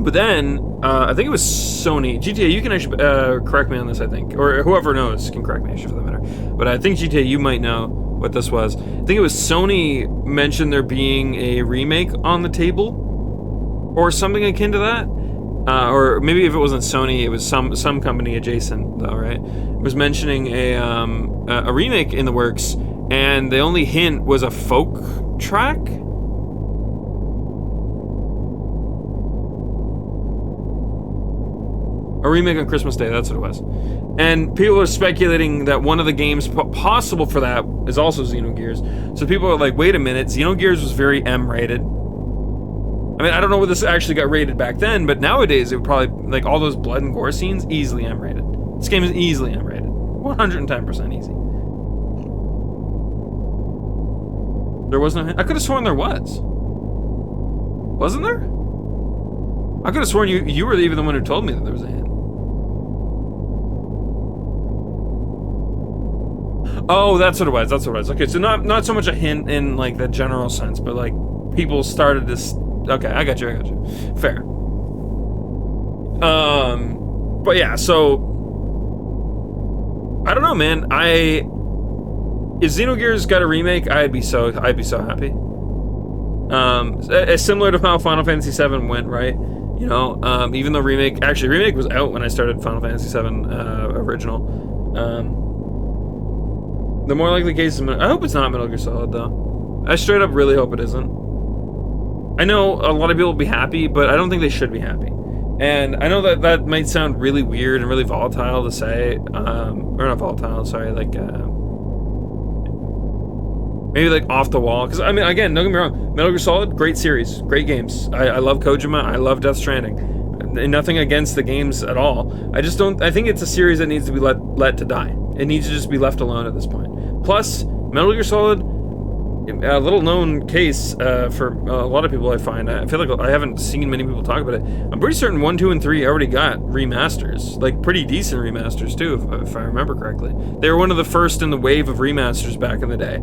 But then, I think it was Sony. GTA, you can actually correct me on this, I think. Or whoever knows can correct me, actually, for that matter. But I think GTA, you might know what this was. I think it was Sony mentioned there being a remake on the table. Or something akin to that. Or maybe if it wasn't Sony, it was some company adjacent, though, right? It was mentioning a remake in the works. And the only hint was a folk track? A remake on Christmas Day, that's what it was. And people are speculating that one of the games possible for that is also Xenogears. So people are like, wait a minute, Xenogears was very M-rated. I mean, I don't know what this actually got rated back then, but nowadays it would probably, like, all those blood and gore scenes, easily M-rated. This game is easily M-rated. 110% easy. There was no hint? I could have sworn there was. Wasn't there? I could have sworn you were even the one who told me that there was a hint. Oh, that's what it was. That's what it was. Okay, so not so much a hint in like the general sense, but like people started this. Okay, I got you. Fair. But yeah, so I don't know, man. If Xenogears got a remake, I'd be so happy. Similar to how Final Fantasy VII went, right? You know, even though remake was out when I started Final Fantasy VII original. The more likely case is, I hope it's not Metal Gear Solid, though. I straight up really hope it isn't. I know a lot of people will be happy, but I don't think they should be happy. And I know that might sound really weird and really volatile to say, or not volatile, sorry, like, maybe like off the wall, because I mean, again, don't get me wrong, Metal Gear Solid, great series, great games. I love Kojima, I love Death Stranding, and nothing against the games at all. I think it's a series that needs to be let to die. It needs to just be left alone at this point. Plus, Metal Gear Solid a little known case for a lot of people. I find I feel like I haven't seen many people talk about it. I'm pretty certain 1, 2, and 3 already got remasters, like pretty decent remasters too, if I remember correctly. They were one of the first in the wave of remasters back in the day.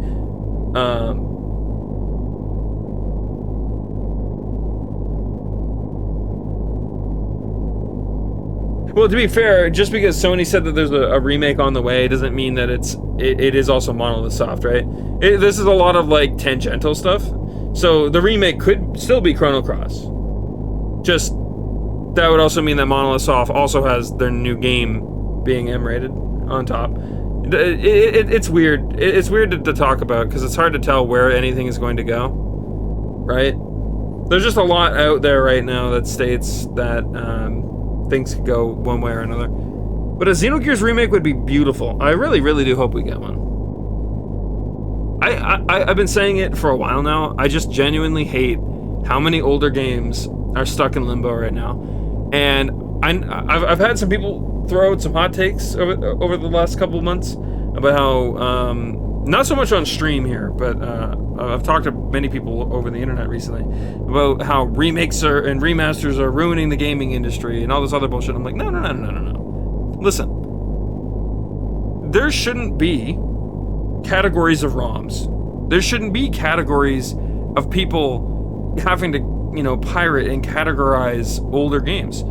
Well, to be fair, just because Sony said that there's a remake on the way doesn't mean that it is also Monolith Soft, right? This is a lot of like tangential stuff. So the remake could still be Chrono Cross. Just that would also mean that Monolith Soft also has their new game being M-rated on top. It's weird. It's weird to talk about because it's hard to tell where anything is going to go, right? There's just a lot out there right now that states that things could go one way or another. But a Xenogears remake would be beautiful. I really, really do hope we get one. I've been saying it for a while now. I just genuinely hate how many older games are stuck in limbo right now. And I've had some people throw out some hot takes over the last couple of months about how, not so much on stream here, but I've talked to many people over the internet recently about how remakes and remasters are ruining the gaming industry and all this other bullshit. I'm like, no. Listen, there shouldn't be categories of ROMs. There shouldn't be categories of people having to, pirate and categorize older games.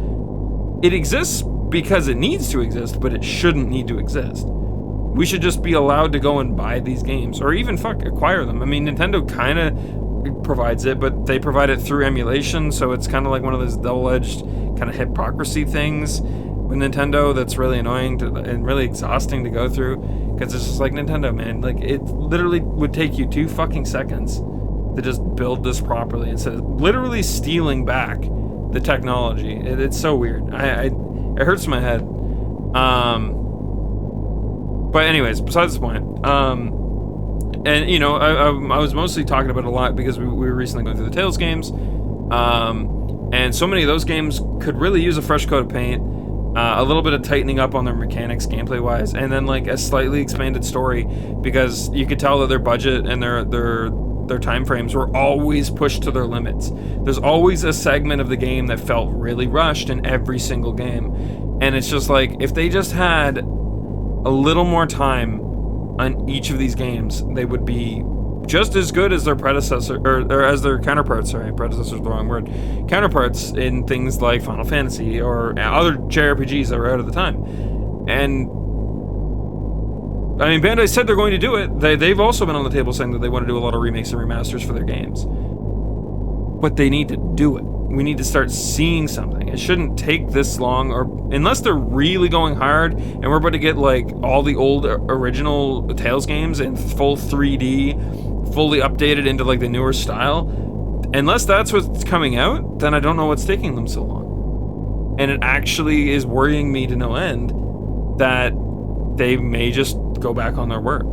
It exists because it needs to exist, but it shouldn't need to exist. We should just be allowed to go and buy these games, or even acquire them. I mean, Nintendo kind of provides it, but they provide it through emulation, so it's kind of like one of those double-edged kind of hypocrisy things with Nintendo that's really annoying and really exhausting to go through, because it's just like, Nintendo, man, like, it literally would take you 2 fucking seconds to just build this properly instead of literally stealing back the technology. It's so weird. It hurts my head. But anyways, besides the point, and I was mostly talking about it a lot because we were recently going through the Tales games, and so many of those games could really use a fresh coat of paint, a little bit of tightening up on their mechanics gameplay wise, and then like a slightly expanded story, because you could tell that their budget and their time frames were always pushed to their limits. There's always a segment of the game that felt really rushed in every single game, and it's just like, if they just had a little more time on each of these games, they would be just as good as their predecessor, or as their counterparts. Sorry, predecessor's the wrong word. Counterparts in things like Final Fantasy or other JRPGs that were out at the time. And I mean, Bandai said they're going to do it. They've also been on the table saying that they want to do a lot of remakes and remasters for their games. But they need to do it. We need to start seeing something. It shouldn't take this long, or unless they're really going hard and we're about to get like all the old original Tales games in full 3D, fully updated into like the newer style. Unless that's what's coming out, then I don't know what's taking them so long. And it actually is worrying me to no end that they may just go back on their word.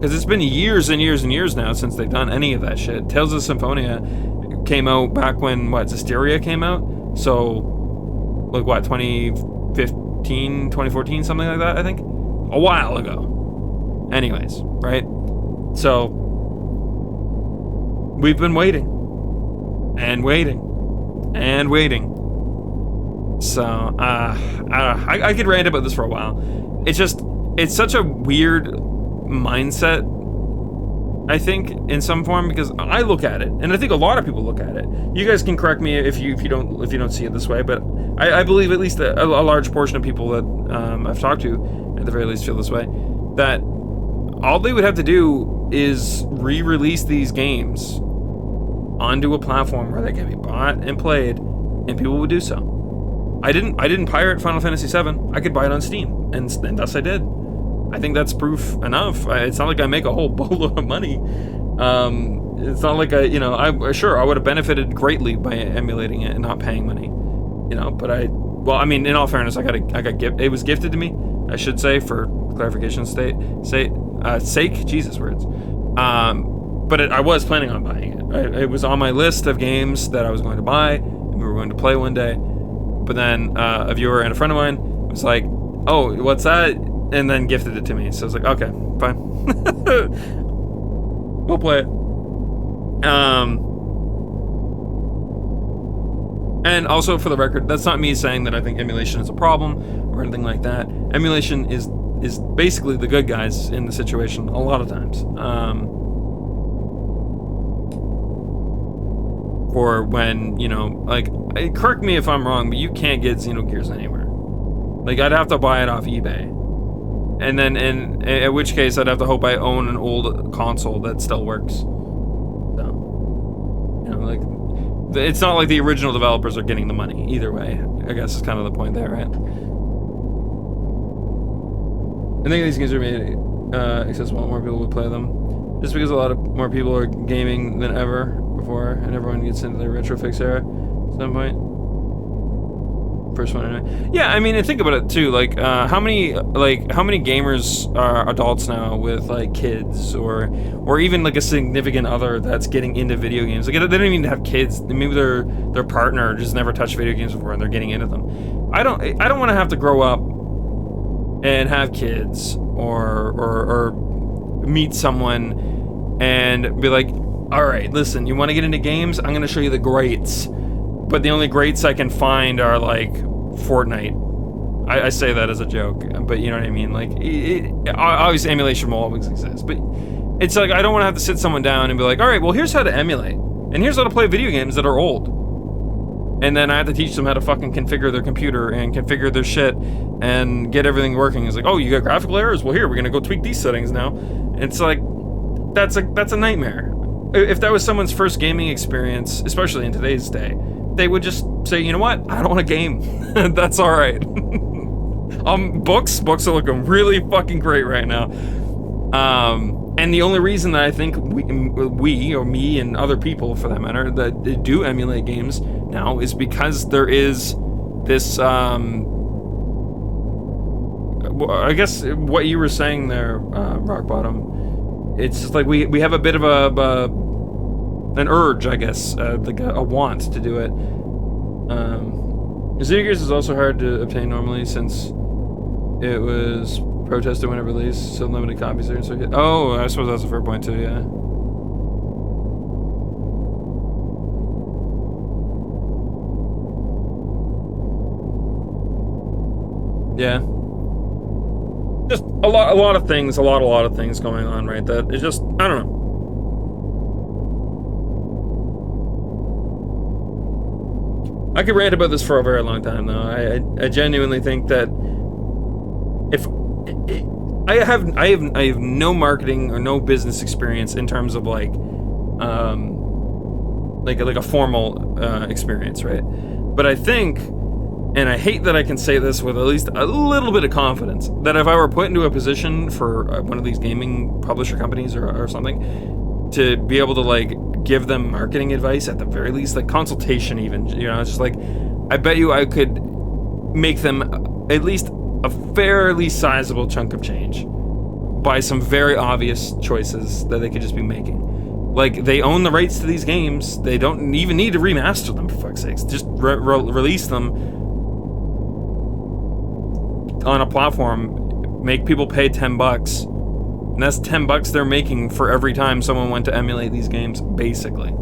Because it's been years and years and years now since they've done any of that shit. Tales of Symphonia came out back when, Zestiria came out? So, like, 2015, 2014, something like that, I think? A while ago. Anyways, right? So, we've been waiting. And waiting. And waiting. So, I could rant about this for a while. It's such a weird mindset, I think, in some form, because I look at it, and I think a lot of people look at it. You guys can correct me if you don't see it this way, but I believe at least a large portion of people that I've talked to, at the very least, feel this way. That all they would have to do is re-release these games onto a platform where they can be bought and played, and people would do so. I didn't pirate Final Fantasy VII. I could buy it on Steam, and thus I did. I think that's proof enough. It's not like I make a whole boatload of money. It's not like I would have benefited greatly by emulating it and not paying money, but in all fairness, it was gifted to me, I should say, for clarification's sake, Jesus words. But I was planning on buying it. It was on my list of games that I was going to buy and we were going to play one day. But then a viewer and a friend of mine was like, "Oh, what's that?" And then gifted it to me. So I was like, okay, fine. Go play it. And also, for the record, that's not me saying that I think emulation is a problem or anything like that. Emulation is basically the good guys in the situation a lot of times. For when, you know, like, correct me if I'm wrong, but you can't get Xenogears anywhere. Like, I'd have to buy it off eBay. And then, in which case, I'd have to hope I own an old console that still works. So, you know, like, it's not like the original developers are getting the money either way. I guess is kind of the point there, right? I think these games are made accessible, more people would play them. Just because a lot of more people are gaming than ever before, and everyone gets into the retrofix era at some point. First one anyway. Yeah, I mean, and think about it too. Like, how many gamers are adults now with like kids, or even like a significant other that's getting into video games? Like, they don't even have kids. Maybe their partner just never touched video games before, and they're getting into them. I don't want to have to grow up and have kids, or meet someone and be like, all right, listen, you want to get into games? I'm going to show you the greats. But the only greats I can find are, like, Fortnite. I say that as a joke, but you know what I mean? Like, obviously emulation will always exist. But it's like, I don't want to have to sit someone down and be like, all right, well, here's how to emulate. And here's how to play video games that are old. And then I have to teach them how to fucking configure their computer and configure their shit and get everything working. It's like, oh, you got graphical errors? Well, here, we're going to go tweak these settings now. It's like, that's a nightmare. If that was someone's first gaming experience, especially in today's day, they would just say, you know what? I don't want a game. That's all right. Books are looking really fucking great right now. And the only reason that I think we or me and other people, for that matter, that do emulate games now is because there is this, I guess what you were saying there, Rock Bottom. It's just like we have a bit of an urge, I guess, like a want to do it. Xenogears is also hard to obtain normally since it was protested when it released, so limited copies are in circuit. Oh, I suppose that's a fair point too, yeah. Yeah. Just a lot of things going on, right? That it's just, I don't know. I could rant about this for a very long time, though. I genuinely think that if I have no marketing or no business experience in terms of like a formal experience, right? But I think, and I hate that I can say this with at least a little bit of confidence, that if I were put into a position for one of these gaming publisher companies or something, to be able to like give them marketing advice at the very least, like consultation even, you know, it's just like, I bet you I could make them at least a fairly sizable chunk of change by some very obvious choices that they could just be making. Like, they own the rights to these games. They don't even need to remaster them, for fuck's sakes. Just release them on a platform, make people pay $10, and that's $10 they're making for every time someone went to emulate these games, basically.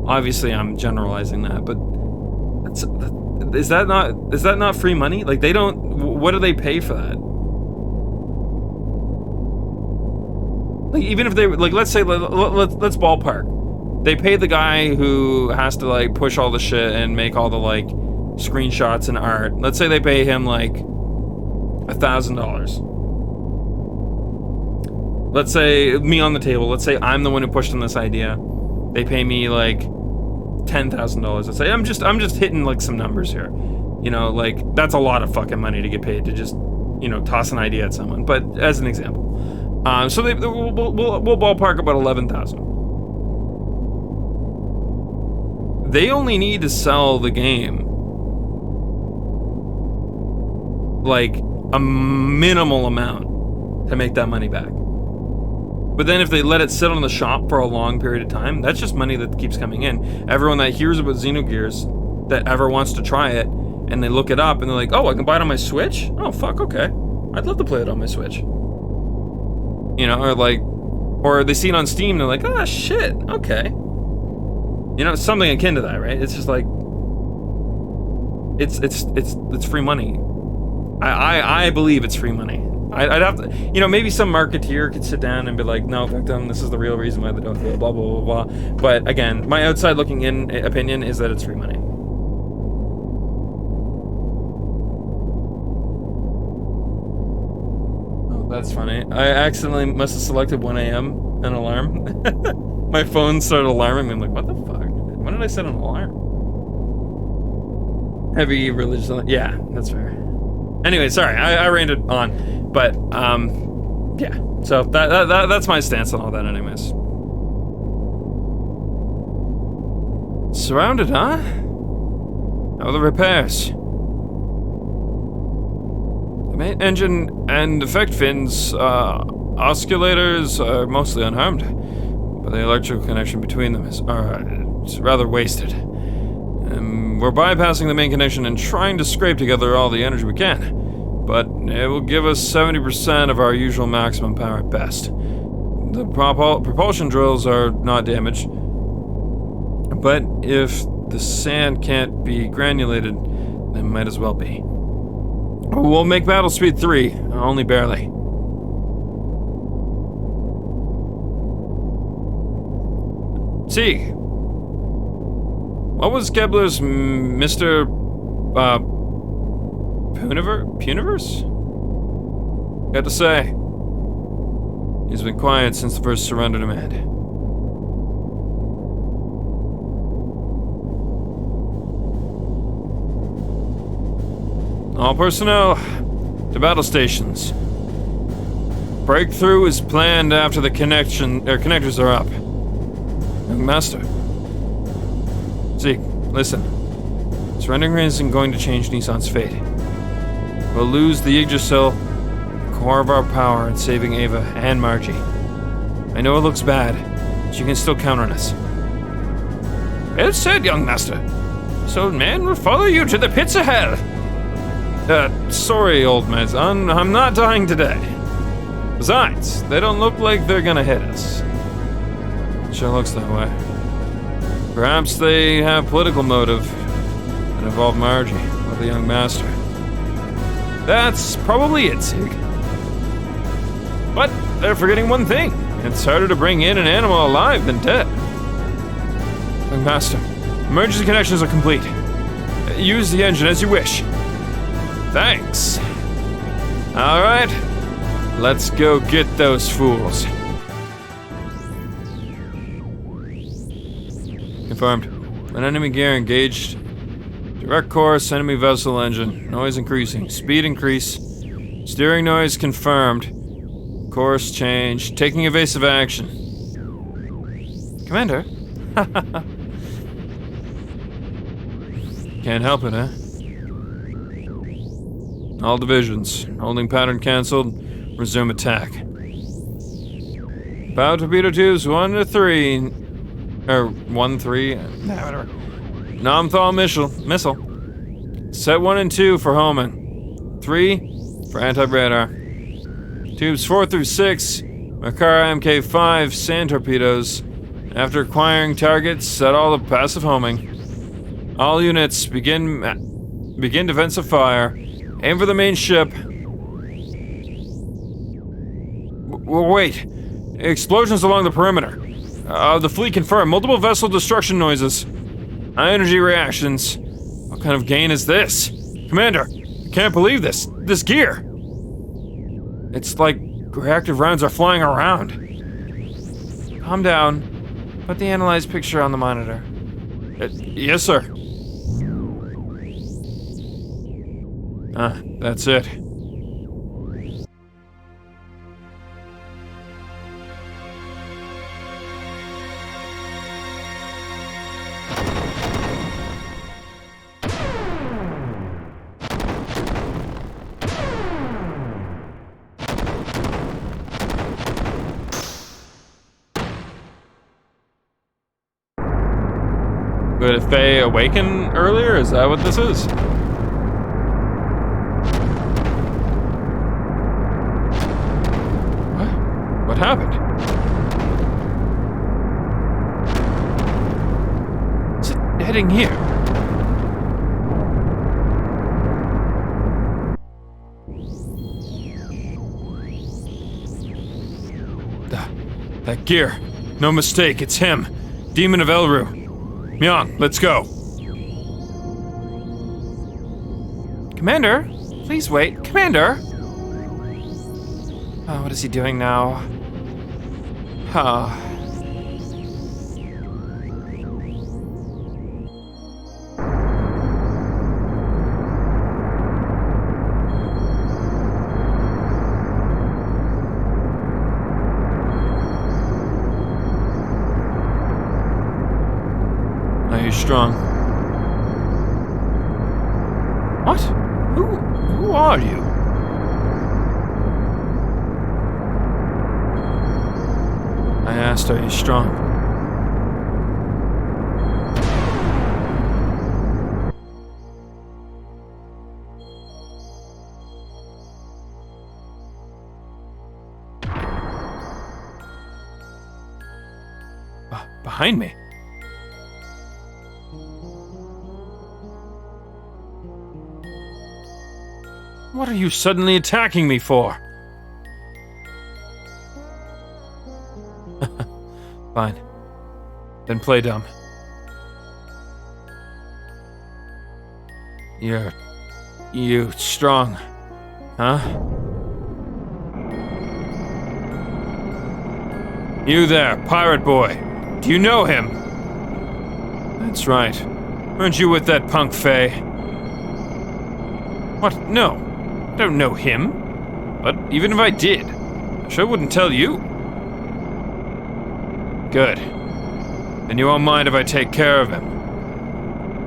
Obviously, I'm generalizing that, but is that not free money? Like, they don't. What do they pay for that? Like, even if they, like, let's say, let's ballpark. They pay the guy who has to, like, push all the shit and make all the, like, screenshots and art. Let's say they pay him, like, $1,000. Let's say, me on the table, let's say I'm the one who pushed on this idea. They pay me, like, $10,000. Let's say, I'm just hitting, like, some numbers here. You know, like, that's a lot of fucking money to get paid to just, you know, toss an idea at someone. But, as an example. So we'll ballpark about 11,000. They only need to sell the game like a minimal amount to make that money back. But then if they let it sit on the shop for a long period of time, that's just money that keeps coming in. Everyone that hears about Xenogears that ever wants to try it, and they look it up and they're like, oh, I can buy it on my Switch? Oh, fuck, okay. I'd love to play it on my Switch. You know, or like, Or they see it on Steam, they're like, oh shit, okay. You know, something akin to that, right? It's just like, it's free money. I believe it's free money. I'd have to, you know, maybe some marketeer could sit down and be like, no, fuck them, this is the real reason why they don't do it, blah, blah, blah, blah. But again, my outside looking in opinion is that it's free money. Oh, that's funny. I accidentally must have selected 1 a.m. an alarm. My phone started alarming me. I'm like, what the fuck? When did I set an alarm? Heavy religious, yeah, that's fair. Anyway, sorry, I rained it on. But, yeah. So that's my stance on all that anyways. Surrounded, huh? How are the repairs? The main engine and effect fins, oscillators are mostly unharmed. But the electrical connection between them is it's rather wasted. We're bypassing the main connection and trying to scrape together all the energy we can. But it will give us 70% of our usual maximum power at best. The propulsion drills are not damaged. But if the sand can't be granulated, then might as well be. We'll make battle speed 3, only barely. See, what was Kepler's Mr. Puniverse? Got to say, he's been quiet since the first surrender demand. All personnel to battle stations. Breakthrough is planned after the connectors are up. Young Master. Zeke, listen. Surrendering isn't going to change Nissan's fate. We'll lose the Yggdrasil, the core of our power in saving Ava and Margie. I know it looks bad, but you can still count on us. Well said, young master. So men will follow you to the pits of hell. Sorry, old man. I'm not dying today. Besides, they don't look like they're gonna hit us. It sure looks that way. Perhaps they have political motive that involve Margie or the young master. That's probably it, Sig. But they're forgetting one thing. It's harder to bring in an animal alive than dead. Young master, emergency connections are complete. Use the engine as you wish. Thanks. Alright, let's go get those fools. Confirmed. An enemy gear engaged. Direct course, enemy vessel engine. Noise increasing. Speed increase. Steering noise confirmed. Course change. Taking evasive action. Commander? Can't help it, huh? All divisions. Holding pattern cancelled. Resume attack. Bow torpedo tubes 1 to 3. Or 1, 3. Nah, whatever. Nomthal missile. Set 1 and 2 for homing. 3 for anti-radar. Tubes 4 through 6. Makara MK5 sand torpedoes. After acquiring targets, set all the passive homing. All units begin defensive fire. Aim for the main ship. Wait. Explosions along the perimeter. The fleet confirmed. Multiple vessel destruction noises. High energy reactions. What kind of gain is this? Commander, I can't believe this. This gear. It's like reactive rounds are flying around. Calm down. Put the analyzed picture on the monitor. Yes, sir. That's it. Did Faye awaken earlier? Is that what this is? What happened? heading here? That gear. No mistake, it's him. Demon of Elru. Myung, let's go. Commander, please wait. Commander! Oh, what is he doing now? Oh. Are you strong? What? Who are you? I asked, are you strong? Behind me? What are you suddenly attacking me for? Fine. Then play dumb. You strong, huh? You there, pirate boy. Do you know him? That's right. Weren't you with that punk Faye? What? No. I don't know him. But even if I did, I sure wouldn't tell you. Good. Then you won't mind if I take care of him.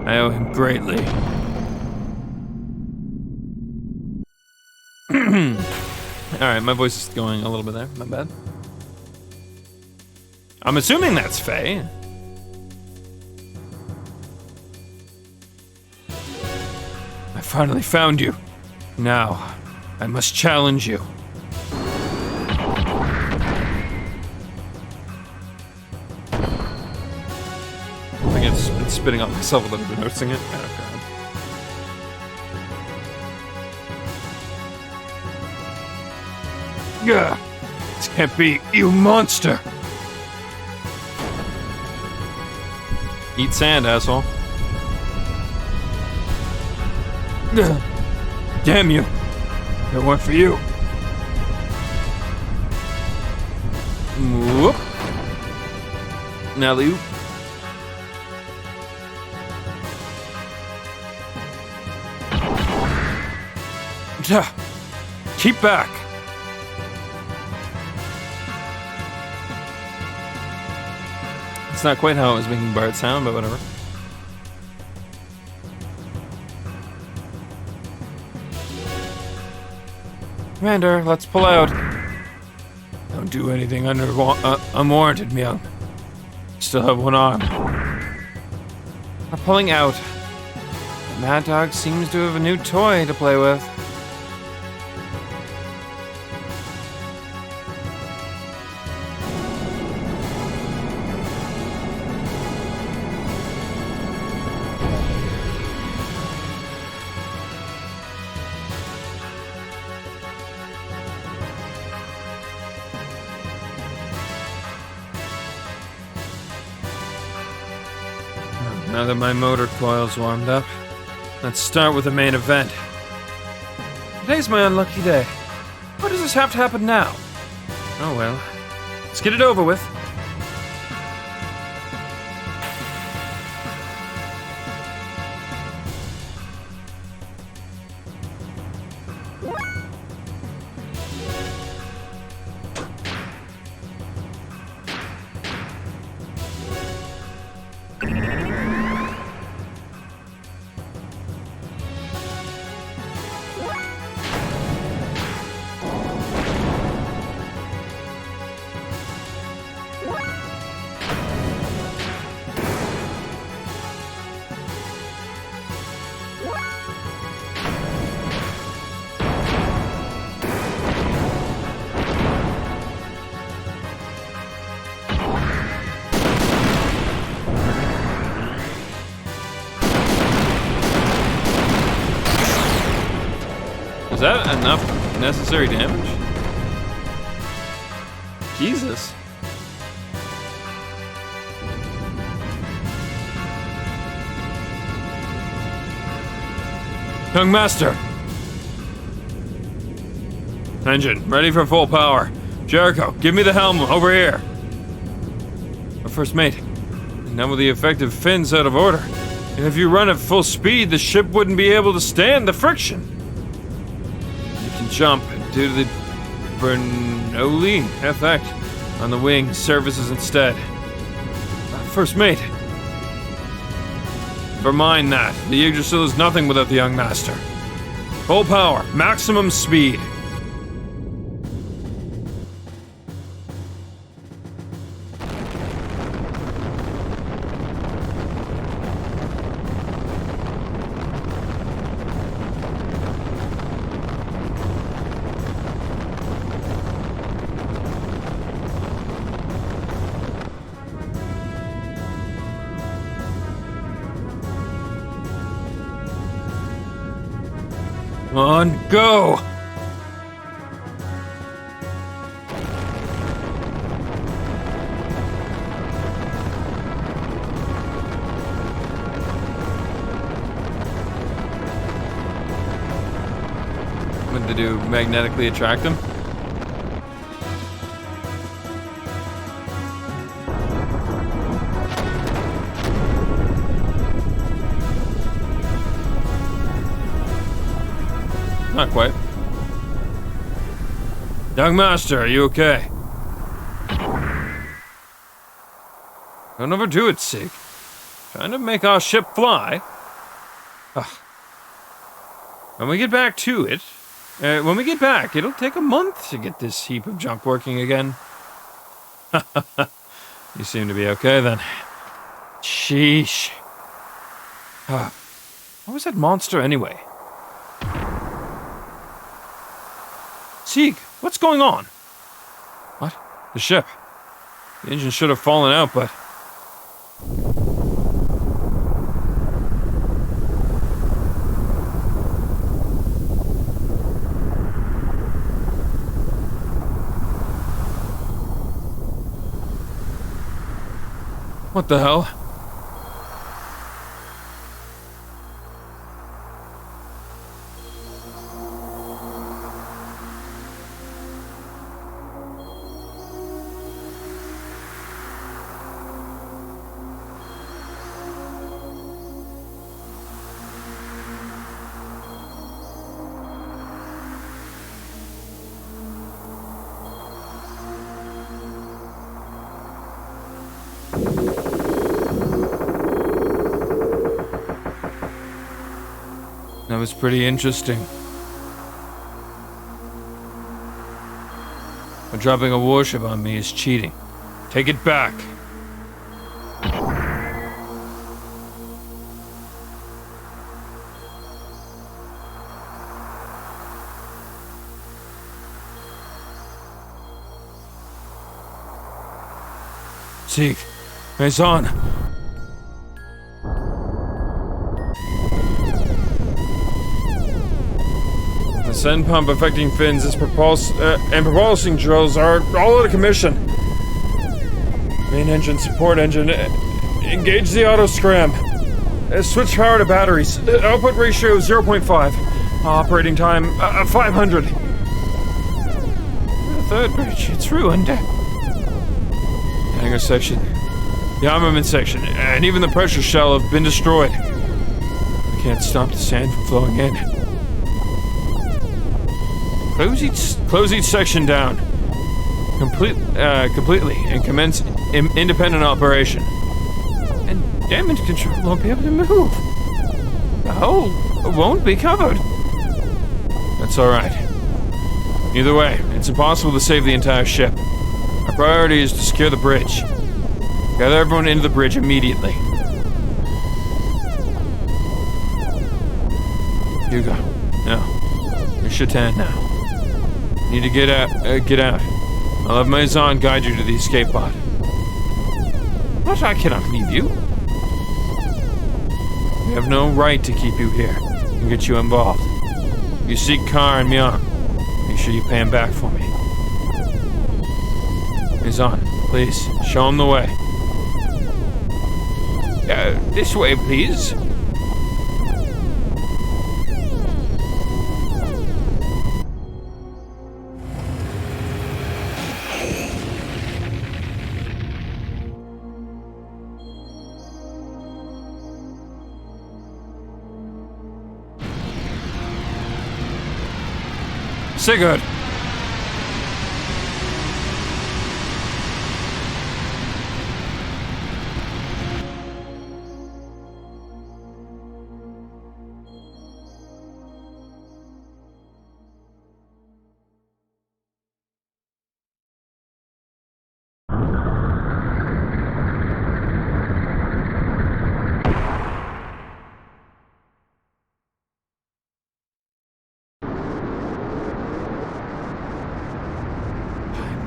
I owe him greatly. Alright, my voice is going a little bit there. My bad. I'm assuming that's Faye. I finally found you. Now, I must challenge you. I think it's spitting on myself without even noticing it. Oh, God. Gah! This can't be, you monster! Eat sand, asshole. Gah! Damn you! If it weren't for you. Whoop. Now you. Keep back. It's not quite how it was making Bart sound, but whatever. Commander, let's pull out. Don't do anything unwarranted, Myung. Still have one arm. We're pulling out. The Mad Dog seems to have a new toy to play with. Now that my motor coil's warmed up, let's start with the main event. Today's my unlucky day. Why does this have to happen now? Oh well. Let's get it over with. that enough necessary damage? Jesus. Young Master! Engine, ready for full power. Jericho, give me the helm over here. Our first mate. Now with the effective fins out of order. If you run at full speed, the ship wouldn't be able to stand the friction. You can jump due to the Bernoulli effect on the wing surfaces instead. First mate. Never mind that. The Yggdrasil is nothing without the young master. Full power, maximum speed. Come on, go! What did they do? Magnetically attract them? Not quite. Young Master, are you okay? Don't overdo it, Sig. Trying to make our ship fly. Ugh. When we get back to it, it'll take a month to get this heap of junk working again. You seem to be okay then. Sheesh. What was that monster anyway? Sieg, what's going on? What? The ship. The engine should have fallen out, but... What the hell? That was pretty interesting. But dropping a warship on me is cheating. Take it back. Sieg, Maison. The send pump affecting fins and propulsing drills are all out of commission. Main engine, support engine, engage the auto scram. Switch power to batteries. Output ratio 0.5. Operating time 500. The third bridge, it's ruined. The hangar section, the armament section, and even the pressure shell have been destroyed. We can't stop the sand from flowing in. Close each section down completely and commence independent operation. And damage control won't be able to move. The hull won't be covered. That's all right. Either way, it's impossible to save the entire ship. Our priority is to secure the bridge. Gather everyone into the bridge immediately. Hugo, no. You're Shatan now. You need to get out. I'll have Maison guide you to the escape pod. But I cannot leave you. We have no right to keep you here and get you involved. You seek Car and Myung. Make sure you pay him back for me. He's on. Please, show him the way. This way, please. Sigurd!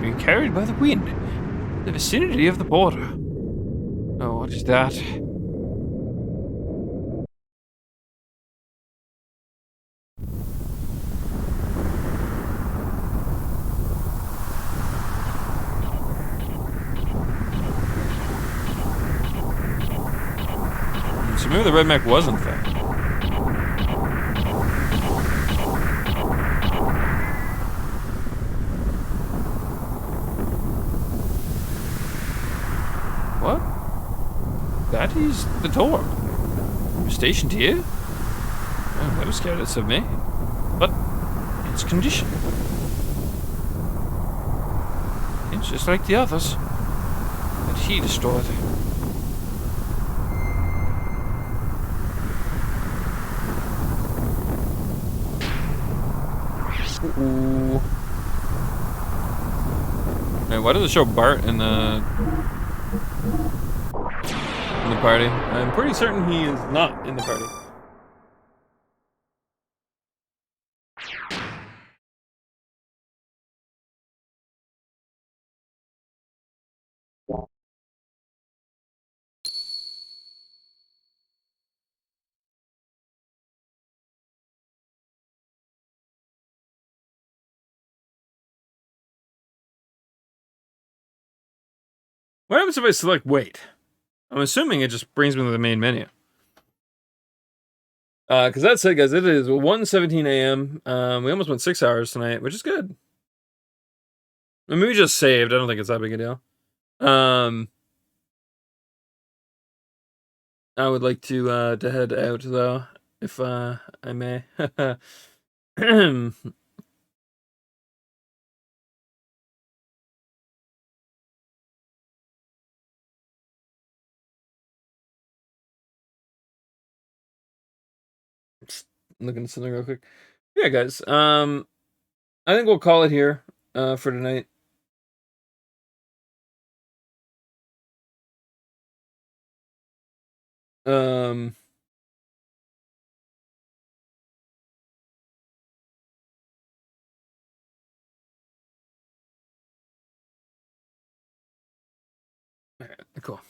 Being carried by the wind, the vicinity of the border. Oh, what is that? So maybe the red mech wasn't there. What? That is the door. We're stationed here? Oh, that was careless of me. But it's conditioned. It's just like the others that he destroyed. Ooh. Wait, why does it show Bart in the party? I'm pretty certain he is not in the party. What happens if I select wait? I'm assuming it just brings me to the main menu. Because that's it, guys. It is 1:17 a.m. We almost went 6 hours tonight, which is good. I mean, we just saved. I don't think it's that big a deal. I would like to head out, though, if I may. Just looking at something real quick. Yeah, guys. I think we'll call it here for tonight. Alright, cool.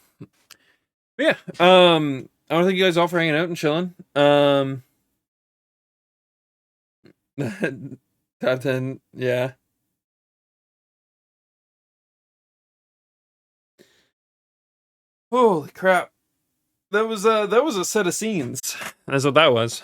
But yeah, I want to thank you guys all for hanging out and chilling. Top 10, yeah. Holy crap. That was a set of scenes. That's what that was.